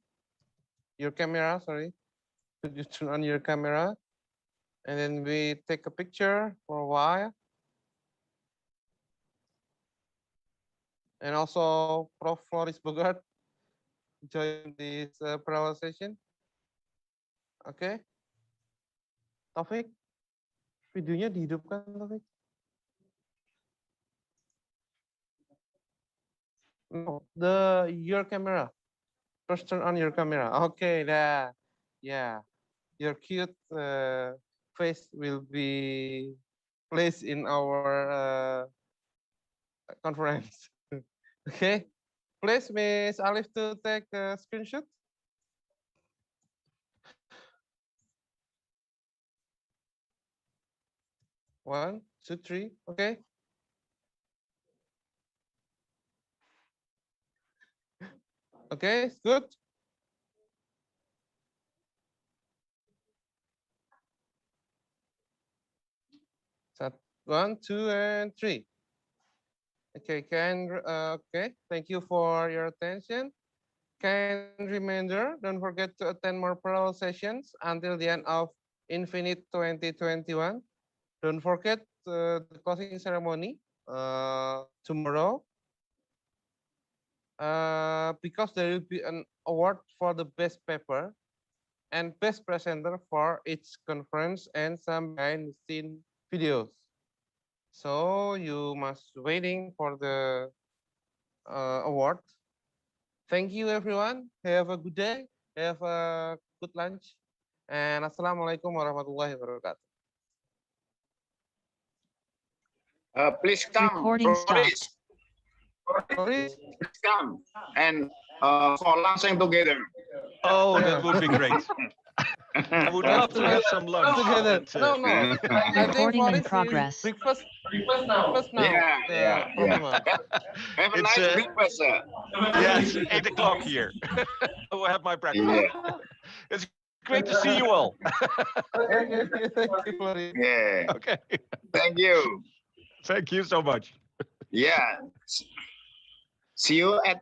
Your camera, sorry. Could you turn on your camera? And then we take a picture for a while. And also Prof. Floris Bogart join this parallel session. Okay. Taufik, videonya dihidupkan, Taufik. No, your camera. First turn on your camera. Okay, yeah. Your cute face will be placed in our conference. Okay, please, Miss Alif, to take a screenshot. One, two, three. Okay. Okay, good. One, two, and three. Okay, okay. Thank you for your attention. Kind reminder, don't forget to attend more parallel sessions until the end of Infinid 2021. Don't forget the closing ceremony tomorrow. Because there will be an award for the best paper and best presenter for each conference and some behind the scene videos. So you must waiting for the award. Thank you everyone. Have a good day. Have a good lunch. And Assalamualaikum warahmatullahi wabarakatuh. Please come, Recording Boris. stopped. Please come and for lunching together. Oh, that would be great. I would love to have some lunch. Together. But, No, I think Recording in Boris is progress. breakfast now. Yeah. Have a It's, nice breakfast, sir. yeah, it's 8 o'clock here. I will have my breakfast. Yeah. It's great to see you all. Thank you, Boris. Yeah. Okay. Thank you. Thank you so much. Yeah. See you at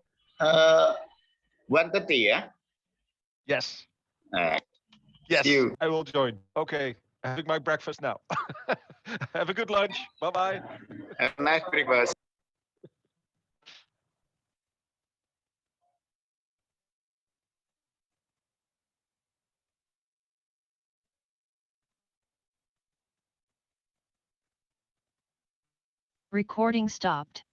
1:30, yeah? Yes. Uh, Yes, see you. I will join. Okay, having my breakfast now. Have a good lunch. Bye-bye. Have a nice breakfast. Recording stopped.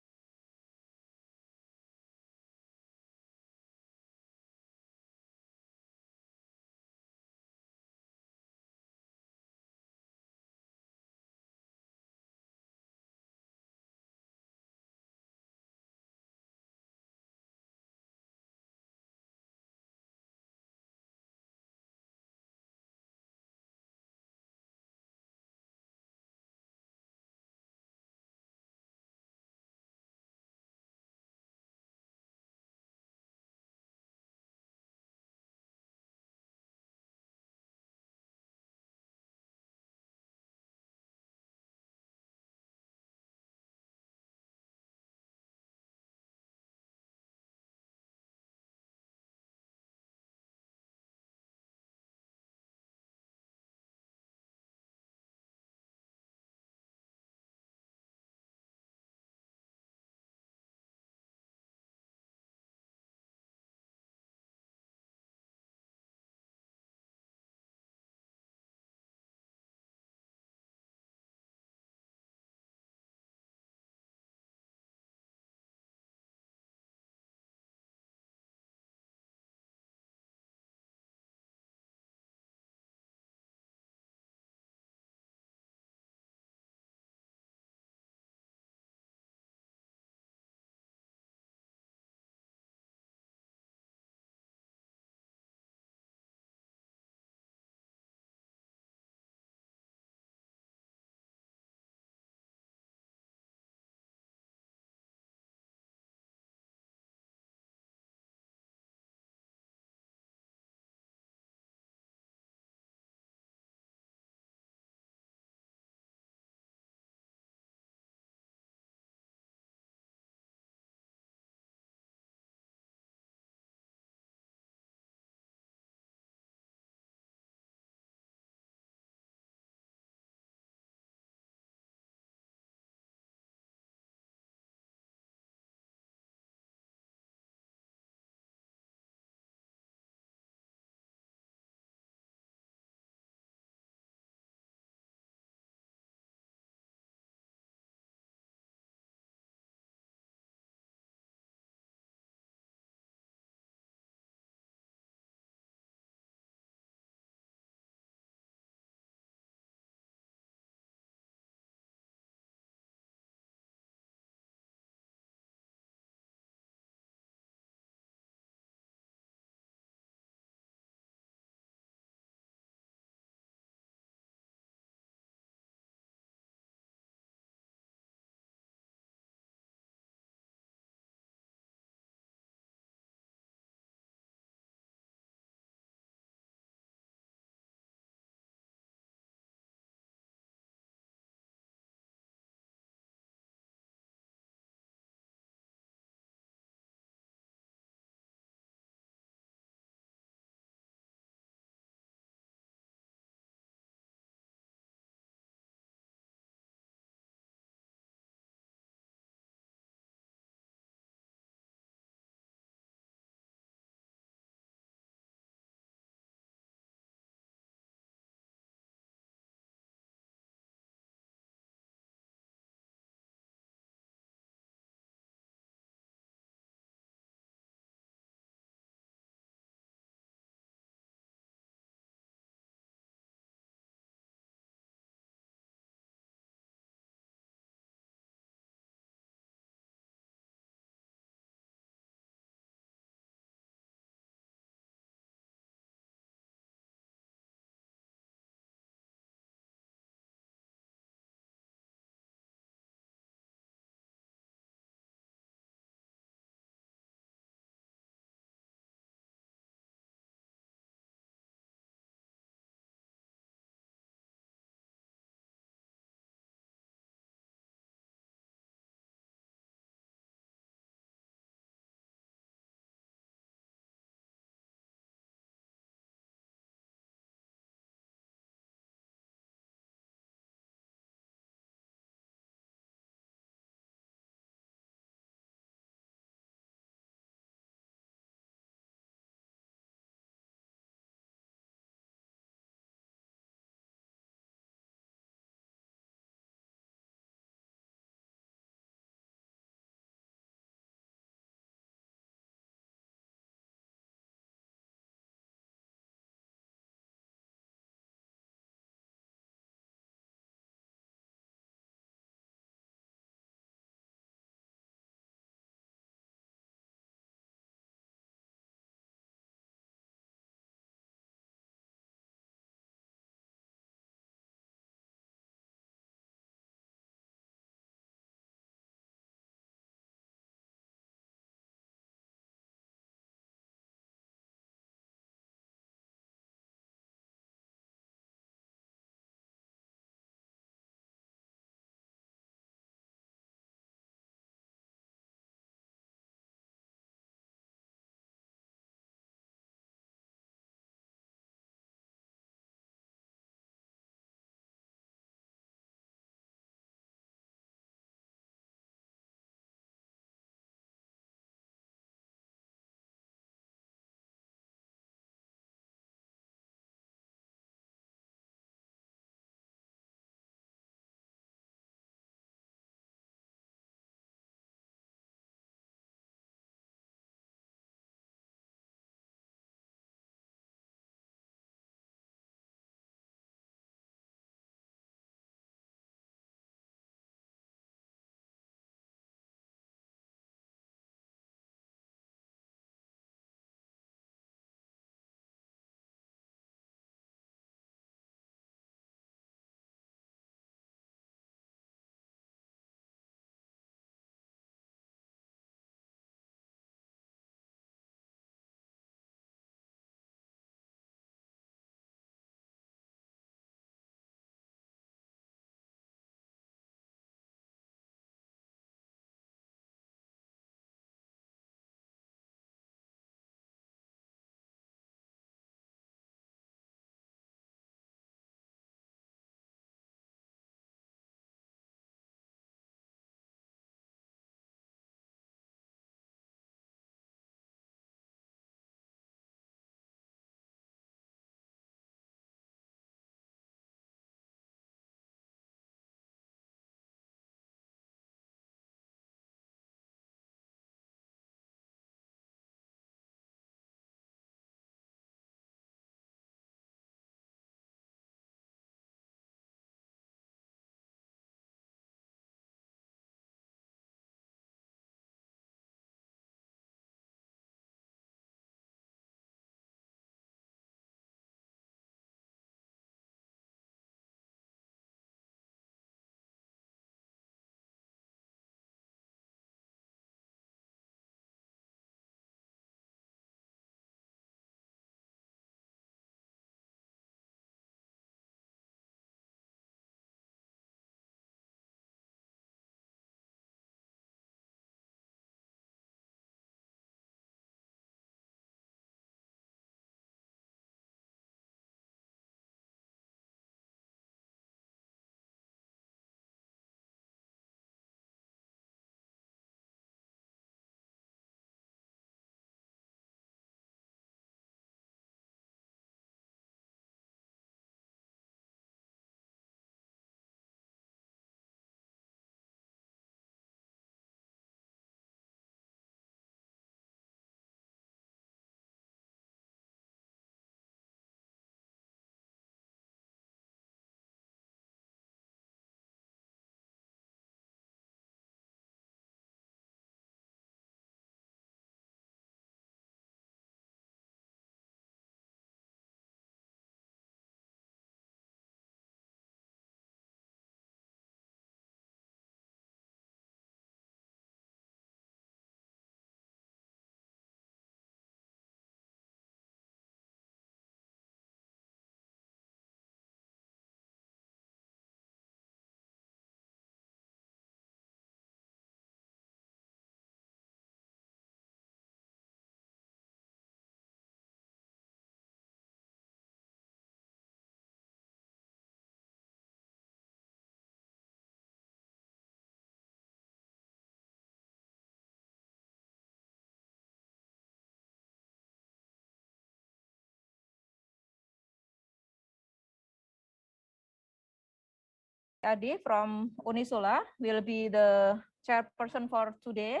Adi from Unissula will be the chairperson for today,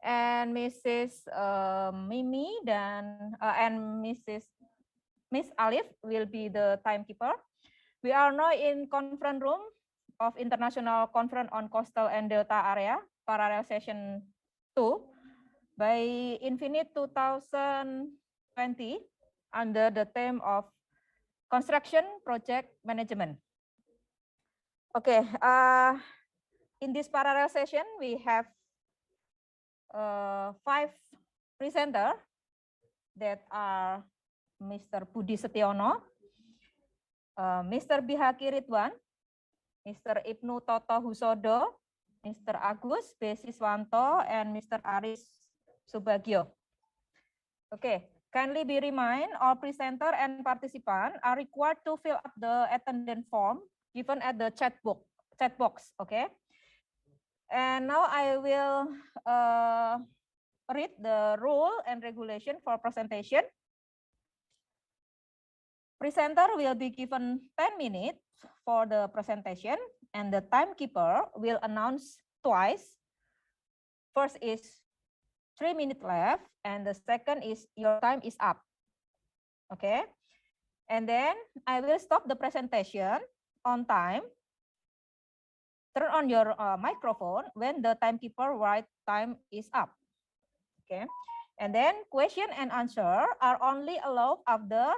and Mrs. Mimi and Miss Alif will be the timekeeper. We are now in conference room of International Conference on Coastal and Delta Area, parallel session 2 by Infinid 2020 under the theme of construction project management. Okay, in this parallel session, we have 5 presenters that are Mr. Budi Setiono, Mr. Bihaki Ridwan, Mr. Ibnu Toto Husodo, Mr. Agus B. Siswanto, and Mr. Aris Subagio. Okay, kindly be reminded all presenter and participant are required to fill up the attendance form given at the chat box. Okay, and now I will read the rule and regulation for presentation. Presenter will be given 10 minutes for the presentation, and the timekeeper will announce twice. First is 3 minutes left, and the second is your time is up. Okay, and then I will stop the presentation on time. Turn on your microphone when the timekeeper write time is up. Okay, and then question and answer are only allowed after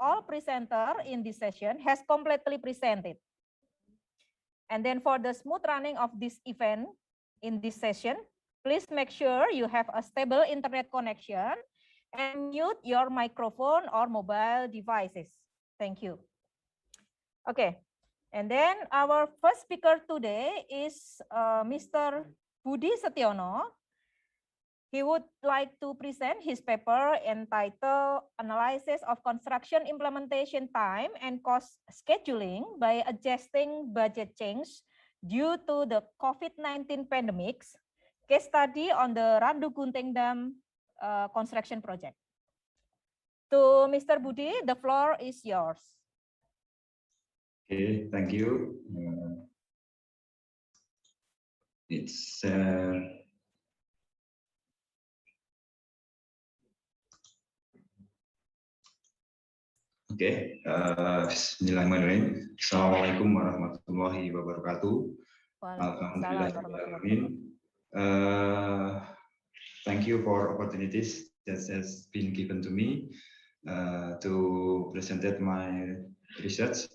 all presenter in this session has completely presented. And then for the smooth running of this event in this session, please make sure you have a stable internet connection and mute your microphone or mobile devices. Thank you. Okay, and then our first speaker today is Mr. Budi Setiono. He would like to present his paper entitled Analysis of Construction Implementation Time and Cost Scheduling by Adjusting Budget Change Due to the COVID-19 Pandemics, Case Study on the Randu Gunting Dam Construction Project. To Mr. Budi, the floor is yours. Okay, thank you. It's okay. Bismillahirrahmanirrahim. Assalamualaikum warahmatullahi wabarakatuh. Alhamdulillahirrahmanirrahim. Thank you for opportunities that has been given to me to present my research.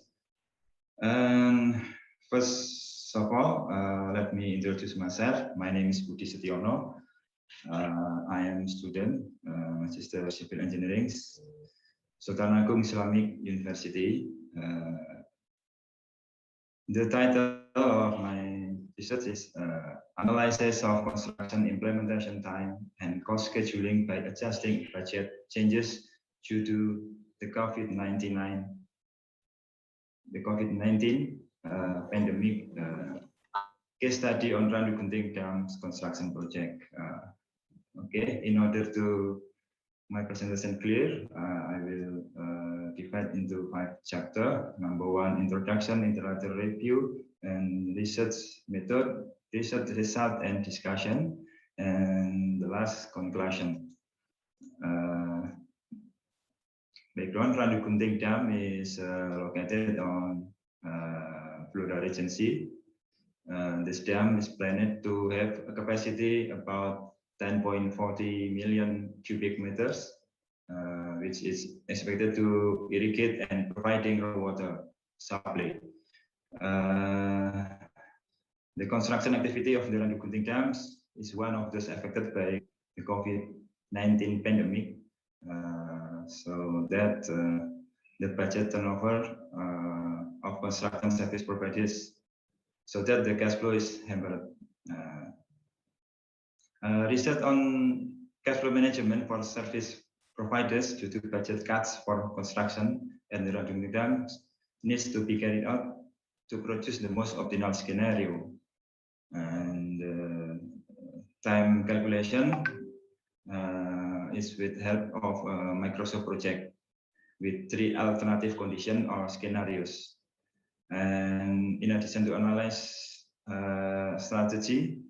And first of all, let me introduce myself. My name is Budi Setiono. I am a student, Magister Civil Engineering, Sultan Agung Islamic University. The title of my research is Analysis of Construction Implementation Time and Cost Scheduling by Adjusting Budget Changes Due to the COVID-19 pandemic. Case study on Randu Gunting Dam construction project. Okay, in order to my presentation clear, I will divide into 5 chapters. Number 1, introduction, introductory review, and research method, research result and discussion, and the last conclusion. Background: Randu Gunting Dam is located on Florida Regency. This dam is planned to have a capacity about 10.40 million cubic meters, which is expected to irrigate and providing raw water supply. The construction activity of the Randu Gunting dams is one of those affected by the COVID-19 pandemic. So that the budget turnover of construction service providers, so that the cash flow is hampered. Research on cash flow management for service providers due to budget cuts for construction and the Randu Gunting dams needs to be carried out to produce the most optimal scenario. And time calculation is with help of Microsoft project with 3 alternative conditions or scenarios. And in addition to analyze strategy,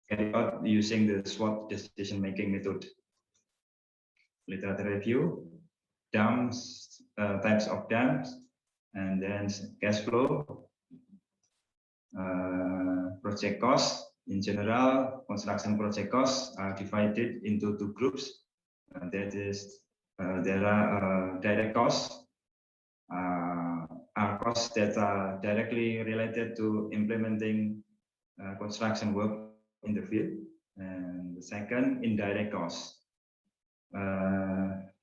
carry out using the SWOT decision-making method. Literature review, dams, types of dams, and then cash flow, project costs. In general, construction project costs are divided into two groups. That is, there are direct costs, are costs that are directly related to implementing construction work in the field. And the second, indirect costs,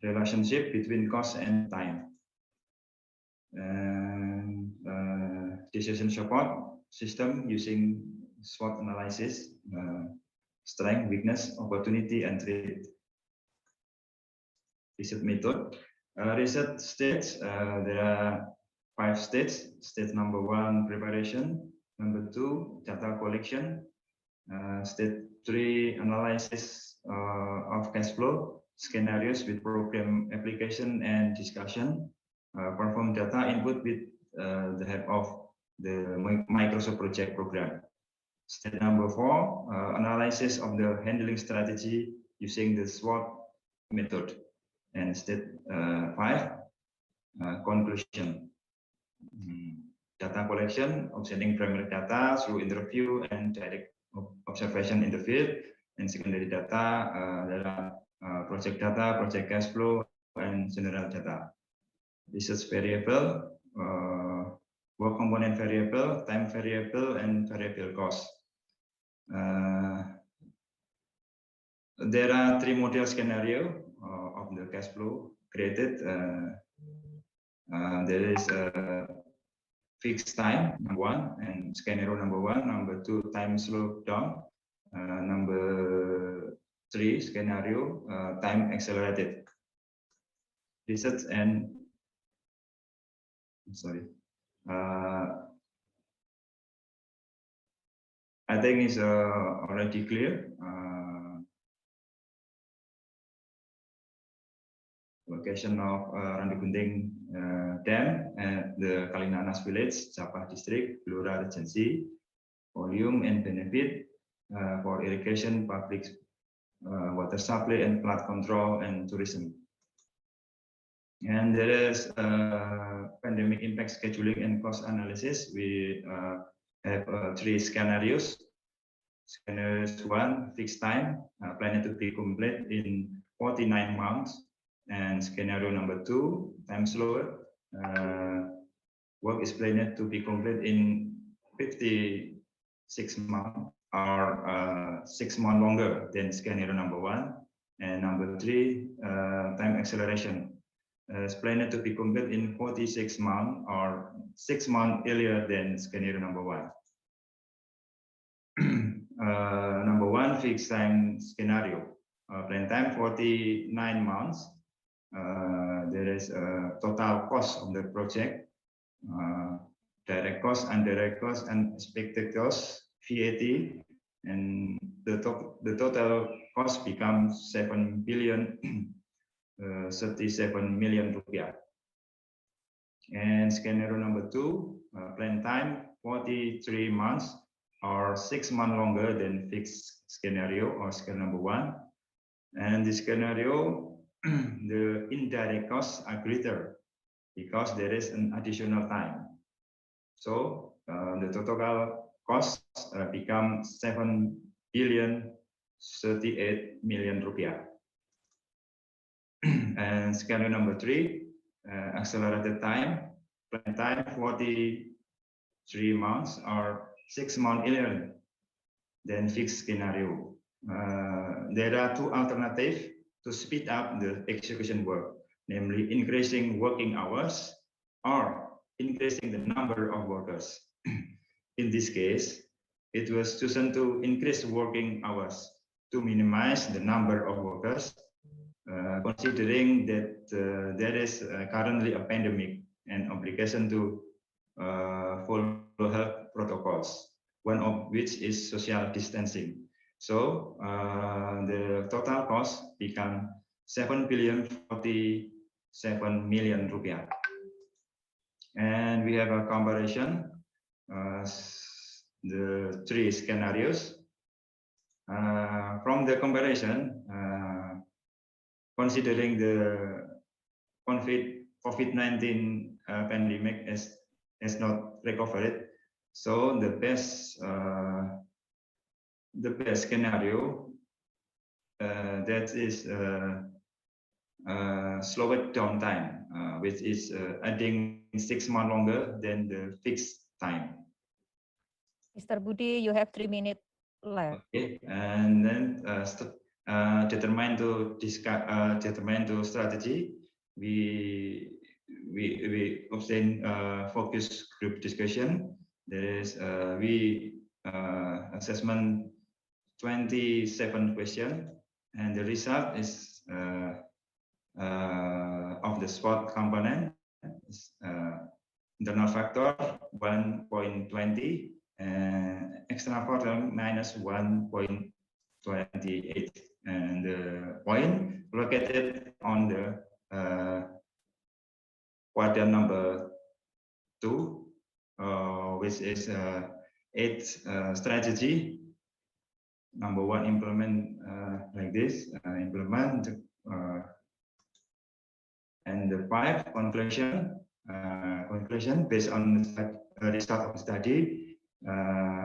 relationship between cost and time. And decision support system using SWOT analysis, strength, weakness, opportunity, and threat. Research method. Research stage, there are 5 stages. Stage number 1, preparation. Number 2, data collection. Stage 3, analysis of cash flow, scenarios with program application and discussion. Perform data input with the help of the Microsoft project program. Step number 4, analysis of the handling strategy using the SWOT method. And step 5, conclusion. Data collection, obtaining primary data through interview and direct observation in the field, and secondary data, there are project data, project cash flow, and general data. Research variable, work component variable, time variable, and variable cost. There are 3 model scenario of the cash flow created. There is fixed time, number 1, and scenario number 1, number 2, time slow down, number 3, scenario, time accelerated. Research and I think it's already clear. Location of Randugunting Dam at the Kalinanas village, Sabah district, Blora Regency, volume and benefit for irrigation, public water supply, and flood control and tourism. And there is pandemic impact scheduling and cost analysis. We have 3 scenarios. Scenario 1, fixed time, planned to be complete in 49 months. And scenario number 2, time slower, work is planned to be complete in 56 months, or 6 months longer than scenario number 1. And number 3, time acceleration, is planned to be complete in 46 months, or 6 months earlier than scenario number 1. Number 1, fixed time scenario, plan time 49 months. There is a total cost of the project, direct cost, indirect cost, and expected cost, VAT, and the total cost becomes 7 billion 37 million rupiah. And scenario number 2, plan time 43 months, or 6 months longer than fixed scenario or scenario number 1. And this scenario, the indirect costs are greater because there is an additional time. So the total costs become 7 billion 38 million rupiah. And scenario number 3, accelerated time, plan time 43 months or 6 months earlier than fixed scenario. There are 2 alternatives to speed up the execution work, namely increasing working hours or increasing the number of workers. In this case, it was chosen to increase working hours to minimize the number of workers, considering that there is currently a pandemic and obligation to follow health protocols, one of which is social distancing. So the total cost become 7 billion 47 million rupiah. And we have a comparison, the three scenarios. From the comparison, considering the COVID-19 pandemic has not recovered, so the best scenario that is slower down time, which is adding 6 months longer than the fixed time. Mr. Budi, you have 3 minutes left. Okay, and then determine to strategy. We obtain focus group discussion. There is we assessment 27 question, and the result is of the SWOT component is internal factor 1.20 and external factor minus 1.28, and the point located on the quadrant number 2, which is 8 strategy. Number 1, implement like this, implement, and the 5 conclusion based on the result of the study.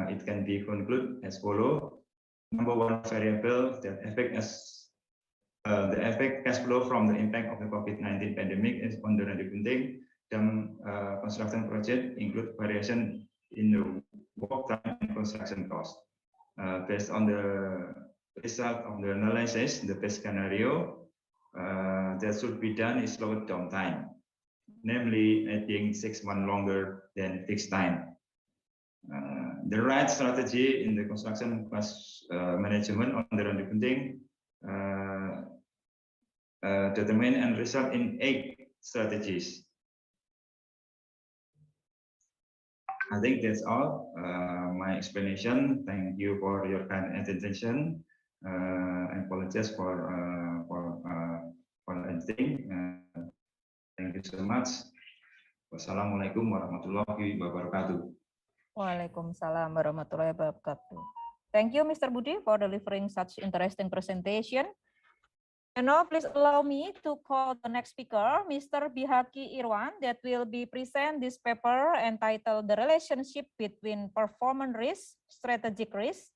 It can be concluded as follow. Number 1 variable that affect us, the effect cash flow from the impact of the COVID-19 pandemic is on the Randu construction project include variation in the work time and construction cost. Based on the result of the analysis, the best scenario that should be done is slow down time, namely adding 6 months longer than fixed time. The right strategy in the construction cost management on the Randu determine and result in 8 strategies. I think that's all my explanation. Thank you for your kind attention. I apologize for anything. Thank you so much. Wassalamualaikum warahmatullahi wabarakatuh. Waalaikumsalam warahmatullahi wabarakatuh. Thank you, Mr. Budi, for delivering such interesting presentation. And now please allow me to call the next speaker, Mr. Bihaki Irwan, that will be present this paper entitled The Relationship Between Performance Risk, Strategic Risk,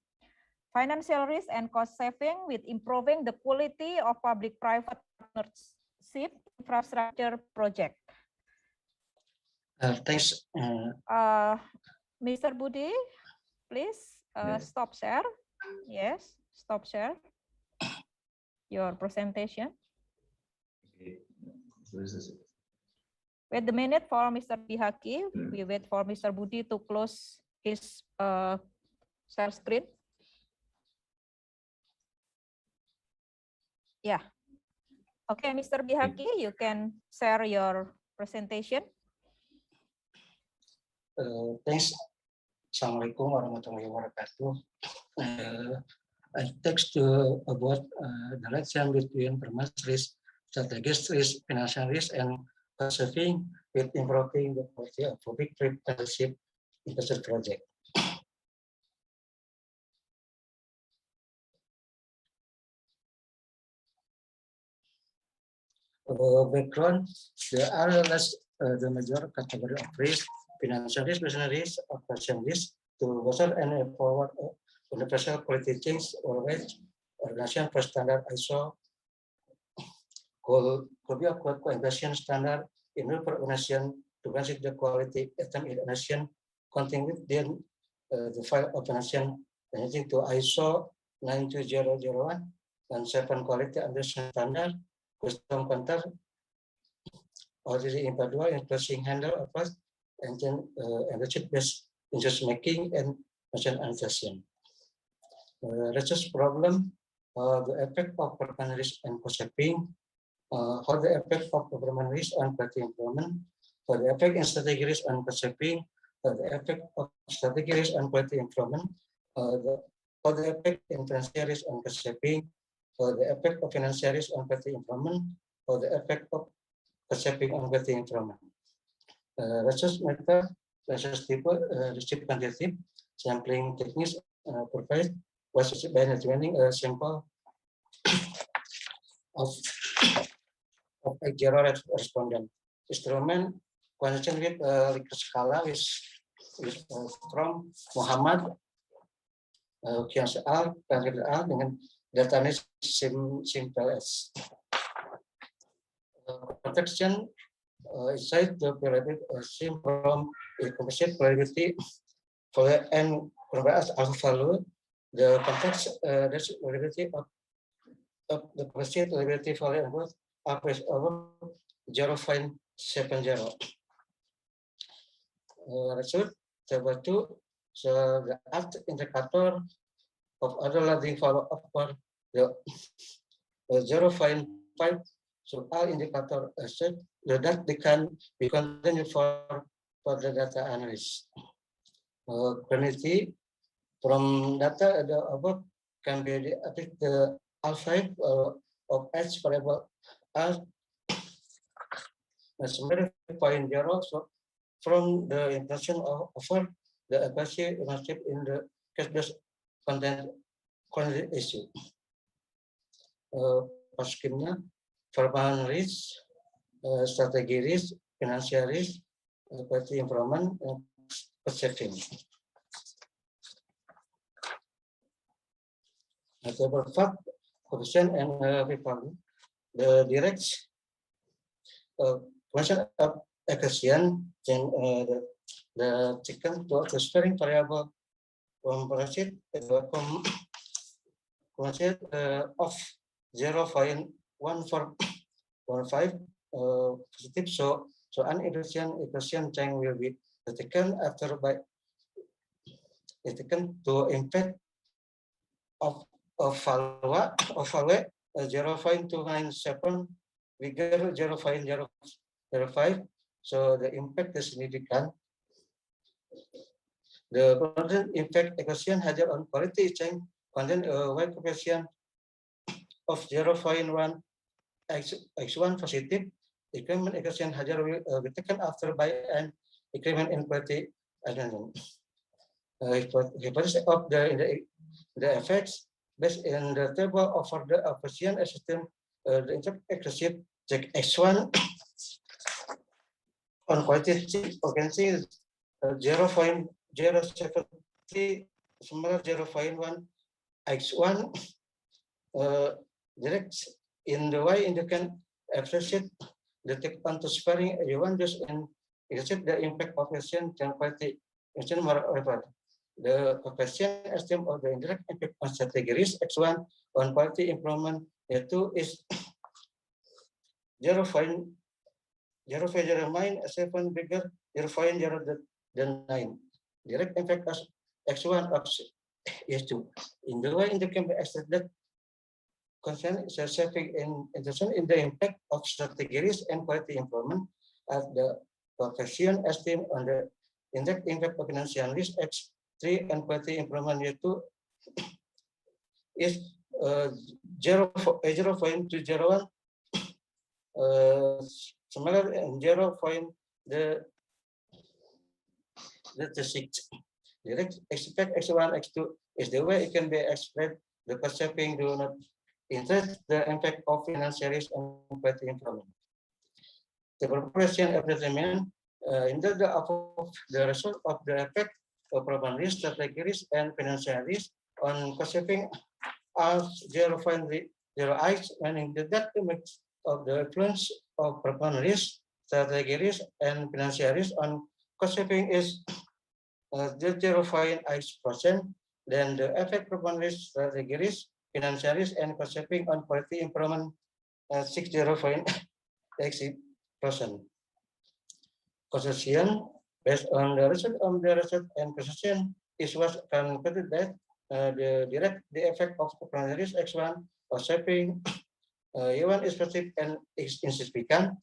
Financial Risk, and Cost Saving with Improving the Quality of Public-Private Partnership Infrastructure Project. Thanks. Mr. Budi, please stop share. Yes, stop share your presentation. Okay. Wait a minute for Mr. Bihaki. We wait for Mr. Budi to close his share screen. Yeah. Okay, Mr. Bihaki, you can share your presentation. Thanks. Assalamualaikum warahmatullahi wabarakatuh. I text about the relation between performance risk, strategic risk, financial risk, and cost saving with improving the quality of public-private partnership infrastructure project. Background: there are the major category of risk: financial risk, business risk, operation risk, to measure and forward universal quality change always organization for standard ISO global co-organization standard in organization to manage the quality item in organization continuing within the file organization managing to ISO 92001 and 7 quality understanding standard custom counter already individual including handle approach and then enriched based decision making and machine analyzation. Research problem, the effect of performance risk and cost saving, how the effect of performance risk on quality improvement, how the effect in strategic risk on cost saving, the effect of strategic risk on quality improvement, how the effect in financial risk on cost saving, the effect of financial risk on quality improvement, or the effect of cost saving on quality improvement. Research method, research type, research quantitative, sampling techniques provided was by training a sample of zero respondent. Instrument connection with Likert skala is from Muhammad Kian Al dengan database simple as protection inside the periodic sim from a composite probability for n as alpha value. The context probability of the composite probability for n was average over 0.70. Result table 2. So the alt indicator of underlying follow up for the 0.5. So all indicator set that they can be continued for the data analysis. Quantity from data the above can be the alpha of H variable as 0.0. So from the intention of offer the accuracy ownership in the case-based content issue. Schemnya, verbal risk, strategi risk, financial risk, quality improvement, and perception. Table fact, coefficient, and people. The direct question of equation, then the second to transferring variable composite of 0.1415 positive. So an equation change will be taken after by taken to impact of value 0.297 bigger 0.005. So the impact is significant. The content impact equation has on quality change content y coefficient of 0.1 x1 positive. Increment equation has will be taken after by an increment in quality hypothesis of the effects based in the table of the equation system. The interpret equation check x1 on qualitative occupancy 0.073 similar 0.1 x1 direct in the y indicate appreciate the take on to sparing everyone just in illustrate the impact of patient and quality. Moreover, the coefficient estimate of the indirect impact on categories x1 on quality improvement yaitu is 0.009 7 bigger 0.009. Direct impact of x1 of is 2. In the way in the can be extended concern is a saving in the impact of categories and quality improvement at the coefficient estimate on the indirect impact of financial risk x3 and quality improvement yaitu is 0.201 similar and 0.6. Direct expect x1 x2 is the way it can be expressed. The perceiving do not interest the impact of financial risk and quality improvement. The proportion of the in the above the result of the effect of problem risk, strategic risk, and financial risk on perceiving as 0.08, meaning the mix of the influence of problem risk, strategic risk, and financial risk on cost saving is 0.8%. Then the effect problem risk, strategic risk, financial risk, and cost saving on quality improvement 60.8%. Concession based on the result and concession is was concluded that the effect of problem risk x1 or saving E1 is positive and is insignificant.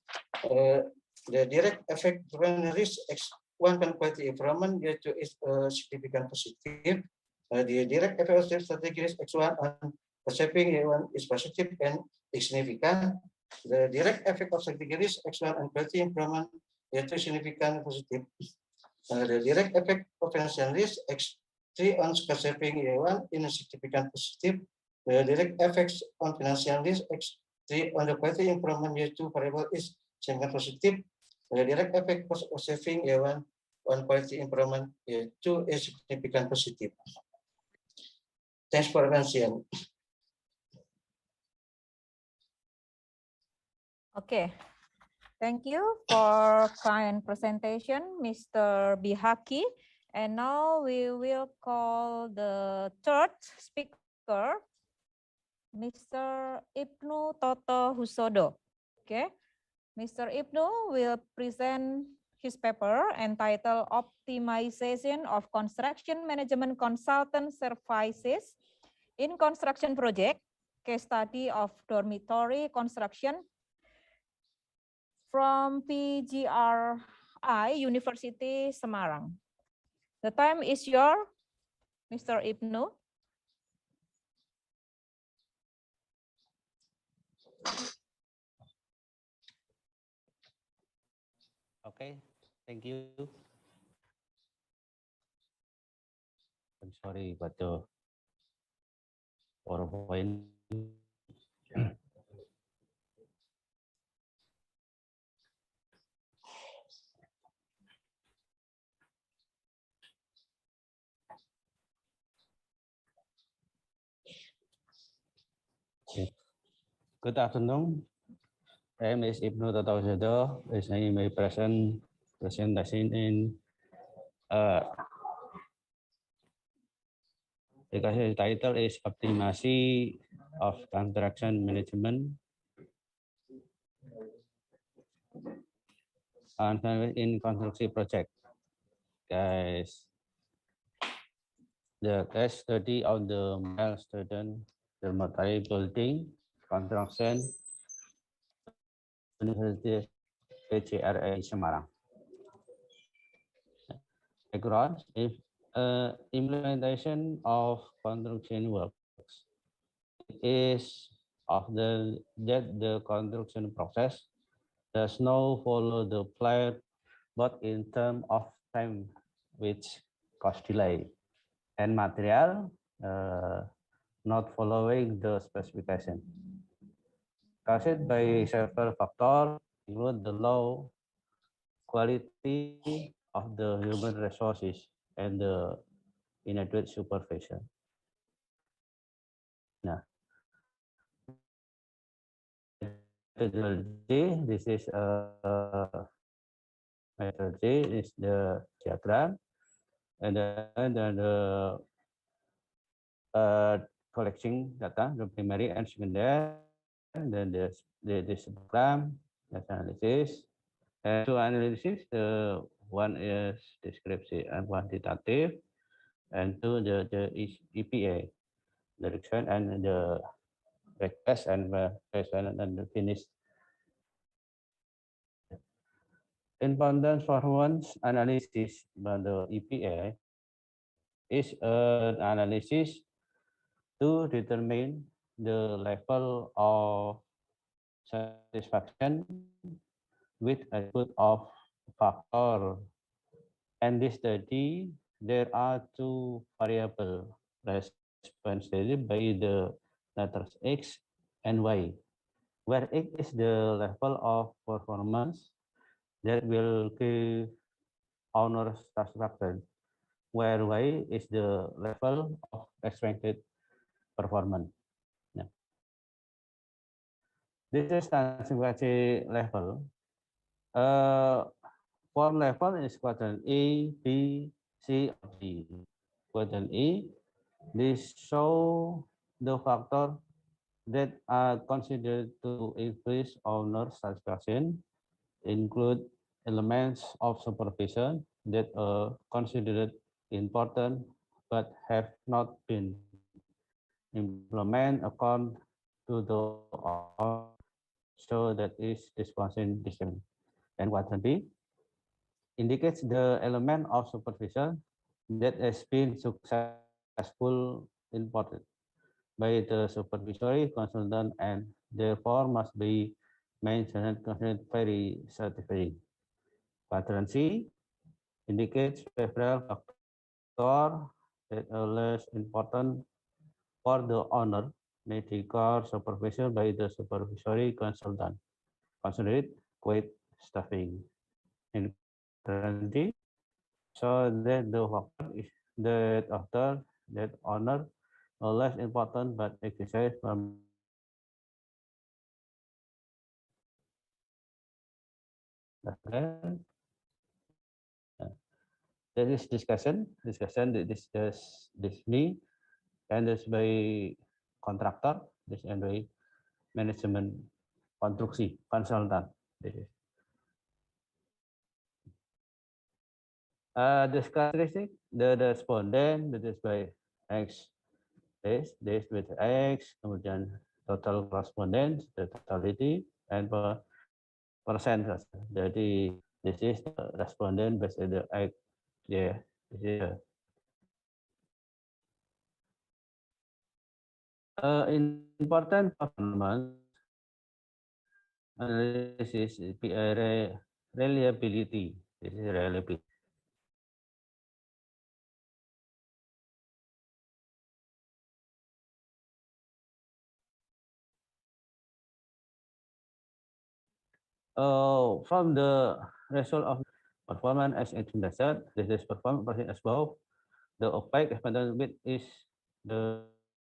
The direct effect when risk x1 can quality improvement due to is significant positive. The direct effect of strategic risk x1 on saving E1 is positive and significant. The direct effect of strategic risk x1 and quality improvement two significant positive. The direct effect of financial risk X3 on cost saving E1 in a significant positive. The direct effects on financial risk X3 on the quality improvement E2 variable is significant positive. The direct effect cost of saving E1 on quality improvement E2 is significant positive. Thanks for attention. Okay, thank you for kind presentation, Mr. Bihaki. And now we will call the third speaker, Mr. Ibnu Toto Husodo. Okay, Mr. Ibnu will present his paper entitled Optimization of Construction Management Consultant Services in Construction Project, Case Study of Dormitory Construction from PGRI University Semarang. The time is yours, Mr. Ibnu. Okay, thank you. I'm sorry, but the PowerPoint. Good afternoon. My name is Ibnu Toto Husodo. This is my presentation in because the title is Optimization of Construction Management and in Construction Project. Guys, the case study of the male student dormitory building construction University PGRI Semarang. Background: if implementation of construction works is of that the construction process does not follow the plan, but in terms of time, which cost delay, and material not following the specification. Caused by several factors, include the low quality of the human resources and the inadequate supervision. Now, methodology, this is methodology is the diagram, and then the collecting data, the primary and secondary, and then this diagram, data analysis, and to analysis, the one is descriptive and quantitative, and two the EPA, direction and the request and the finish. Independent performance analysis by the EPA is an analysis to determine the level of satisfaction with a group of factors. And this study, there are two variables responsible by the letters X and Y, where X is the level of performance that will give honor satisfaction, where Y is the level of expected performance. Yeah. This is satisfaction level. For level is quadrant A, B, C, or D. Quadrant E, this show the factor that are considered to increase owner satisfaction, include elements of supervision that are considered important but have not been implemented according to the so that is discussion discussion. And quadrant B indicates the element of supervision that has been successful imported by the supervisory consultant and therefore must be mentioned very satisfying. Quadrant C indicates several factors that are less important for the owner may require supervision by the supervisory consultant. Consider quit staffing. In quadrant D, so that the factor is that after that owner are less important but exercise from there is discussion that discuss this me and this by contractor, this and by management konstruksi consultant. This is this characteristic the respondent that is by X this with X, kemudian total respondents, the totality, and percent. Jadi this is the respondent based on the X. Yeah, this is important performance analysis reliability. This is reliability. From the result of performance as intended, this is performance as above. The opaque expanded width is the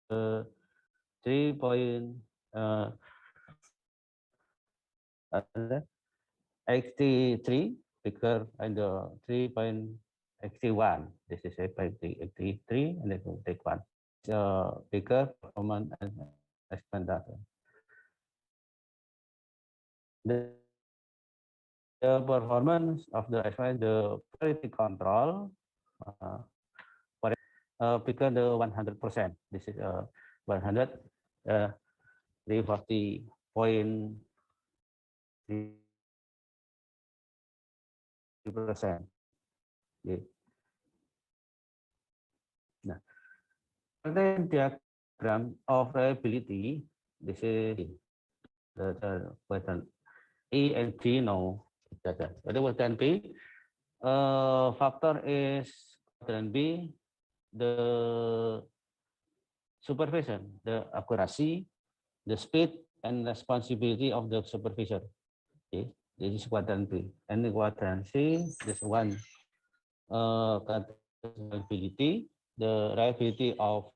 3 point xt3 bigger and the 3.xt1. This is a xt3 and then we'll take one. Bigger performance and expanded. The performance of the quality control bigger the 100%. This is 100 340.3%. Nah, then diagram of reliability. This is the question E and G no. What was then B? Factor is then B. The supervision, the accuracy, the speed, and responsibility of the supervisor. Okay, this is quadrant B. And the quadrant C, this one, reliability, the reliability of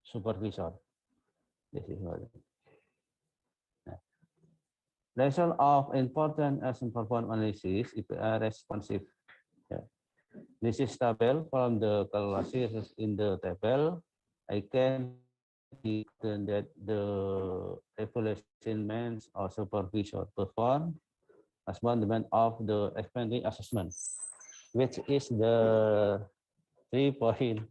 supervisor. This is what. Result of important as performance analysis if responsive. Yeah. This is table from the calculations in the table. I can see that the evaluation means or supervisor perform as one element of the expanding assessment, which is the 3.78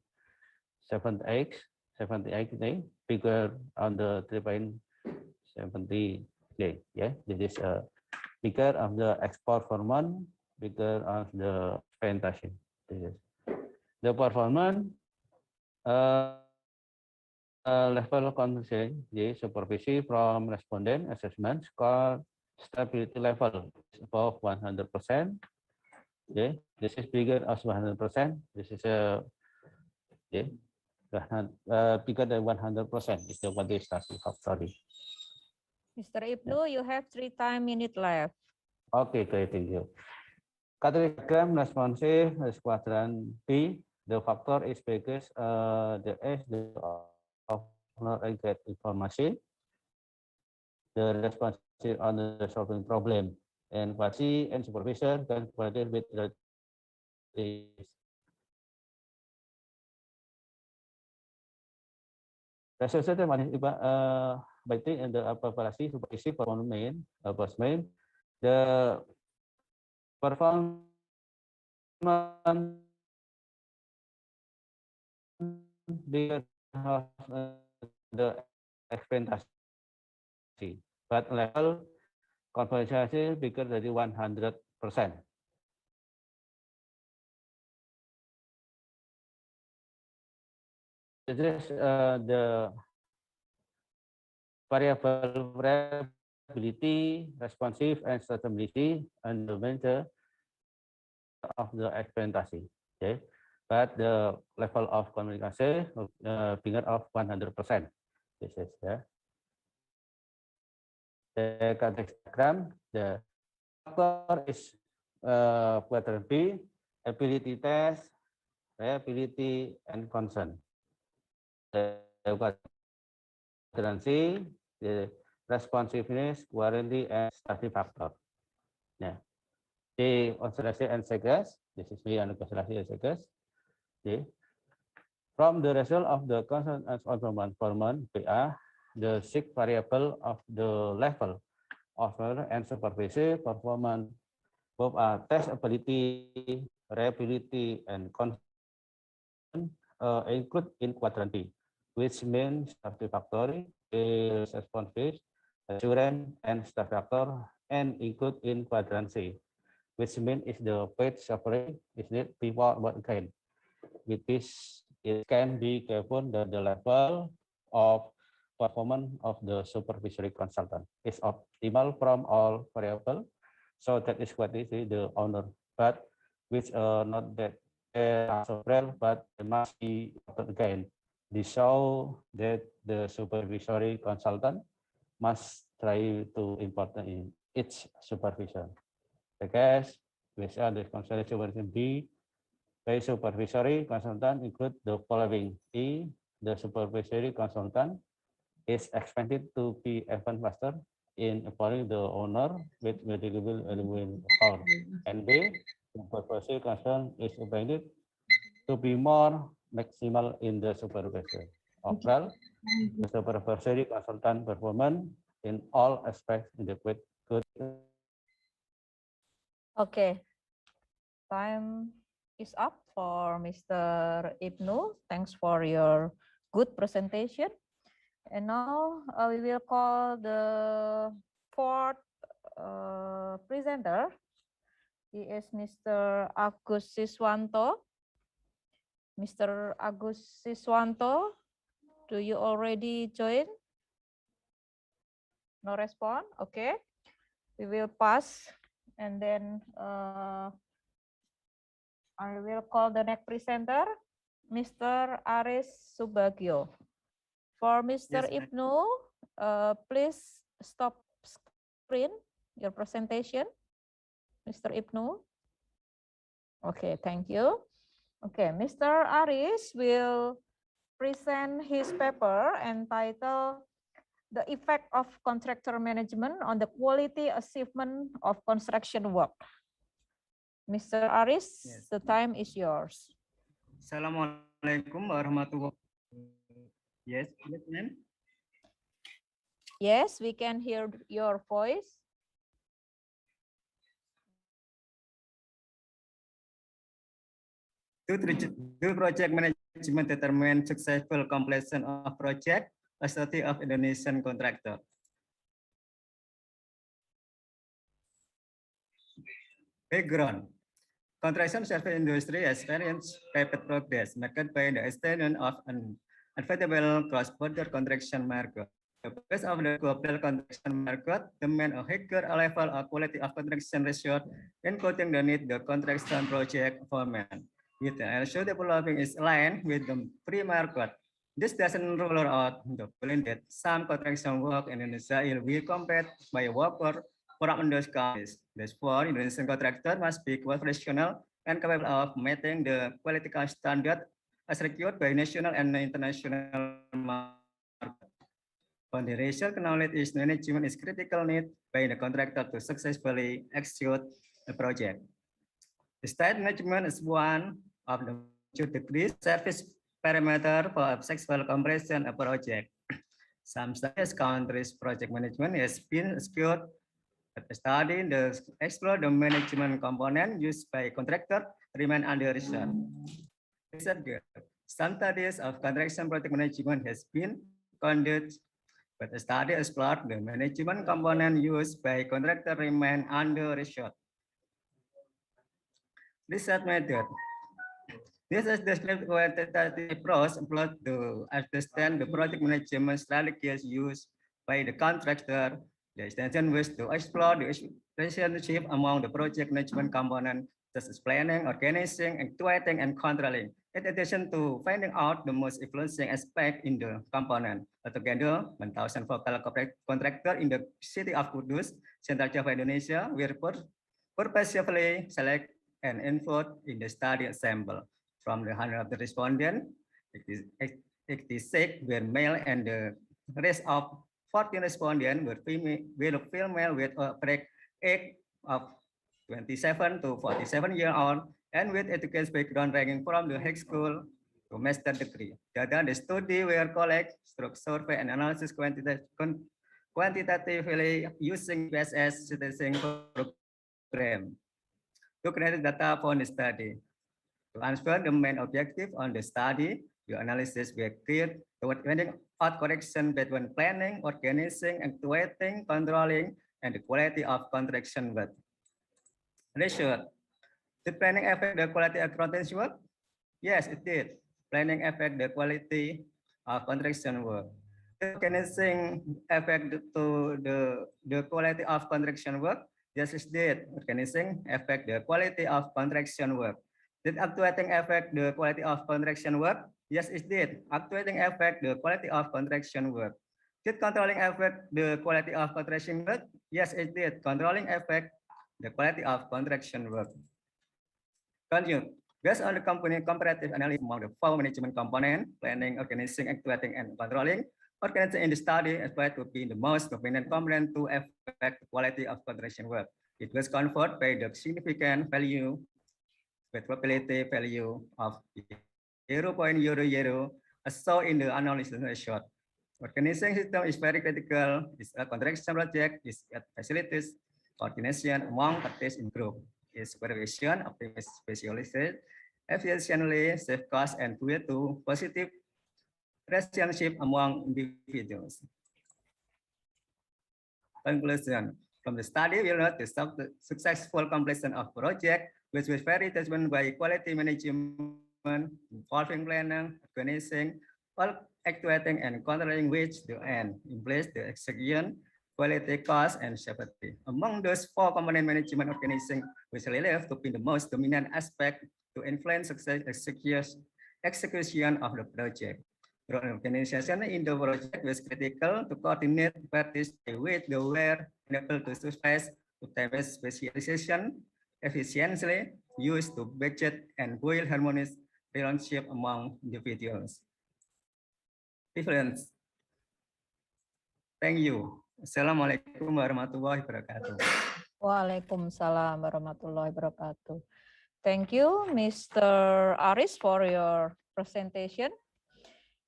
figure on the 3.70. Yeah, this is a figure of the export performance, figure of the expectation. This is the performance level concern, the supervision from respondent assessment score stability level is above 100%. Okay, this is bigger as 100%. This is a bigger than 100% is the what they start to have. Sorry. Mr. Ibnu, you have 3 minutes left. Okay, great, thank you. Diagram responsive is quadrant B. The factor is biggest. The S the of not get information. The responsive on the solving problem and quasi and supervisor can provided with the resolution by and the evaluasi supervisi performance the performance bigger the expectation, but level compensation bigger than 100%. This is the variable variability, responsive, and stability, and the of the experimentation. Okay, but the level of communication bigger of 100%. This is the context diagram. The factor is quadrant B, ability test, reliability, and concern. The quadrant C, the responsiveness, warranty, and safety factor. Yeah. The consideration and success. This is the consideration and success. Okay. From the result of the constant and performance PA, the 6 variable of the level of and supervisory performance both are test ability, reliability, and concern include in quadrant B, which means satisfactory, responsive, assurance, and staff factor, and include in quadrant C, which means is the page suffering is need before but again. With this, it can be careful that the level of performance of the supervisory consultant is optimal from all variables. So that is what is the owner, but which not that sovereign, but it must be again. This show that the supervisory consultant must try to important in its supervision. The case which are the consideration B, by supervisory consultant include the following. E, the supervisory consultant is expected to be even faster in empowering the owner with medical power. And B, the supervisory consultant is expected to be more maximal in the supervision. Overall, the supervisory consultant performance in all aspects in the good. Okay, time is up for Mr. Ibnu. Thanks for your good presentation. And now we will call the fourth presenter. He is Mr. Agus Siswanto. Mr. Agus Siswanto, do you already join? No response? Okay. We will pass and then I will call the next presenter, Mr. Aris Subagio. For Mr. Yes, Ibnu, please stop screen your presentation, Mr. Ibnu. Okay, thank you. Okay, Mr. Aris will present his paper entitled The Effect of Contractor Management on the Quality Achievement of Construction Work. Mr. Aris, yes, the time is yours. Assalamualaikum warahmatullahi wabarakatuh. Yes, ma'am. Yes, we can hear your voice. Do project management determine successful completion of project, a study of Indonesian contractor. Background. Construction service industry has experienced rapid progress marked by the extension of an unavailable cross-border construction market. The base of the global construction market demand a higher level of quality of construction resource, including the need the construction project foreman. With the also developing is aligned with the free market. This doesn't rule out the point that some construction work in Indonesia will be completed by workers from those countries. Therefore, Indonesian contractor must be professional and capable of meeting the quality standard as required by national and international market. Foundational knowledge is management is critical need by the contractor to successfully execute a project. The state management is one of the degrees service parameter for successful completion of project. Some studies countries project management has been secured. But studying the explore the management component used by contractor remain under research. Some studies of construction project management has been conducted, but the study explored the management component used by contractor remain under research. Research method. This is the quantitative approach employed to understand the project management strategies used by the contractor. The extension was to explore the relationship among the project management component such as planning, organizing, actuating, and controlling. In addition to finding out the most influencing aspect in the component, altogether 1,004 contractors in the city of Kudus, Central Java, Indonesia, were purposefully select and input in the study sample. From the 100 of the respondents, 86 were male and the rest of 14 respondents were female with a break age of 27 to 47-year-old and with education background ranging from the high school to master degree. Data the study were collect, survey, and analysis quantitatively using PSS citizen program to create data for the study. To answer the main objective on the study, the analysis were geared toward finding out correction between planning, organizing, actuating, controlling, and the quality of contraction work. Research. Did planning affect the quality of contraction work? Yes, it did. Planning affect the quality of contraction work. Did organizing affect to the quality of contraction work? Yes, it did. Organizing affect the quality of contraction work. Did actuating affect the quality of contraction work? Yes, it did. Actuating affect the quality of contraction work. Did controlling affect the quality of contraction work? Yes, it did. Controlling affect the quality of contraction work. Continue. Based on the comparative analysis among the 4 management components, planning, organizing, actuating, and controlling, organizing in the study is applied to be the most dominant component to affect the quality of contraction work. It was conferred by the significant value with probability value of 0.00 as shown in the analysis shot. Organizing system is very critical. It's a contraction project is facilities coordination among parties in group. Its supervision optimize specialization efficiently, save costs, and lead to positive relationship among individuals. Conclusion. From the study, we learned the successful completion of project, which was very determined by quality management, involving planning, organizing, actuating, and controlling which the end in place the execution, quality, cost, and safety. Among those 4 component management organizing, which relate to be the most dominant aspect to influence success execution of the project. Organization in the project was critical to coordinate parties with the were able to supervise optimize specialization efficiently, used to budget and build harmonious relationship among individuals. Difference. Thank you. Assalamualaikum warahmatullahi wabarakatuh. Waalaikumsalam warahmatullahi wabarakatuh. Thank you, Mr. Aris, for your presentation.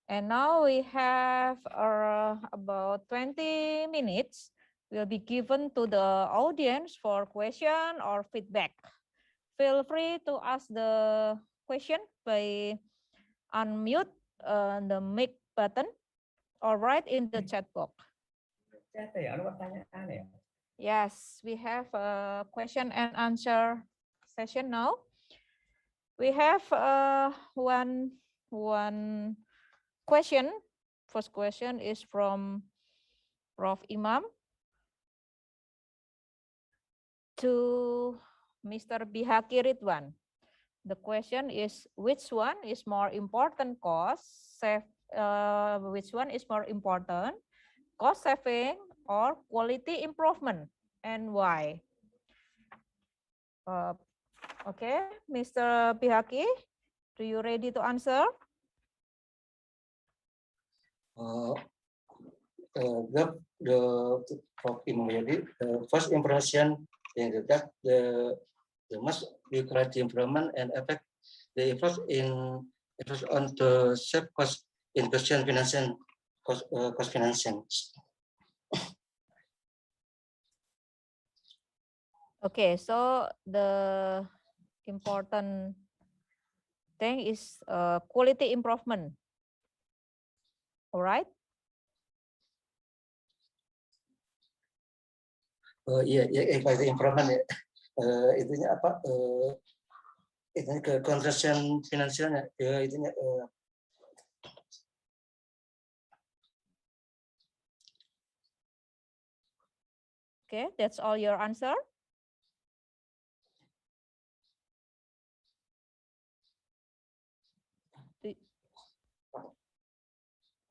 And now we have about 20 minutes will be given to the audience for question or feedback. Feel free to ask the question by unmute the mic button or write in the chat box. Yes, we have a question and answer session now. We have one question. First question is from Prof. Imam to Mr. Bihaki Ridwan. The question is, which one is more important which one is more important, cost saving or quality improvement, and why? Okay, Mr. Bihaki, do you ready to answer? The first impression that the most quality improvement and effect the effect on the save cost in question financing cost financing. Okay, so the important thing is quality improvement. All right. Quality improvement itunya apa? Itu ke contraction finansialnya itunya. Okay, that's all your answer.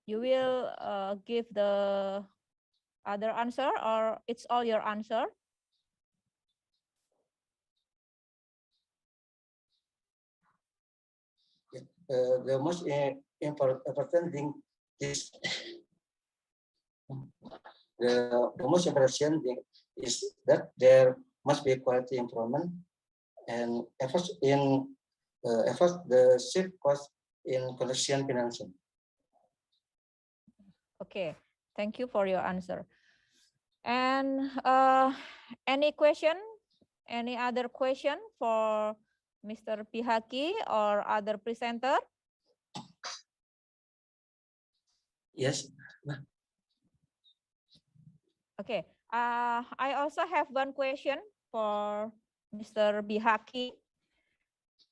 You will give the other answer, or it's all your answer? The most important thing is the most important thing is that there must be quality improvement and efforts the shift cost in collection financing. Okay, thank you for your answer. And any question, any other question for Mr. Pihaki or other presenter? Yes. Okay, I also have one question for Mr. Bihaki.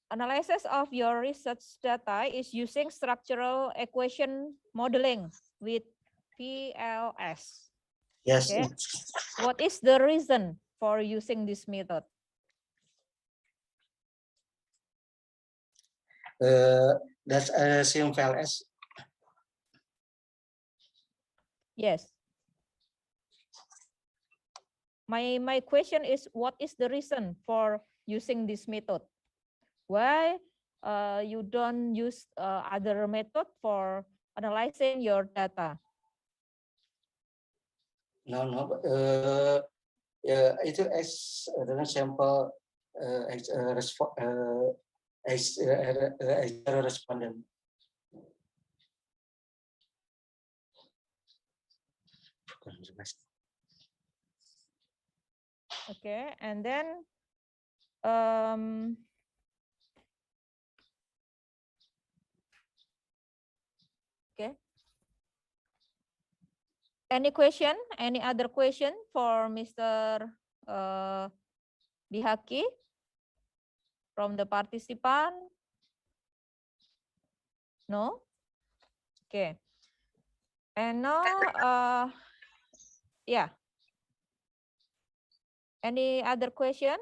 Analysis of your research data is using structural equation modeling with PLS. Yes. Okay. What is the reason for using this method? That's assume PLS. Yes. My question is, what is the reason for using this method? Why you don't use other method for analyzing your data? No. Itu dengan sampel respondent. Okay, and then okay. Any question? Any other question for Mr. Bihaki from the participant? No? Okay. And now, yeah. Any other question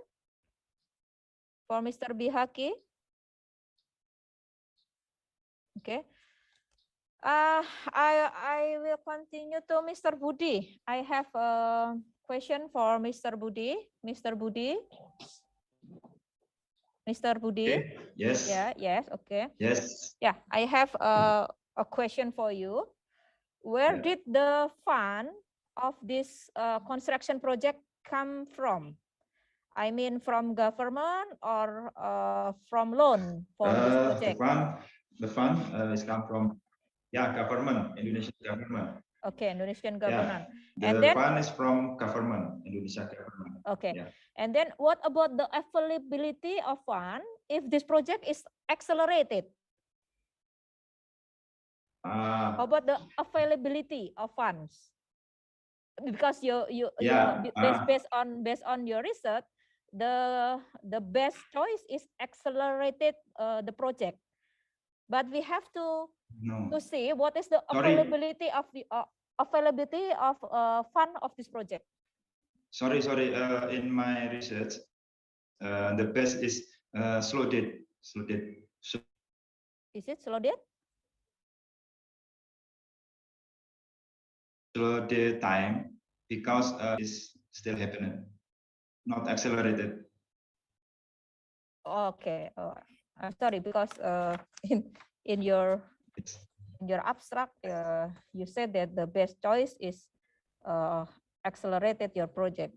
for Mr. Bihaki? Okay. I will continue to Mr. Budi. I have a question for Mr. Budi. Mr. Budi. Mr. Budi. Okay. Yes. Yeah. Yes. Okay. Yes. Yeah. I have a question for you. Where did the fund of this construction project come from? I mean, from government or from loan for this project? The fund is come from government, Indonesian government. Okay, Indonesian government. Yeah, and the then fund is from government, Indonesia government. okay, Yeah. and then what about the availability of fund if this project is accelerated? How about the availability of funds? Because based on your research, the best choice is accelerated the project, but we have to see what is the availability of the fund of this project. Sorry. In my research, the best is slow date. Is it slow date? Slow date time because it's still happening, not accelerated. Okay. I'm sorry because in your abstract you said that the best choice is accelerated your project.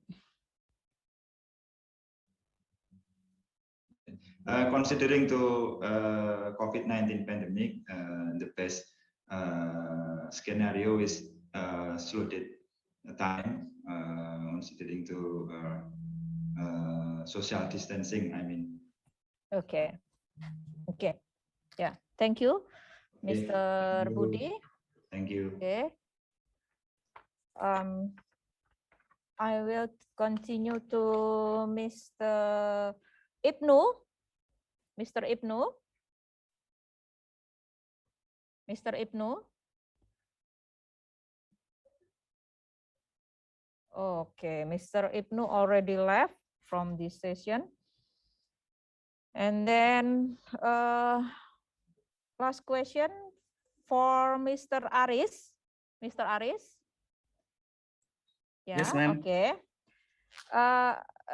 Considering to COVID-19 pandemic, the best scenario is slow date time, considering to social distancing. I mean. Okay. Yeah. Thank you, Mr. Budi. Thank you. Okay. I will continue to Mr. Ibnu. Mr. Ibnu. Mr. Ibnu. Okay, Mr. Ibnu already left from this session. And then last question for Mr. Aris. Mr. Aris? Yeah, Yes, ma'am. okay.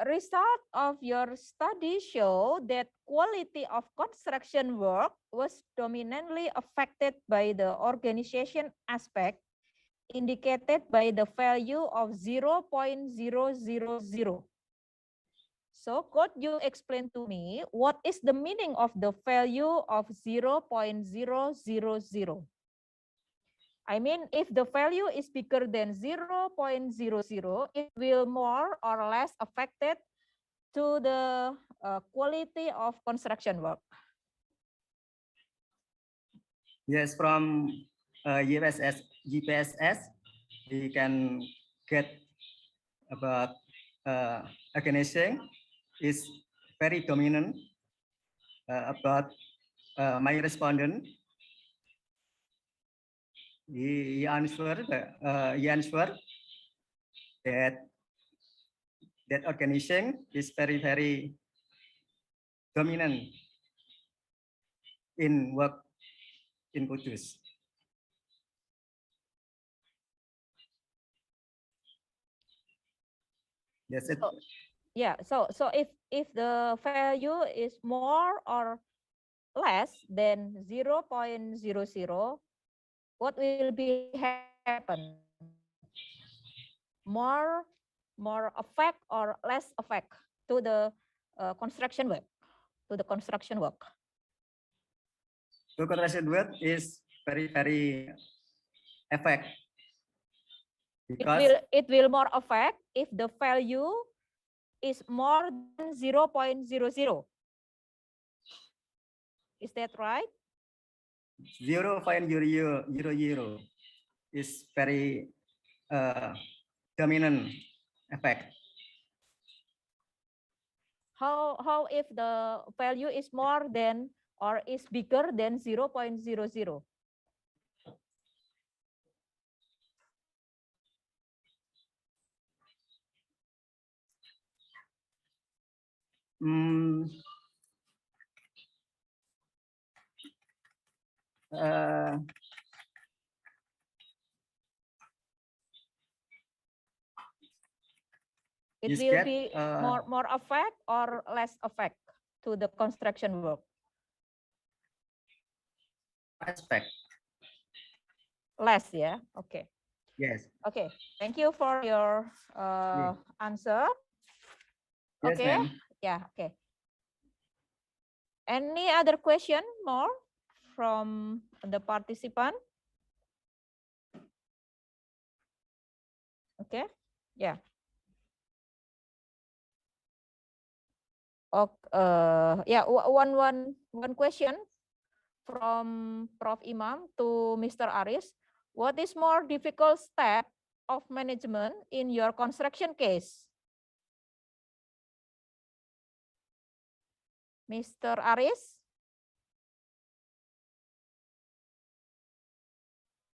Result of your study show that quality of construction work was dominantly affected by the organization aspect indicated by the value of 0.000. So could you explain to me what is the meaning of the value of 0.000? I mean, if the value is bigger than 0.00, it will more or less affected to the quality of construction work. Yes, from GPSS, we can get about organization is very dominant about my respondent. He answered that organization is very dominant in work in Kudus. That's it. Yeah, so if the value is more or less than 0.00, what will be happen? More effect or less effect to the construction work? To the construction work. The construction work is very effect. Because It will more affect if the value is more than 0.00. Is that right? 0.00 is very dominant effect. How if the value is more than or is bigger than 0.00? It will be more effect or less effect to the construction work? Aspect. Less, yeah. Okay. Yes. Okay. Thank you for your answer. Yes, Okay. Yeah. Okay. Any other question more from the participant? Okay. Yeah. Yeah. One question from Prof. Imam to Mr. Aris. What is more difficult step of management in your construction case? Mr. Aris?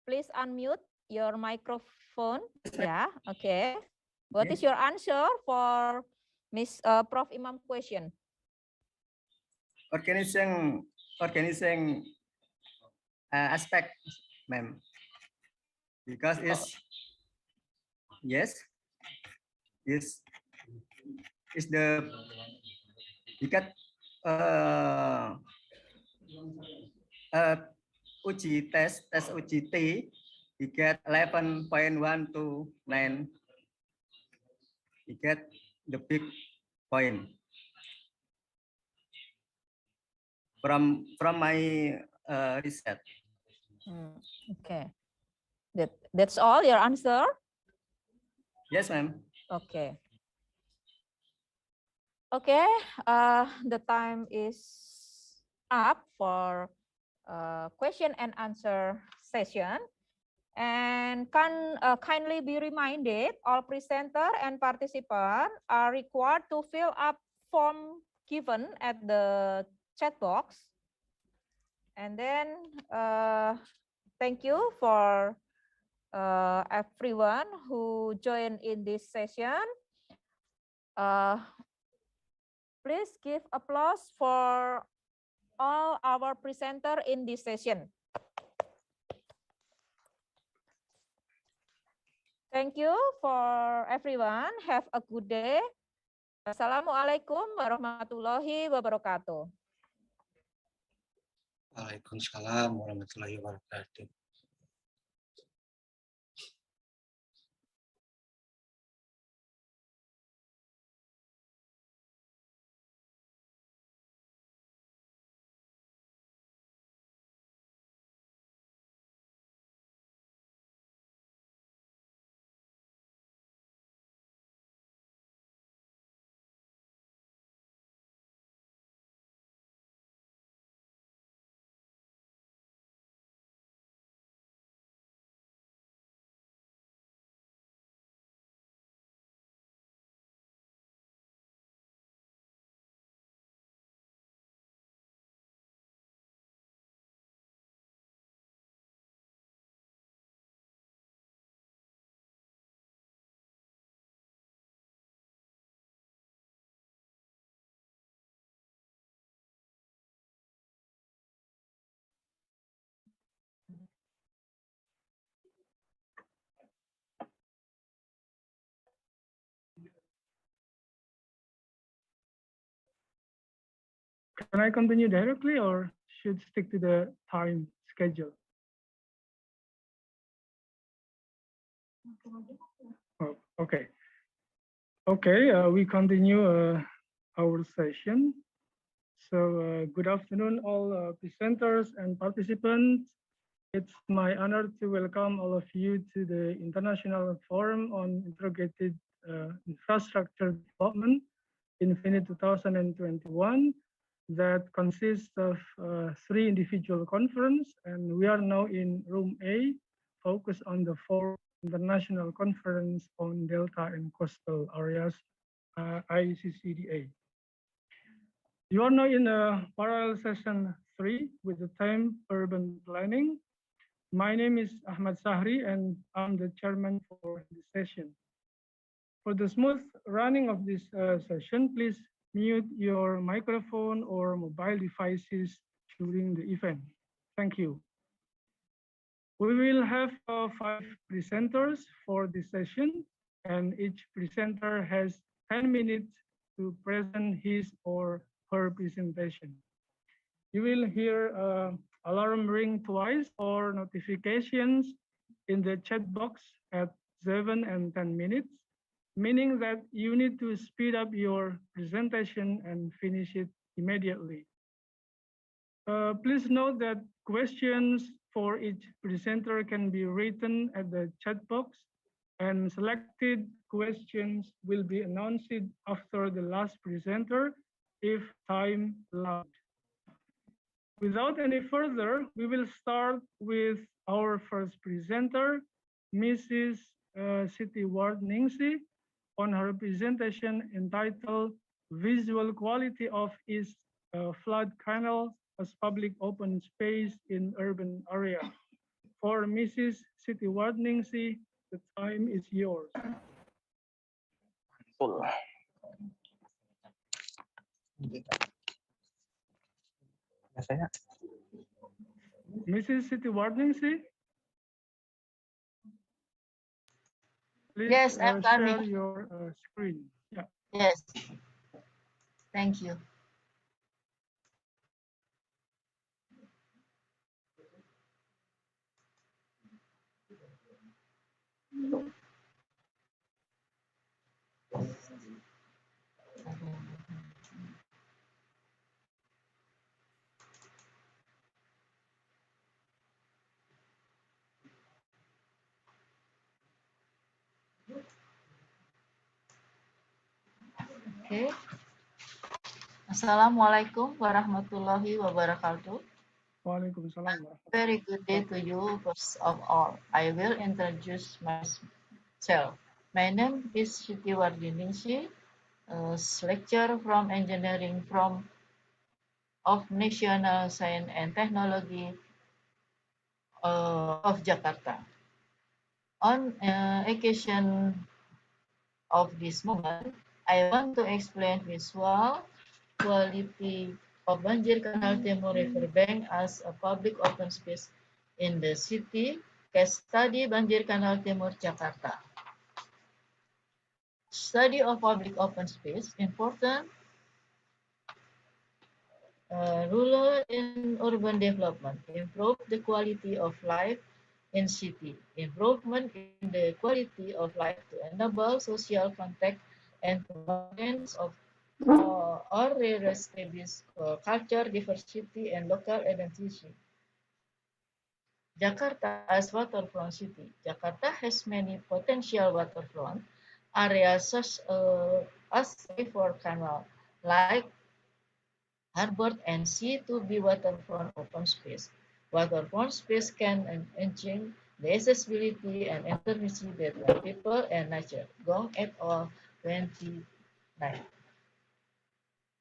Please unmute your microphone. Yeah, okay. What is your answer for Miss Prof. Imam question? Organizing aspect, ma'am. Because it's yes, is the because uji test uji T, we get 11.1 to 9. We get the big point from my research. Okay, that's all your answer. Yes, ma'am. Okay. Okay, the time is up for question and answer session. And kindly be reminded, all presenter and participant are required to fill up form given at the chat box. And then thank you for everyone who joined in this session. Please give applause for all our presenter in this session. Thank you for everyone. Have a good day. Assalamualaikum warahmatullahi wabarakatuh. Waalaikumsalam warahmatullahi wabarakatuh. Can I continue directly or should stick to the time schedule? Oh, okay. Okay, we continue our session. So good afternoon, all presenters and participants. It's my honor to welcome all of you to the International Forum on Integrated Infrastructure Development, Infinid 2021, that consists of 3 individual conferences, and we are now in room A, focused on the 4th International Conference on Delta and Coastal Areas, ICCDA. You are now in a parallel session 3 with the theme Urban Planning. My name is Ahmad Sahri, and I'm the chairman for this session. For the smooth running of this session, please mute your microphone or mobile devices during the event. Thank you. We will have 5 presenters for this session, and each presenter has 10 minutes to present his or her presentation. You will hear alarm ring twice or notifications in the chat box at 7 and 10 minutes, meaning that you need to speed up your presentation and finish it immediately. Please note that questions for each presenter can be written at the chat box, and selected questions will be announced after the last presenter if time allows. Without any further, we will start with our first presenter, Mrs. Siti Ward Ningsi, on her presentation entitled Visual Quality of East Flood Canals as Public Open Space in Urban Area. For Mrs. Siti Ward Ningsi, the time is yours. Mrs. Siti Ward Ningsi, please yes, I'm share coming. your screen. Yeah. Yes, thank you. Okay. Assalamualaikum warahmatullahi wabarakatuh. Waalaikumsalam. Very good day to you, first of all. I will introduce myself. My name is Siti Wardiningsi, lecturer from engineering of National Science and Technology of Jakarta. On occasion of this moment, I want to explain visual quality of Banjir Kanal Timur Riverbank as a public open space in the city. Case study Banjir Kanal Timur, Jakarta. Study of public open space, important rural and urban development, improve the quality of life in city, improvement in the quality of life to enable social contact and to maintenance of or re-establish culture, diversity, and local identity. Jakarta as waterfront city. Jakarta has many potential waterfront areas such as river canal, like harbor and sea to be waterfront open space. Waterfront space can enhance the accessibility and intimacy between people and nature. Gong et al. 29.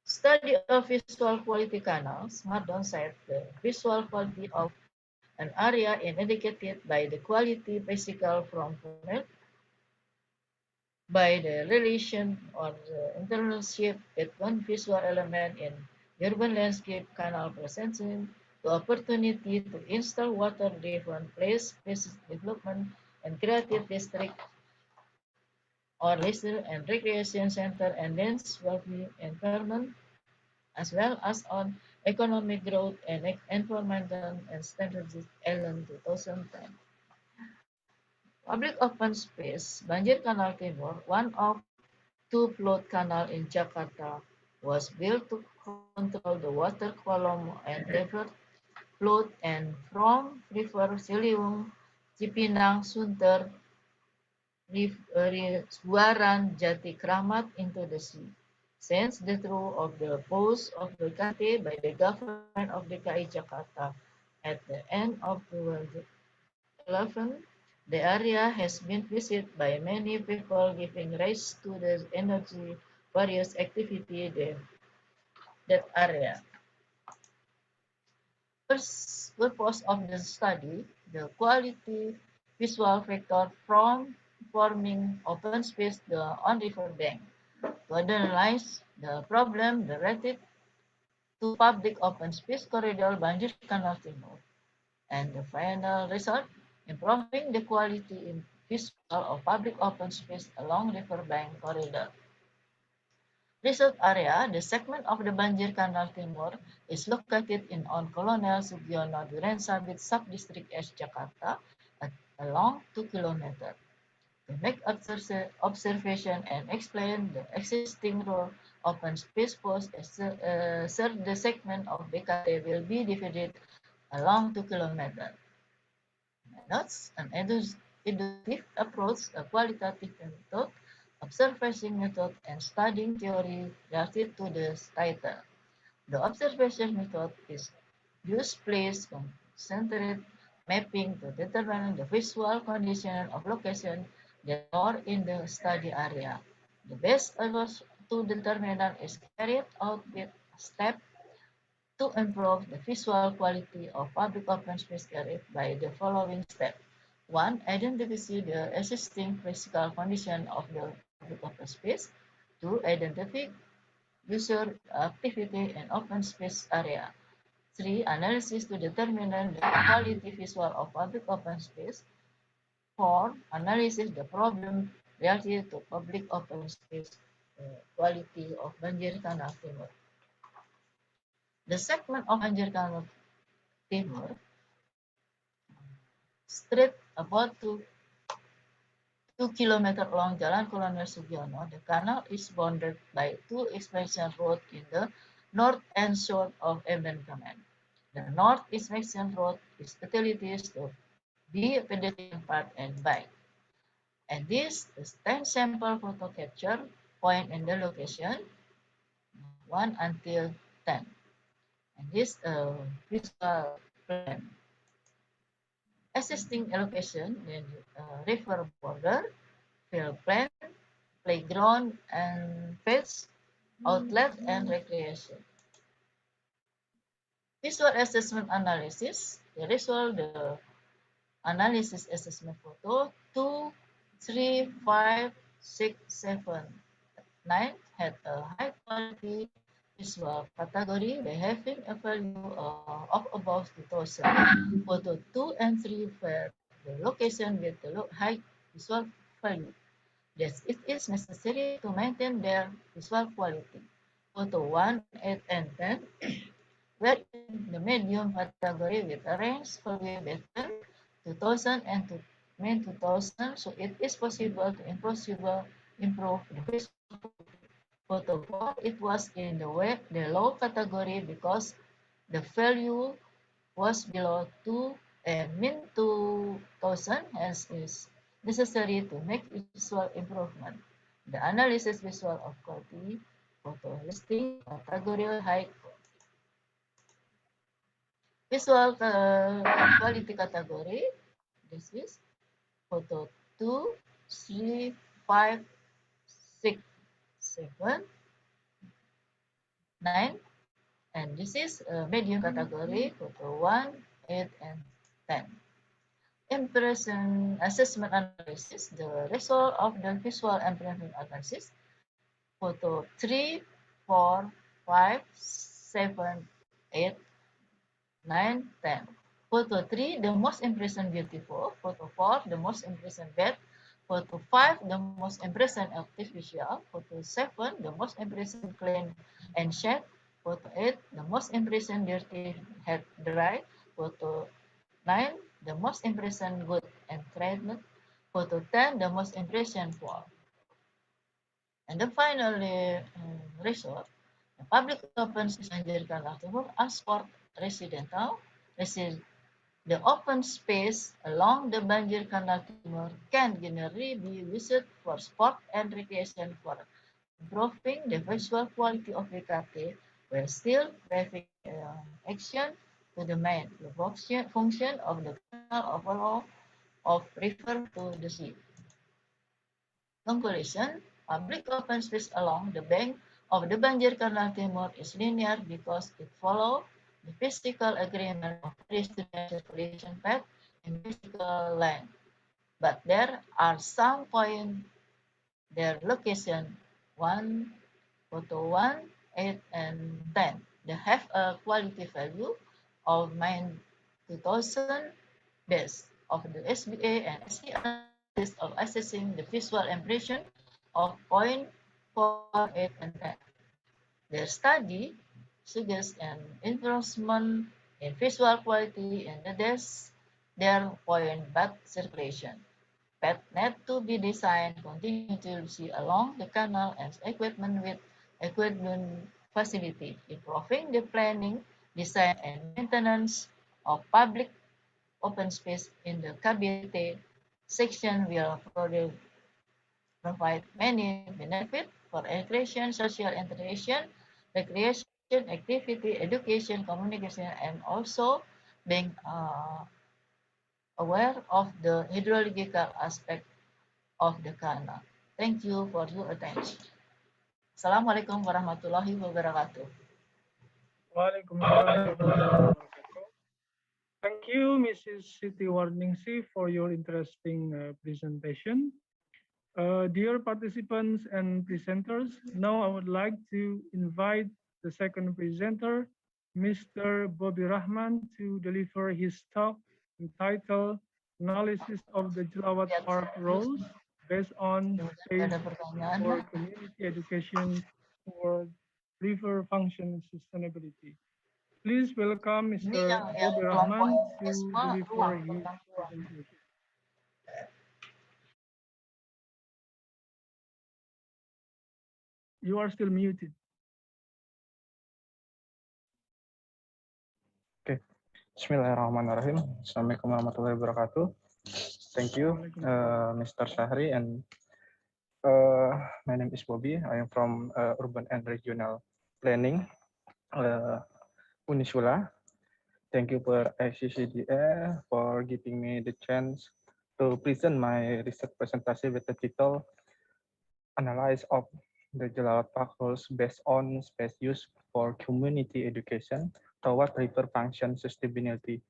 Study of visual quality canals, Mardon said the visual quality of an area is indicated by the quality physical from funnel, by the relation or the internal shape between visual element in urban landscape canal presenting the opportunity to install water driven place spaces development and creative district or leisure and recreation center and dense wealthy environment as well as on economic growth and environmental and standards Ellen 2010. Public open space, Banjir Canal Timur, one of two flood canal in Jakarta, was built to control the water column and divert flood and from River Ciliwung, Cipinang, Sunter, Suaran, Jati Kramat into the sea. Since the through of the post of BKT by the government of DKI Jakarta at the end of 2011, the area has been visited by many people giving rise to the energy various activity in that area. First purpose of the study, the quality visual factor from forming open space on river bank. To analyze the problem related to public open space corridor Banjir Kanal Timur. And the final result, improving the quality in visual of public open space along riverbank corridor. Resort area, the segment of the Banjir Kanal Timur is located in on Colonel Sugiono Duren Sabit Subdistrict S Jakarta at along 2 km. To make observation and explain the existing rule open space post, the segment of BKT will be divided along 2 km. Methods, an inductive approach, a qualitative method, observation method, and studying theory related to the title. The observation method is use place concentrate mapping to determine the visual condition of location that are in the study area. The best approach to determine is carried out with step to improve the visual quality of public open space carried by the following steps. 1. Identify the existing physical condition of the public open space. 2. Identify user activity in open space area. 3. Analysis to determine the quality visual of public open space. 4. Analysis the problem related to public open space quality of Banjir Kanal Timur. The segment of Banjir Kanal Timur, straight about 2 km along Jalan Kolonel Sugiono, the canal is bounded by two expansion roads in the north and south of embankment. The north expansion road is utilities to be pedestrian part and bike. And this is 10 sample photo capture point in the location 1 until 10. And this visual plan. Existing allocation in river border, field plan, playground and fields, outlet and recreation. Visual assessment analysis, the result, the analysis assessment photo 2, 3, 5, 6, 7, 9 had a high quality visual category by having a value of above 2000. Photo 2 and 3 were the location with the high visual value. Yes, it is necessary to maintain their visual quality. Photo 1, 8, and 10 were in the medium category with a range value between 2000 and 2000, so it is possible to improve the visual quality. Photo 4, it was in the low category because the value was below 2000, hence is necessary to make visual improvement. The analysis visual of quality photo listing category high visual quality category. This is photo 2, 3, 5, 6, 7, 9, and this is medium category photo 1, 8, and 10. Impression assessment analysis, the result of the visual impression analysis, photo 3, 4, 5, 7, 8, 9, 10. Photo 3, the most impression beautiful. Photo 4, the most impression bad. Photo 5, the most impression artificial. Photo 7, the most impression clean and shade. Photo 8, the most impression dirty head dry. Photo 9, the most impression good and treatment. Photo 10, the most impression poor. And the final result, the public open space Banjir Timur as for residential, the open space along the Banjir Kanal Timur can generally be used for sport and recreation for improving the visual quality of BKT while still traffic action to the main function of the canal overall of river to the sea. Conclusion, public open space along the bank of the Banjir Kanal Timur is linear because it follows the physical agreement of pedestrian circulation path and physical length. But there are some points, their location 1, photo 1, 8, and 10. They have a quality value of 2000 based of the SBA and SC analysis of assessing the visual impression of point 4, 8, and 10. Their study suggests an improvement in visual quality in their point bad circulation. Path net to be designed continuously along the canal and equipment with equipment facility, improving the planning, design, and maintenance of public open space in the KBT section will provide many benefits for education, social interaction, recreation, activity, education, communication, and also being aware of the hydrological aspect of the canal. Thank you for your attention. Assalamualaikum warahmatullahi wabarakatuh. Waalaikumsalam warahmatullahi wabarakatuh. Thank you, Mrs. Siti Warningsi, for your interesting presentation. Dear participants and presenters, now I would like to invite the second presenter, Mr. Bobby Rahman, to deliver his talk entitled Analysis of the Jelawat Park Roles based on space for community education toward river function sustainability. Please welcome Mr. Bobby Rahman to deliver his presentation. You are still muted. Okay. Bismillahirrahmanirrahim. Assalamualaikum warahmatullahi wabarakatuh. Thank you, Mr. Shahri, and my name is Bobby. I am from Urban and Regional Planning, Unissula. Thank you for ICCDA for giving me the chance to present my research presentation with the title Analysis of the Jelawat Park Rules based on space use for community education toward river function sustainability.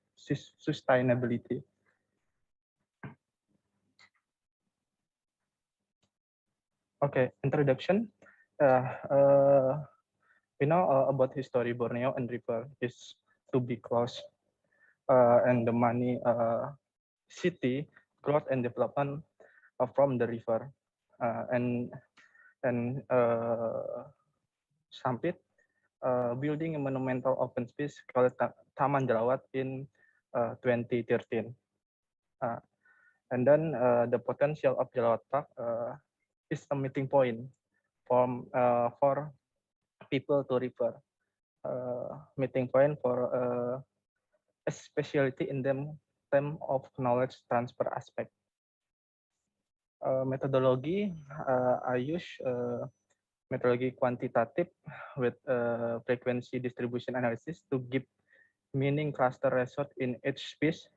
Okay, introduction. We know about history Borneo and river is to be close, and the money city growth and development from the river. and Sampit, building a monumental open space called Taman Jerawat in 2013. And then the potential of Jerawat Park is a meeting point for people to refer, meeting point for a specialty in them term of knowledge transfer aspect. Methodology, I use methodology quantitative with frequency distribution analysis to give meaning cluster result in each space.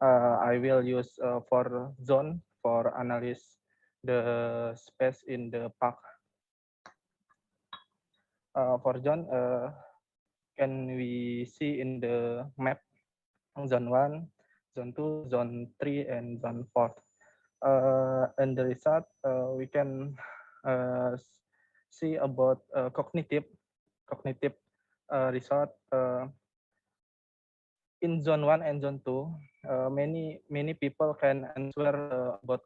I will use for zone for analyze the space in the park. For zone, can we see in the map zone 1, zone 2, zone 3, and zone 4. And the result, we can see about cognitive result in zone 1 and zone 2. Many people can answer about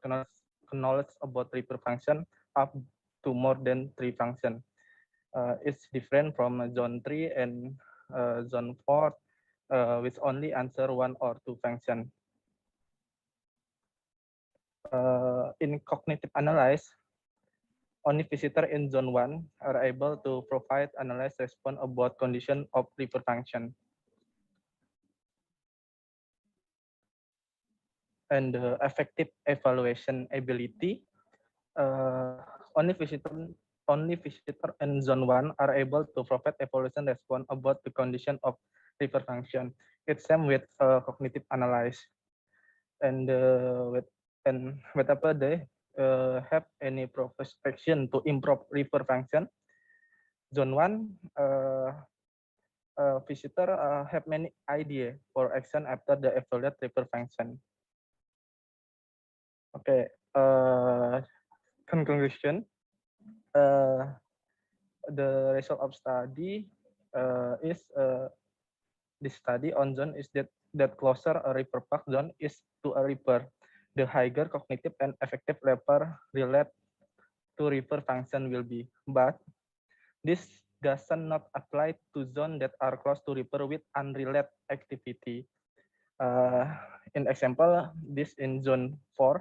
knowledge about river function up to more than 3 function. It's different from zone 3 and zone 4, which only answer 1 or 2 function. In cognitive analysis, only visitors in zone 1 are able to provide analyzed response about condition of river function. And effective evaluation ability, only visitor in zone 1 are able to provide evaluation response about the condition of river function. It's same with cognitive analysis. And whether they have any prospection to improve river function. Zone 1 visitor have many idea for action after the evaluate river function. Okay, conclusion. The result of study is the study on zone is that closer a river park zone is to a river, the higher cognitive and affective level relate to river function will be. But this does not apply to zones that are close to river with unrelated activity. In example, this in zone 4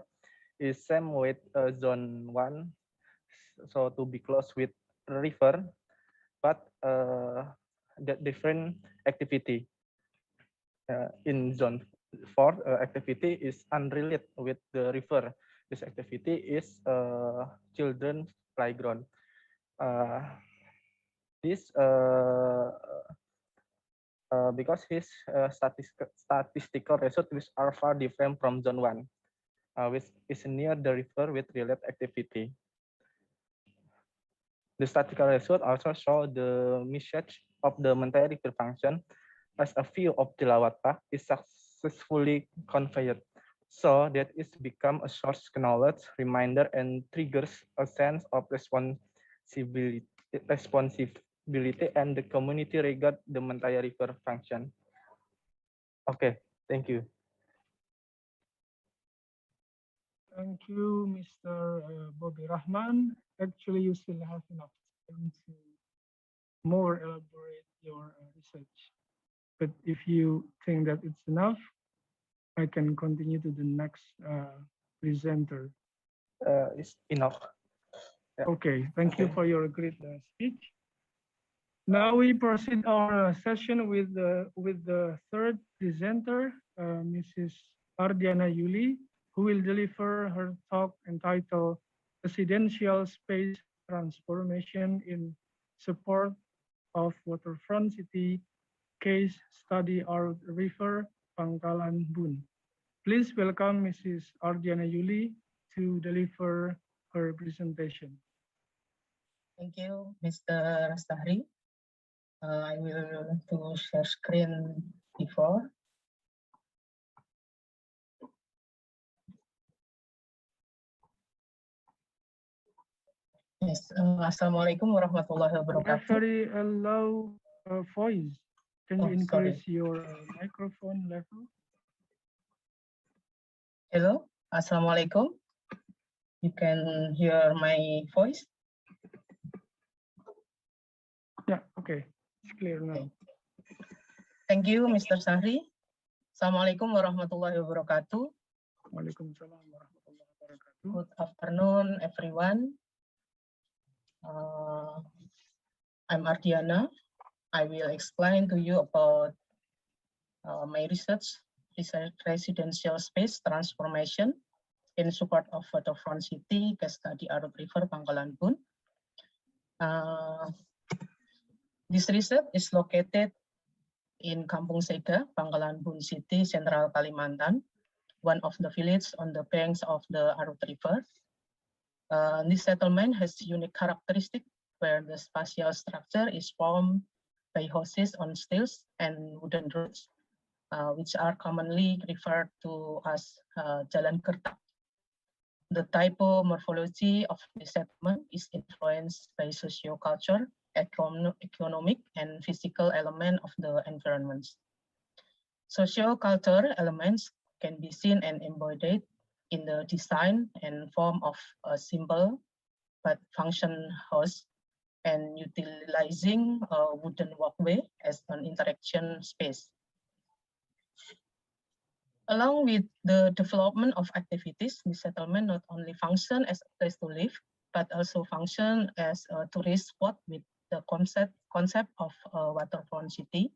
is same with zone 1, so to be close with river, but the different activity. In zone 4, activity is unrelated with the river. This activity is children playground. This because his statistical results are far different from zone 1, which is near the river with related activity. The statistical result also show the message of the entire river function as a view of Jerawat Park is successfully conveyed, so that it become a source knowledge, reminder, and triggers a sense of responsibility, and the community regard the entire river function. Okay, thank you. Thank you, Mr. Bobby Rahman. Actually, you still have enough time to more elaborate your research. But if you think that it's enough, I can continue to the next presenter. It's enough. Yeah. Okay, thank you for your great speech. Now we proceed our session with the third presenter, Mrs. Ardiana Yuli, who will deliver her talk entitled Residential Space Transformation in Support of Waterfront City Case Study Our River, Pangkalan Bun. Please welcome Mrs. Ardiana Yuli to deliver her presentation. Thank you, Mr. Rastahri. I will to share screen before. Yes, Assalamualaikum warahmatullahi wabarakatuh. Very low voice. Can you increase your microphone level? Hello, Assalamualaikum. you can hear my voice. Yeah, okay, it's clear now. Thank you, Mr. Sahri. Assalamualaikum warahmatullahi wabarakatuh. Waalaikumsalam warahmatullahi wabarakatuh. Good afternoon, everyone. I'm Ardiana. I will explain to you about my research residential space transformation in support of waterfront city, case study Arut River, Pangkalan Bun. This research is located in Kampung Sega, Pangkalan Bun City, Central Kalimantan, one of the villages on the banks of the Arut River. This settlement has unique characteristic where the spatial structure is formed by houses on stilts and wooden roofs, which are commonly referred to as Jalan Kertak. The typomorphology of the settlement is influenced by socio-culture, economic, and physical element of the environments. Socio-cultural elements can be seen and embodied in the design and form of a simple but function house and utilizing a wooden walkway as an interaction space. Along with the development of activities, the settlement not only function as a place to live, but also function as a tourist spot with the concept of a waterfront city.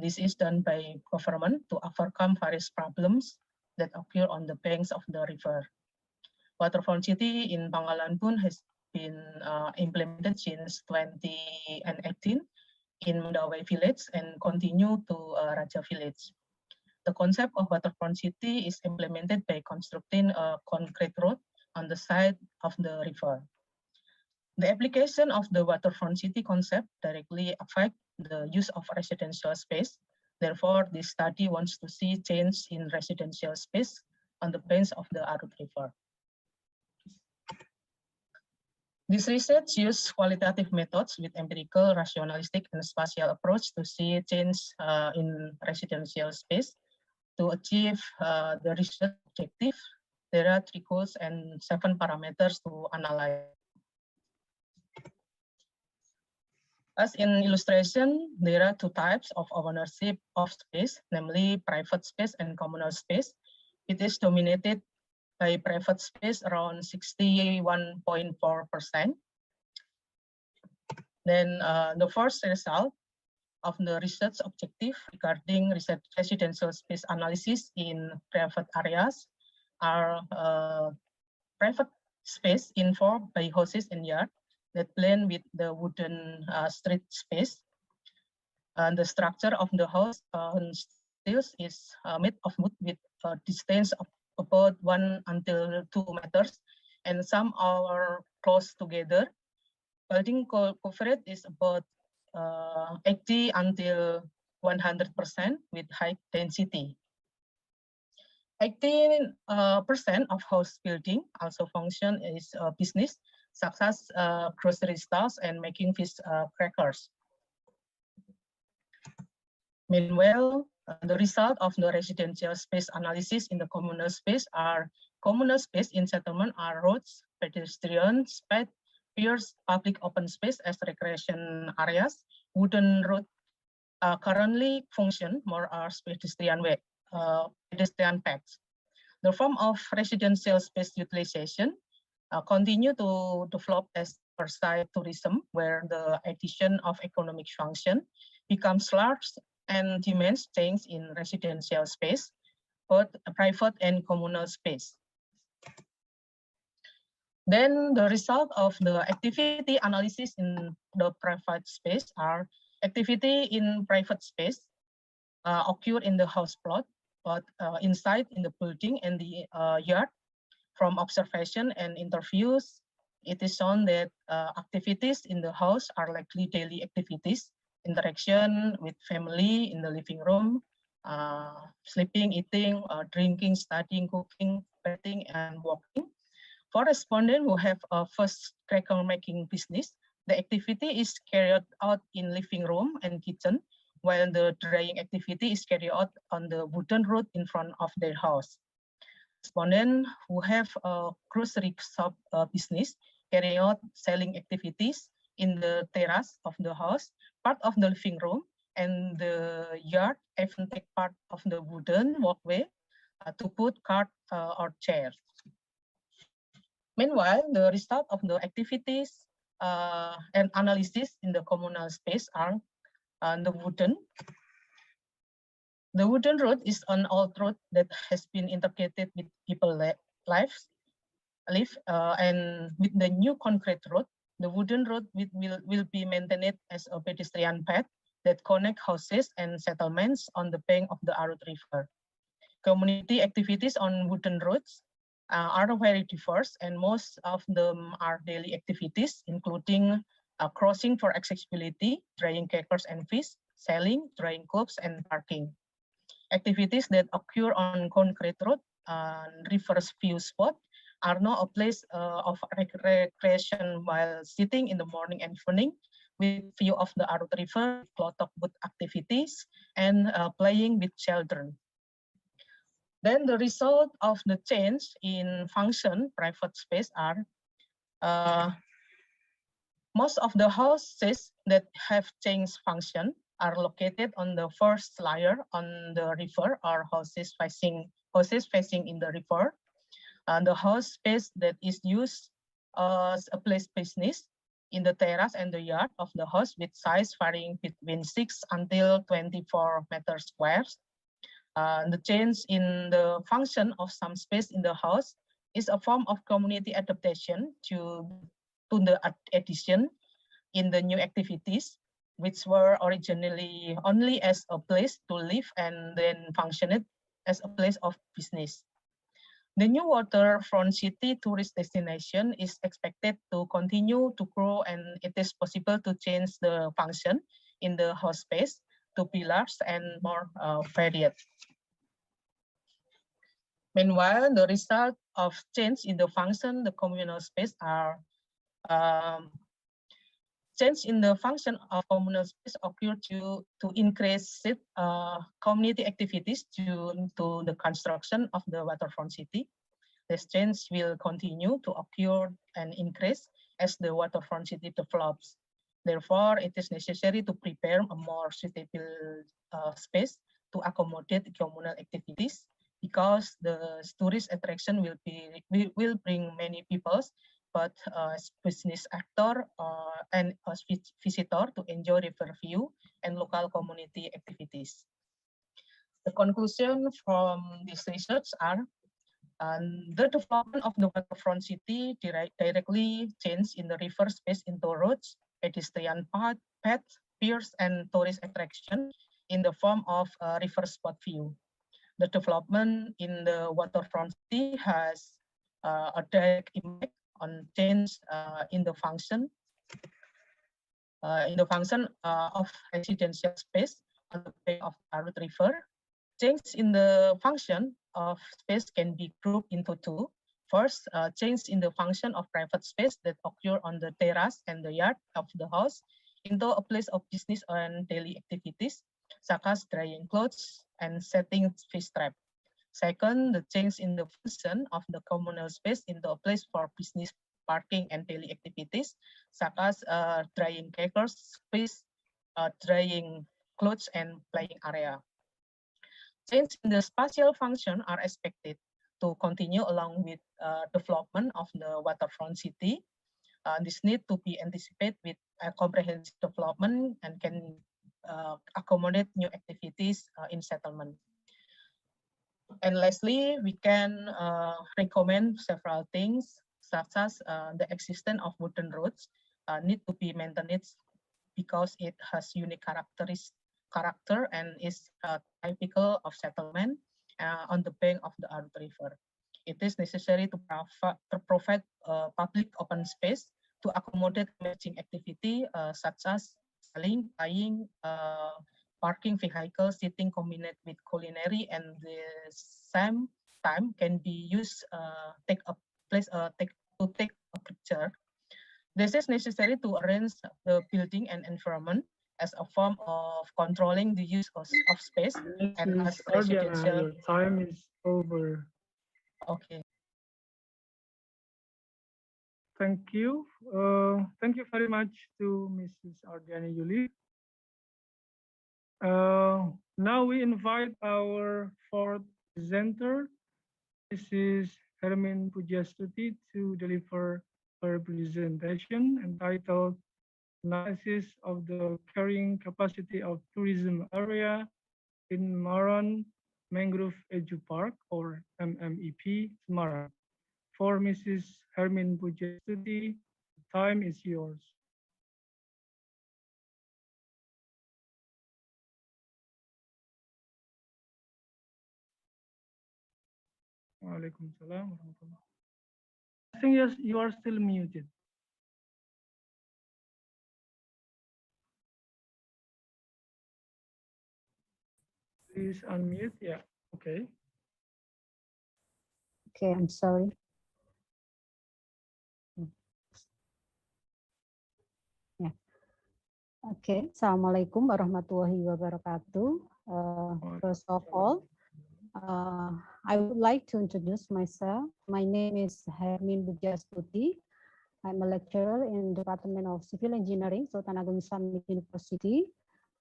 This is done by government to overcome various problems that occur on the banks of the river. Waterfront city in Pangkalan Bun has been implemented since 2018 in Mendawai village and continue to Raja village. The concept of waterfront city is implemented by constructing a concrete road on the side of the river. The application of the waterfront city concept directly affects the use of residential space. Therefore, this study wants to see change in residential space on the banks of the Arut River. This research uses qualitative methods with empirical, rationalistic, and spatial approach to see change in residential space. To achieve the research objective, there are 3 goals and 7 parameters to analyze. As in illustration, there are 2 types of ownership of space, namely private space and communal space. It is dominated by private space around 61.4%. Then the first result of the research objective regarding residential space analysis in private areas are private space informed by houses and yard that blend with the wooden street space. And the structure of the house on stilts is made of wood with a distance of about 1 until 2 meters, and some are close together. Building coverage is about 80 until 100% with high density. 18% of house building also function as a business, such as grocery stores and making fish crackers. Meanwhile, the result of the residential space analysis in the communal space are communal space in settlement are roads, pedestrian space, piers, public open space as recreation areas. Wooden road currently function more as pedestrian way, pedestrian paths. The form of residential space utilization continue to develop as oversight tourism, where the addition of economic function becomes large and demands change in residential space, both private and communal space. Then the result of the activity analysis in the private space are activity in private space occur in the house plot, but inside in the building and the yard. From observation and interviews, it is shown that activities in the house are likely daily activities, interaction with family in the living room, sleeping, eating, drinking, studying, cooking, bathing, and walking. For respondents who have a first cracker making business, the activity is carried out in living room and kitchen, while the drying activity is carried out on the wooden road in front of their house. respondents who have a grocery shop business carry out selling activities in the terrace of the house, part of the living room, and the yard, even take part of the wooden walkway to put cart or chairs. Meanwhile, the result of the activities and analysis in the communal space are the wooden. The wooden road is an old road that has been integrated with people lives, and with the new concrete road, the wooden road will be maintained as a pedestrian path that connect houses and settlements on the bank of the Arut River. Community activities on wooden roads are very diverse, and most of them are daily activities, including crossing for accessibility, drying crackers and fish, selling, drying clothes, and parking. Activities that occur on concrete road and reverse view spot are now a place of recreation while sitting in the morning and evening with view of the Arut River, cloth boat activities, and playing with children. Then the result of the change in function private space are most of the houses that have changed function are located on the first layer on the river, or houses facing in the river. The house space that is used as a place business in the terrace and the yard of the house, with size varying between 6 until 24 meters squares. The change in the function of some space in the house is a form of community adaptation to the addition in the new activities, which were originally only as a place to live and then functioned as a place of business. The new waterfront city tourist destination is expected to continue to grow, and it is possible to change the function in the house space to pillars and more varied. Meanwhile, the result of change in the function, the communal space are change in the function of communal space occur to increase community activities due to the construction of the waterfront city. This change will continue to occur and increase as the waterfront city develops. Therefore, it is necessary to prepare a more suitable space to accommodate communal activities, because the tourist attraction will bring many people, but as business actor and as visitor to enjoy river view and local community activities. The conclusion from this research are the development of the waterfront city directly change in the river space into roads, pedestrian paths, piers, and tourist attraction in the form of river spot view. The development in the waterfront city has a direct impact on change in the function of residential space on the bank of Arut River. Change in the function of space can be grouped into two. First, change in the function of private space that occur on the terrace and the yard of the house into a place of business and daily activities, such as drying clothes and setting fish trap. Second, the change in the function of the communal space into a place for business, parking, and daily activities, such as drying crackers, fish, drying clothes, and playing area. Change in the spatial function are expected to continue along with development of the waterfront city. This need to be anticipated with a comprehensive development and can accommodate new activities in settlement. And lastly, we can recommend several things, such as the existence of wooden roads need to be maintained because it has unique character and is typical of settlement on the bank of the Arut River. It is necessary to provide public open space to accommodate emerging activity such as selling, buying, parking vehicles, sitting combined with culinary, and the same time can be used to take a picture. This is necessary to arrange the building and environment as a form of controlling the use of space and as residential. Your time is over. Okay. Thank you. Thank you very much to Mrs. Ardiani Yuli. Now we invite our fourth presenter, Mrs. Hermin Pujastuti, to deliver her presentation entitled Analysis of the Carrying Capacity of Tourism Area in Maron Mangrove Edu Park, or MMEP, Semarang. For Mrs. Hermin Pujastuti, the time is yours. Waalaikumsalam warahmatullahi. I think yes, you are still muted. Please unmute. Yeah. Okay. Okay, I'm sorry. Yeah. Okay. Assalamualaikum warahmatullahi wabarakatuh. First of all, I would like to introduce myself. My name is Hermin Pujastuti. I'm a lecturer in Department of Civil Engineering, Sultan Ageng Islamic University.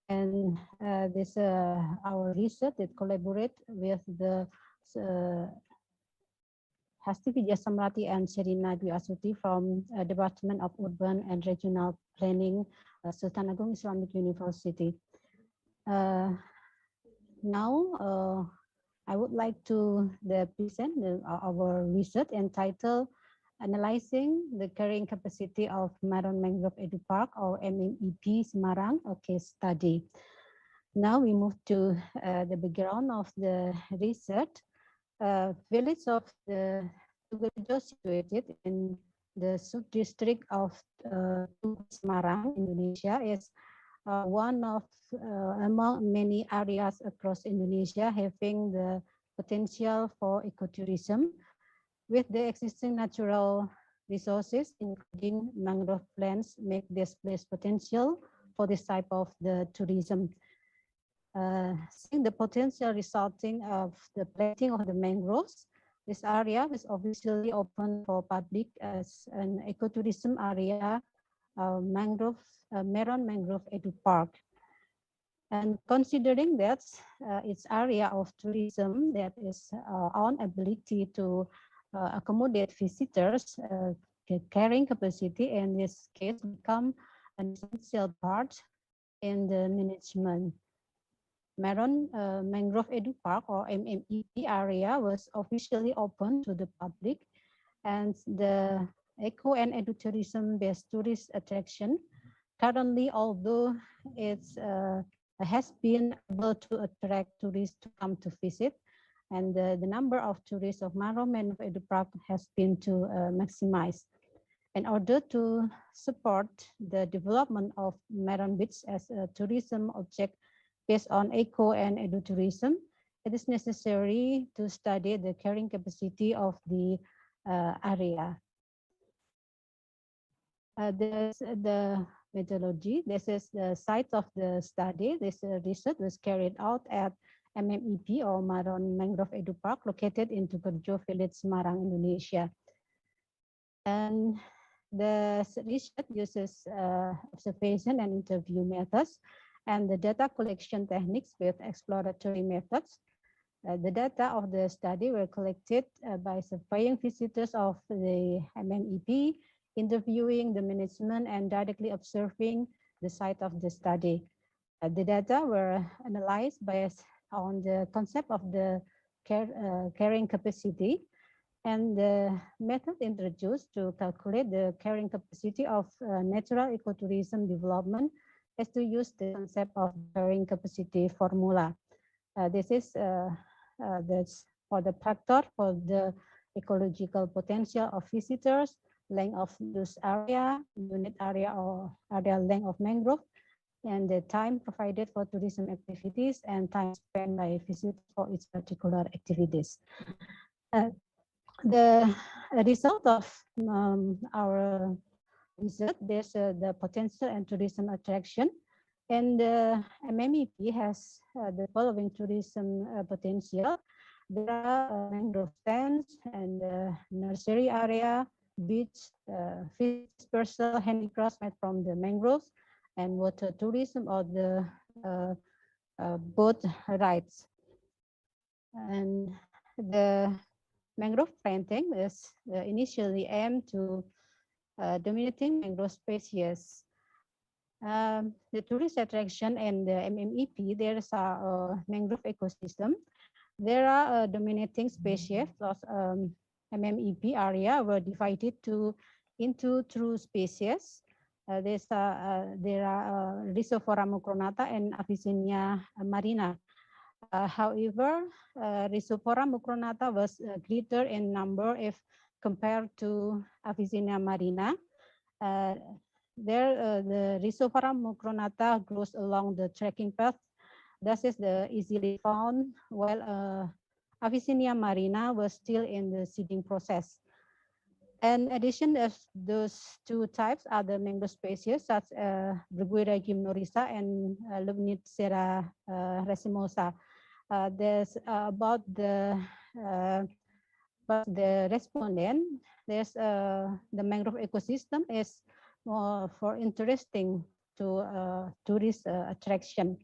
And this our research that collaborate with the Hasti Vijayasamrati and Sherina Dwi Astuti from Department of Urban and Regional Planning, Sultan Ageng Islamic University. Now, I would like to present our research entitled Analyzing the Carrying Capacity of Maron Mangrove Edu Park, or MMEP Semarang, a case study. Now we move to the background of the research. Village of the Tugurejo, situated in the sub-district of Semarang, Indonesia, is one of among many areas across Indonesia having the potential for ecotourism, with the existing natural resources, including mangrove plants, make this place potential for this type of the tourism. Seeing the potential resulting of the planting of the mangroves, this area is officially open for public as an ecotourism area, Maron Mangrove Edu Park. And considering that its area of tourism that is on ability to accommodate visitors, carrying capacity in this case become an essential part in the management. Maron Mangrove Edu Park, or MMEP area, was officially open to the public, and the eco and edutourism based tourist attraction currently, although it's has been able to attract tourists to come to visit, and the number of tourists of Maron Mangrove Edu Park has been to maximize. In order to support the development of Maron Beach as a tourism object based on eco and edutourism, it is necessary to study the carrying capacity of the area. The methodology. This is the site of the study. This research was carried out at MMEP, or Maron Mangrove Edu Park, located in Tugurejo Village, Semarang, Indonesia. And the research uses observation and interview methods and the data collection techniques with exploratory methods. The data of the study were collected by surveying visitors of the MMEP, interviewing the management, and directly observing the site of the study. The data were analyzed based on the concept of the carrying capacity, and the method introduced to calculate the carrying capacity of natural ecotourism development is to use the concept of carrying capacity formula. This is for the factor for the ecological potential of visitors, length of use area, unit area or area length of mangrove, and the time provided for tourism activities and time spent by visitors for each particular activities. The result of our research, there's the potential and tourism attraction, and the MMEP has the following tourism potential. There are mangrove stands and nursery area, beach, dispersal handicrafts made from the mangroves, and water tourism or the boat rides. And the mangrove planting is initially aimed to dominating mangrove species. The tourist attraction and the MMEP, there's a mangrove ecosystem. There are dominating species of MMEP area were divided into two species. There are Rhizophora mucronata and Avicennia marina. However, Rhizophora mucronata was greater in number if compared to Avicennia marina. The Rhizophora mucronata grows along the trekking path. This is the easily found, while Avicennia marina was still in the seeding process. In addition of those two types, other mangrove species such as Bruguiera gymnorrhiza and Lumnicera racemosa. There's about the respondent. There's the mangrove ecosystem is more for interesting to tourist attraction.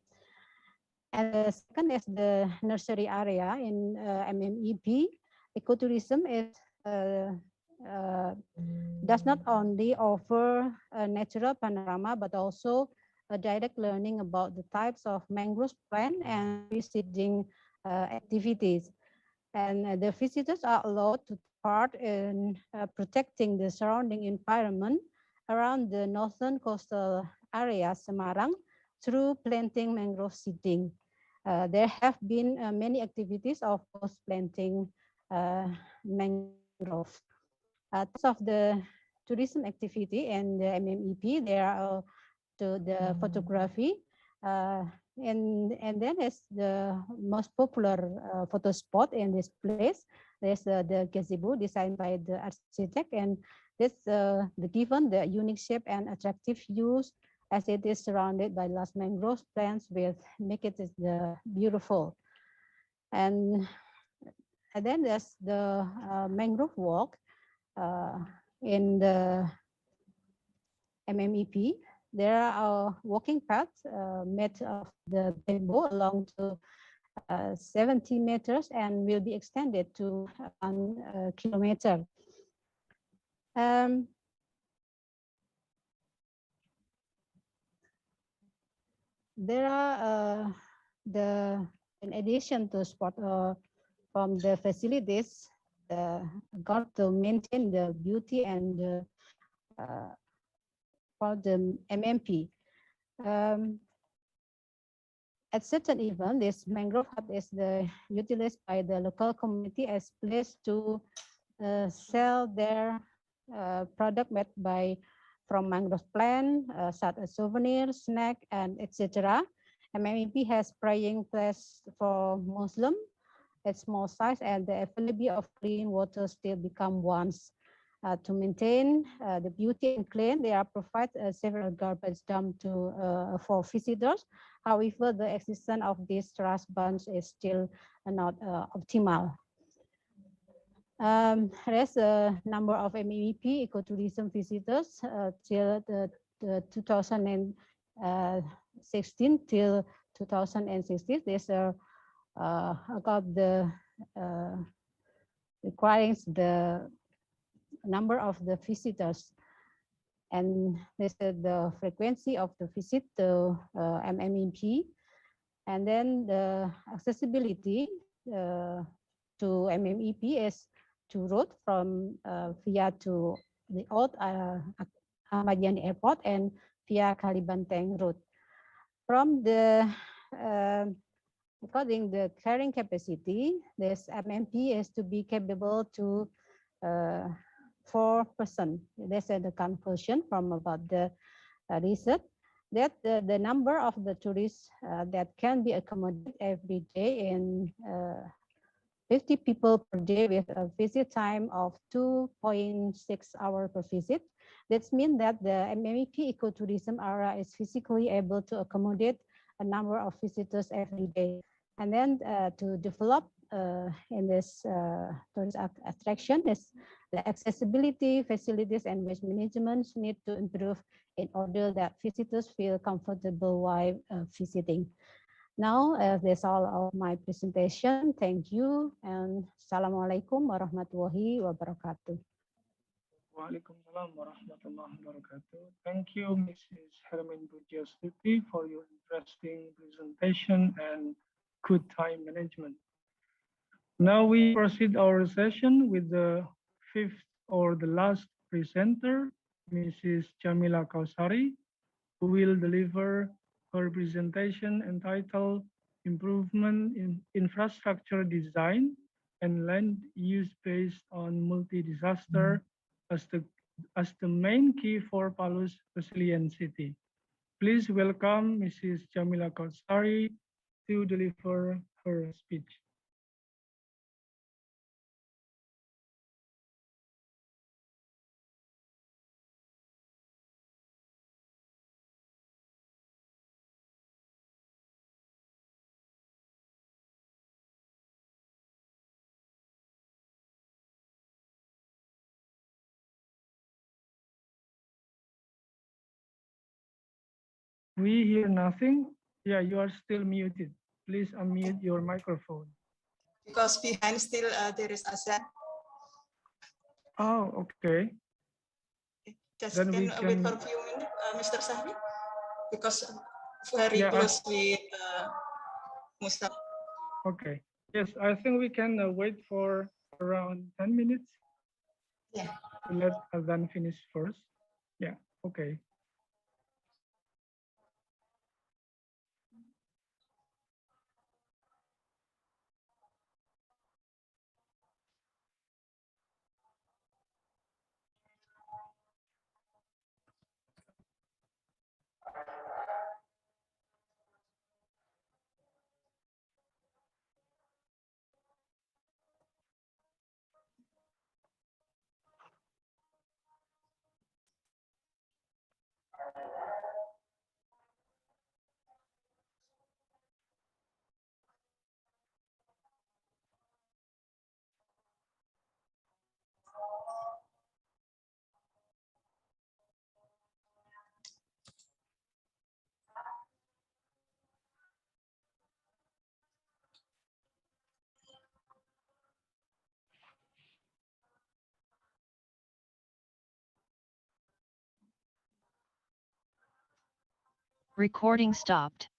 And the second is the nursery area in MMEP. Ecotourism is does not only offer a natural panorama, but also a direct learning about the types of mangrove plant and visiting activities. And the visitors are allowed to part in protecting the surrounding environment around the northern coastal area Semarang through planting mangrove seeding. There have been many activities of planting mangrove. Types of the tourism activity and the MMEP, there are the photography, and then is the most popular photo spot in this place. There's the gazebo designed by the architect, and this given the unique shape and attractive views as it is surrounded by lush mangrove plants with make it beautiful. And then there's the mangrove walk in the MMEP. There are walking paths made of the bamboo along to 70 meters and will be extended to 1 kilometer. There are in addition to sport from the facilities, got to maintain the beauty and for the MMP. At certain event, this mangrove hut is utilized by the local community as place to sell their product made from mangrove plant, such as souvenirs, snack, and etc. MMEP has praying place for Muslim at small size, and the availability of clean water still become ones. To maintain the beauty and clean, they are provide several garbage dump for visitors. However, the existence of these trash bunch is still not optimal. There's a number of MEP ecotourism visitors till the 2016 till 2016. There's about the requires the number of the visitors, and this is the frequency of the visit to MMEP, and then the accessibility to MMEP is to road from via to the old Ahmad Yani Airport and via Kalibantang Road. From the according the carrying capacity, this MMP is to be capable to 4%. That's the conclusion from about the research that the number of the tourists that can be accommodated every day in 50 people per day with a visit time of 2.6 hours per visit. That means that the MMEP ecotourism area is physically able to accommodate a number of visitors every day. And then to develop in this tourist attraction is the accessibility, facilities, and waste management need to improve in order that visitors feel comfortable while visiting. Now, that's all of my presentation. Thank you, and Assalamualaikum warahmatullahi wabarakatuh. Waalaikumsalam warahmatullahi wabarakatuh. Thank you, Mrs. Hermin Burjastuti, for your interesting presentation and good time management. Now we proceed our session with the fifth or the last presenter, Mrs. Jamila Kausari, who will deliver her presentation entitled Improvement in Infrastructure Design and Land Use Based on Multi-Disaster as the main key for Palu's resilient city. Please welcome Mrs. Jamila Kausari to deliver her speech. We hear nothing. Yeah, you are still muted. Please unmute your microphone. Because behind still there is Azan. Oh, okay. Just Then can we wait can. for a few minutes, Mr. Sahri, because very Yeah, close with Mustafa. Okay. Yes, I think we can wait for around 10 minutes. Yeah. To let Azan finish first. Yeah, okay. Recording stopped.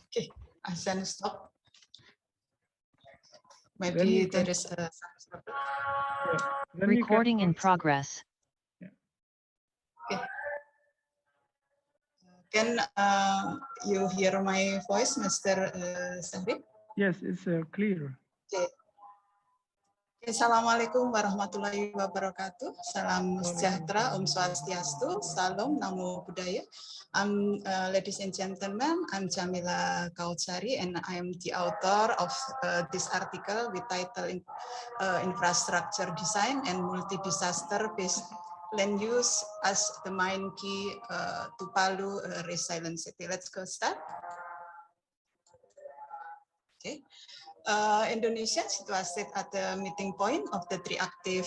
Okay, Azan stop. Maybe there is a Recording in progress. Okay. Can you hear my voice, Mr. Sahri? Yes, it's clear. Okay. Assalamualaikum warahmatullahi wabarakatuh. Salam sejahtera, Om Swastiastu, Salam, Namo Buddhaya. Ladies and gentlemen, I'm Jamila Kautsari, and I'm the author of this article with title Infrastructure Design and Multi-Disaster Based Land Use as the Main Key to Palu Resilient City. Let's go start. Okay. Indonesia situated at the meeting point of the three active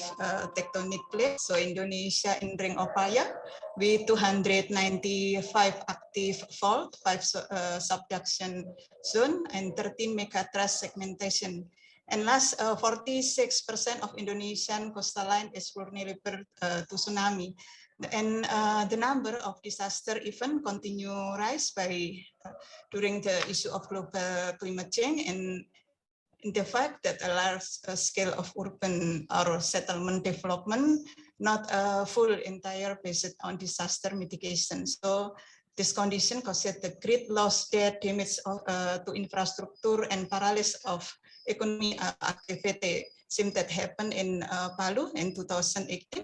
tectonic plates. So Indonesia in Ring of Fire with 295 active fault, 5 subduction zone, and 13 megathrust segmentation. And last, 46% of Indonesian coastal line is vulnerable to tsunami. And the number of disaster event continue rise by during the issue of global climate change and the fact that a large scale of urban or settlement development not full entire based on disaster mitigation. So this condition caused the great loss, death, damage to infrastructure, and paralysis of economy activity. Same that happened in Palu in 2018.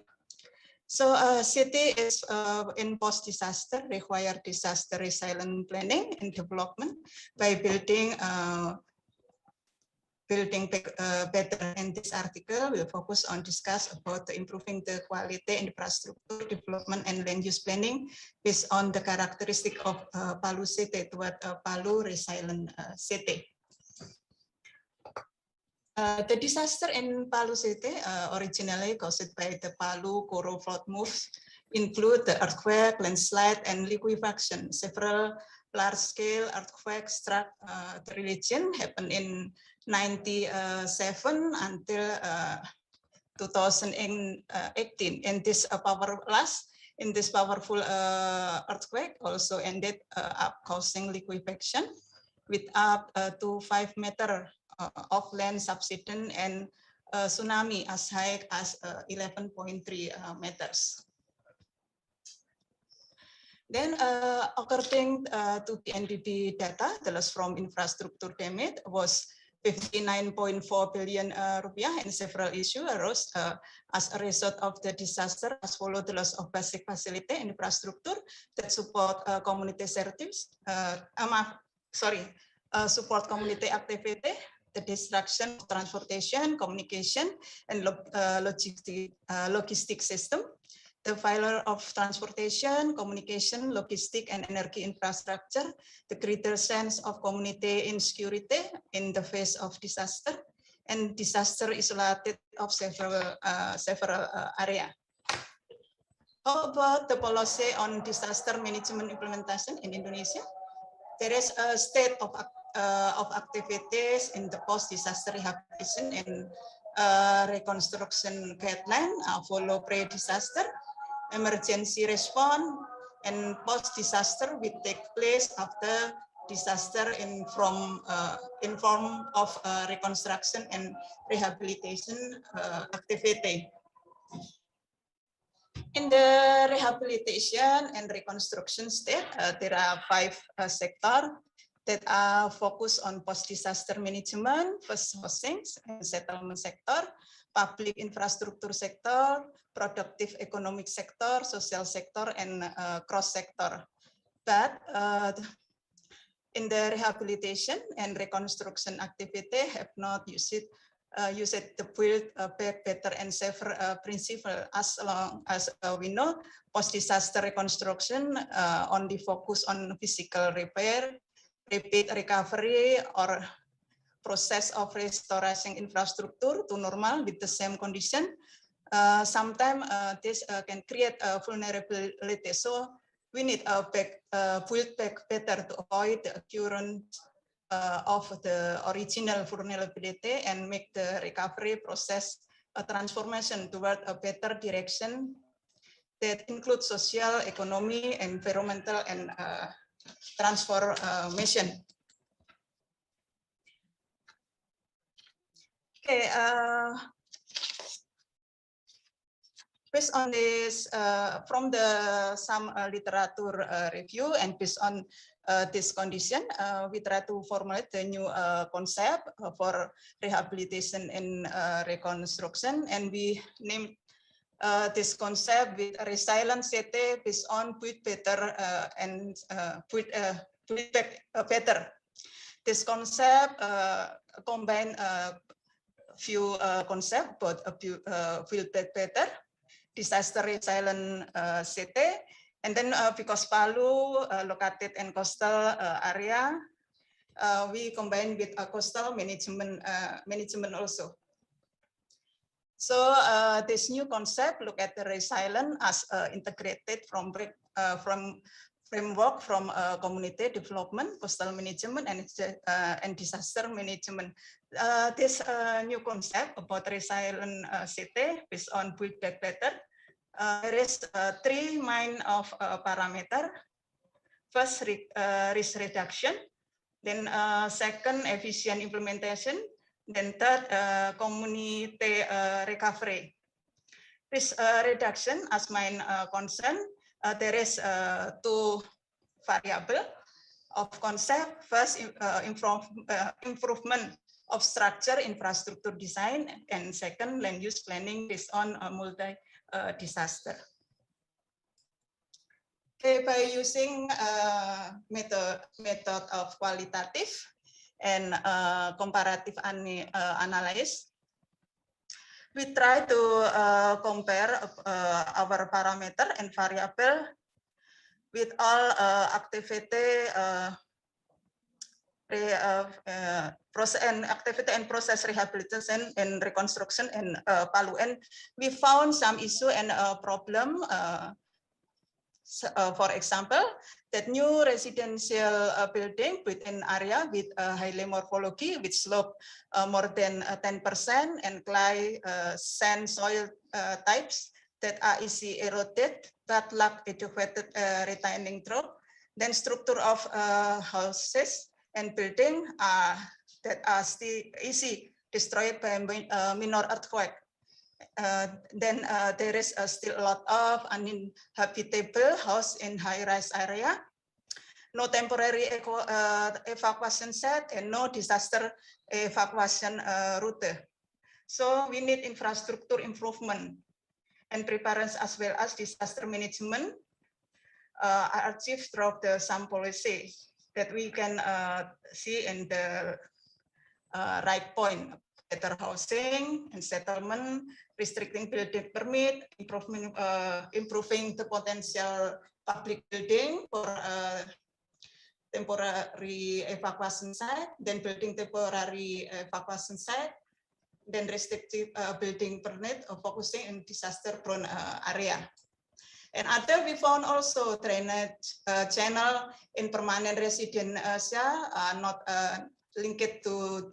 So city is in post-disaster require disaster resilient planning and development by building better. And this article will focus on discuss about improving the quality infrastructure development and land use planning based on the characteristic of Palu city toward Palu resilient city. The disaster in Palu city originally caused by the Palu Koro flood moves include the earthquake, landslide, and liquefaction. Several large-scale earthquakes struck the region happened in 1997 until 2018. And this powerful earthquake also ended up causing liquefaction with up to 5 meters of land subsidence and tsunami as high as 11.3 meters. Then, according to the NDB data, the loss from infrastructure damage was 59.4 billion rupiah, and several issues arose as a result of the disaster, as follow the loss of basic facility and infrastructure that support community service. Support community activity, the destruction of transportation, communication, and logistic system, the failure of transportation, communication, logistic, and energy infrastructure, the greater sense of community insecurity in the face of disaster, and disaster isolated of several areas. How about the policy on disaster management implementation in Indonesia? There is a state of activities in the post-disaster rehabilitation and reconstruction guideline, follow pre-disaster, emergency response, and post-disaster will take place after disaster in form of reconstruction and rehabilitation activity. In the rehabilitation and reconstruction state, there are 5 sectors that are focused on post-disaster management: first, housing and settlement sector, public infrastructure sector, productive economic sector, social sector, and cross sector. But in the rehabilitation and reconstruction activity, have not used the build back better and safer principle. As long as we know, post-disaster reconstruction only focus on physical repair, rapid recovery, or process of restoring infrastructure to normal with the same condition. Sometimes this can create a vulnerability. So we need a build back better to avoid the occurrence of the original vulnerability and make the recovery process a transformation toward a better direction that includes social, economy, environmental, and transformation. Okay, based on this, from some literature review, and based on this condition, we try to formulate the new concept for rehabilitation and reconstruction, and we named this concept with resilient city based on build better and build back better. This concept combine few concepts, but build back better, disaster resilient city, and then because Palu located in coastal area, we combine with coastal management also. So this new concept look at the resilient as integrated from framework from community development, coastal management, and disaster management. This new concept about resilient city based on build back better. There is 3 main of parameter. First, risk reduction. Then second, efficient implementation. Then third, community recovery. risk reduction as main concern, there is two variable of concept. First, improvement of structure infrastructure design, and second, land use planning based on multi-disaster. Okay, by using method of qualitative and comparative analysis, we try to compare our parameter and variable with all activity process rehabilitation and reconstruction in Palu, and we found some issue and problem. For example, that new residential building within area with highly morphology, with slope more than 10%, and clay, sand, soil types that are easy eroded, but lack adequate retaining drop. Then structure of houses and building that are still easy destroyed by minor earthquake. Then there is still a lot of uninhabitable house in high-rise area, no temporary evacuation set, and no disaster evacuation route. So we need infrastructure improvement and preparedness as well as disaster management are achieved through some policy that we can see in the right point: better housing and settlement, restricting building permit, improving the potential public building for temporary evacuation site, then building temporary evacuation site, then restrictive building permit, focusing in disaster-prone area. And other, we found also drainage channel in permanent residential not linked to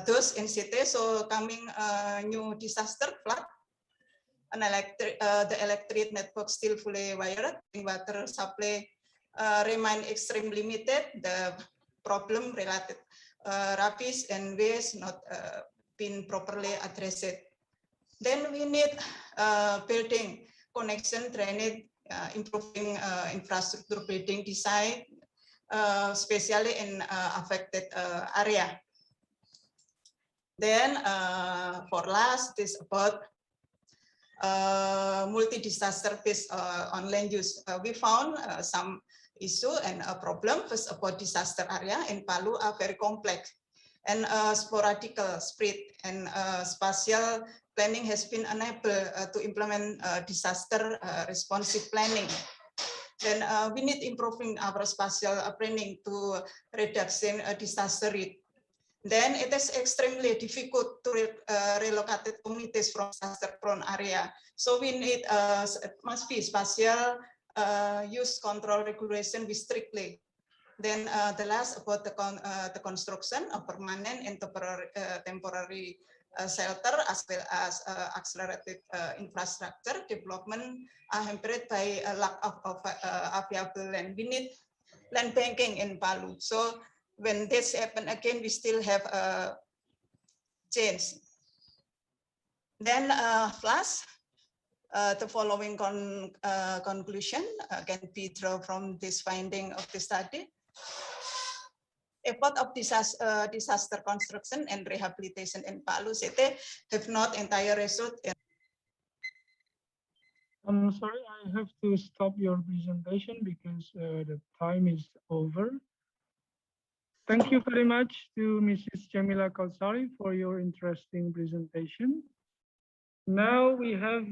those in city. So coming new disaster, flood, and the electric network still fully wired, water supply remain extremely limited. The problem related rubbish and waste not been properly addressed. Then we need building connection, drainage, improving infrastructure building design, especially in affected area. Then for last, this about multi-disaster based on land use. We found some issue and a problem. First, about disaster area in Palu are very complex and sporadic spread, and spatial planning has been unable to implement disaster responsive planning. Then we need improving our spatial planning to reduction disaster rate. Then it is extremely difficult to relocate communities from disaster-prone area. So we need must be spatial use control regulation strictly. Then the last about the construction of permanent and temporary shelter as well as accelerated infrastructure development are hampered by a lack of available land. We need land banking in Palu. So when this happen again, we still have a change. Then plus the following conclusion can be drawn from this finding of the study. Effort of disaster construction and rehabilitation in Palu City have not entire result in. I'm sorry, I have to stop your presentation because the time is over. Thank you very much to Mrs. Jamila Kautsari for your interesting presentation. Now we have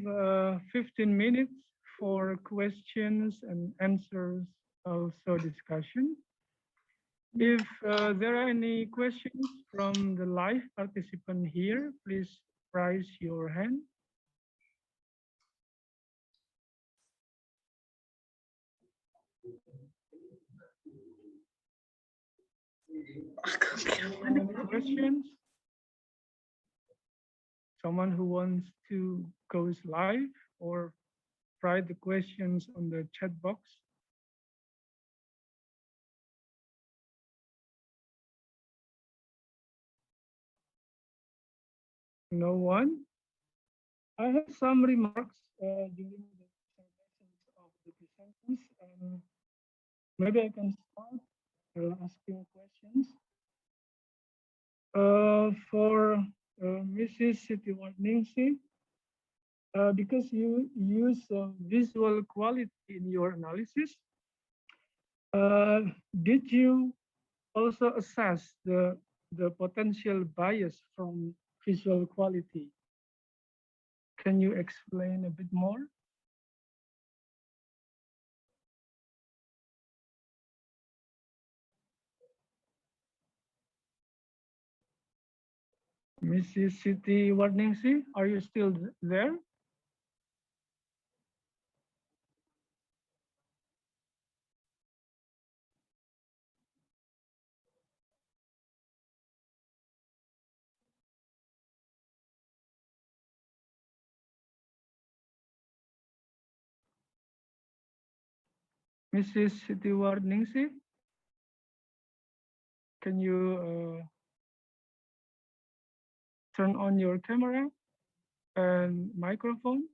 15 minutes for questions and answers, also discussion. If there are any questions from the live participant here, please raise your hand. Any questions? Someone who wants to go live or write the questions on the chat box? No one? I have some remarks during the presentations of the presenters, and maybe I can start asking questions. For Mrs. Sitiwarningsi, because you use visual quality in your analysis, did you also assess the potential bias from visual quality? Can you explain a bit more? Mrs. Sitiwarningsi, are you still there? Mrs. Sitiwarningsi, can you turn on your camera and microphone?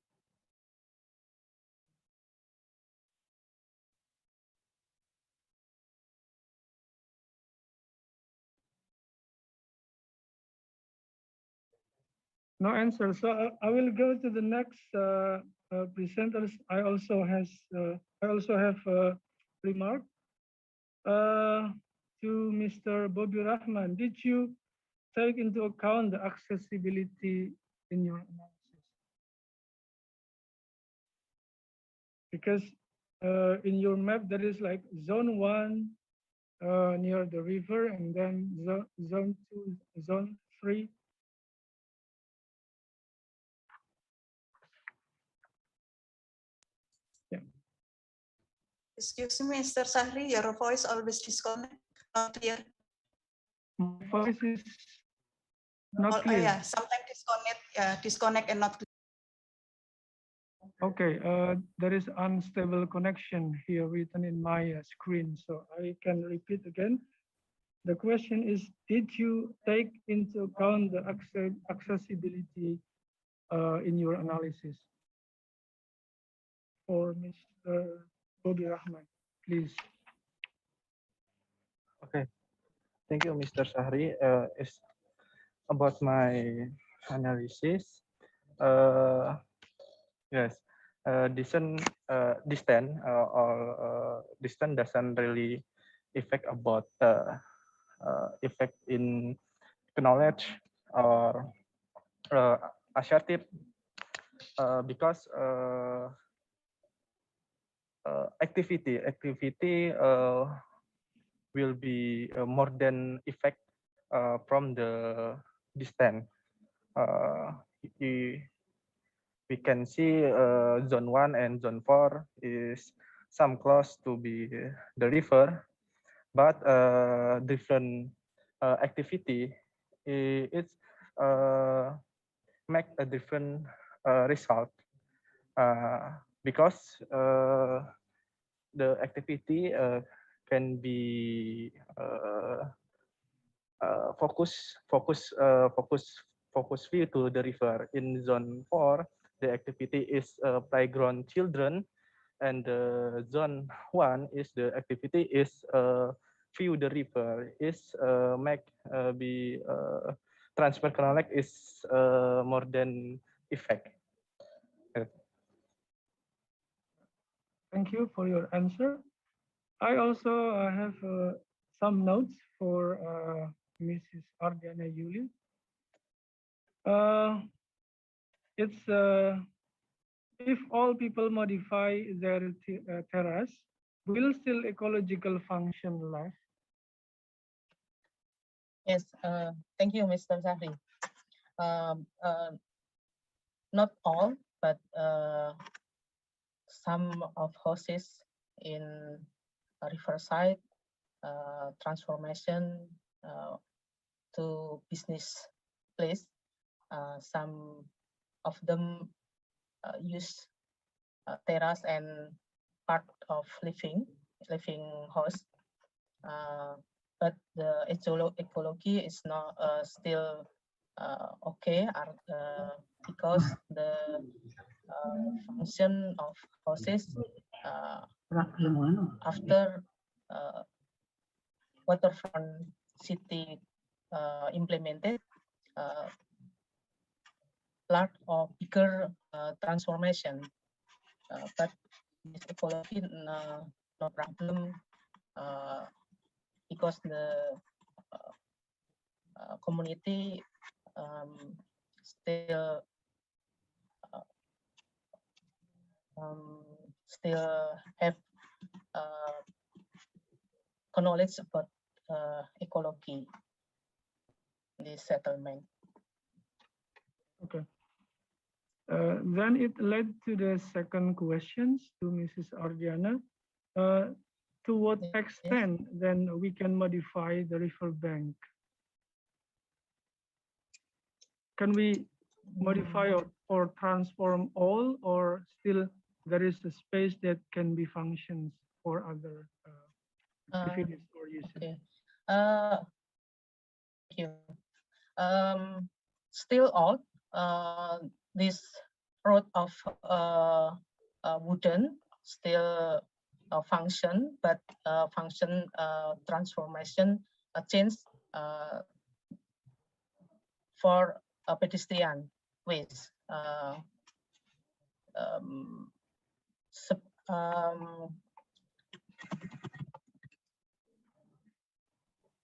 No answer. So I will go to the next presenters. I also have a remark to Mr. Bobby Rahman. Did you take into account the accessibility in your analysis? Because in your map there is like zone 1 near the river, and then zone 2, zone 3. Yeah. Excuse me, Mr. Sahri, your voice always disconnect, not clear. My voice is not clear. Yeah, sometimes disconnect and not clear. Okay, there is unstable connection here written in my screen, so I can repeat again. The question is, did you take into account the accessibility in your analysis? For Mr. Bobby Rahman, please. Okay, thank you, Mr. Sahri. It's about my analysis. Yes, distance doesn't really affect about effect in knowledge or assertive because activity will be more than effect from the distance. We can see zone 1 and zone 4 is some close to be the river, but different activity it's make a different result because the activity can be focus view to the river. In zone 4, the activity is playground children, and zone 1 is the activity is view the river. Is make be transfer connect is more than effect. Thank you for your answer. I also have some notes for Mrs. Ardiana Yuli. It's if all people modify their terrace, will still ecological function left? Yes, thank you, Mr. Sahri. Not all, but some of houses in riverside transformation to business place. Some of them use terrace and part of living house, but the ecology is not still okay because the function of houses after waterfront city implemented large or bigger transformation, but this ecology no problem because the community still have knowledge about ecology, this settlement. Okay. Then it led to the second questions to Mrs. Ardiana. To what extent then we can modify the river bank? Can we modify or transform all, or still there is a space that can be functions for other activities or uses? Okay. Thank you. Still all this road of wooden still function, but function transformation change for a pedestrian ways.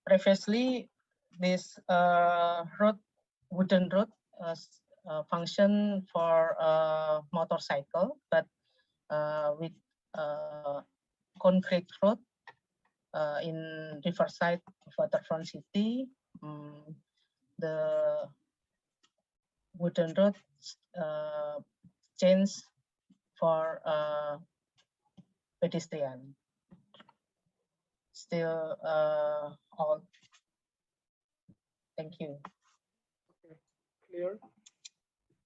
Previously, this wooden road function for motorcycle, but with concrete road in riverside waterfront city, the wooden road change for pedestrian. Still all. Thank you. Okay, clear.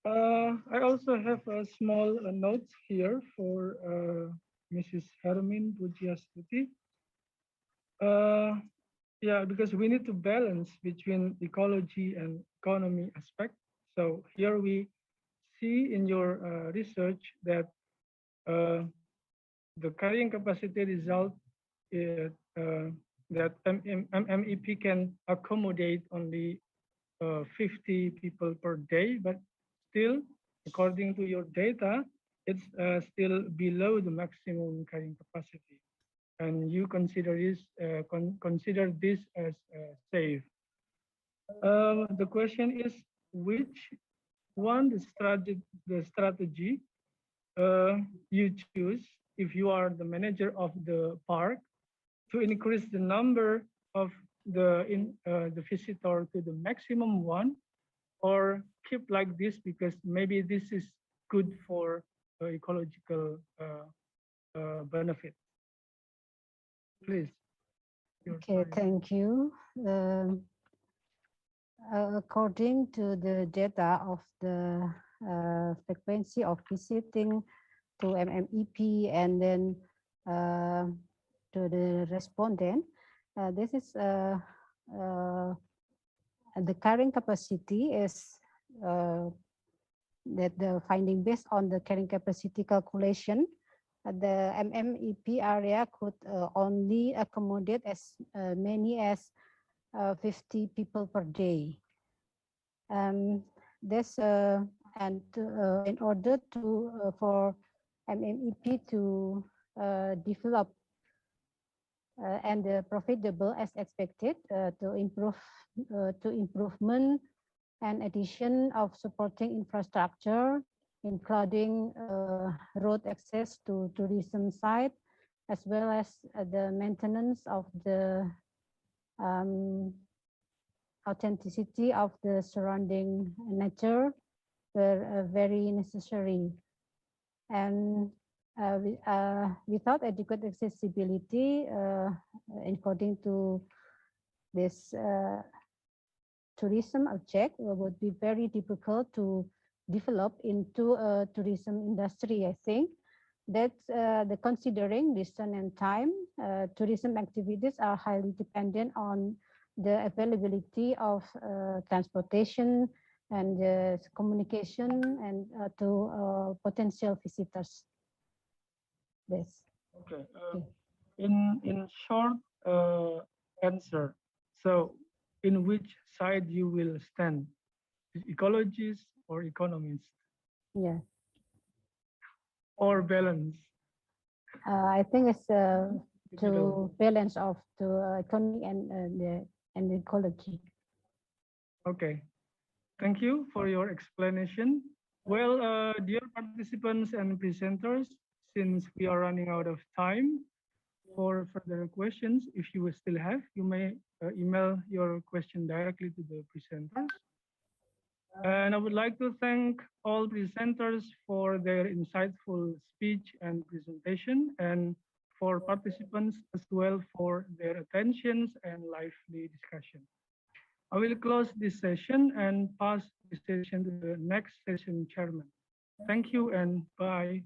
I also have a small note here for Mrs. Hermin Pujiastuti. Yeah, because we need to balance between ecology and economy aspect. So here we see in your research that the carrying capacity result is, that MMEP can accommodate only 50 people per day, but still, according to your data, it's still below the maximum carrying capacity, and you consider this as safe. The question is, which one the strategy you choose if you are the manager of the park to increase the number of the visitor to the maximum one, or keep like this because maybe this is good for ecological benefit. Please. Okay, thank you. According to the data of the frequency of visiting to MMEP and then to the respondent, this is the carrying capacity is that the finding based on the carrying capacity calculation, the MMEP area could only accommodate as many as 50 people per day. This and in order to for MMEP to develop and profitable as expected, to improvement and addition of supporting infrastructure, including road access to tourism site, as well as the maintenance of the authenticity of the surrounding nature were very necessary. And without adequate accessibility, according to this tourism object, would be very difficult to develop into a tourism industry. I think that's the considering distance and time. Tourism activities are highly dependent on the availability of transportation and communication and to potential visitors. This. Okay. In short answer, so in which side you will stand, ecologists or economists? Yeah. Or balance? I think it's to balance of the economy and the ecology. Okay. Thank you for your explanation. Well, dear participants and presenters, since we are running out of time for further questions, if you still have, you may email your question directly to the presenters. And I would like to thank all presenters for their insightful speech and presentation, and for participants as well for their attentions and lively discussion. I will close this session and pass the session to the next session chairman. Thank you and bye.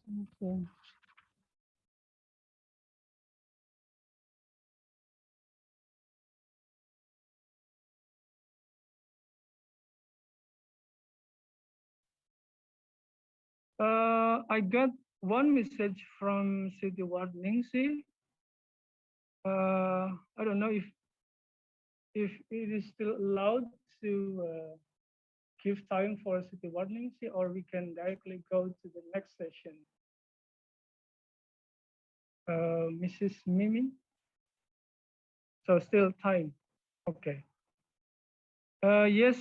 Thank you. I got one message from City Ward Ningsi. I don't know if it is still allowed to give time for City Ward Ningsi, or we can directly go to the next session. Mrs. Mimi. So still time. Okay. Yes,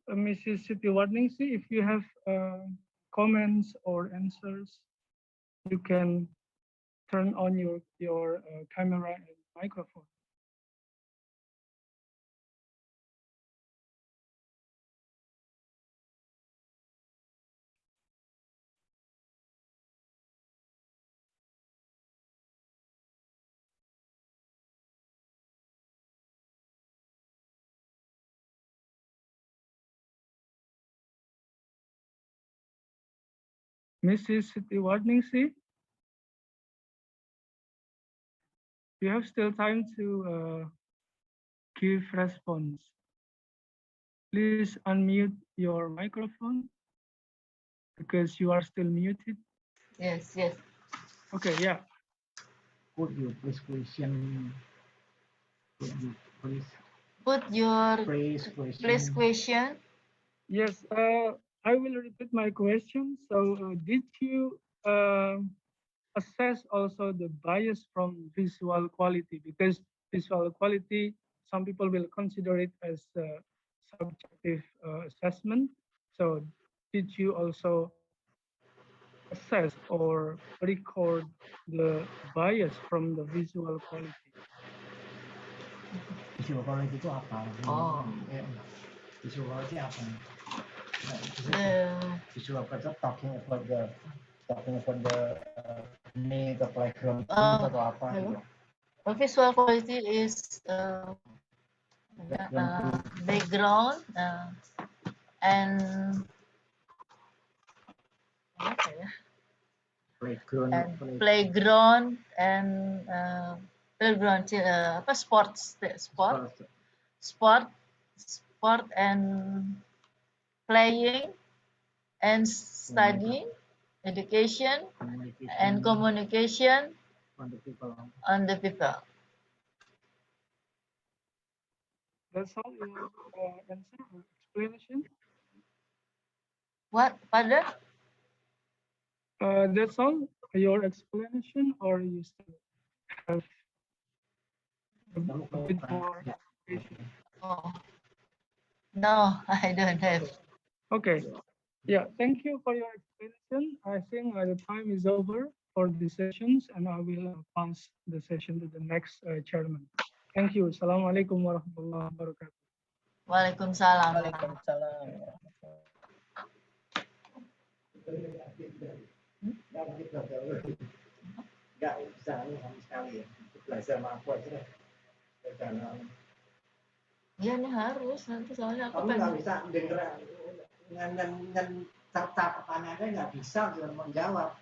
Mrs. Siti Warningsi, if you have comments or answers, you can turn on your camera and microphone. Mrs. Siti Warningsi, you have still time to give response. Please unmute your microphone because you are still muted. Yes, yes. Okay, yeah. Could you please question? Put your please question. Yes, I will repeat my question. So, did you assess also the bias from visual quality? Because visual quality, some people will consider it as a subjective assessment. So, did you also assess or record the bias from the visual quality? Visual quality itu apa? Oh. Visual quality apa? Visual quality talking about the the playground atau apa? Hello. Visual quality is background and playground and sport and playing and studying, education and communication on the people. That's all your answer or explanation? What? Pardon? That's all your explanation, or you still have a bit more explanation? Oh. No, I don't have. Okay. Yeah, thank you for your explanation. I think the time is over for the sessions, and I will pass the session to the next chairman. Thank you. Assalamualaikum warahmatullahi wabarakatuh. Waalaikumsalam. Waalaikumsalam. Nggak bisa sama sekali ya. Belajar sama aku aja deh. Ya ini harus nanti soalnya aku kamu nggak bisa denger dengan pertanyaannya nggak bisa menjawab.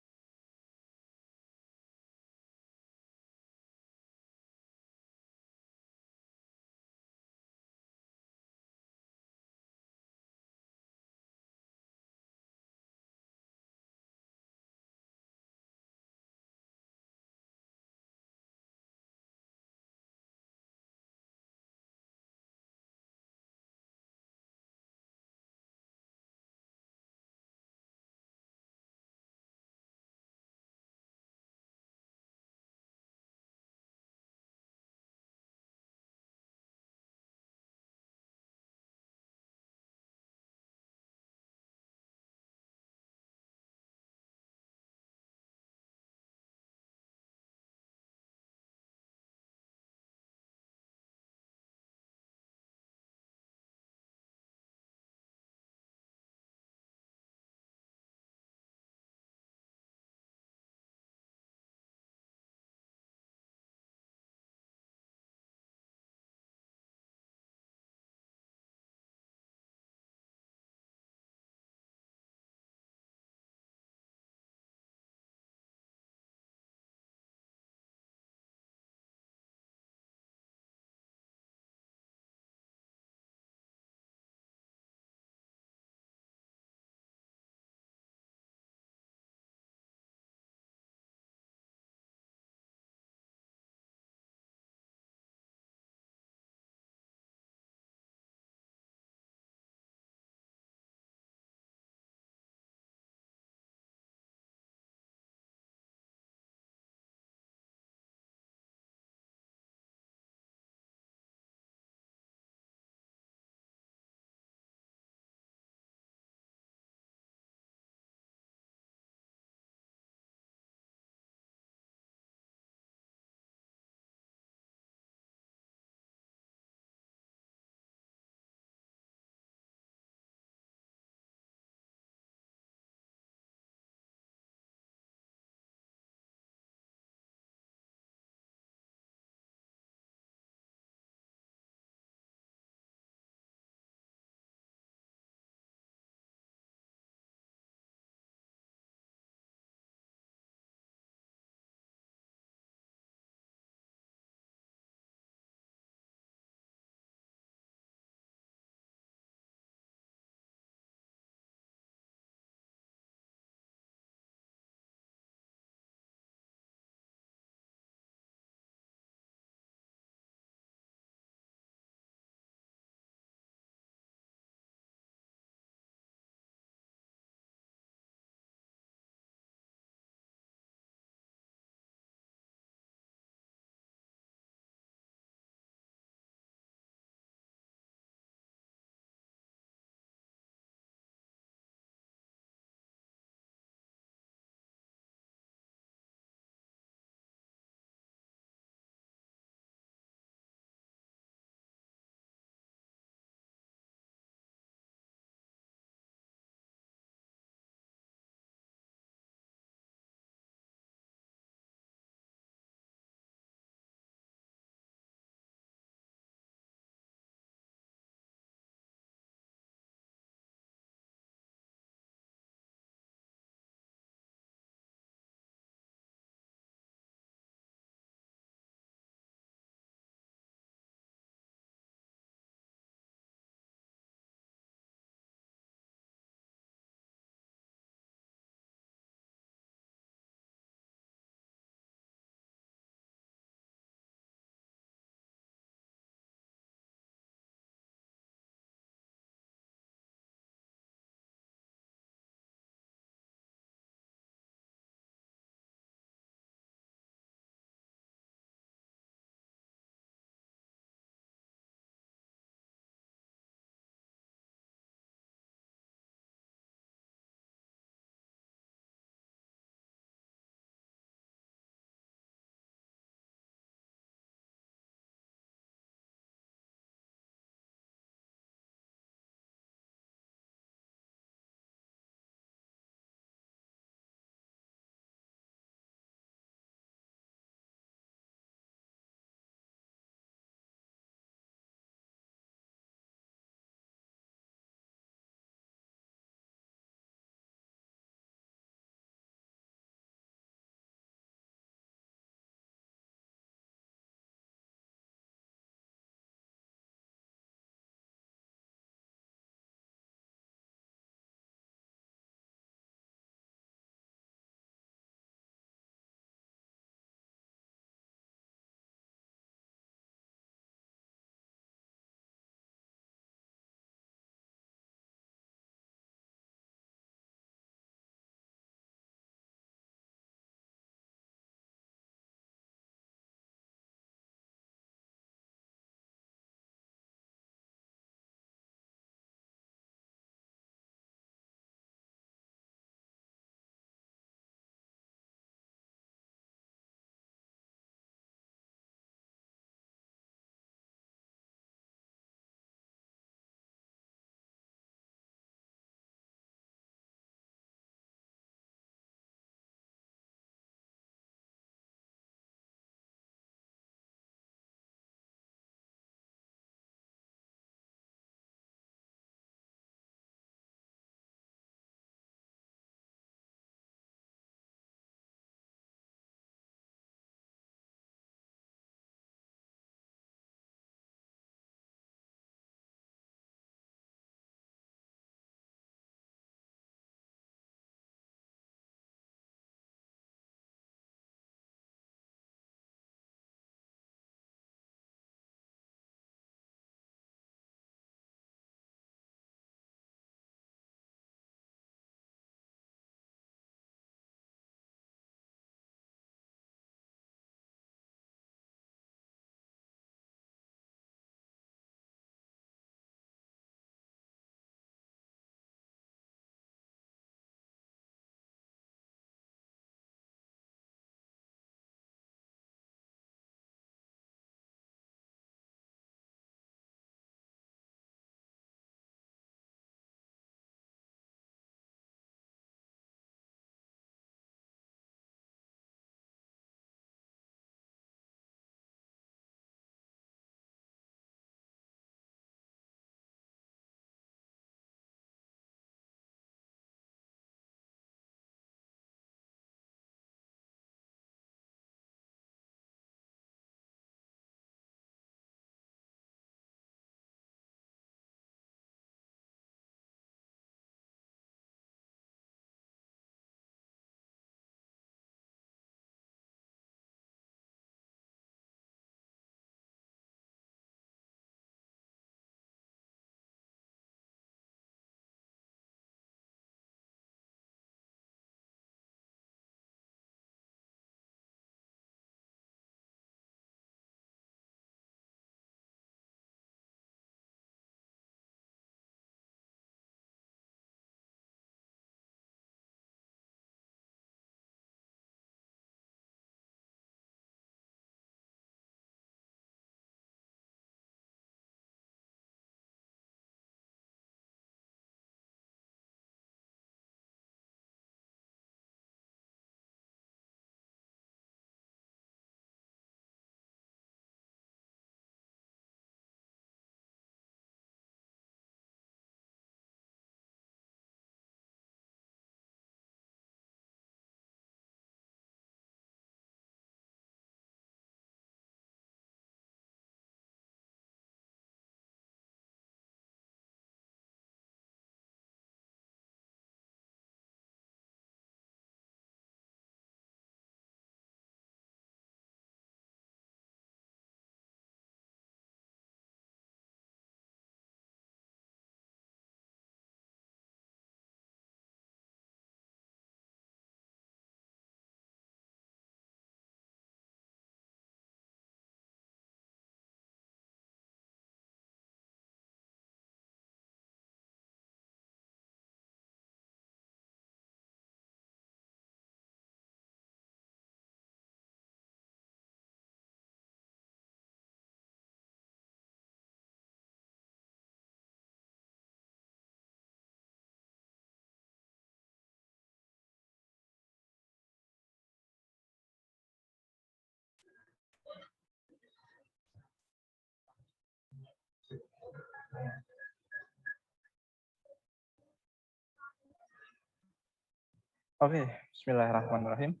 Oke, Bismillahirrahmanirrahim.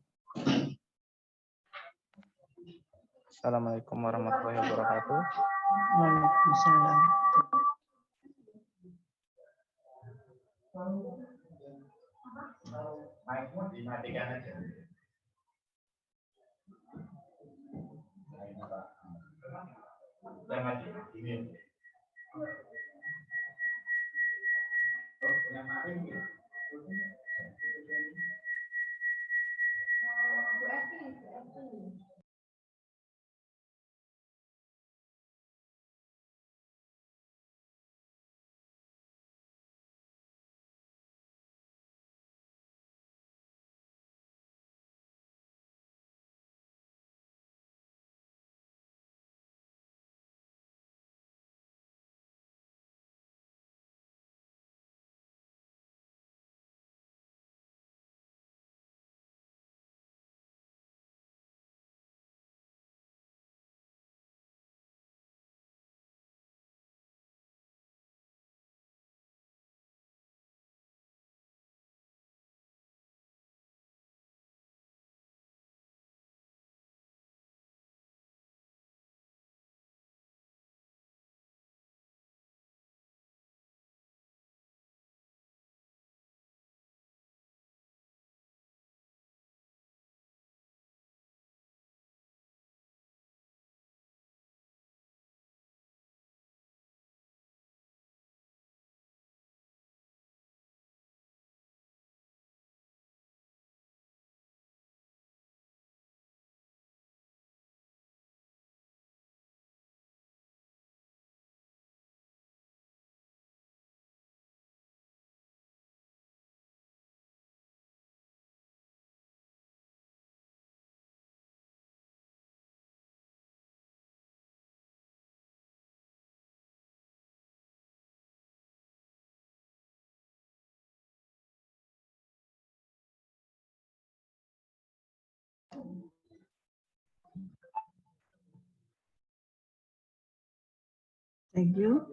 Assalamualaikum warahmatullahi wabarakatuh. Waalaikumsalam. Thank you.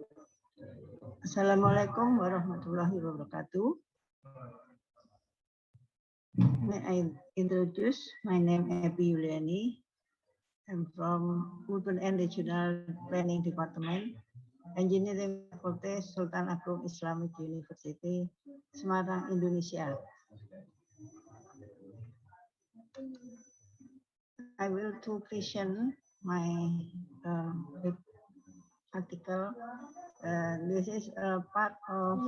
Assalamualaikum warahmatullahi wabarakatuh. May I introduce my name Epi Yuliani. I'm from Urban and Regional Planning Department, Engineering Faculty, Sultan Agung Islamic University, Semarang, Indonesia. I will to present my article. This is a part of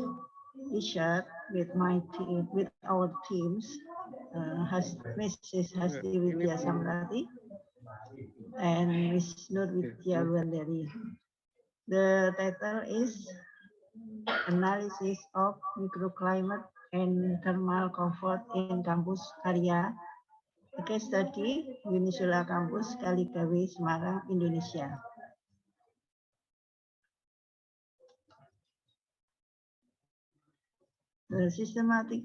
research with my team, with our teams, Mrs. Hasti Widya Samrati and Ms. Nur Widya Luandari. The title is Analysis of Microclimate and Thermal Comfort in Campus Area. A case study, Unissula Campus, Kaligawe, Semarang, Indonesia. The systematic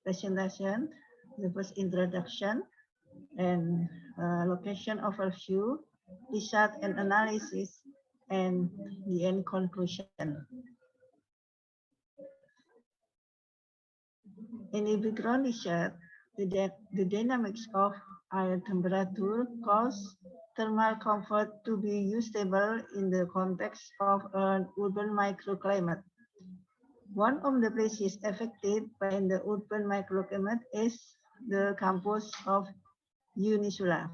presentation, the first introduction, and location overview, research and analysis, and the end conclusion. In the background research, the dynamics of air temperature cause thermal comfort to be usable in the context of an urban microclimate. One of the places affected by the urban microclimate is the campus of Unissula.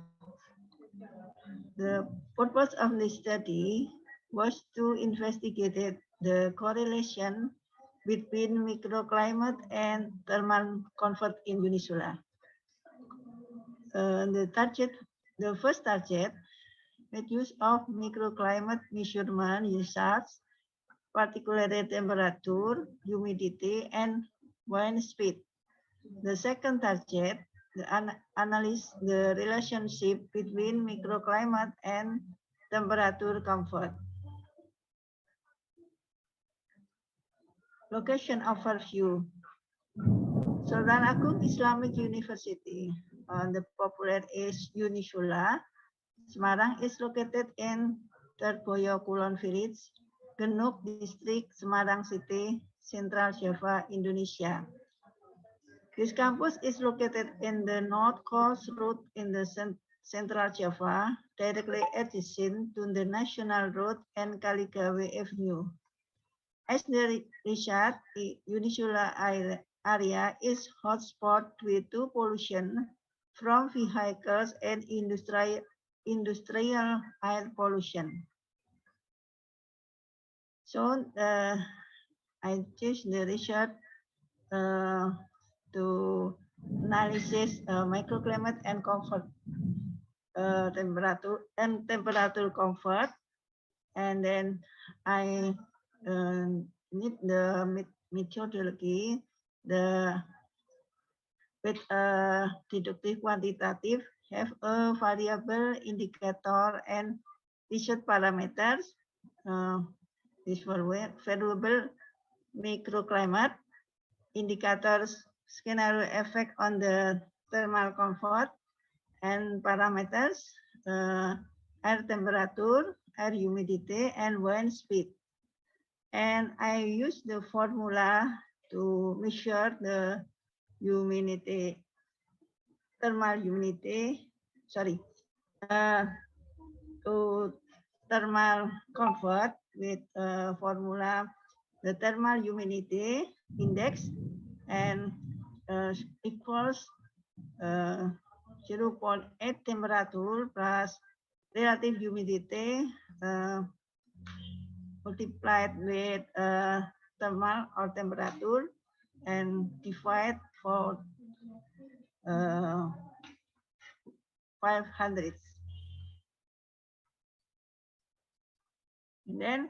The purpose of this study was to investigate the correlation between microclimate and thermal comfort in Unissula. The first target, made use of microclimate measurement usage, particularly temperature, humidity, and wind speed. The second target, analyze the relationship between microclimate and temperature comfort. Location overview. Sultan Agung Islamic University, the popular is Unissula. Semarang is located in Terboyo Kulon Village, Genuk District, Semarang City, Central Java, Indonesia. This campus is located in the North Coast Road in the Central Java, directly adjacent to the National Road and Kaligawe Avenue. As the result, the Unissula area is hotspot due to pollution from vehicles and industrial air pollution. So I choose the research to analysis microclimate and comfort temperature comfort, and then I need the methodology with deductive quantitative have a variable indicator and research parameters. This variable microclimate indicators scenario effect on the thermal comfort and parameters air temperature, air humidity, and wind speed. And I use the formula to measure the humidity, thermal humidity, to thermal comfort with formula the thermal humidity index and equals 0.8 temperature plus relative humidity multiplied with thermal or temperature and divide for 500. And then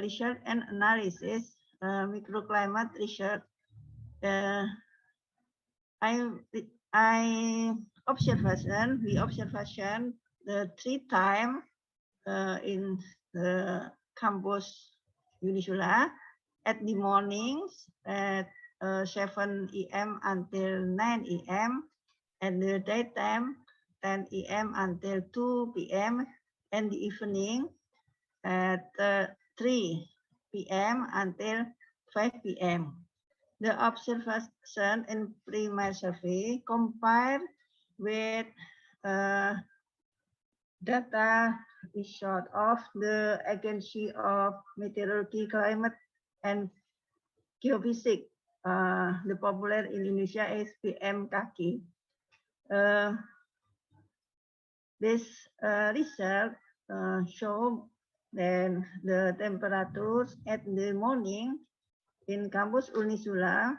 research and analysis, microclimate research. We observation the 3 times in the campus Unissula at the mornings at 7 a.m. until 9 a.m. and the daytime 10 a.m. until 2 p.m. and the evening at 3 p.m. until 5 p.m. The observation and primary survey compare with data result of the Agency of Meteorology, Climate, and Geophysics. The popular in Indonesia is BMKG. This result show then the temperatures at the morning in campus Unissula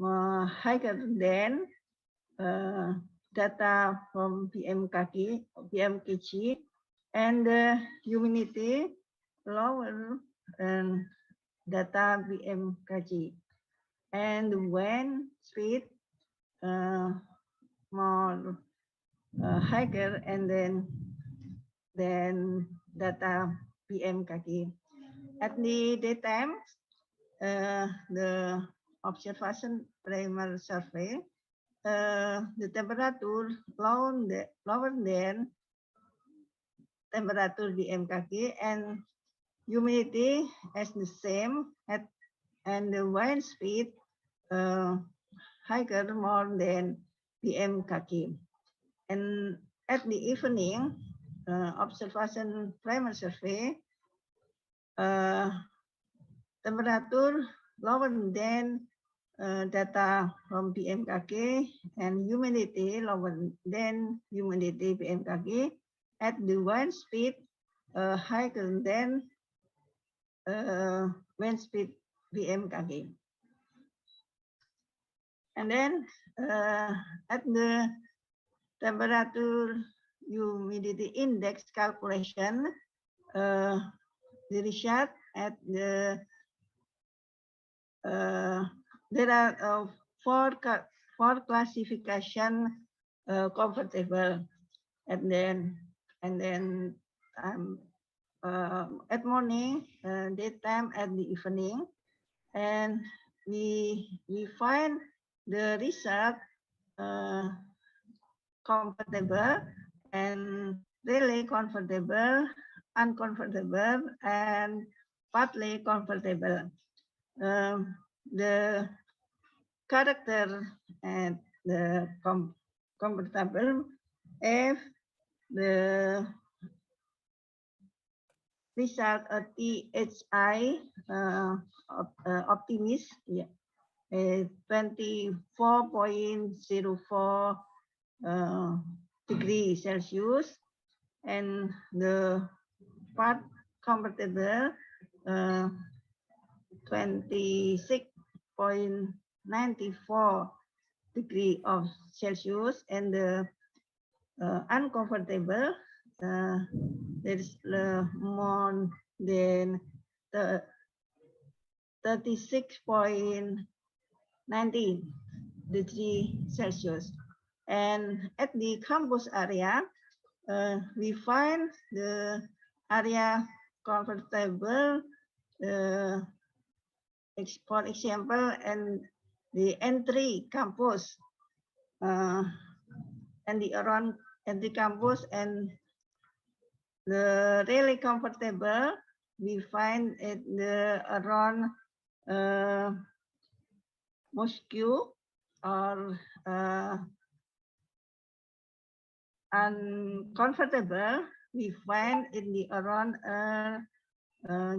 higher than data from BMKG, and the humidity lower than data BMKG, and the wind speed more higher and then data BMKG. At the daytime, the observation primary survey, the temperature lower than temperature BMKG and humidity as the same and the wind speed higher more than BMKG. And at the evening, observation primary survey, temperature lower than data from BMKG and humidity lower than humidity BMKG at the wind speed higher than wind speed BMKG. And then at the temperature humidity index calculation, the result at the there are four classification comfortable, and then at morning, daytime, and the evening, and we find the result comfortable and really comfortable uncomfortable, and partly comfortable. The character and the comfortable if the result of THI optimist, yeah, 24.04 degree Celsius, and the part comfortable 26.94 degree of Celsius, and the uncomfortable there is more than 36.90 degree Celsius. And at the campus area, we find the area comfortable, for example, and the entry campus and the around entry campus, and the really comfortable we find at the around Moscow or uncomfortable we find in the around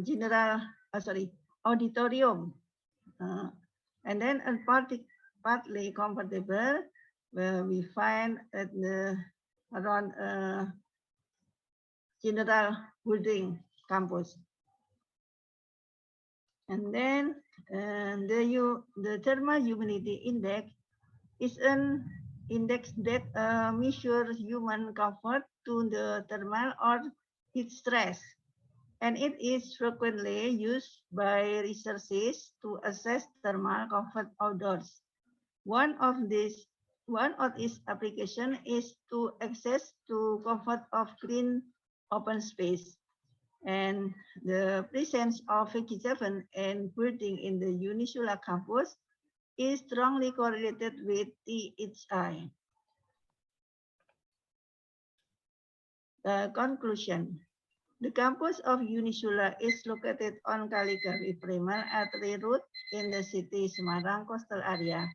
general auditorium, and then partly comfortable we find at the around general building campus. And then the thermal humidity index is an index that measures human comfort to the thermal or heat stress, and it is frequently used by researchers to assess thermal comfort outdoors. One of its application is to access to comfort of green open space, and the presence of vegetation and building in the Unissula campus is strongly correlated with THI. The conclusion. The campus of Unissula is located on Kaligawi Primary Artery Route in the city Semarang coastal area.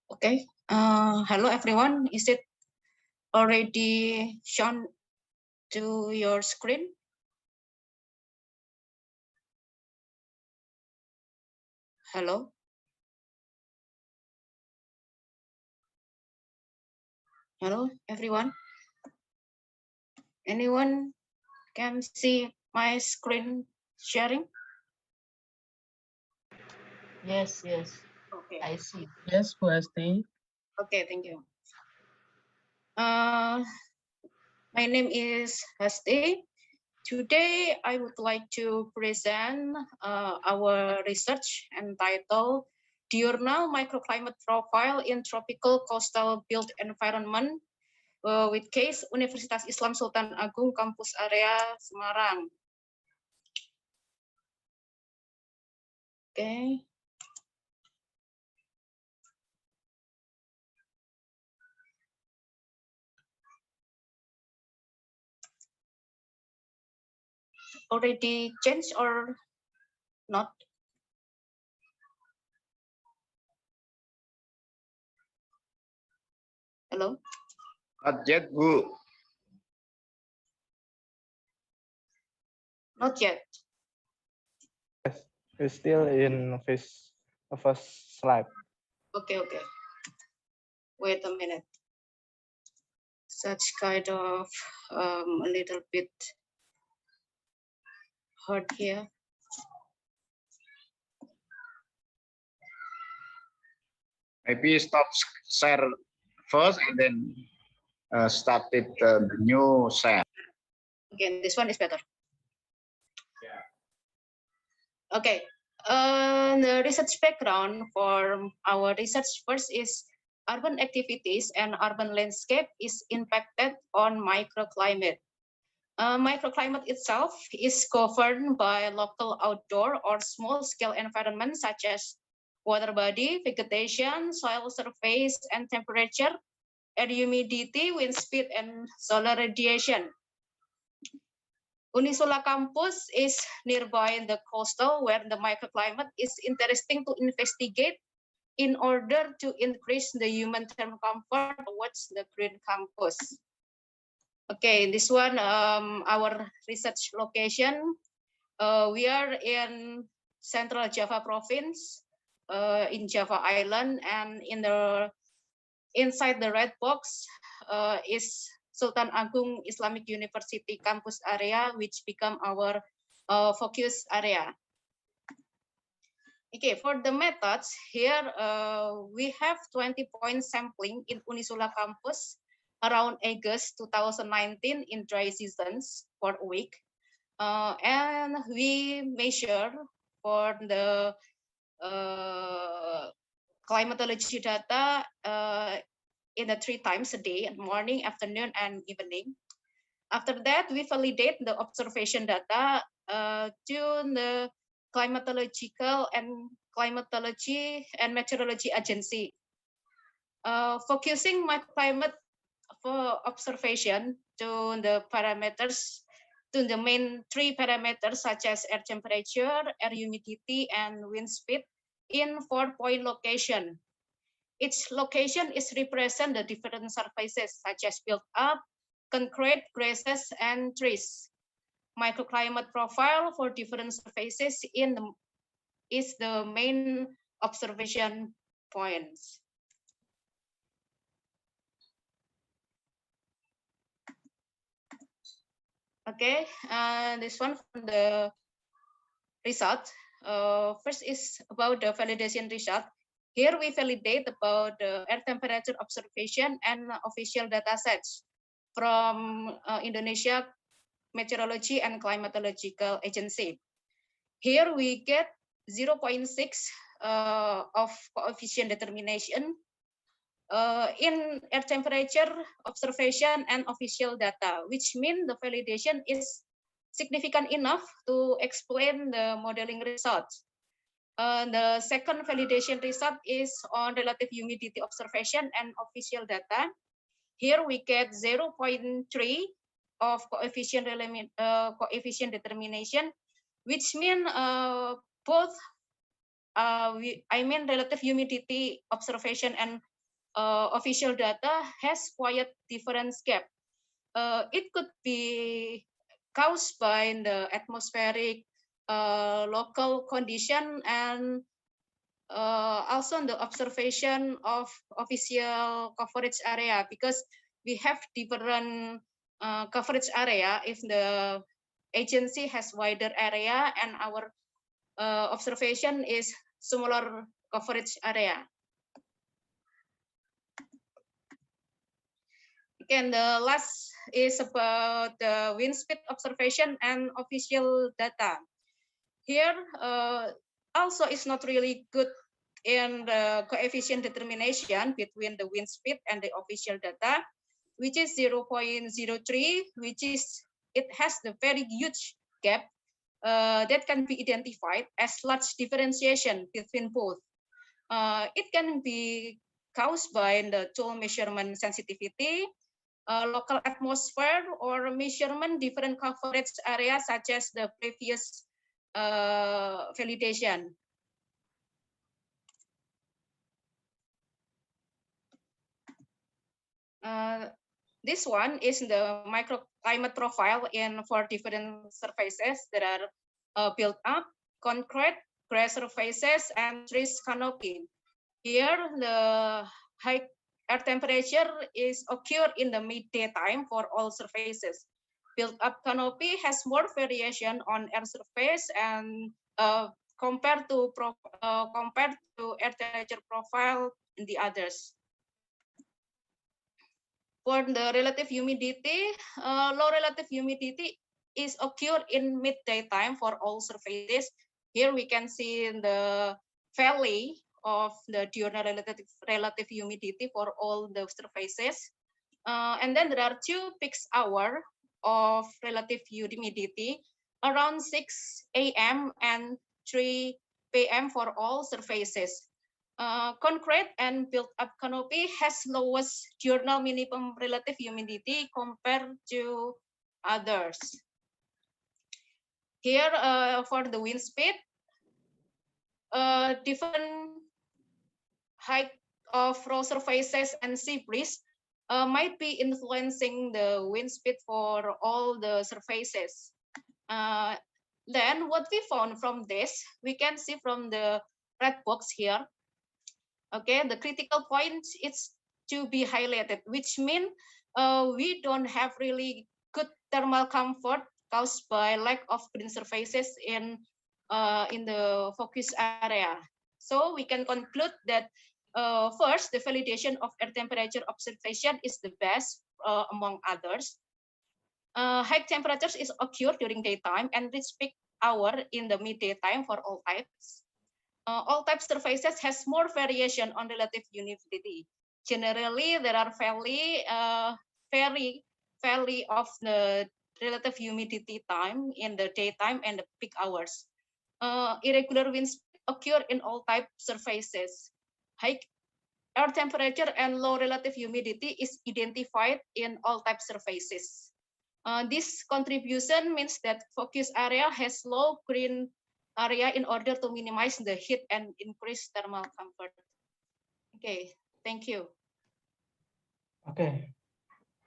Okay. Hello, everyone. Is it already shown to your screen? Hello. Hello, everyone. Anyone can see my screen sharing? Yes, yes. Okay. I see. Yes, Bu Asti. Okay, thank you. My name is Hasti. Today, I would like to present our research entitled Diurnal Microclimate Profile in Tropical Coastal Built Environment with case Universitas Islam Sultan Agung Kampus Area Semarang. Okay. Already changed or not? Hello? Not yet, Bu. Not yet. Yes, it's still in first slide. Okay, okay. Wait a minute. Such kind of a little bit hard here. Maybe stop share first and then started the new share. Okay, this one is better. Okay. The research background for our research first is urban activities and urban landscape is impacted on microclimate. Microclimate itself is governed by local outdoor or small-scale environments such as water body, vegetation, soil surface and temperature, air humidity, wind speed, and solar radiation. Unissula campus is nearby the coastal where the microclimate is interesting to investigate in order to increase the human term comfort towards the green campus. Okay, this one, our research location. We are in Central Java province, in Java Island, and inside the red box is Sultan Agung Islamic University campus area, which become our focus area. Okay, for the methods here, we have 20-point sampling in Unissula campus around August 2019 in dry seasons for a week. And we measure for the climatology data in the 3 times a day, morning, afternoon, and evening. After that, we validate the observation data to the climatological and meteorology agency. Focusing microclimate for observation to the parameters, to the main 3 parameters such as air temperature, air humidity, and wind speed in 4-point location. Each location is represent the different surfaces such as built up, concrete, grasses, and trees. Microclimate profile for different surfaces is the main observation points. Okay, this one from the result. First is about the validation result. Here we validate about the air temperature observation and official data sets from Indonesia Meteorology and Climatological Agency. Here we get 0.6 of coefficient determination in air temperature observation and official data, which means the validation is significant enough to explain the modeling results. The second validation result is on relative humidity observation and official data. Here we get 0.3 of coefficient determination, which mean both I mean relative humidity observation and official data has quite different gap. It could be caused by the atmospheric local condition and also the observation of official coverage area, because we have different coverage area if the agency has wider area and our observation is smaller coverage area. Again, the last is about the wind speed observation and official data. Here also it's not really good in the coefficient determination between the wind speed and the official data, which is 0.03, which is, it has the very huge gap that can be identified as large differentiation between both. It can be caused by the tool measurement sensitivity, local atmosphere, or measurement different coverage areas such as the previous validation. This one is the microclimate profile in 4 different surfaces that are built up, concrete, grass surfaces, and trees canopy. Here, the high air temperature is occurred in the midday time for all surfaces. Built-up canopy has more variation on air surface and compared to air temperature profile in the others. For the relative humidity, low relative humidity is occurred in midday time for all surfaces. Here we can see the valley of the diurnal relative humidity for all the surfaces. And then there are 2 peak hours of relative humidity around 6 a.m. and 3 p.m. for all surfaces. Concrete and built-up canopy has lowest diurnal minimum relative humidity compared to others. Here, for the wind speed, different height of road surfaces and sea breeze might be influencing the wind speed for all the surfaces. Then what we found from this, we can see from the red box here. Okay, the critical point is to be highlighted, which means we don't have really good thermal comfort caused by lack of green surfaces in the focus area. So we can conclude that first, the validation of air temperature observation is the best among others. High temperatures is occurred during daytime and reach peak hour in the midday time for all types. All type surfaces has more variation on relative humidity. Generally, there are valley of the relative humidity time in the daytime and the peak hours. Irregular winds occur in all type surfaces. High air temperature and low relative humidity is identified in all type surfaces. This contribution means that focus area has low green area in order to minimize the heat and increase thermal comfort. Okay, thank you. Okay,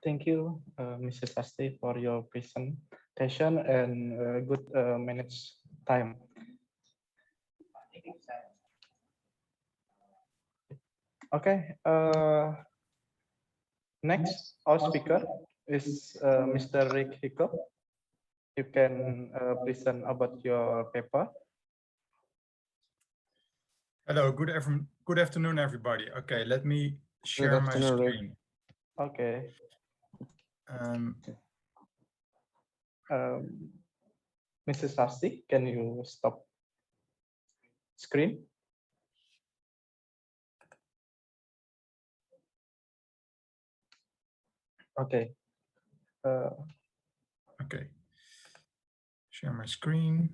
thank you, Mrs. Asti, for your presentation and good managed time. Okay, next our speaker is Mr. Rick Hickel. You can present about your paper. Hello, good afternoon, everybody. Okay, let me share my screen. Okay. Mrs. Asti, can you stop screen? Okay. Okay. Share my screen.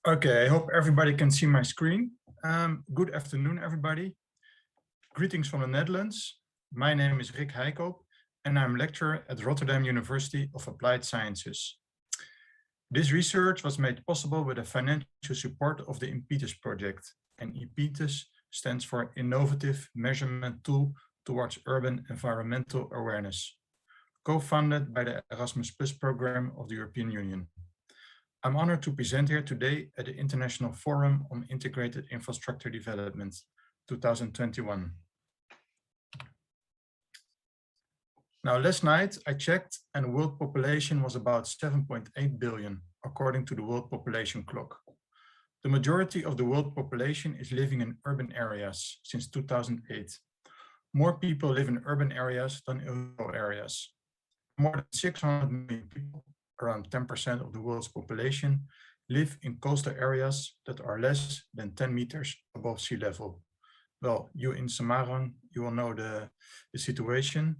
Okay, I hope everybody can see my screen. Good afternoon, everybody. Greetings from the Netherlands. My name is Rick Heikoop, and I'm a lecturer at Rotterdam University of Applied Sciences. This research was made possible with the financial support of the Impetus project, and Impetus stands for Innovative Measurement Tool Towards Urban Environmental Awareness, co-funded by the Erasmus Plus program of the European Union. I'm honored to present here today at the International Forum on Integrated Infrastructure Development, 2021. Now, last night I checked and the world population was about 7.8 billion, according to the World Population Clock. The majority of the world population is living in urban areas since 2008. More people live in urban areas than in rural areas. More than 600 million people, around 10% of the world's population, live in coastal areas that are less than 10 meters above sea level. Well, you in Semarang, you will know the situation.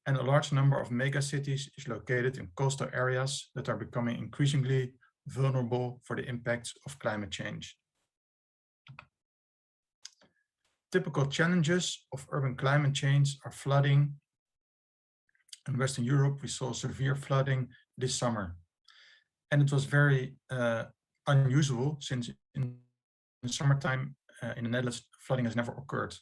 And a large number of megacities is located in coastal areas that are becoming increasingly vulnerable for the impacts of climate change. Typical challenges of urban climate change are flooding. In Western Europe, we saw severe flooding this summer. And it was very unusual since in the summertime in the Netherlands, flooding has never occurred.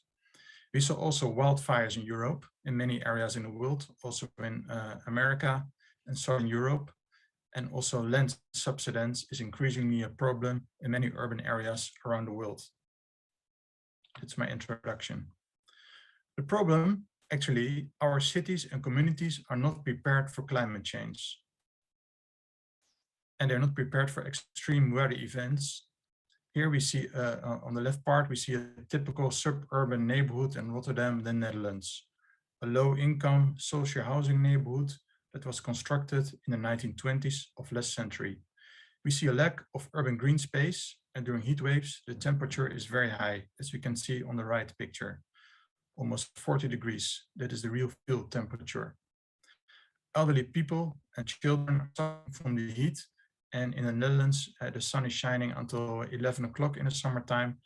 We saw also wildfires in Europe, in many areas in the world, also in America and Southern Europe. And also land subsidence is increasingly a problem in many urban areas around the world. That's my introduction. The problem, actually, our cities and communities are not prepared for climate change. And they're not prepared for extreme weather events. Here we see, on the left part, we see a typical suburban neighborhood in Rotterdam, the Netherlands. A low-income social housing neighborhood that was constructed in the 1920s of last century. We see a lack of urban green space, and during heat waves, the temperature is very high, as we can see on the right picture, almost 40 degrees. That is the real field temperature. Elderly people and children are suffering from the heat. And in the Netherlands, the sun is shining until 11 o'clock in the summertime.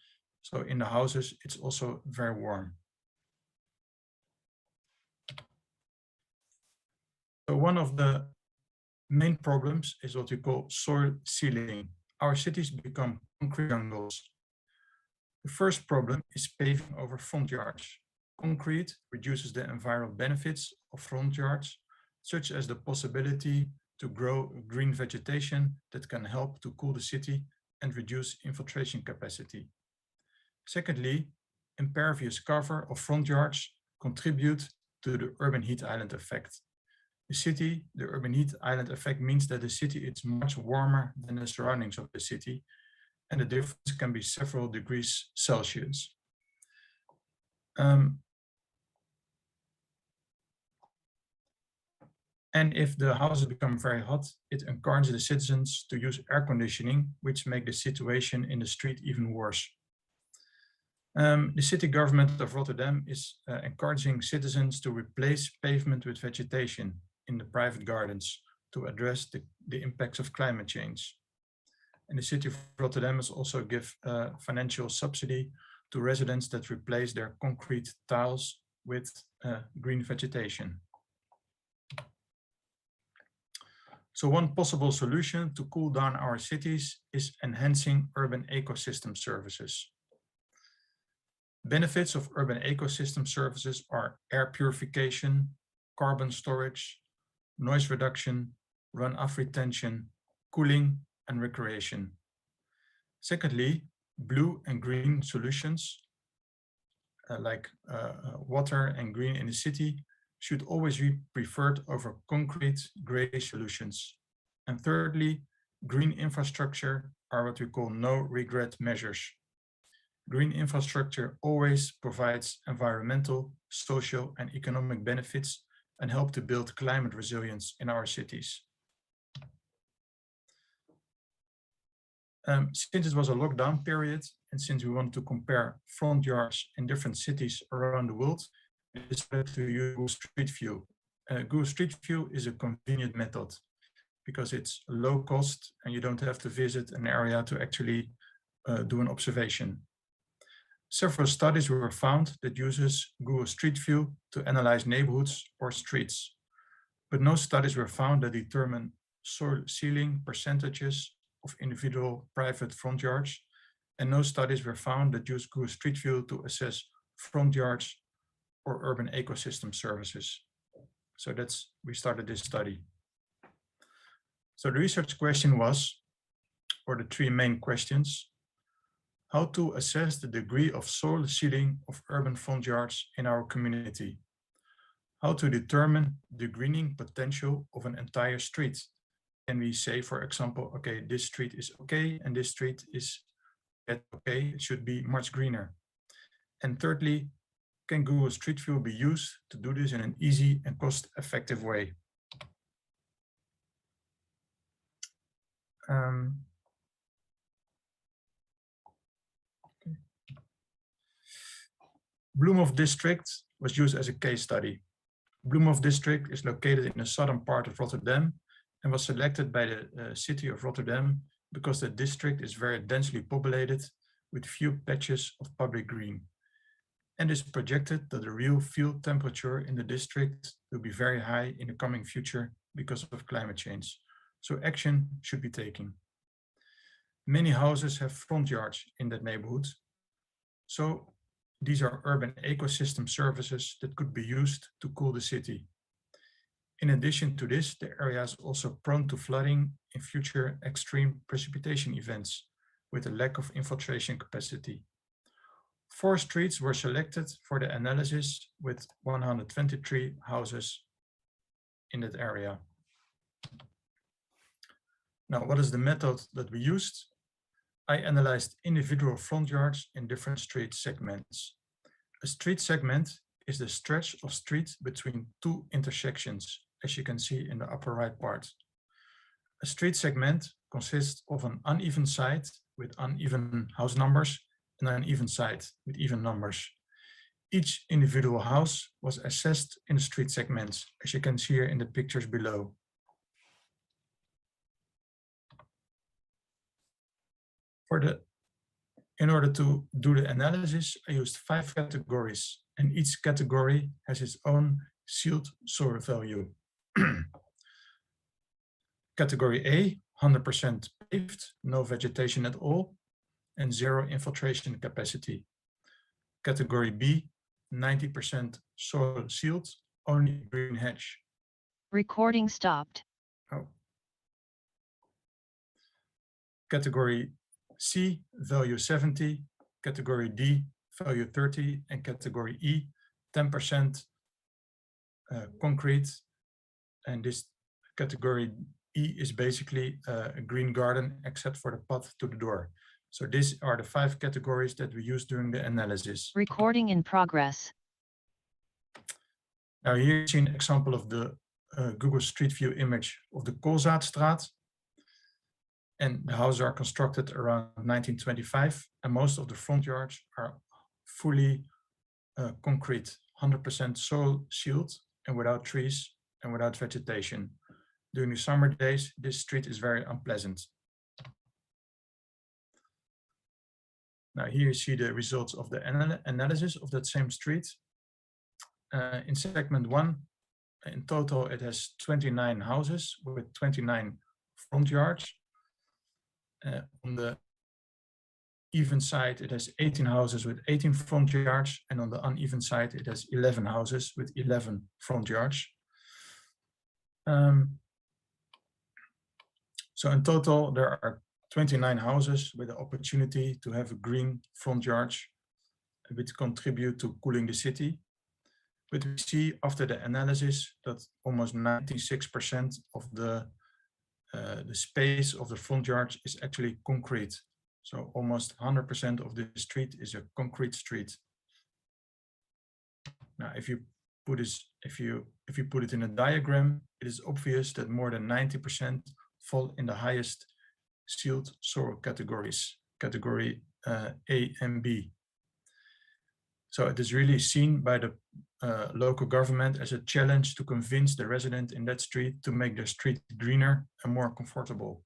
So in the houses, it's also very warm. So one of the main problems is what we call soil sealing. Our cities become concrete jungles. The first problem is paving over front yards. Concrete reduces the environmental benefits of front yards, such as the possibility to grow green vegetation that can help to cool the city and reduce infiltration capacity. Secondly, impervious cover of front yards contribute to the urban heat island effect. The urban heat island effect means that the city is much warmer than the surroundings of the city, and the difference can be several degrees Celsius. And if the houses become very hot, it encourages the citizens to use air conditioning, which makes the situation in the street even worse. The city government of Rotterdam is encouraging citizens to replace pavement with vegetation in the private gardens to address the impacts of climate change. And the city of Rotterdam has also give financial subsidy to residents that replace their concrete tiles with green vegetation. So one possible solution to cool down our cities is enhancing urban ecosystem services. Benefits of urban ecosystem services are air purification, carbon storage, noise reduction, runoff retention, cooling, and recreation. Secondly, blue and green solutions like water and green in the city should always be preferred over concrete gray solutions. And thirdly, green infrastructure are what we call no-regret measures. Green infrastructure always provides environmental, social, and economic benefits and help to build climate resilience in our cities. Since it was a lockdown period, and since we want to compare front yards in different cities around the world, we decided to use Google Street View. Google Street View is a convenient method because it's low cost and you don't have to visit an area to actually do an observation. Several studies were found that uses Google Street View to analyze neighborhoods or streets, but no studies were found that determine soil sealing percentages of individual private front yards, and no studies were found that use Google Street View to assess front yards or urban ecosystem services. So we started this study. So the research question was, or the three main questions: how to assess the degree of soil sealing of urban front yards in our community, how to determine the greening potential of an entire street. Can we say, for example, okay, this street is okay, and this street is okay, it should be much greener. And thirdly, can Google Street View be used to do this in an easy and cost-effective way? Bloemhof district was used as a case study. Bloemhof district is located in the southern part of Rotterdam and was selected by the city of Rotterdam because the district is very densely populated with few patches of public green. And it's projected that the real field temperature in the district will be very high in the coming future because of climate change. So action should be taken. Many houses have front yards in that neighborhood. So these are urban ecosystem services that could be used to cool the city. In addition to this, the area is also prone to flooding in future extreme precipitation events with a lack of infiltration capacity. 4 streets were selected for the analysis with 123 houses in that area. Now, what is the method that we used? I analyzed individual front yards in different street segments. A street segment is the stretch of street between 2 intersections, as you can see in the upper right part. A street segment consists of an uneven side with uneven house numbers and an even side with even numbers. Each individual house was assessed in the street segments, as you can see here in the pictures below. In order to do the analysis, I used 5 categories, and each category has its own sealed soil value. Category A, 100% paved, no vegetation at all, and 0 infiltration capacity. Category B, 90% soil sealed, only green hedge. Recording stopped. Oh. Category C, value 70, category D, value 30, and category E, 10% concrete. And this category E is basically a green garden except for the path to the door. So these are the 5 categories that we use during the analysis. Recording in progress. Now here you see an example of the Google Street View image of the Koolzaadstraat. And the houses are constructed around 1925, and most of the front yards are fully concrete, 100% soil sealed and without trees and without vegetation. During the summer days, this street is very unpleasant. Now here you see the results of the analysis of that same street. In segment 1, in total, it has 29 houses with 29 front yards. On the even side, it has 18 houses with 18 front yards, and on the uneven side, it has 11 houses with 11 front yards. So in total, there are 29 houses with the opportunity to have a green front yard, which contribute to cooling the city. But we see after the analysis that almost 96% of the space of the front yard is actually concrete. So almost 100% of the street is a concrete street. Now, if you put it in a diagram, it is obvious that more than 90% fall in the highest sealed soil categories, category A and B. So it is really seen by the local government as a challenge to convince the resident in that street to make their street greener and more comfortable.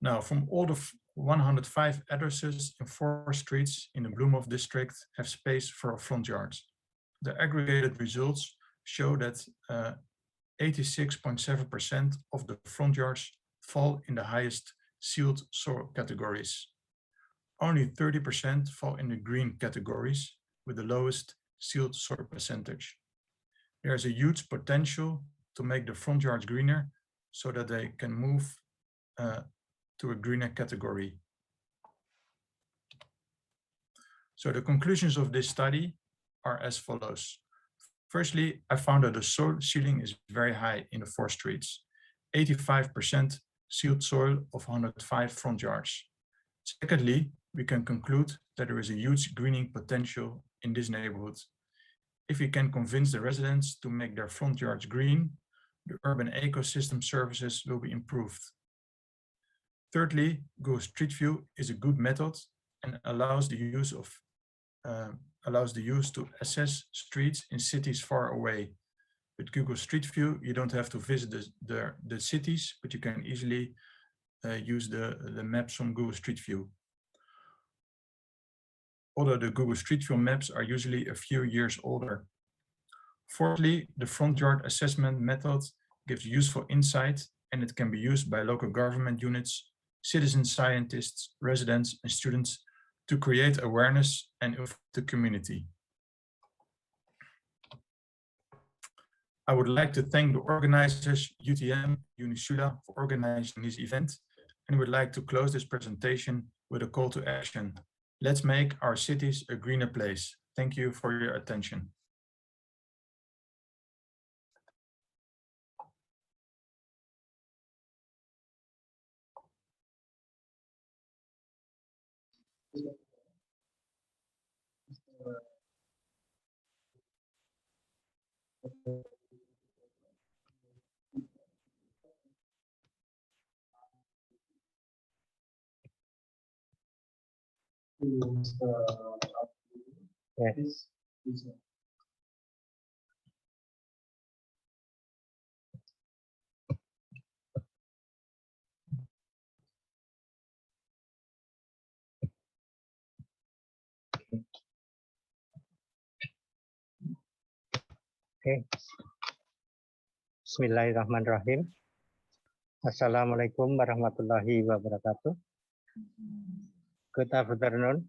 Now, from all the 105 addresses in 4 streets in the Bloemhof district have space for a front yard. The aggregated results show that 86.7% of the front yards fall in the highest sealed soil categories. Only 30% fall in the green categories with the lowest sealed soil percentage. There is a huge potential to make the front yards greener so that they can move to a greener category. So the conclusions of this study are as follows. Firstly, I found that the soil sealing is very high in the 4 streets, 85% sealed soil of 105 front yards. Secondly, we can conclude that there is a huge greening potential in this neighborhood. If we can convince the residents to make their front yards green, the urban ecosystem services will be improved. Thirdly, Google Street View is a good method and allows the use to assess streets in cities far away. With Google Street View, you don't have to visit the cities, but you can easily use the maps from Google Street View. Although the Google Street View maps are usually a few years older. Fourthly, the front yard assessment method gives useful insight and it can be used by local government units, citizen scientists, residents, and students to create awareness and inform the community. I would like to thank the organizers, UTM, Unissula, for organizing this event, and would like to close this presentation with a call to action. Let's make our cities a greener place. Thank you for your attention. Yes. Okay. Bismillahirrahmanirrahim. Assalamualaikum warahmatullahi wabarakatuh. Good afternoon,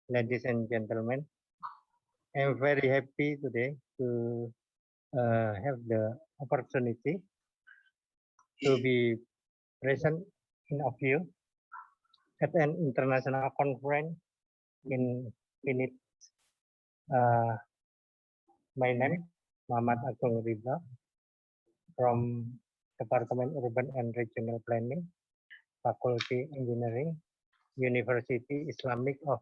ladies and gentlemen. I'm very happy today to have the opportunity to be present in of you at an international conference in Infinid. My name Muhammad Agung Ridha from Department Urban and Regional Planning, Faculty Engineering, University Islamic of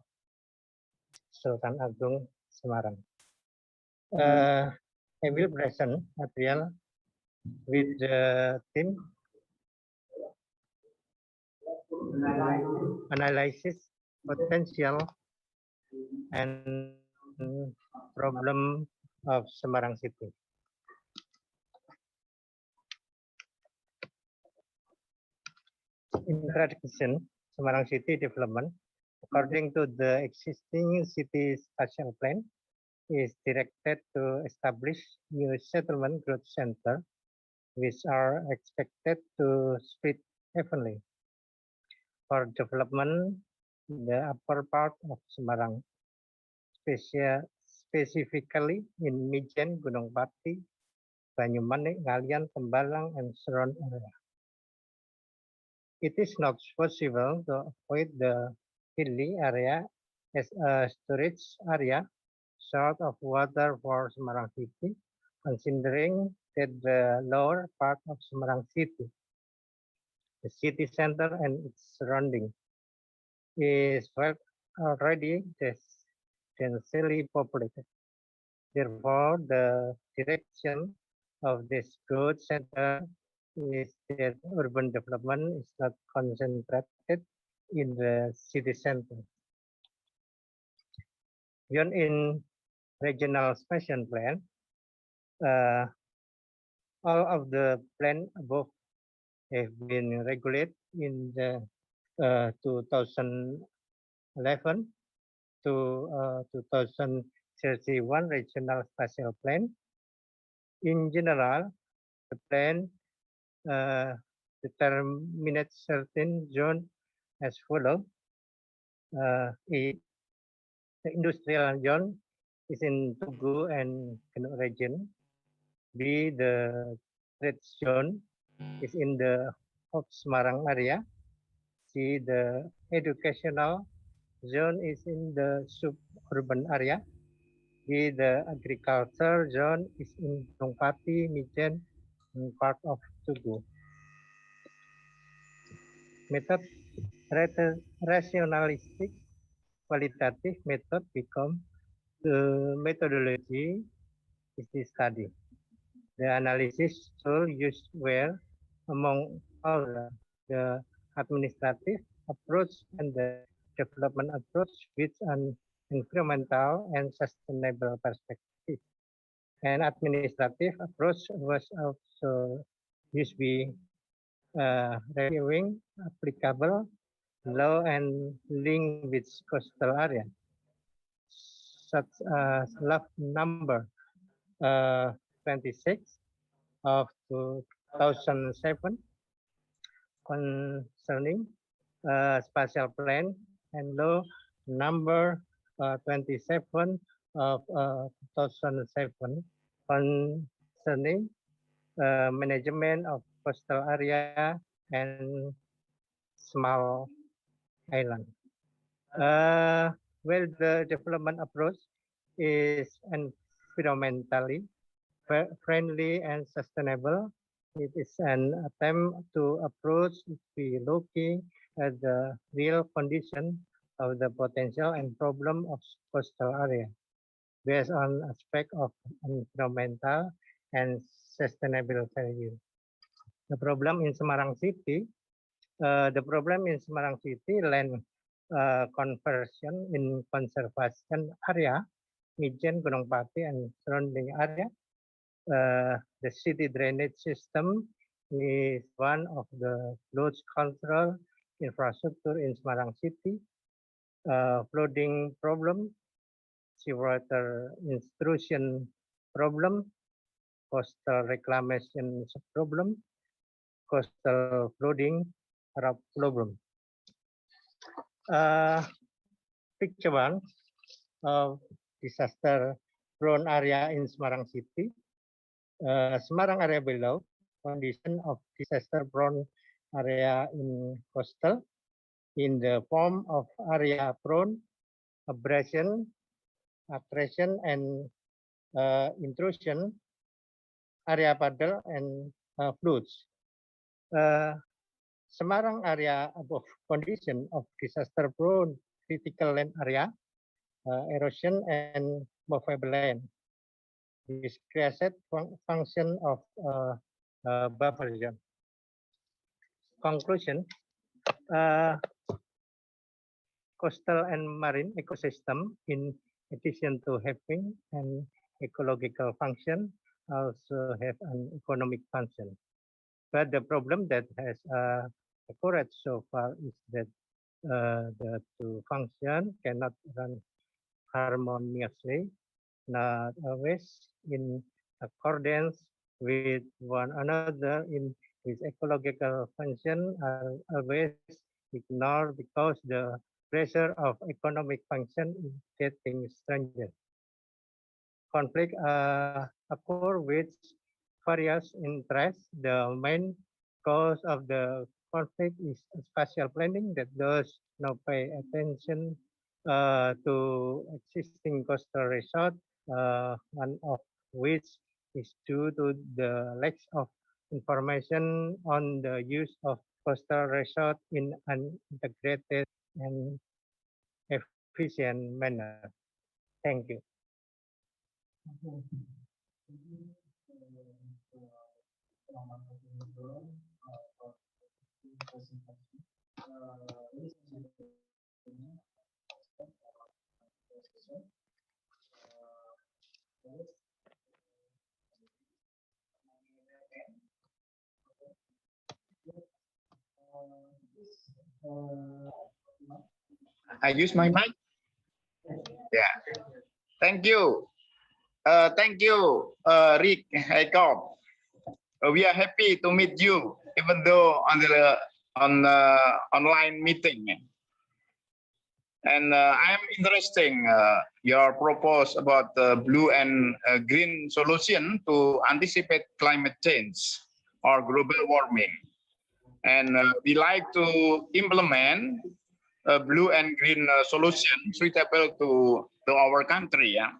Sultan Agung, Semarang. I will present material with the theme analysis potential and problem of Semarang City. Introduction, Semarang City development, according to the existing city spatial plan, is directed to establish new settlement growth center, which are expected to spread evenly. For development, the upper part of Semarang, specifically in Mijen, Gunung Pati, Banyumanik, Ngalian, Tembalang, and surround area. It is not possible to avoid the hilly area as a storage area short of water for Semarang City, considering that the lower part of Semarang City, the city center and its surrounding, is already densely populated. Therefore, the direction of this growth center is that urban development is not concentrated in the city center. Beyond in regional spatial plan, all of the plan above have been regulated in the 2011 to 2031 regional spatial plan. In general, the plan determines certain zones as follows. A, the industrial zone is in Tugu and Kenuk region. B, the trade zone is in the Hub Semarang area. C, the educational zone is in the suburban area. D, the agriculture zone is in Gunung Pati, Mijen, and part of Tugu. Method rationalistic qualitative method become the methodology is the study. The analysis tool used were, among other, the administrative approach and the development approach with an environmental and sustainable perspective. An administrative approach was also used by reviewing applicable law and link with coastal area, such as law number 26 of 2007 concerning spatial plan and law number 27 of 2007 concerning management of coastal area and small island. Well, the development approach is environmentally friendly and sustainable. It is an attempt to approach by looking at the real condition of the potential and problem of coastal area based on aspect of environmental and sustainable value. The problem in Semarang City, land conversion in conservation area, Mijen, Gunung Pati, and surrounding area. The city drainage system is one of the flood control infrastructure in Semarang City. Flooding problem, seawater intrusion problem, coastal reclamation problem, coastal flooding problem. Picture one of disaster prone area in Semarang City. Semarang area below, condition of disaster prone area in coastal in the form of area prone, abrasion, accretion, and intrusion, area puddle, and floods. Semarang area above condition of disaster prone critical land area, erosion and movable land. This creates function of buffer zone. Conclusion, coastal and marine ecosystem, in addition to having an ecological function, also have an economic function. But the problem that has occurred so far is that the two functions cannot run harmoniously, not always in accordance with one another in its ecological function are always ignored because the pressure of economic function is getting stronger. Conflict occur with various interests. The main cause of the conflict is spatial planning that does not pay attention to existing coastal resort, one of which is due to the lack of information on the use of coastal resort in an integrated and efficient manner. Thank you. I use my mic. Yeah. Thank you. Thank you, Rick Jacob. We are happy to meet you, even though on the online meeting. And I am interesting your propose about the blue and green solution to anticipate climate change or global warming. And we like to implement a blue and green solution suitable to our country. Yeah,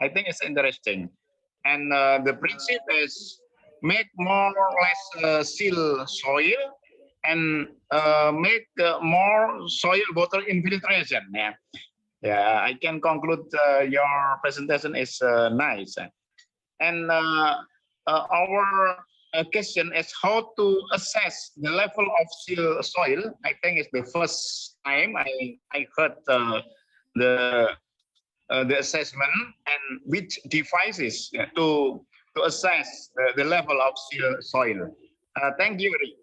I think it's interesting. And the principle is make more or less seal soil and make more soil water infiltration. Yeah, yeah. I can conclude your presentation is nice. And our question is how to assess the level of seal soil. I think it's the first time I heard the assessment and which devices to assess the level of seal soil. Thank you, Rick.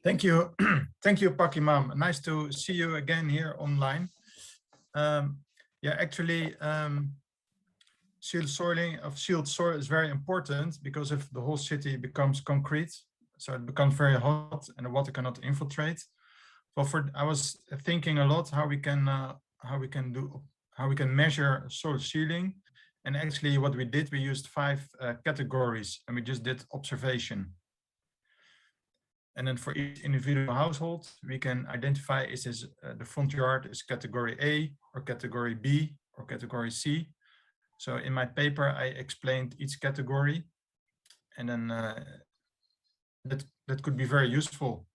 Thank you. Thank you, Pak Imam. Nice to see you again here online. Yeah, actually, sealed soil is very important because if the whole city becomes concrete, so it becomes very hot and the water cannot infiltrate. So I was thinking a lot how we can measure soil sealing, and actually what we did, we used 5 categories, and we just did observation. And then for each individual household, we can identify is this the front yard is category A or category B or category C. So in my paper, I explained each category, and then that could be very useful.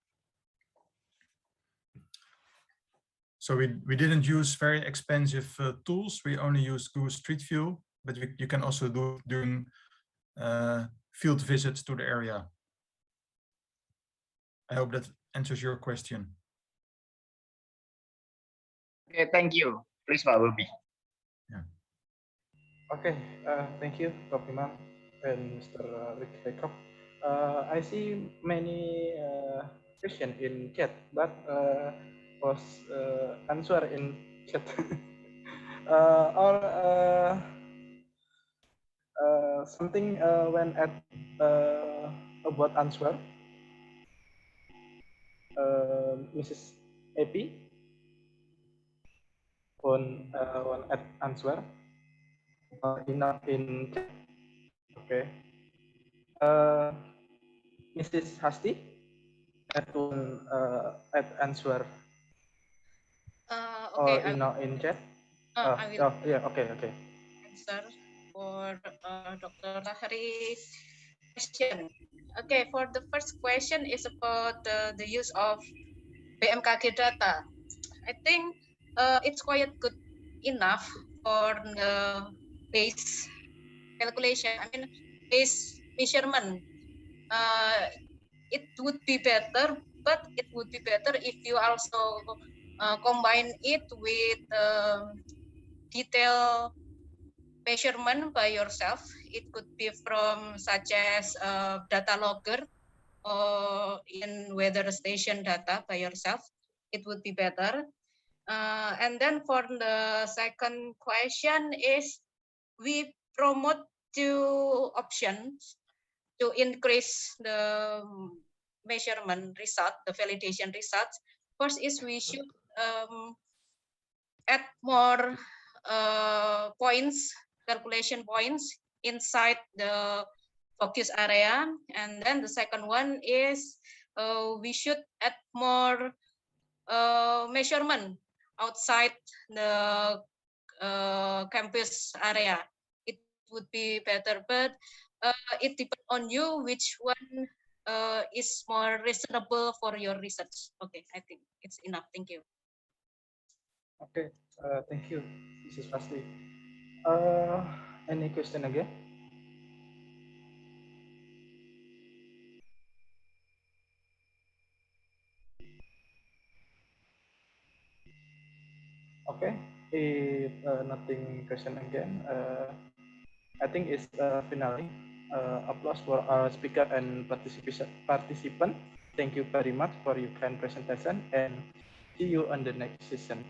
So we didn't use very expensive tools. We only used Google Street View, but you can also do it during field visits to the area. I hope that answers your question. Okay, thank you. Please, Pak Wilby. Yeah. Okay, thank you, Dr. Imam and Mr. Rick Jacob. I see many questions in chat, but was answered in chat. Or something when at about answer, Mrs. Epi on at answer in chat. Okay. Mrs. Hasti at one at answer. Okay, In chat. I will Yeah. Okay. answer for Dr. Lahari's question. Okay, for the first question is about the use of BMKG data. I think it's quite good enough for the base calculation. I mean, base measurement. It would be better, but it would be better if you also combine it with detailed measurement by yourself. It could be from such as data logger or in weather station data by yourself. It would be better. And then for the second question is we promote 2 options to increase the measurement result, the validation results. First is we should add more points, calculation points inside the focus area. And then the second one is we should add more measurement outside the campus area. It would be better, but it depends on you which one is more reasonable for your research. Okay, I think it's enough. Thank you. Okay. Thank you, Mrs. Hasti. Any question again? Okay, if nothing question again, I think it's finale. Applause for our speaker and participant. Thank you very much for your kind presentation and see you on the next session.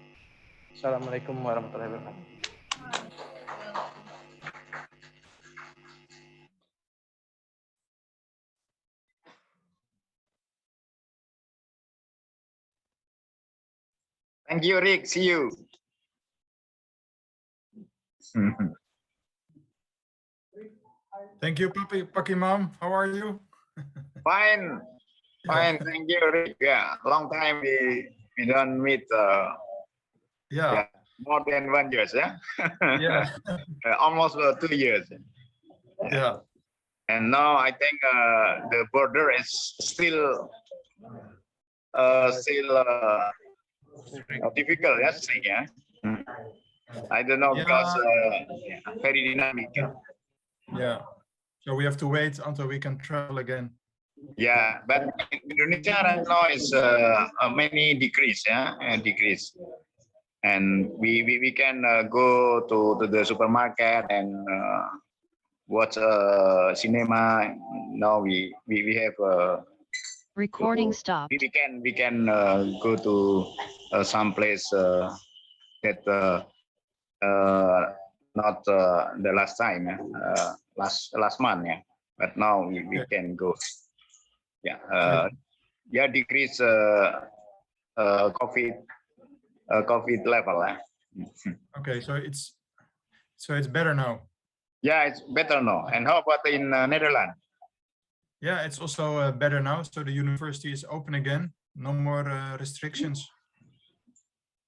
Assalamualaikum warahmatullahi wabarakatuh. Thank you, Rick. See you. Thank you, Pak Imam. How are you? Fine. Fine. Thank you, Rick. Yeah, long time we don't meet. Yeah. More than 1 year, yeah. Yeah. Almost 2 years. Yeah. And now I think the border is still difficult, yes, yeah. I don't know because very dynamic. Yeah. So we have to wait until we can travel again. Yeah, but Indonesia right now is many decrease, yeah, decrease, and we can go to the supermarket and watch cinema. Now we have Recording stopped. we can go to some place that not the last time, last month, yeah. But now we can go. Yeah, yeah, decrease COVID level. Okay, so it's better now. Yeah, it's better now. And how about in Netherlands? Yeah, it's also better now. So the university is open again. No more restrictions.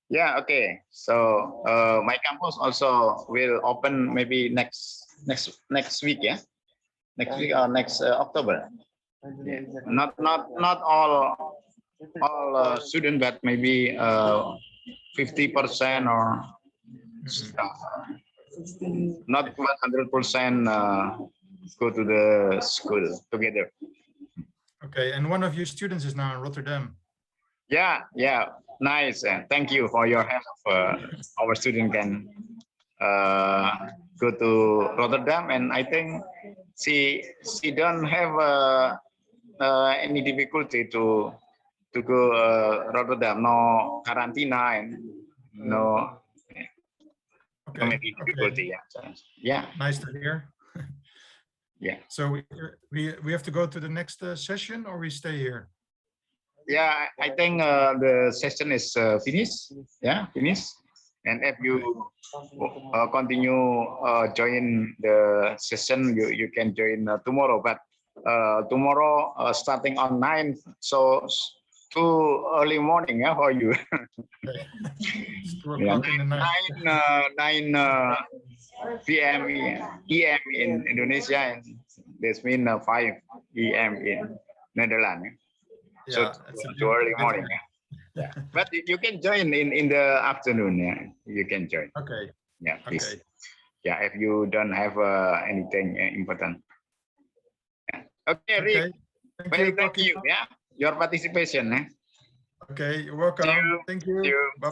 Yeah. Okay. So my campus also will open maybe next week. Yeah, next week or next October. Yeah. Not all students, but maybe 50% or not 100% go to the school together. Okay, and one of your students is now in Rotterdam. Yeah, nice. Thank you for your help. Our student can go to Rotterdam, and I think she don't have any difficulty to go Rotterdam. No quarantine and no. Okay. Maybe difficulty. Yeah. Nice to hear. Yeah. So we have to go to the next session, or we stay here? Yeah, I think the session is finished. Yeah, finished. And if you continue join the session, you can join tomorrow. But tomorrow starting on 9, so too early morning, yeah, for you. Yeah, 9 p.m. EM in Indonesia, and this means 5 EM in Netherlands. Yeah, so too early morning. Yeah. But you can join in the afternoon. Yeah, you can join. Okay. Yeah, please. Okay. Yeah, if you don't have anything important. Yeah. Okay, Rick. Thank you. Yeah, your participation. Okay, you're welcome. Thank you. Bye.